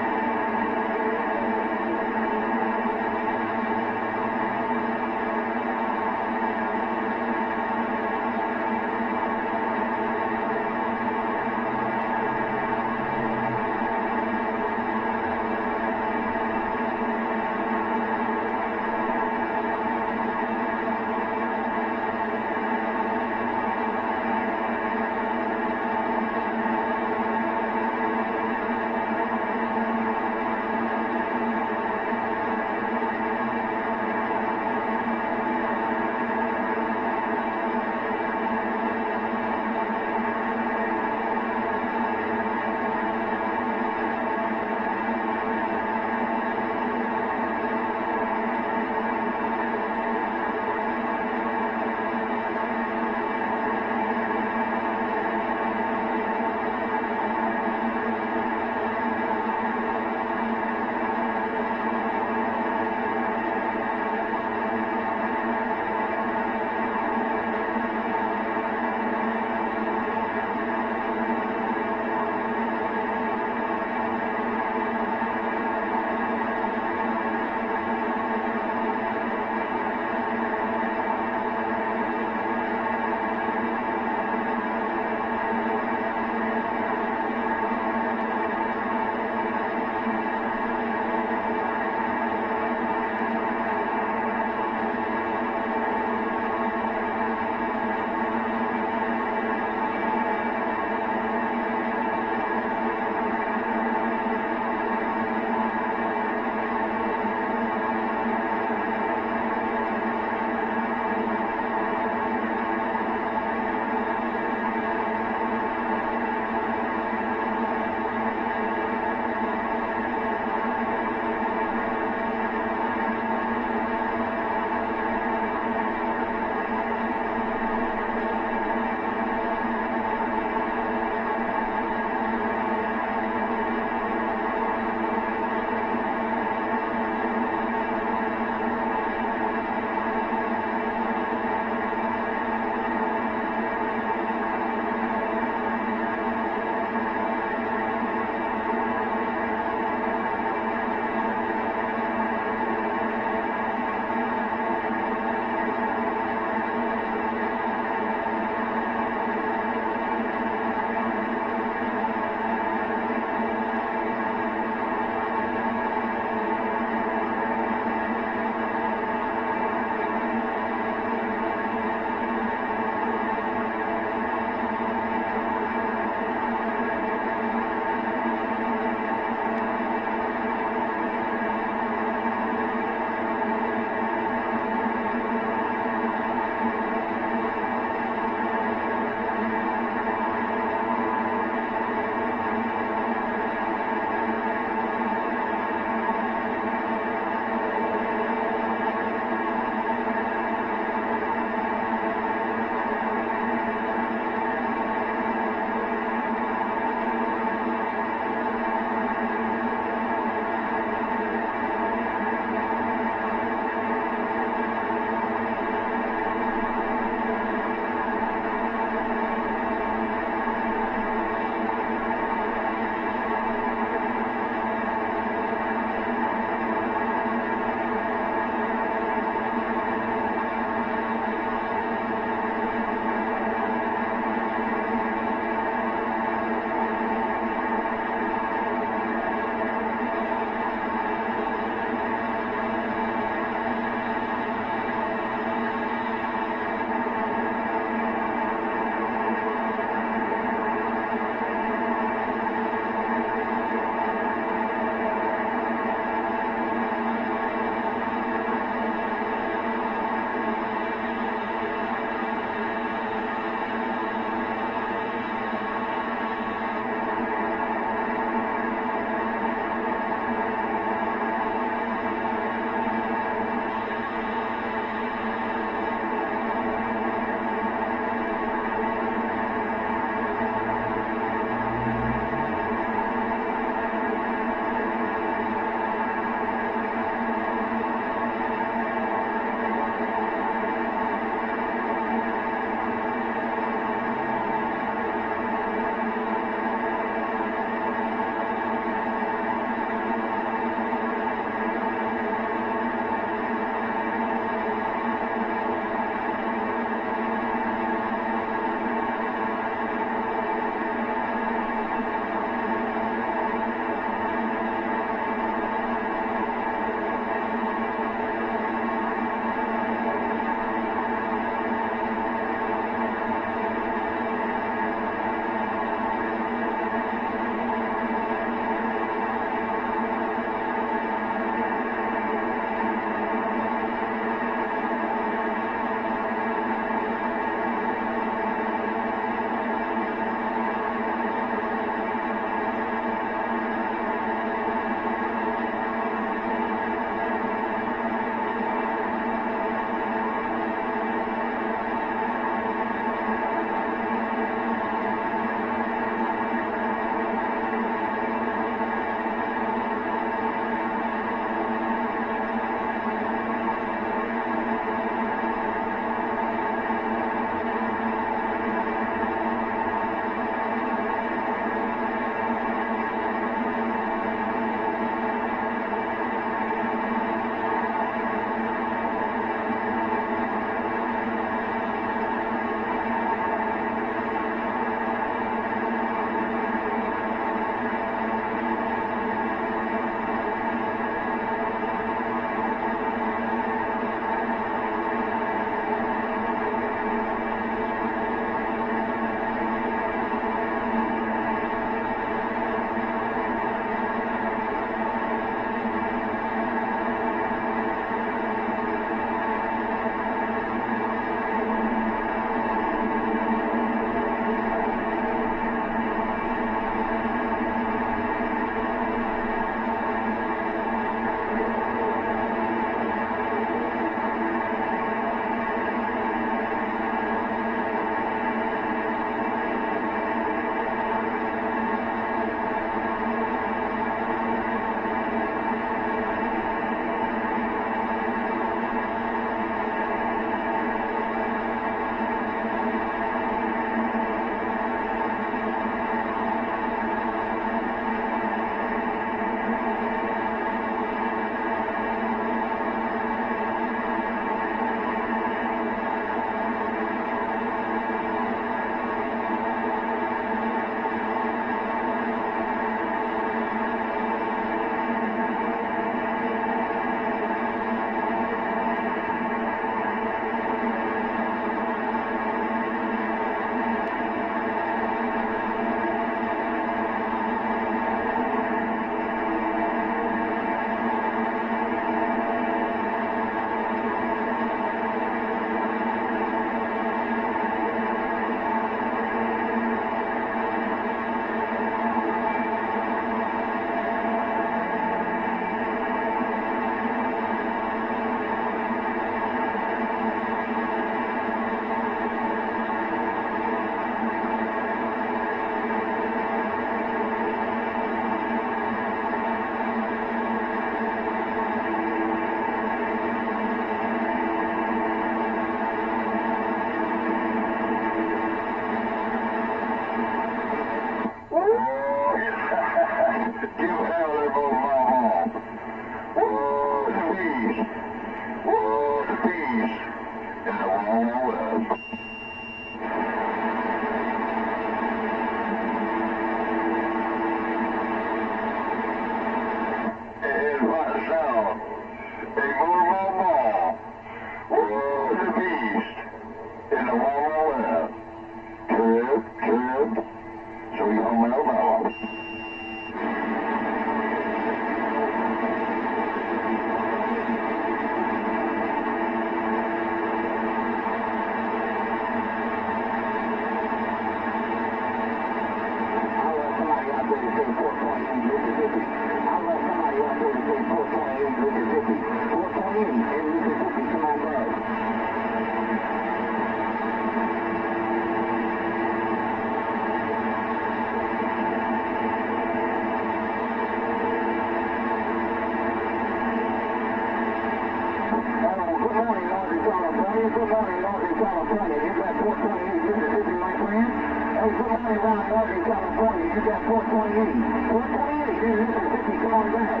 good morning, Northern California. You got 428 Mississippi, my friend. Hey, good morning, Ron, Northern California. You got 428. 428 in Mississippi, calling back.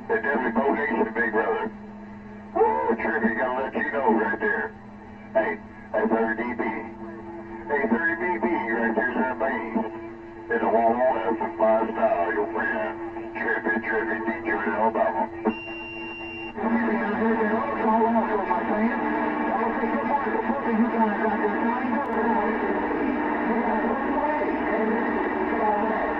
At every location, big brother. Woo, trippy, gotta let you know right there. Hey, that's 30 dB. Hey, 30 dB right there's that base. In the wall, that's a 5-star, your friend. Trippy, Detroit, Alabama. Trippy, I heard that also, my friend. I will say good morning to both of you guys out there. Johnny, good morning. You got 428. And Mississippi, calling back.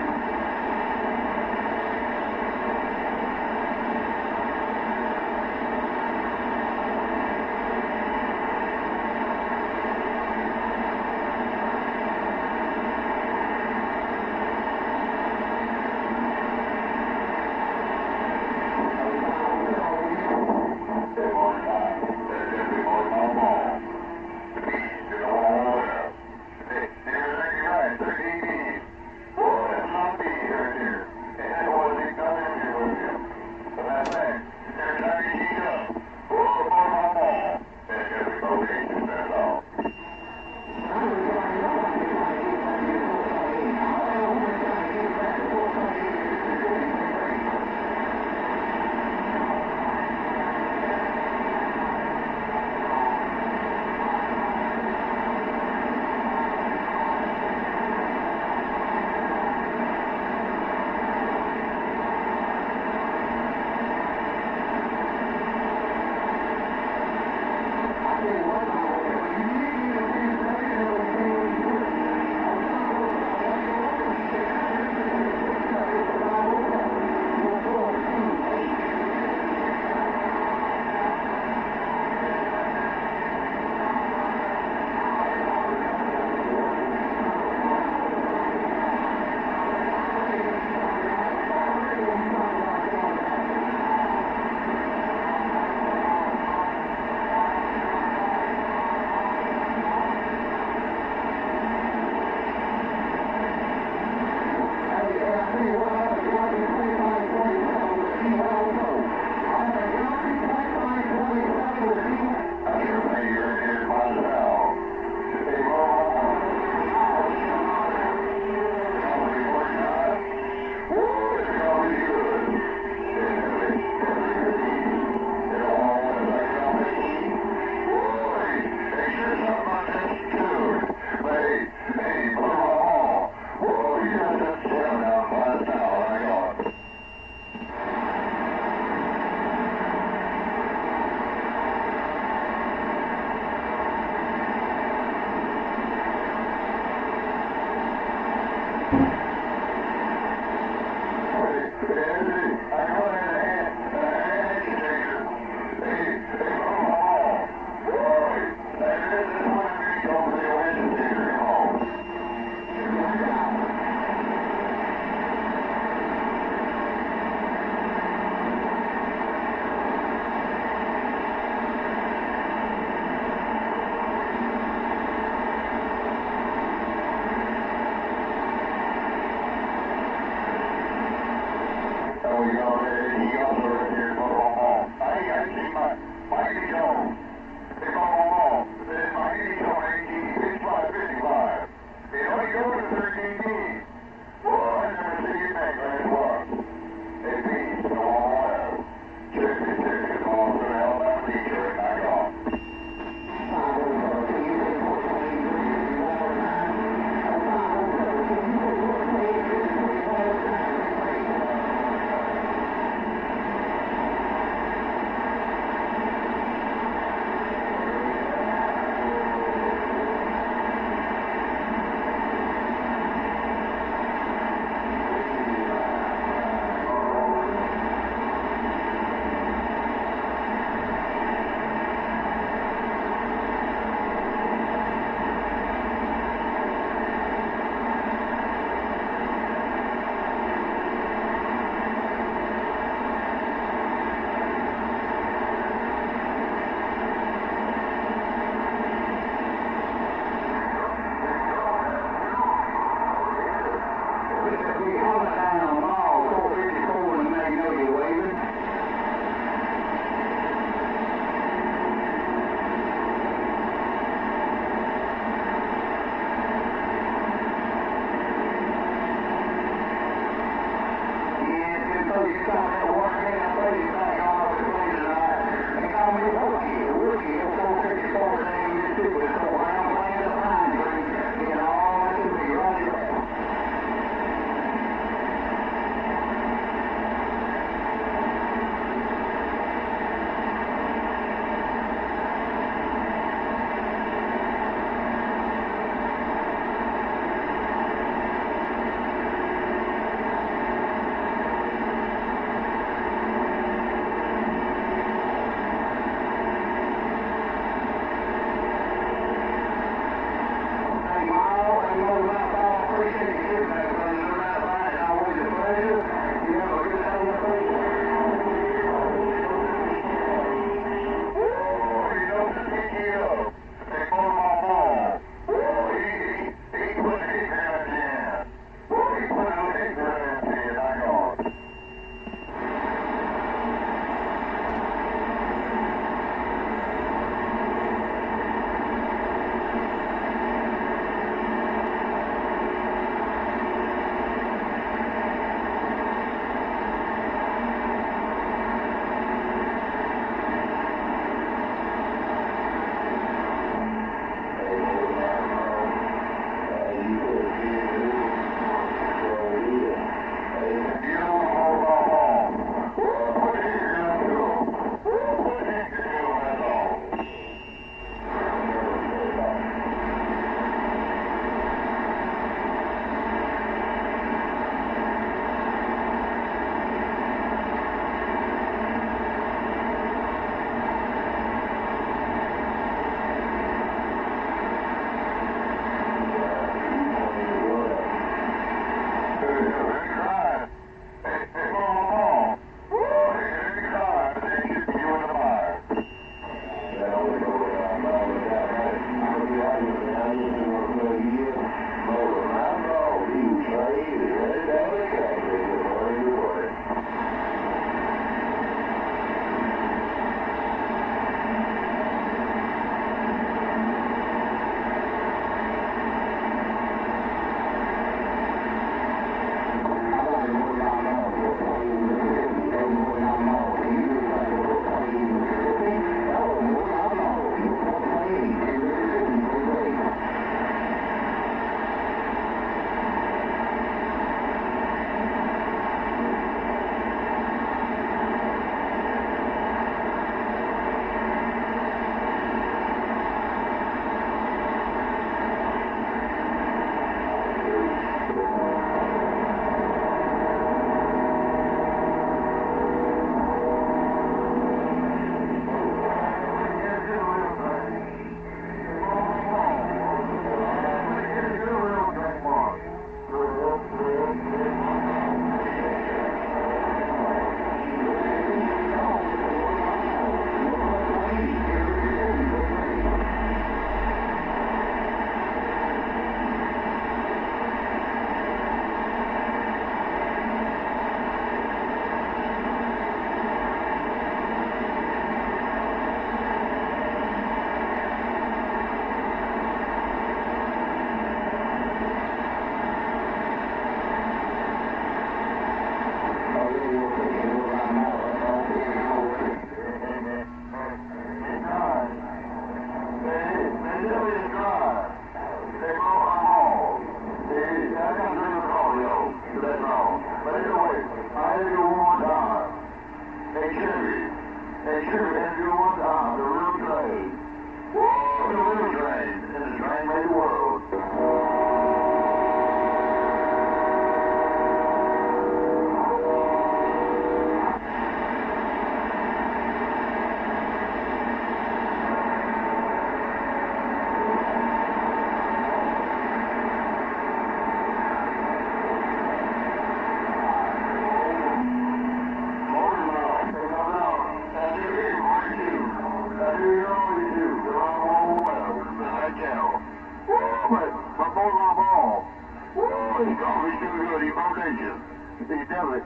too good. He bodacious. He's definitely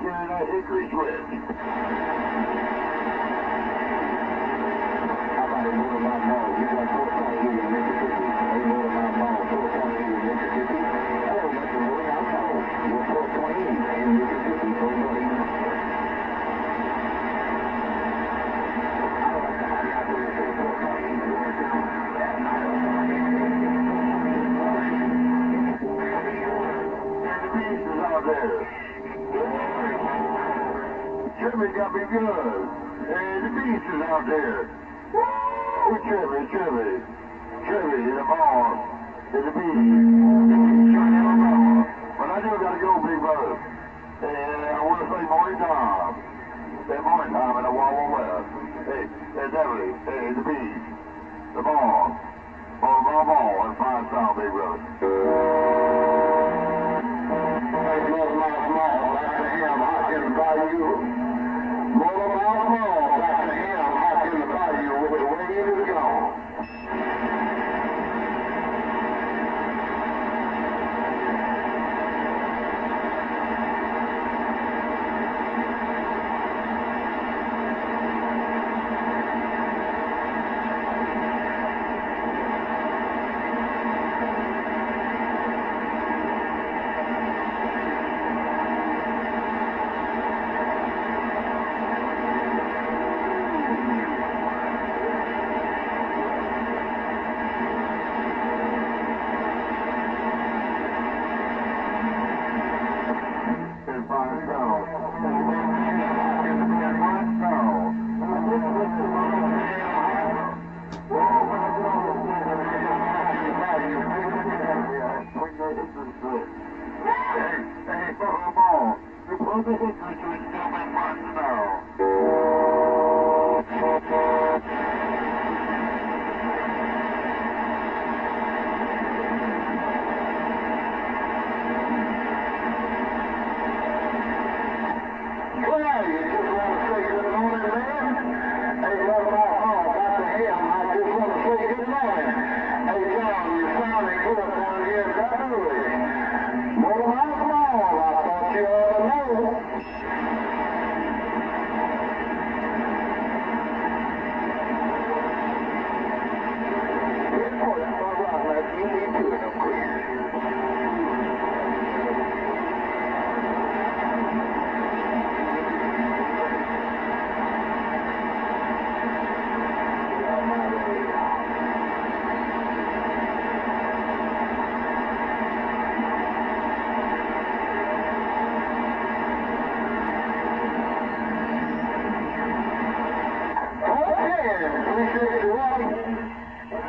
carrying that hickory switch. How about a little my ball? You got 4.8 in Mississippi. A little my ball, 4.8 in Mississippi. Hello, Mr. Boy, I'm Paul. You're 4.8 in Mississippi, for money. Chevy got me good. And the beast is out there. Woo! Chevy, the ball. And the beast. But I do gotta go, big brother. And I want to say morning time. Say morning time in the Wawa West. Hey, definitely. Hey, the beast. The ball. Ball, and 5 style, big brother.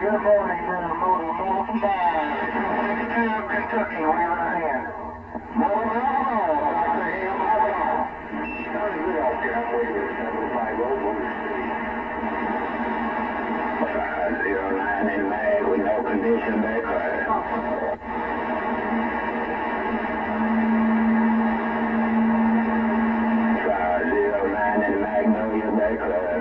Good morning, Kentucky, where you're at. In mag with no condition backfire. 509 in Magnolia backfire.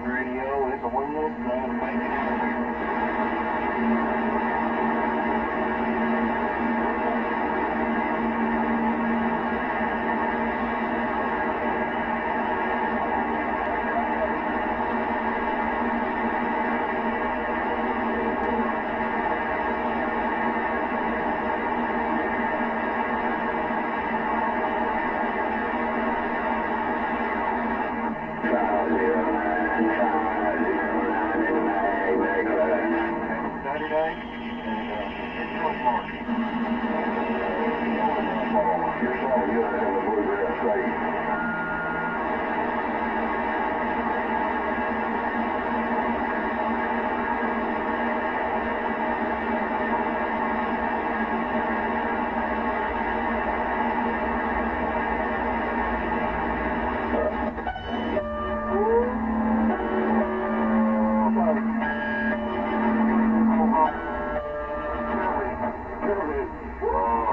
Radio, it's a window, trying to make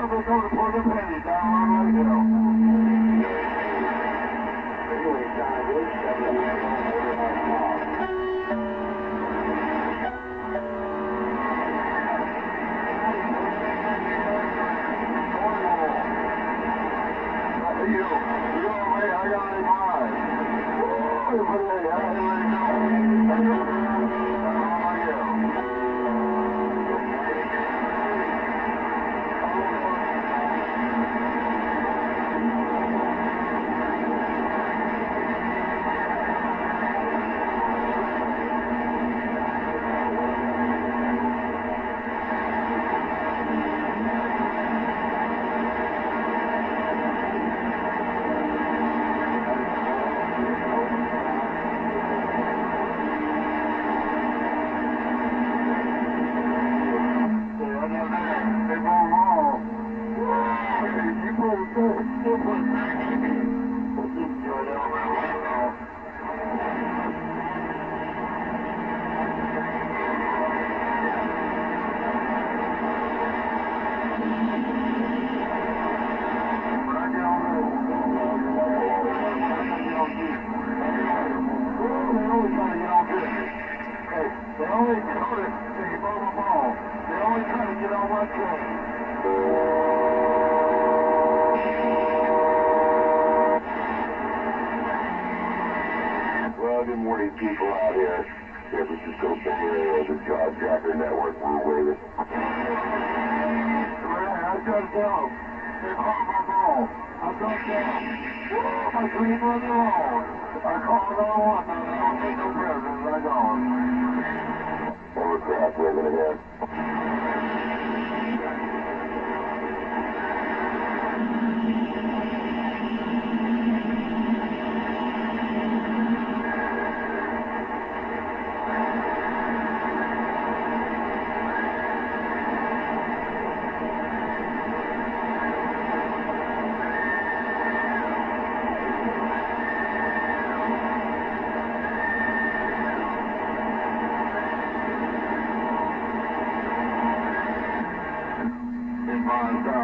We're going to put a penny down on right now. Well, good morning, people out here. San Francisco Bay Area, the Job Jacker Network, we're waiting. I got down. They caught my ball. I got down. My green was alone. I called on one. I don't take no prisoners. I gone. Overcraft living again.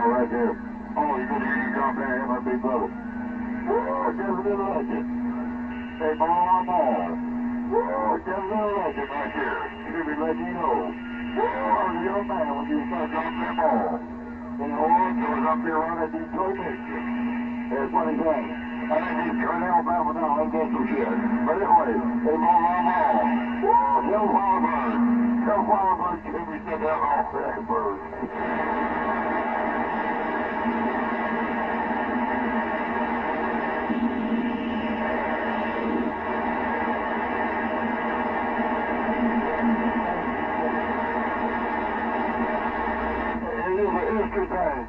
Right there. Oh, you gonna hear you drop there, hit my big brother. Oh, definitely legend. Hey, below our ball. Oh, definitely legend right there. Should be letting you know. Oh, the young man when you start dropping that ball. You know what? It was up there on that Detroit Michigan. It's funny thing. I think he's turned Alabama now. Ain't that some shit. But anyway, they below our ball. Oh, tell Firebird. Tell Firebird, Jimmy said that off that bird. History thing.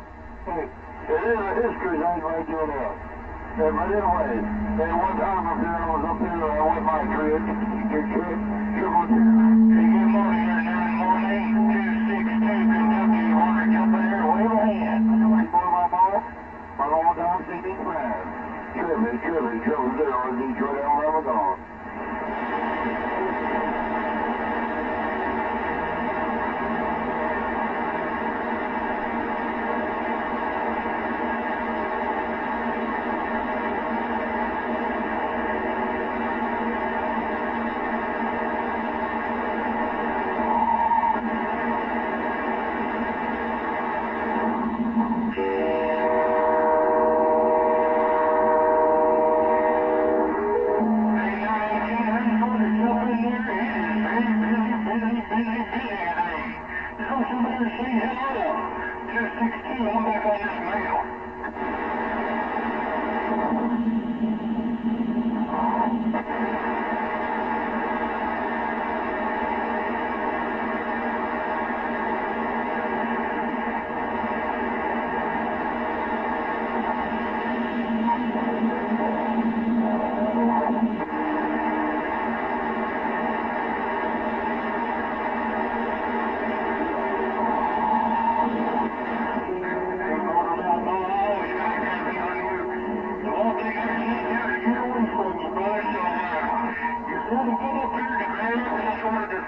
It is a history thing right there now. But anyway, one time up there, I was up there with my kid. Triple T. Good morning, here in the morning. 262 Kentucky. You want to jump in there? Wave a hand. Somebody blow my ball. My long time CB friend. Triple there on Detroit, Alabama gone.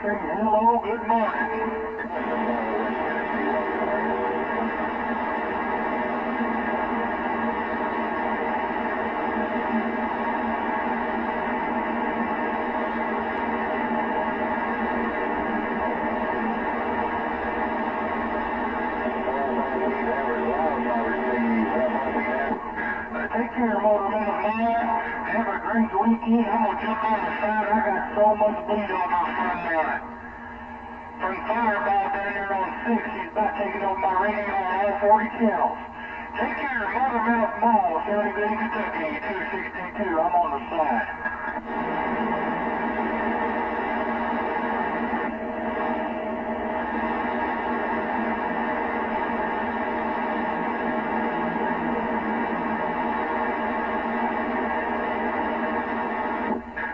Hello, good morning. great weekend. I'm gonna jump on the side. I got so much bleed over from Fireball down there on 6. He's about taking over my radio on all 40 channels. Take care of Mother Mouth Mall, County Glen, Kentucky, 262. I'm on the side.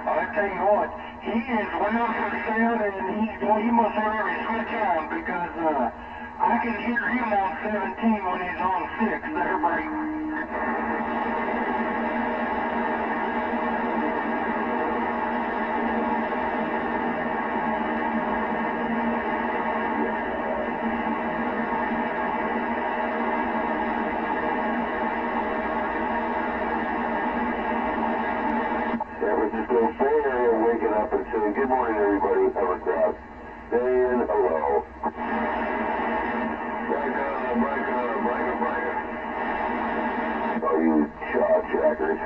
I tell you what, he is well for sound, and he must have every switch on because I can hear him on 17 when he's on 6 there, buddy. San Francisco Bay Area waking up and saying, good morning, everybody. Hovercraft. Saying hello. Breaker. Oh, you jaw-jackers.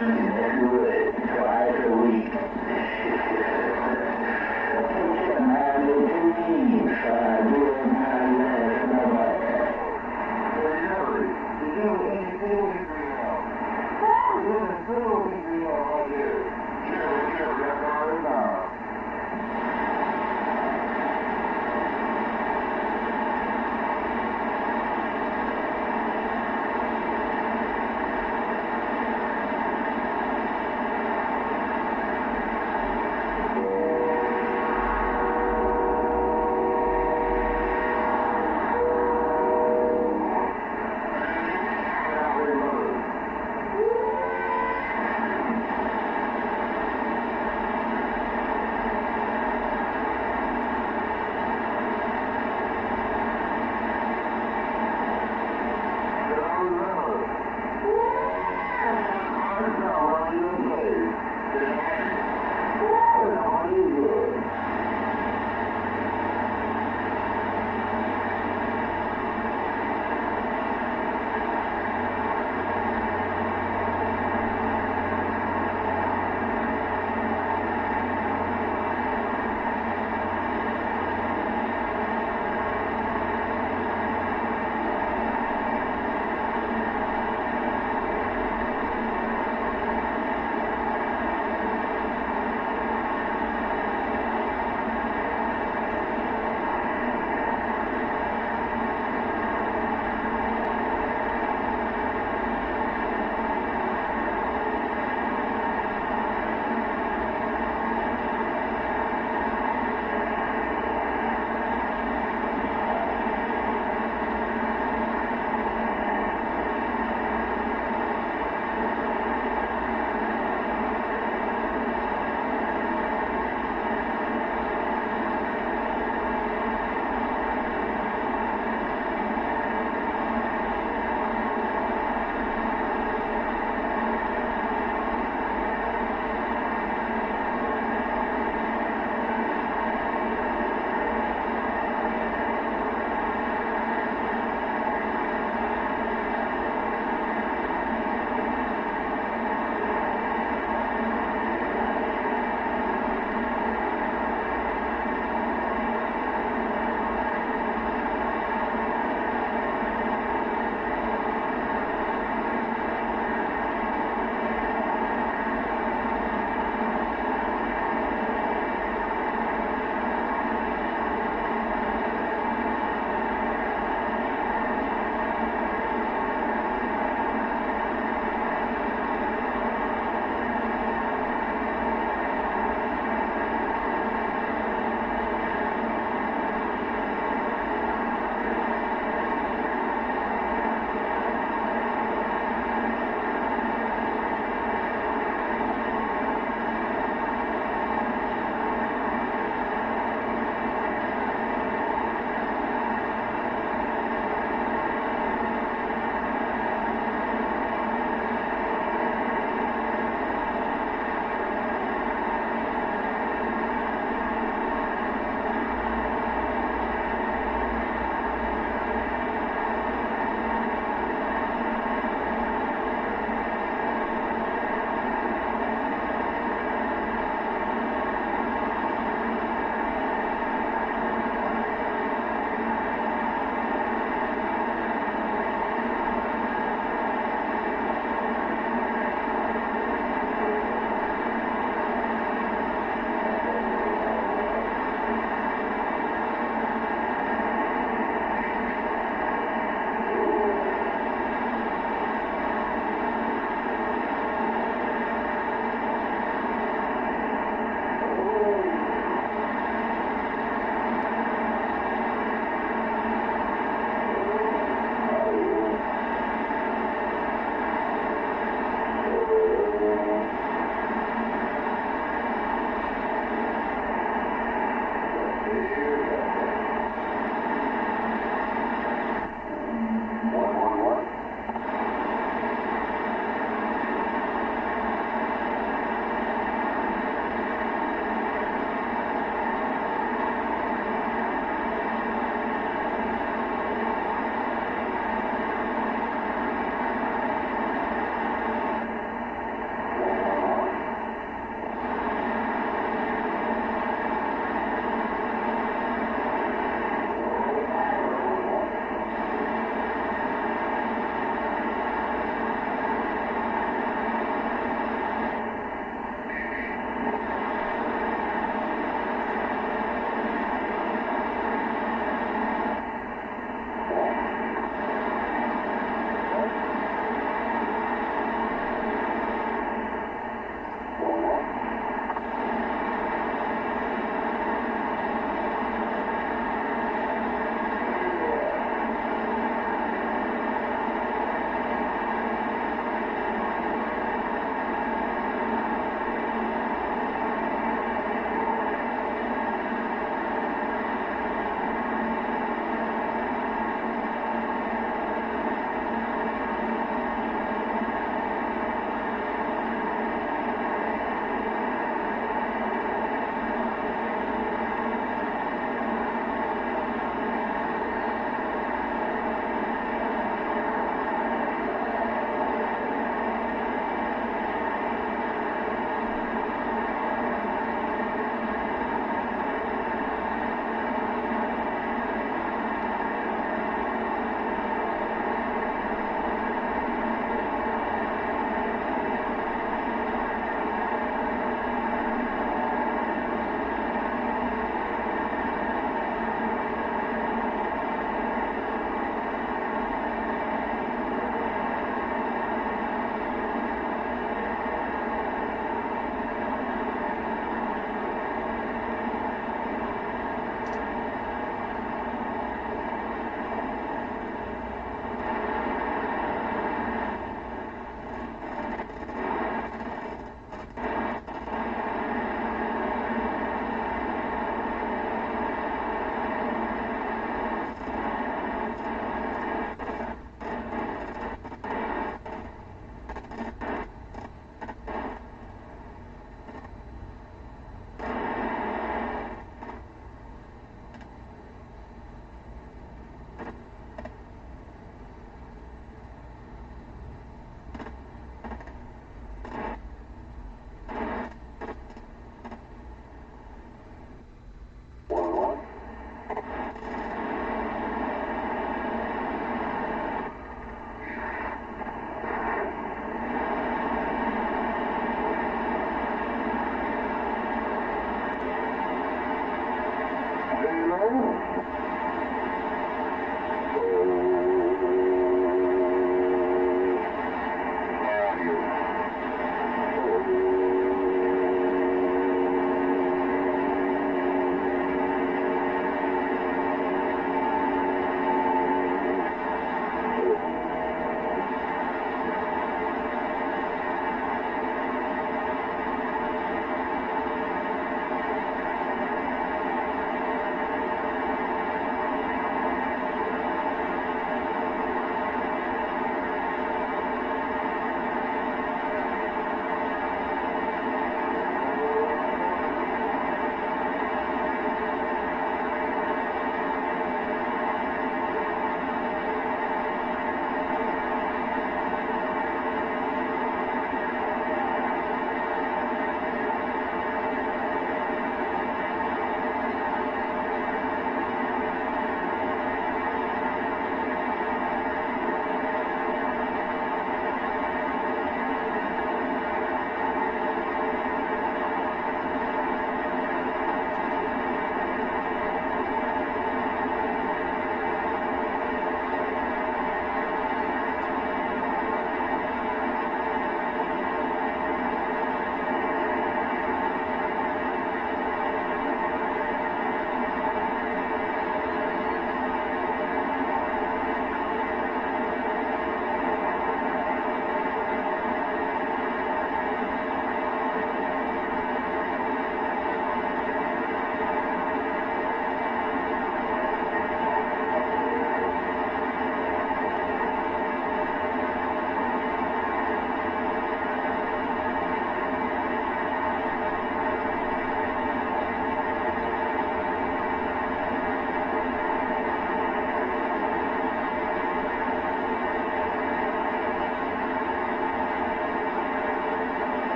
it twice a week.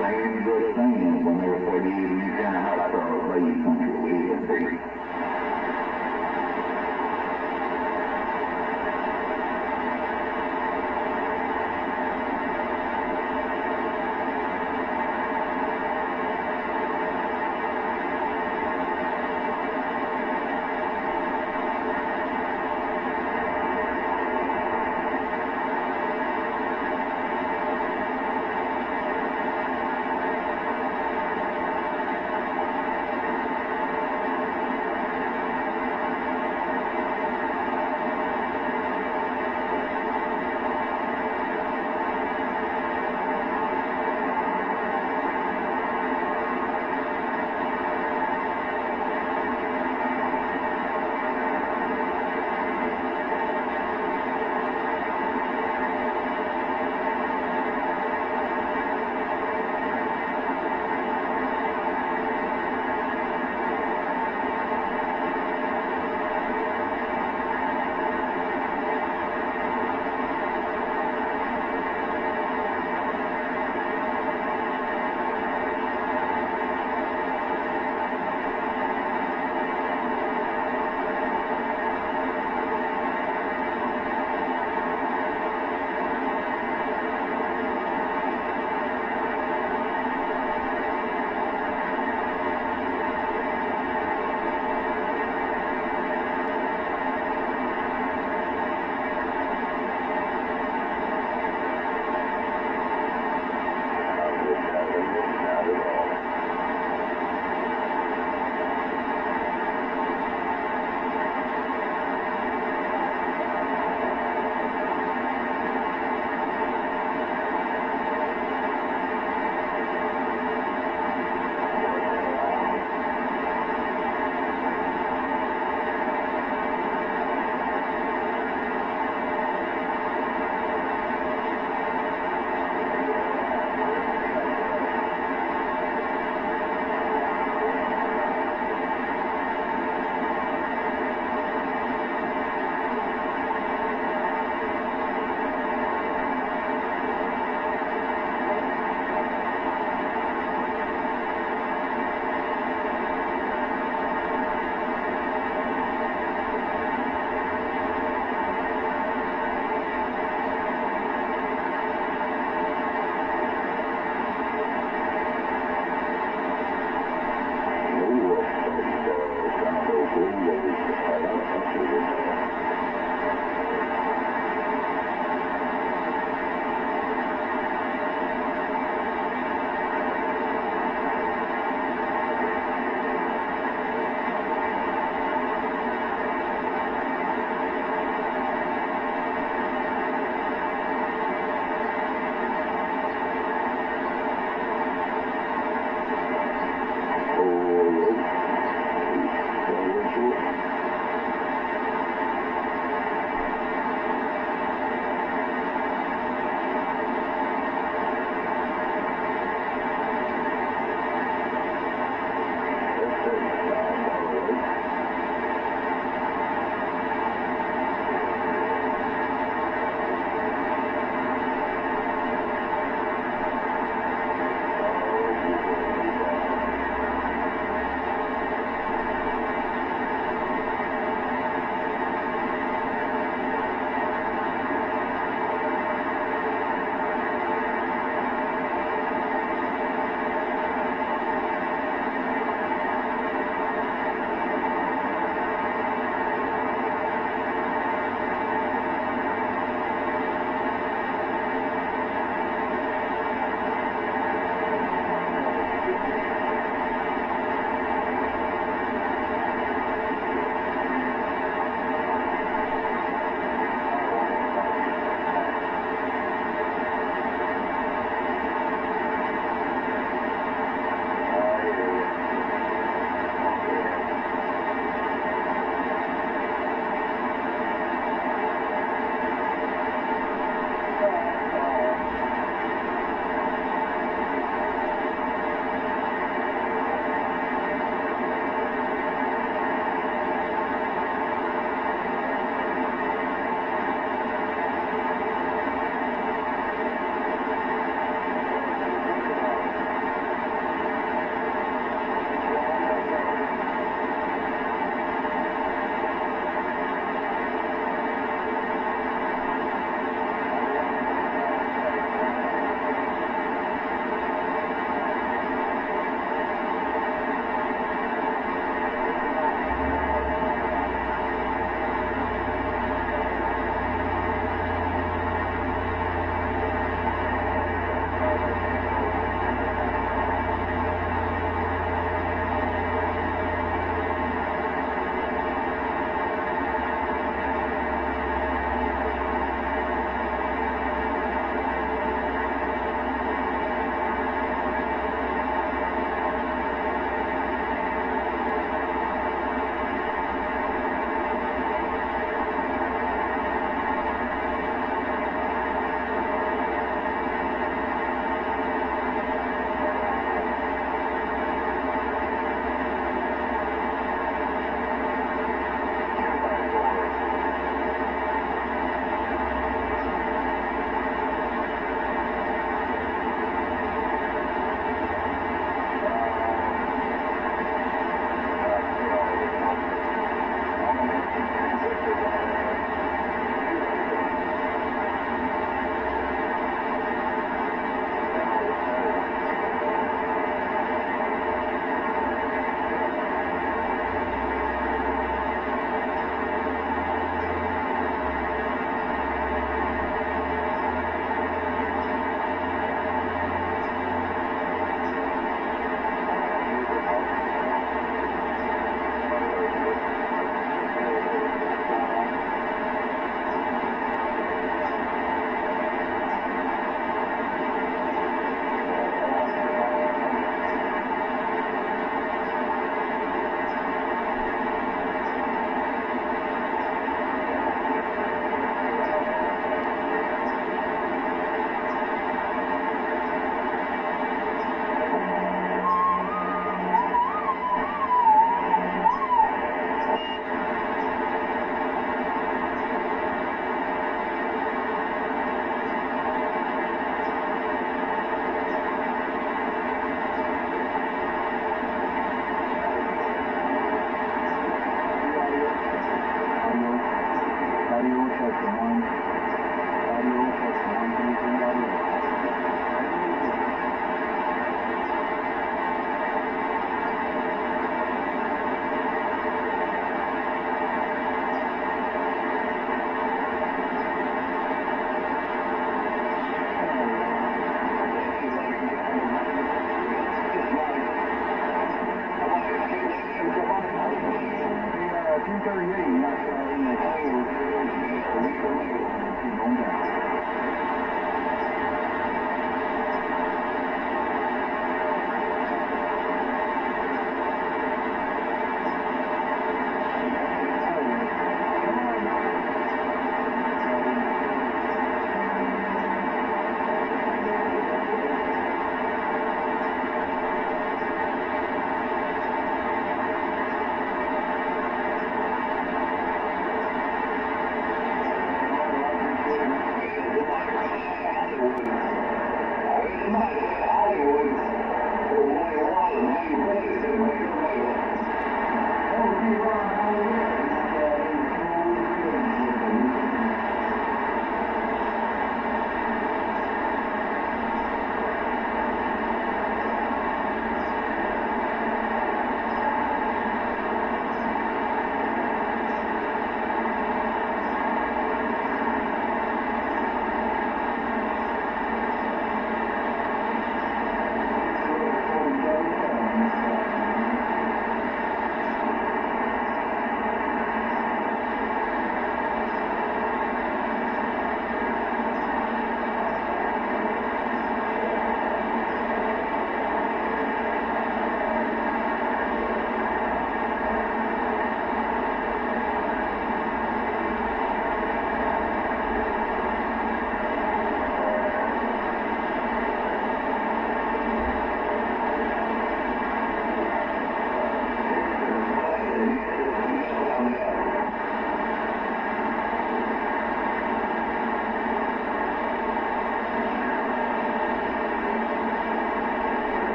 same good thing when they were you kind of have to raise country with.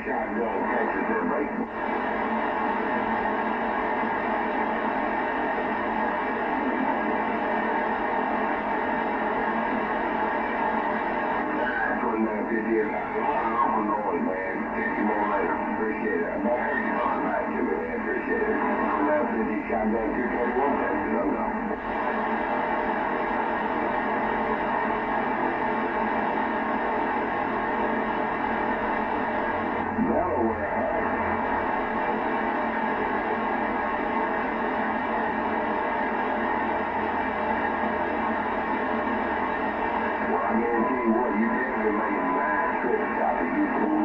Shotgun, Texas, and racing. Noise, man. Catch you more later. Appreciate it. More heavy on that, Jimmy, man. Appreciate it. That 50 shotgun 221 tested up now. Delaware, huh? Well, I guarantee you what, you definitely made 9 trips out of Houston.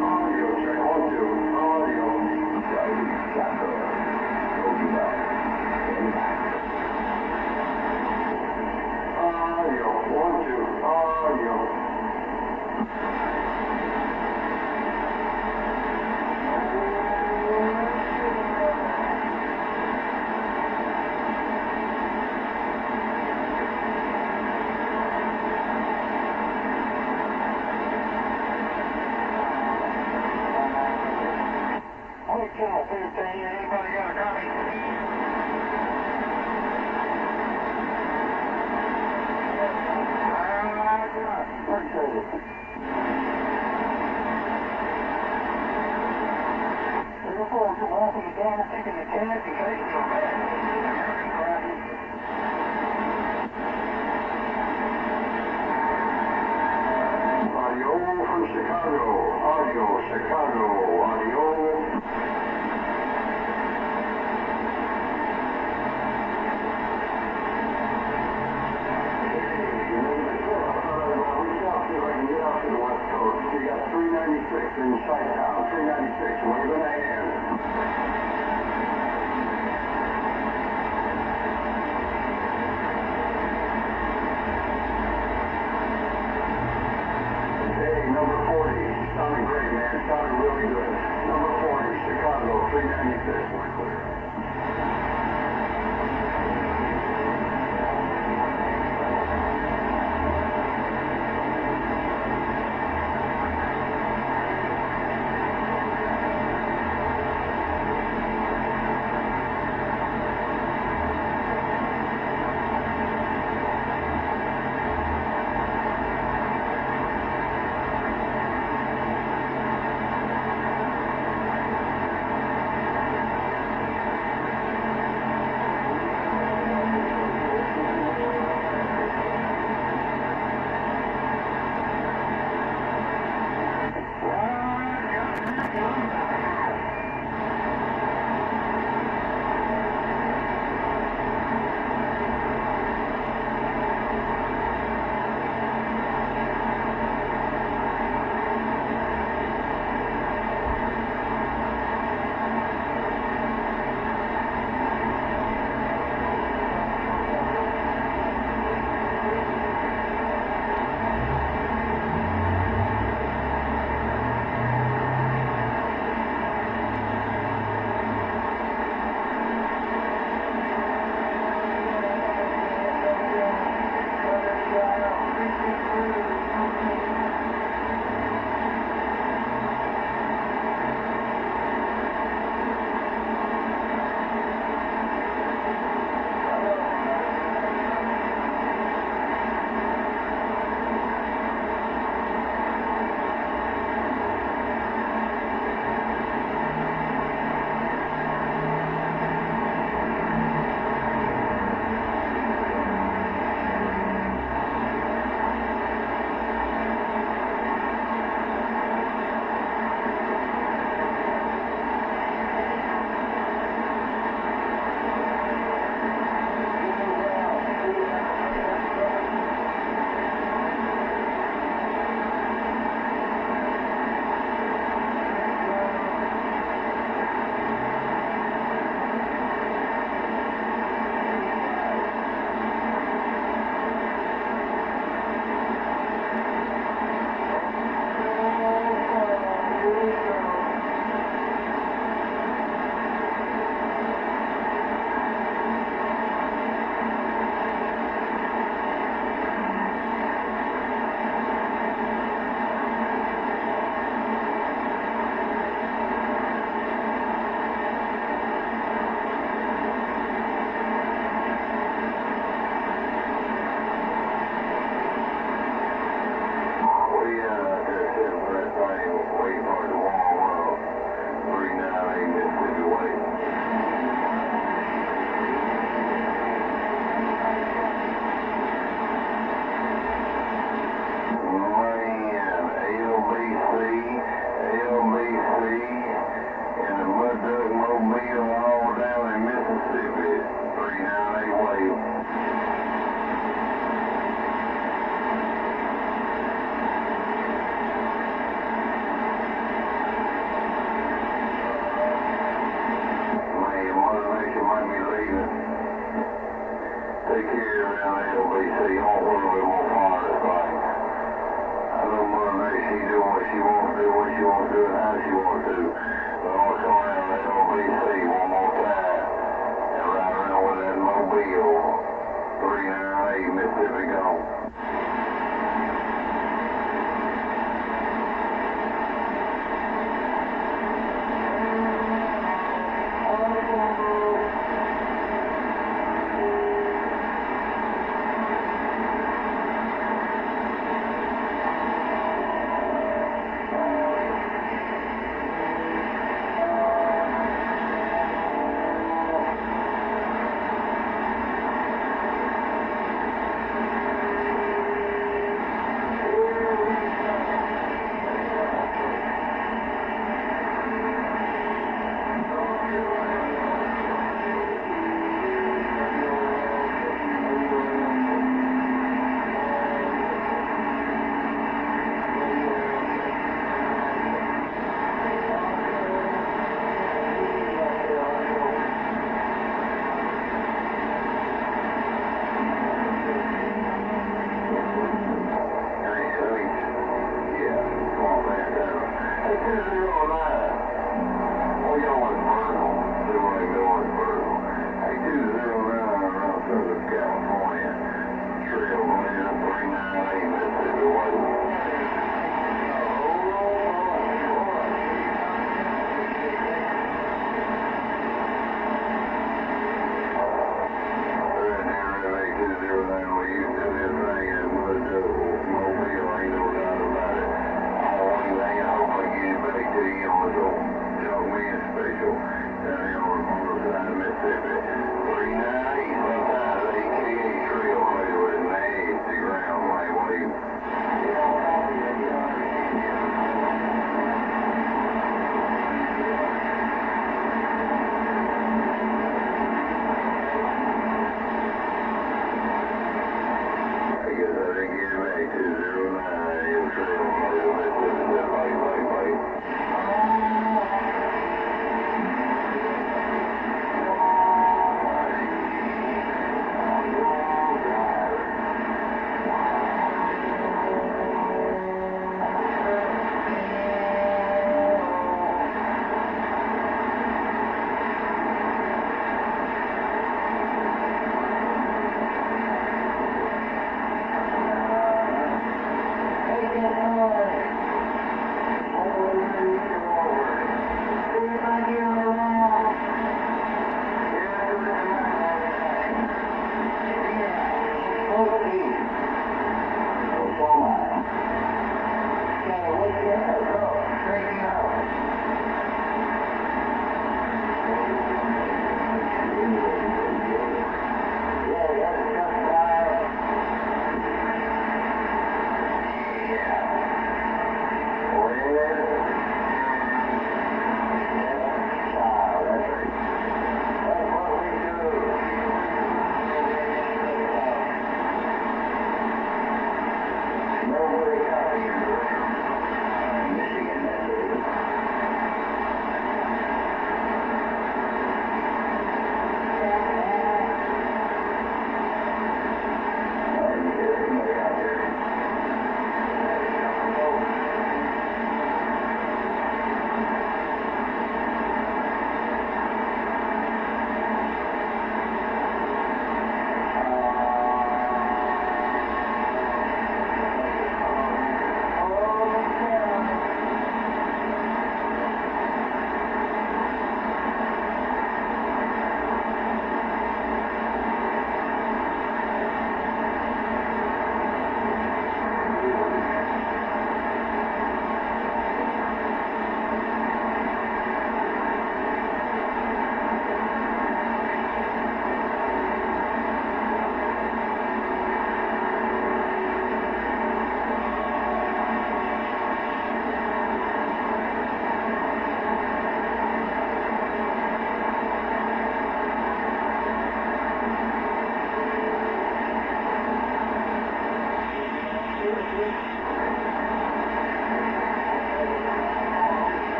Audio check, 1, 2, audio. Sorry, shotgun. Told you about it. Audio, 1, 2, audio. Channel 15, anybody got a copy? Appreciate it. Therefore, you're walking it down, taking the test in case you're bad. Audio from Chicago. Audio, Chicago. Audio. You got 396 in Chi-Town, 396, waving a hand.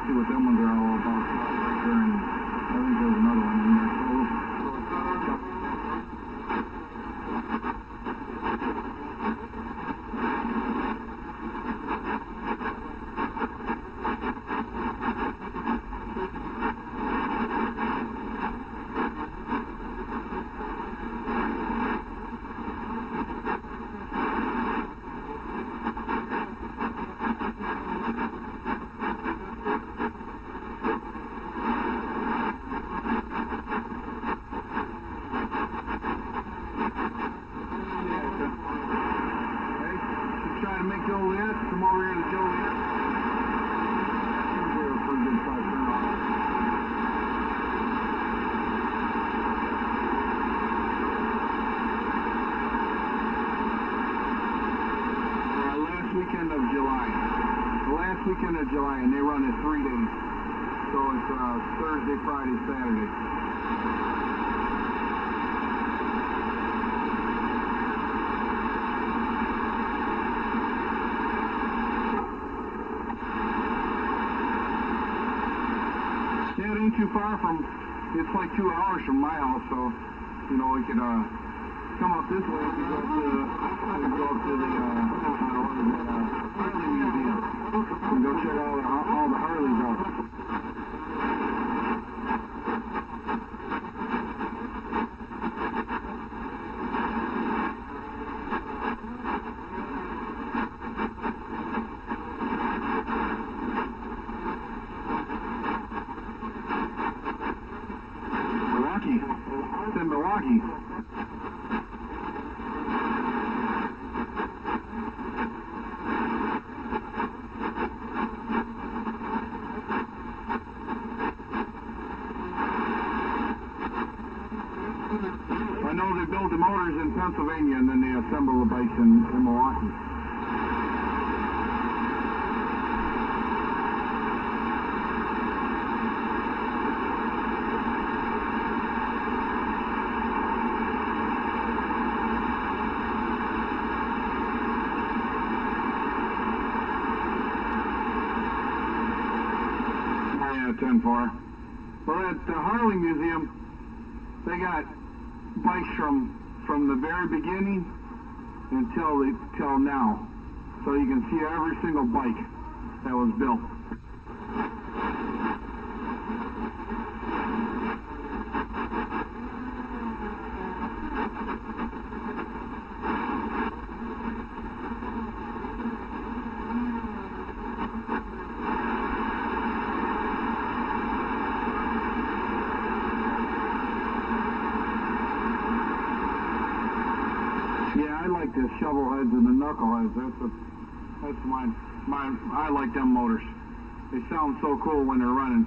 see what them ones are all about. And I think there's another one in there. So weekend of July. The last weekend of July, and they run it 3 days. So it's Thursday, Friday, Saturday. Yeah, it ain't too far from, it's like 2 hours from my house, so, you know, we could come up this way, we could go up to the Harley Museum and go check all the Harleys out. Milwaukee. It's in Milwaukee. I know they build the motors in Pennsylvania and then they assemble the bikes in Milwaukee. Yeah, 10-4. Well, at the Harley Museum, they got bikes from the very beginning till now, so you can see every single bike that was built. Yeah, I like the shovel heads and the knuckle heads. That's mine. I like them motors. They sound so cool when they're running.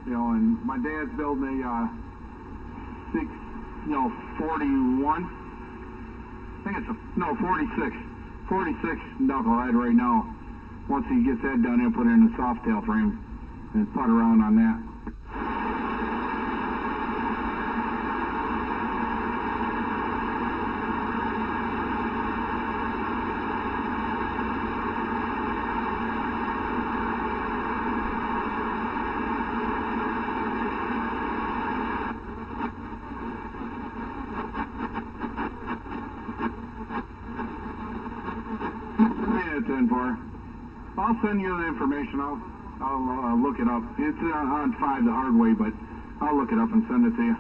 You know, and my dad's building a 41. I think it's 46. 46 knucklehead right now. Once he gets that done, he'll put it in a soft tail frame and putt around on that. Yeah, 10-4. I'll send you the information. I'll look it up. It's on 5 the hard way, but I'll look it up and send it to you.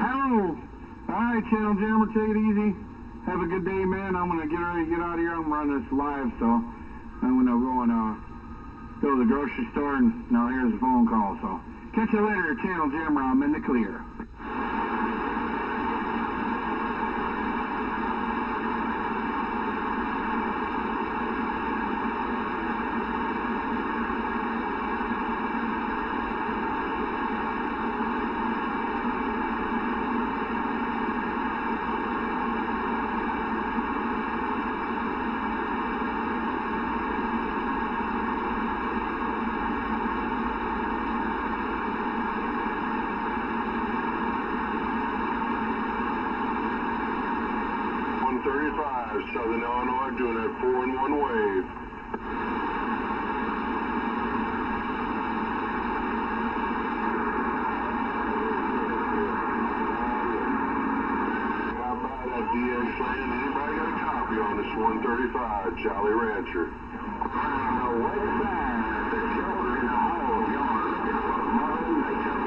Hello. All right, Channel Jammer, take it easy. Have a good day, man. I'm going to get ready to get out of here. I'm running this live, so I'm going to go and go to the grocery store, and now here's a phone call. So catch you later, Channel Jammer. I'm in the clear. Southern Illinois doing that 4-in-1 wave. How about that DX land? Anybody got a copy on this 135 Jolly Rancher? On the west side, the children all gone looking for Mother Nature.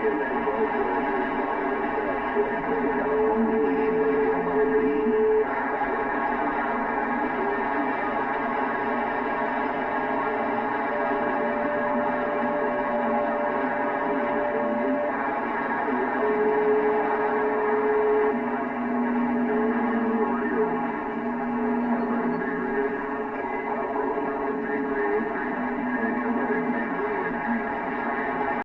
Thank you.